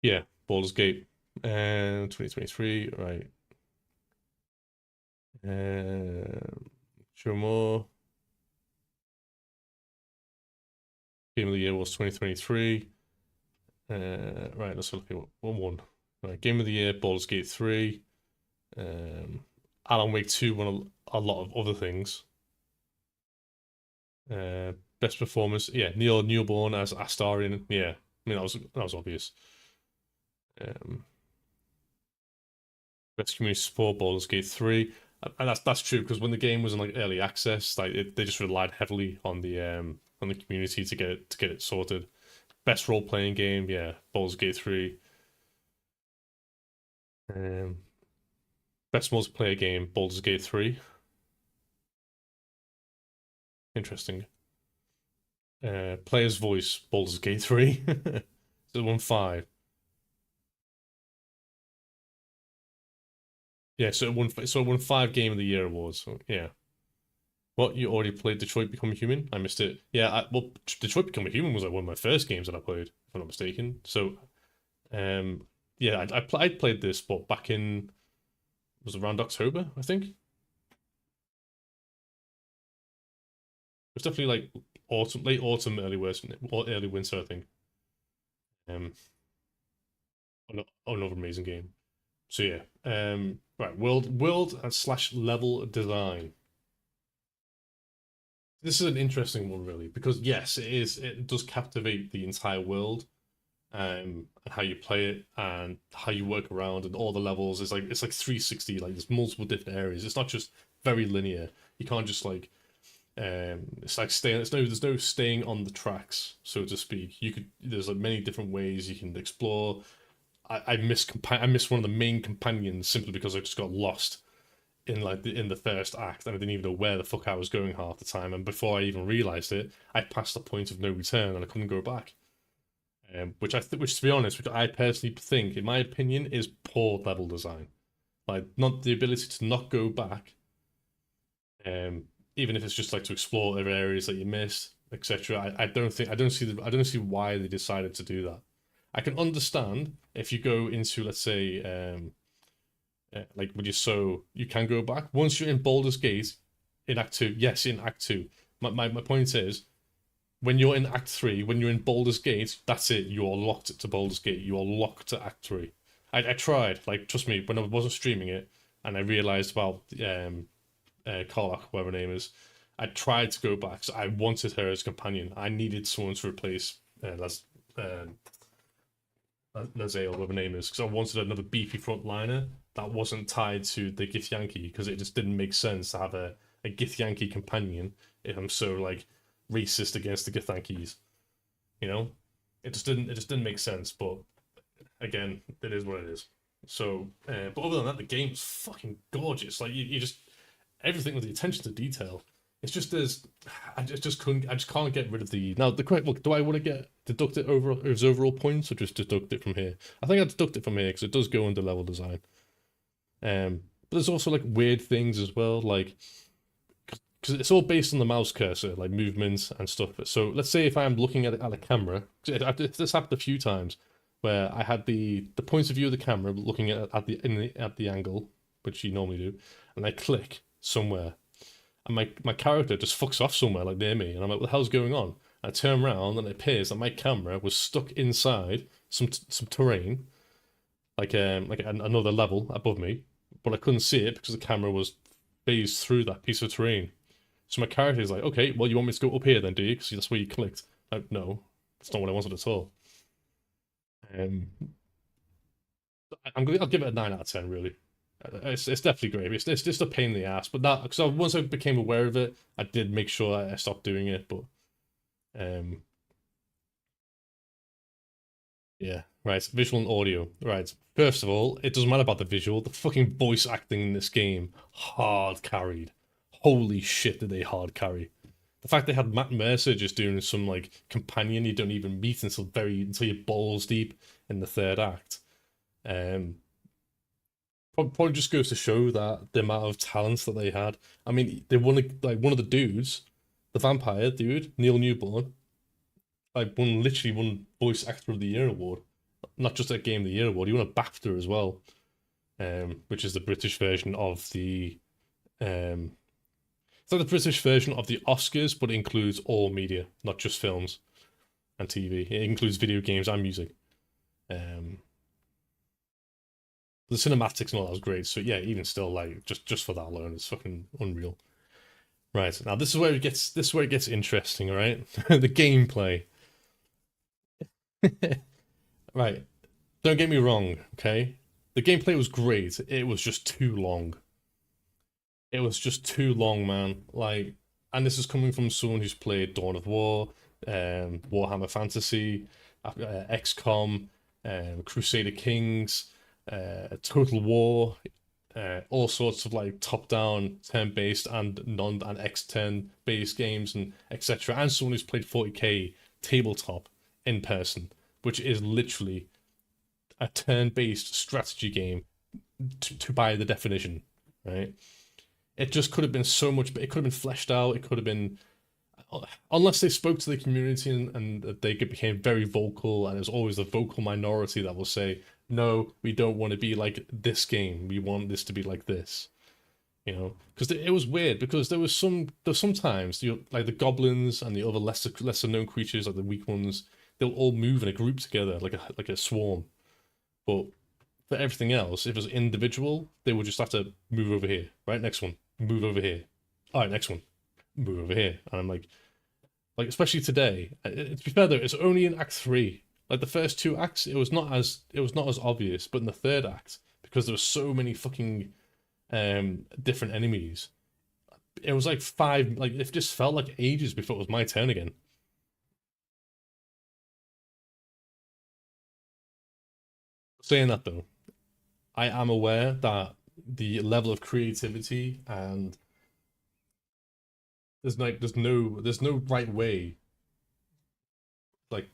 Yeah, Baldur's Gate. 2023, right. Show more. Game of the Year was 2023. Right, let's look at what won. Right, Game of the Year, Baldur's Gate 3. Alan Wake 2 won a lot of other things. Best performance, yeah, Neil Newborn as Astarion. Yeah, I mean that was obvious. Best community support, Baldur's Gate 3. And that's true, because when the game was in like early access, like they just relied heavily on the community to get it sorted. Best role playing game, yeah, Baldur's Gate 3. Best multiplayer game, Baldur's Gate 3. Interesting. Player's voice, Baldur's Gate 3. So 1-5. Yeah, so it won 5 Game of the Year awards. So, yeah. What, you already played Detroit Become Human? I missed it. Yeah, well, Detroit Become Human was like one of my first games that I played, if I'm not mistaken. So, yeah, I played this, but back in, was it around October, I think? It was definitely like autumn, late autumn, early winter, I think. Um, another amazing game. So yeah, right, world and slash level design. This is an interesting one, really, because yes, it does captivate the entire world, and how you play it and how you work around and all the levels. It's like 360, like there's multiple different areas. It's not just very linear. You can't just like it's like staying. There's no staying on the tracks, so to speak. There's like many different ways you can explore. I miss one of the main companions simply because I just got lost in the first act, and I didn't even know where the fuck I was going half the time. And before I even realized it, I passed the point of no return and I couldn't go back. Which to be honest, which I personally think, in my opinion, is poor level design. Like, not the ability to not go back, even if it's just like to explore other areas that you missed, etc. I don't see why they decided to do that. I can understand if you go into, let's say, like you can go back once you're in Baldur's Gate in Act 2. Yes, in Act 2. My point is, when you're in Act 3, when you're in Baldur's Gate, that's it. You are locked to Baldur's Gate. You are locked to Act 3. I tried, like, trust me, when I wasn't streaming it, and I realized about Karlach, whatever her name is, I tried to go back. So I wanted her as a companion. I needed someone to replace Lae'zel, whatever her name is, because I wanted another beefy frontliner that wasn't tied to the Githyanki, because it just didn't make sense to have a Githyanki companion if I'm so like racist against the Githyankis. You know, it just didn't make sense. But again, it is what it is. So, but other than that, the game's fucking gorgeous. Like you just everything with the attention to detail. It's just I just can't get rid of the now the question. Look, do I want to deduct it over as overall points or just deduct it from here? I think I deduct it from here because it does go under level design. But there's also like weird things as well, like because it's all based on the mouse cursor, like movements and stuff. So let's say if I'm looking at a camera, this happened a few times where I had the point of view of the camera looking at the angle, which you normally do, and I click somewhere, and my character just fucks off somewhere like near me, and I'm like, what the hell's going on? I turn around and it appears that my camera was stuck inside some terrain, like another level above me, but I couldn't see it because the camera was phased through that piece of terrain. So my character is like, okay, well, you want me to go up here then, do you? Because that's where you clicked. Like, no, that's not what I wanted at all. I'll give it a 9 out of 10, really. It's definitely great. It's just a pain in the ass, but that because once I became aware of it, I did make sure I stopped doing it. But yeah, right. Visual and audio. Right. First of all, it doesn't matter about the visual. The fucking voice acting in this game hard carried. Holy shit, did they hard carry? The fact they had Matt Mercer just doing some like companion you don't even meet until you're balls deep in the third act. Probably just goes to show that the amount of talents that they had. I mean, they won like one of the dudes, the vampire dude, Neil Newborn, like literally won Voice Actor of the Year award, not just a Game of the Year award. He won a BAFTA as well, which is the British version of the it's like the British version of the Oscars, but it includes all media, not just films and TV. It includes video games and music. The cinematics and all that was great. So yeah, even still, like just for that alone, it's fucking unreal. Right, now this is where it gets interesting, all right? The gameplay. Right. Don't get me wrong, okay? The gameplay was great. It was just too long. It was just too long, man. Like, and this is coming from someone who's played Dawn of War, Warhammer Fantasy, XCOM, Crusader Kings, Total War, all sorts of like top-down, turn-based and X-turn based games and etc. And someone who's played 40k tabletop in person, which is literally a turn-based strategy game by the definition, right? It just could have been so much. It could have been fleshed out. It could have been, unless they spoke to the community and they became very vocal, and there's always the vocal minority that will say, no, we don't want to be like this game. We want this to be like this. You know, because it was weird, because there was sometimes like the goblins and the other lesser known creatures, like the weak ones, they'll all move in a group together like a swarm. But for everything else, if it was individual, they would just have to move over here. Right, next one, move over here. All right, next one, move over here. And I'm like especially today. To be fair though, it's only in Act 3. Like the first 2 acts, it was not as obvious, but in the 3rd act, because there were so many fucking different enemies, it was like 5, like it just felt like ages before it was my turn again. Saying that though, I am aware that the level of creativity and there's no right way. Like,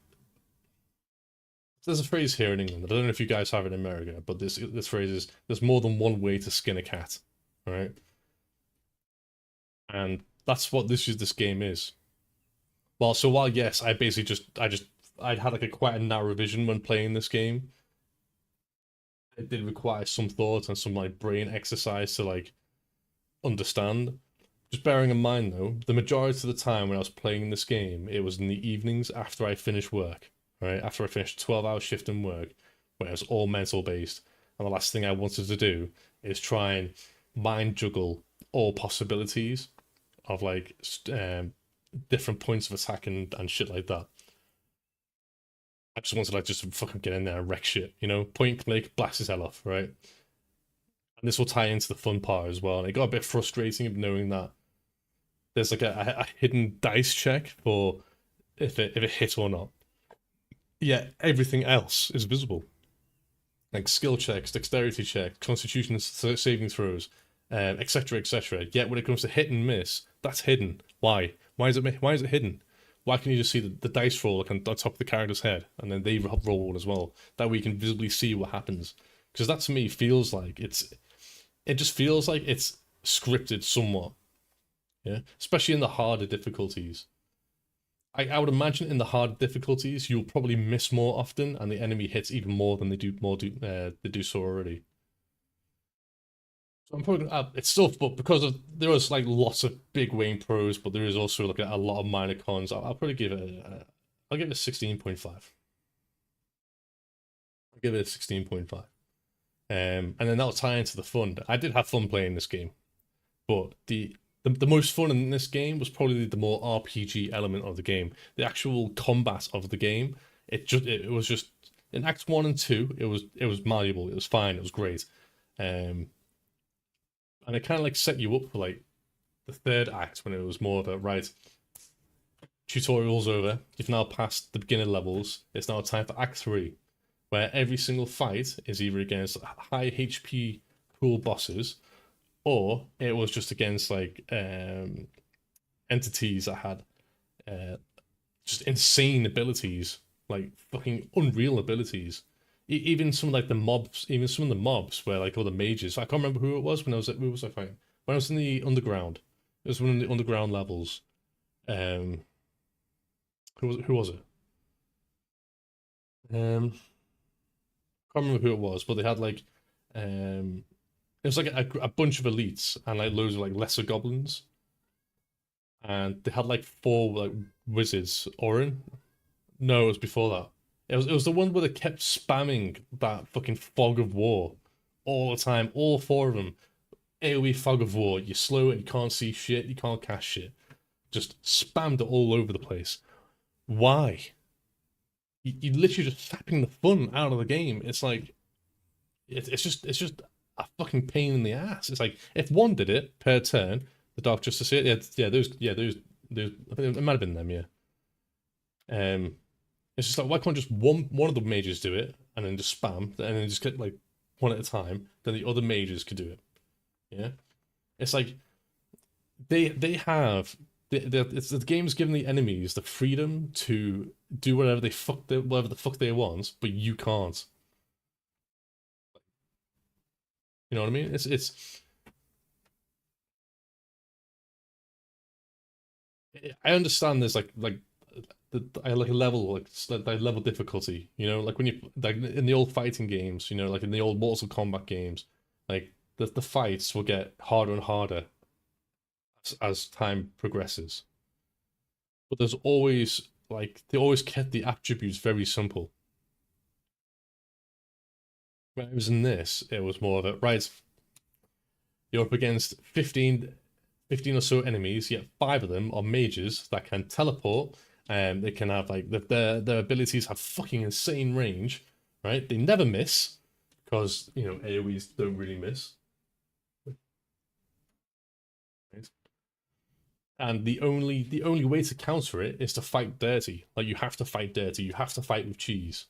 there's a phrase here in England, I don't know if you guys have it in America, but this phrase is, there's more than one way to skin a cat, right? And that's what this game is. While yes, I had like quite a narrow vision when playing this game, it did require some thought and some like brain exercise to like understand. Just bearing in mind though, the majority of the time when I was playing this game, it was in the evenings after I finished work, right? After I finished a 12-hour shift in work, when it was all mental based, and the last thing I wanted to do is try and mind juggle all possibilities of like different points of attack and shit like that. I just wanted to like just fucking get in there and wreck shit, you know? Point click, blast his hell off, right? And this will tie into the fun part as well. And it got a bit frustrating knowing that there's like a hidden dice check for if it hit or not. Yeah, everything else is visible. Like skill checks, dexterity checks, constitution saving throws, etc., etc. Yet when it comes to hit and miss, that's hidden. Why? Why is it hidden? Why can't you just see the dice roll like on top of the character's head, and then they roll one as well? That way you can visibly see what happens. Because that to me feels like it just feels like it's scripted somewhat. Yeah, especially in the harder difficulties. I would imagine in the hard difficulties you'll probably miss more often, and the enemy hits even more than they do so already. So I'm probably it's still, but because there was like lots of big Wayne pros, but there is also like a lot of minor cons. I'll probably give it I'll give it a 16.5. I'll give it a 16.5. And then that'll tie into the fun. I did have fun playing this game, but the most fun in this game was probably the more RPG element of the game. The actual combat of the game, it was just in Acts 1 and 2, it was malleable, it was fine, it was great. And it kind of like set you up for like the 3rd act when it was more of a right, tutorial's over, you've now passed the beginner levels, it's now time for Act 3, where every single fight is either against high HP pool bosses, or it was just against like entities that had just insane abilities, like fucking unreal abilities. Even some of the mobs were like all the mages. I can't remember who it was when I was who was I fighting? When I was in the underground. It was one of the underground levels. Who was it? Can't remember who it was, but they had like it was like a bunch of elites and like loads of like lesser goblins, and they had like 4 like wizards. Orin? No, it was before that. It was the one where they kept spamming that fucking fog of war all the time. All 4 of them. AoE fog of war. You're slow and you can't see shit. You can't cast shit. Just spammed it all over the place. Why? You're literally just sapping the fun out of the game. It's like it's just a fucking pain in the ass. It's like if one did it per turn, the Dark Justice, those I think it might have been them, yeah. It's just like, why can't just one of the mages do it and then just spam and then just get like one at a time, then the other mages could do it. Yeah, it's like the game's giving the enemies the freedom to do whatever the fuck they want, but you can't. You know what I mean? I understand there's like a level level difficulty. You know, like when you like in the old fighting games. You know, like in the old Mortal Kombat games, like the fights will get harder and harder as time progresses. But there's always like they always kept the attributes very simple. Whereas in this, it was more of a right. You're up against 15 or so enemies, yet 5 of them are mages that can teleport, and they can have like their abilities have fucking insane range, right? They never miss because you know AoEs don't really miss. Right? And the only way to counter it is to fight dirty. Like you have to fight dirty. You have to fight with cheese.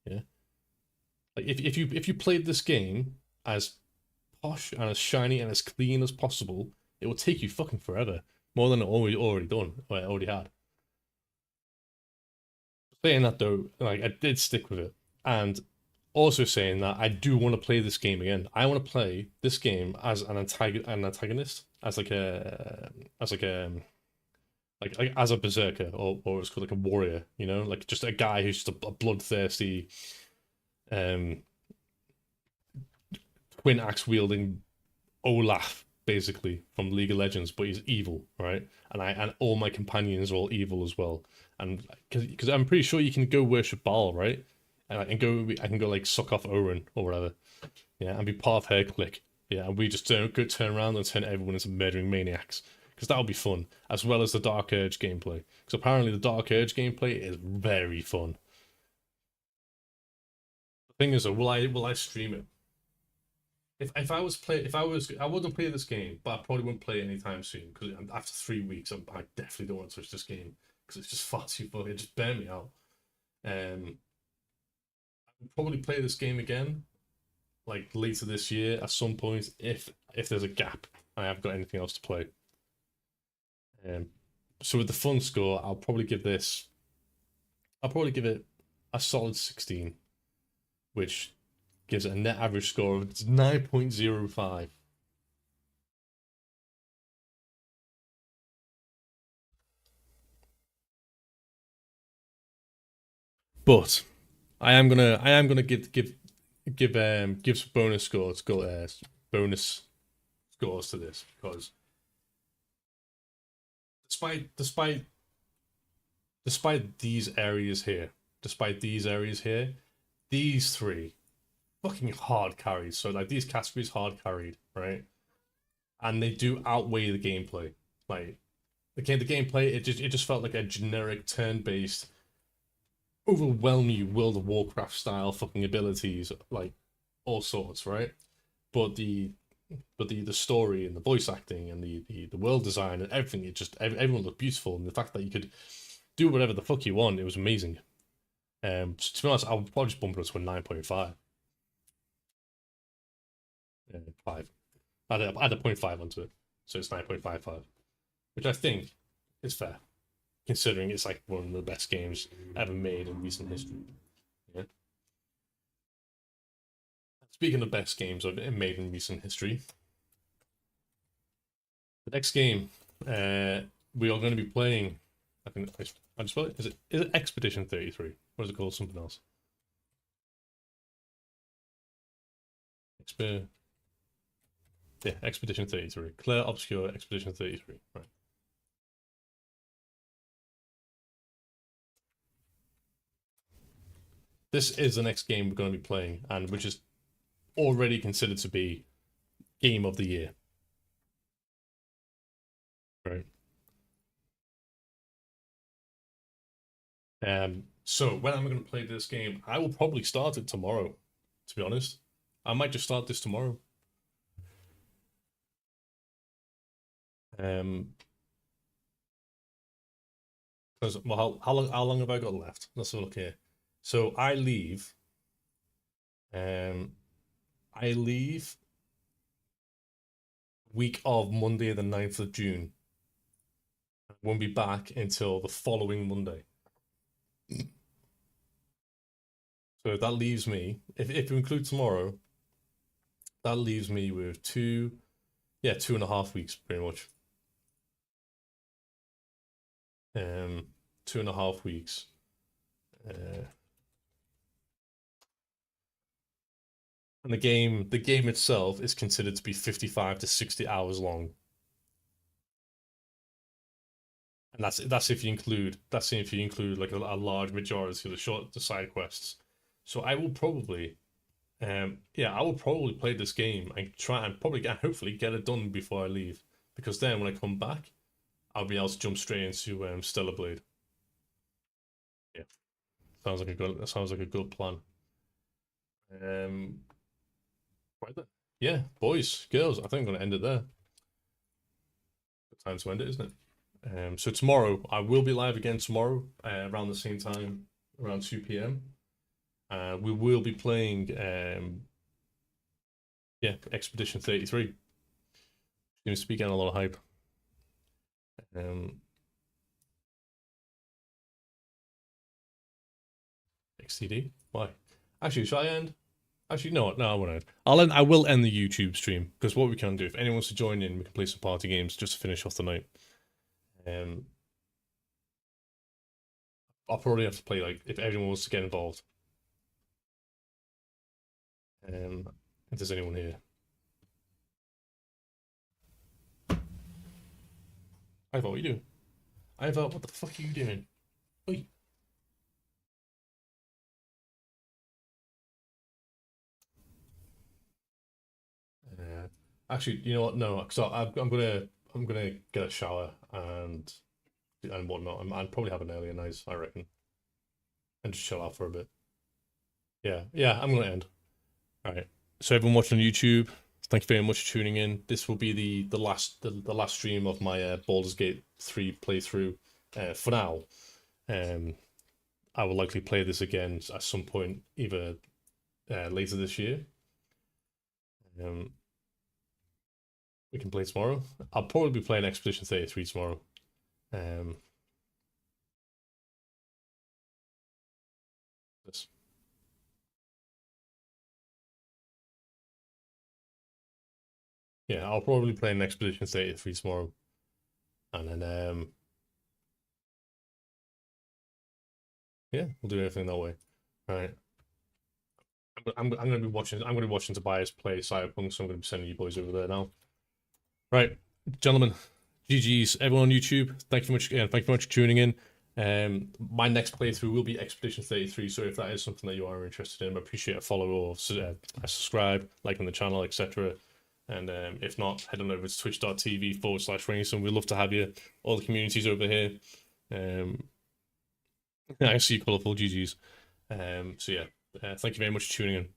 Yeah. Like if you played this game as posh and as shiny and as clean as possible, it will take you fucking forever. More than it already done, or it already had. Saying that though, like I did stick with it. And also saying that I do want to play this game again. I want to play this game as an antagonist, as like as a berserker, or it's called like a warrior, you know, like just a guy who's just a bloodthirsty twin axe wielding Olaf, basically from League of Legends, but he's evil, right? And all my companions are all evil as well. And because I'm pretty sure you can go worship Baal, right? And I can go like suck off Oren or whatever, yeah, and be part of her clique, yeah. And we just turn around and turn everyone into murdering maniacs, because that would be fun, as well as the Dark Urge gameplay. Because apparently the Dark Urge gameplay is very fun. The thing is, though, will I stream it? I wouldn't play this game, but I probably won't play it anytime soon, because after 3 weeks, I definitely don't want to touch this game because it's just far too fun. It just burned me out. I'll probably play this game again, like later this year at some point, if there's a gap. I haven't got anything else to play. So with the fun score, I'll probably give it a solid 16, which gives it a net average score of 9.05. But I am gonna give some bonus scores to this, because despite these areas here, these 3 fucking hard carried. So like these categories hard carried, right? And they do outweigh the gameplay. Like the gameplay, it just felt like a generic turn-based, overwhelm you World of Warcraft style fucking abilities, like all sorts, right? But the story and the voice acting and the world design and everything, everyone looked beautiful, and the fact that you could do whatever the fuck you want, it was amazing. So to be honest, I would probably just bump it up to a 9.5. 5. Add a 0.5 onto it, so it's 9.55, which I think is fair, considering it's like one of the best games ever made in recent history. Yeah. Speaking of best games made in recent history, the next game we are going to be playing, I think I just spell it. Is it Expedition 33? Or is it called something else? Expedition 33. Claire Obscure Expedition 33. Right. This is the next game we're going to be playing, and which is already considered to be game of the year. Right. So when am I going to play this game? I will probably start it tomorrow, to be honest. I might just start this tomorrow. Because well, how long have I got left? Let's have a look here. So I leave week of Monday the 9th of June. I won't be back until the following Monday. So that leaves me, if you include tomorrow, that leaves me with 2.5 weeks pretty much. 2.5 weeks. And the game itself is considered to be 55 to 60 hours long. And that's if you include like a large majority of the side quests. So I will probably I will probably play this game and try and hopefully get it done before I leave, because then when I come back I'll be able to jump straight into Stellar Blade. Yeah. Sounds like a good plan. Right then. Yeah, boys, girls, I think I'm gonna end it there. Good time to end it, isn't it? So tomorrow I will be live again tomorrow, around the same time, around 2 p.m. We will be playing Expedition 33. Seems to be getting a lot of hype. XTD? Why? Actually, shall I end? Actually, no, I won't end. I will end the YouTube stream, because what we can do, if anyone wants to join in, we can play some party games just to finish off the night. I'll probably have to play, like, if everyone wants to get involved. If there's anyone here. Ivar, what are you doing? Ivar, what the fuck are you doing? Oi. Actually, you know what? No, because I'm gonna get a shower and whatnot, and probably have an earlier night, I reckon, and just chill out for a bit. Yeah, I'm gonna end. All right. So everyone watching on YouTube, thank you very much for tuning in. This will be the last stream of my Baldur's Gate 3 playthrough. For now, I will likely play this again at some point, either later this year. We can play tomorrow. I'll probably be playing Expedition 33 tomorrow. This. Yeah, I'll probably play an Expedition 33 tomorrow. And then yeah, we'll do everything that way. All right. I'm gonna be watching Tobias play Cyberpunk, so I'm gonna be sending you boys over there now. Right, gentlemen, GG's, everyone on YouTube. Thank you very much again. Thank you very much for tuning in. My next playthrough will be Expedition 33, so if that is something that you are interested in, I appreciate a follow or a subscribe, like on the channel, etc. And if not, head on over to twitch.tv/Rainsdon. We'd love to have you. All the communities over here. I see colourful GG's. So yeah, thank you very much for tuning in.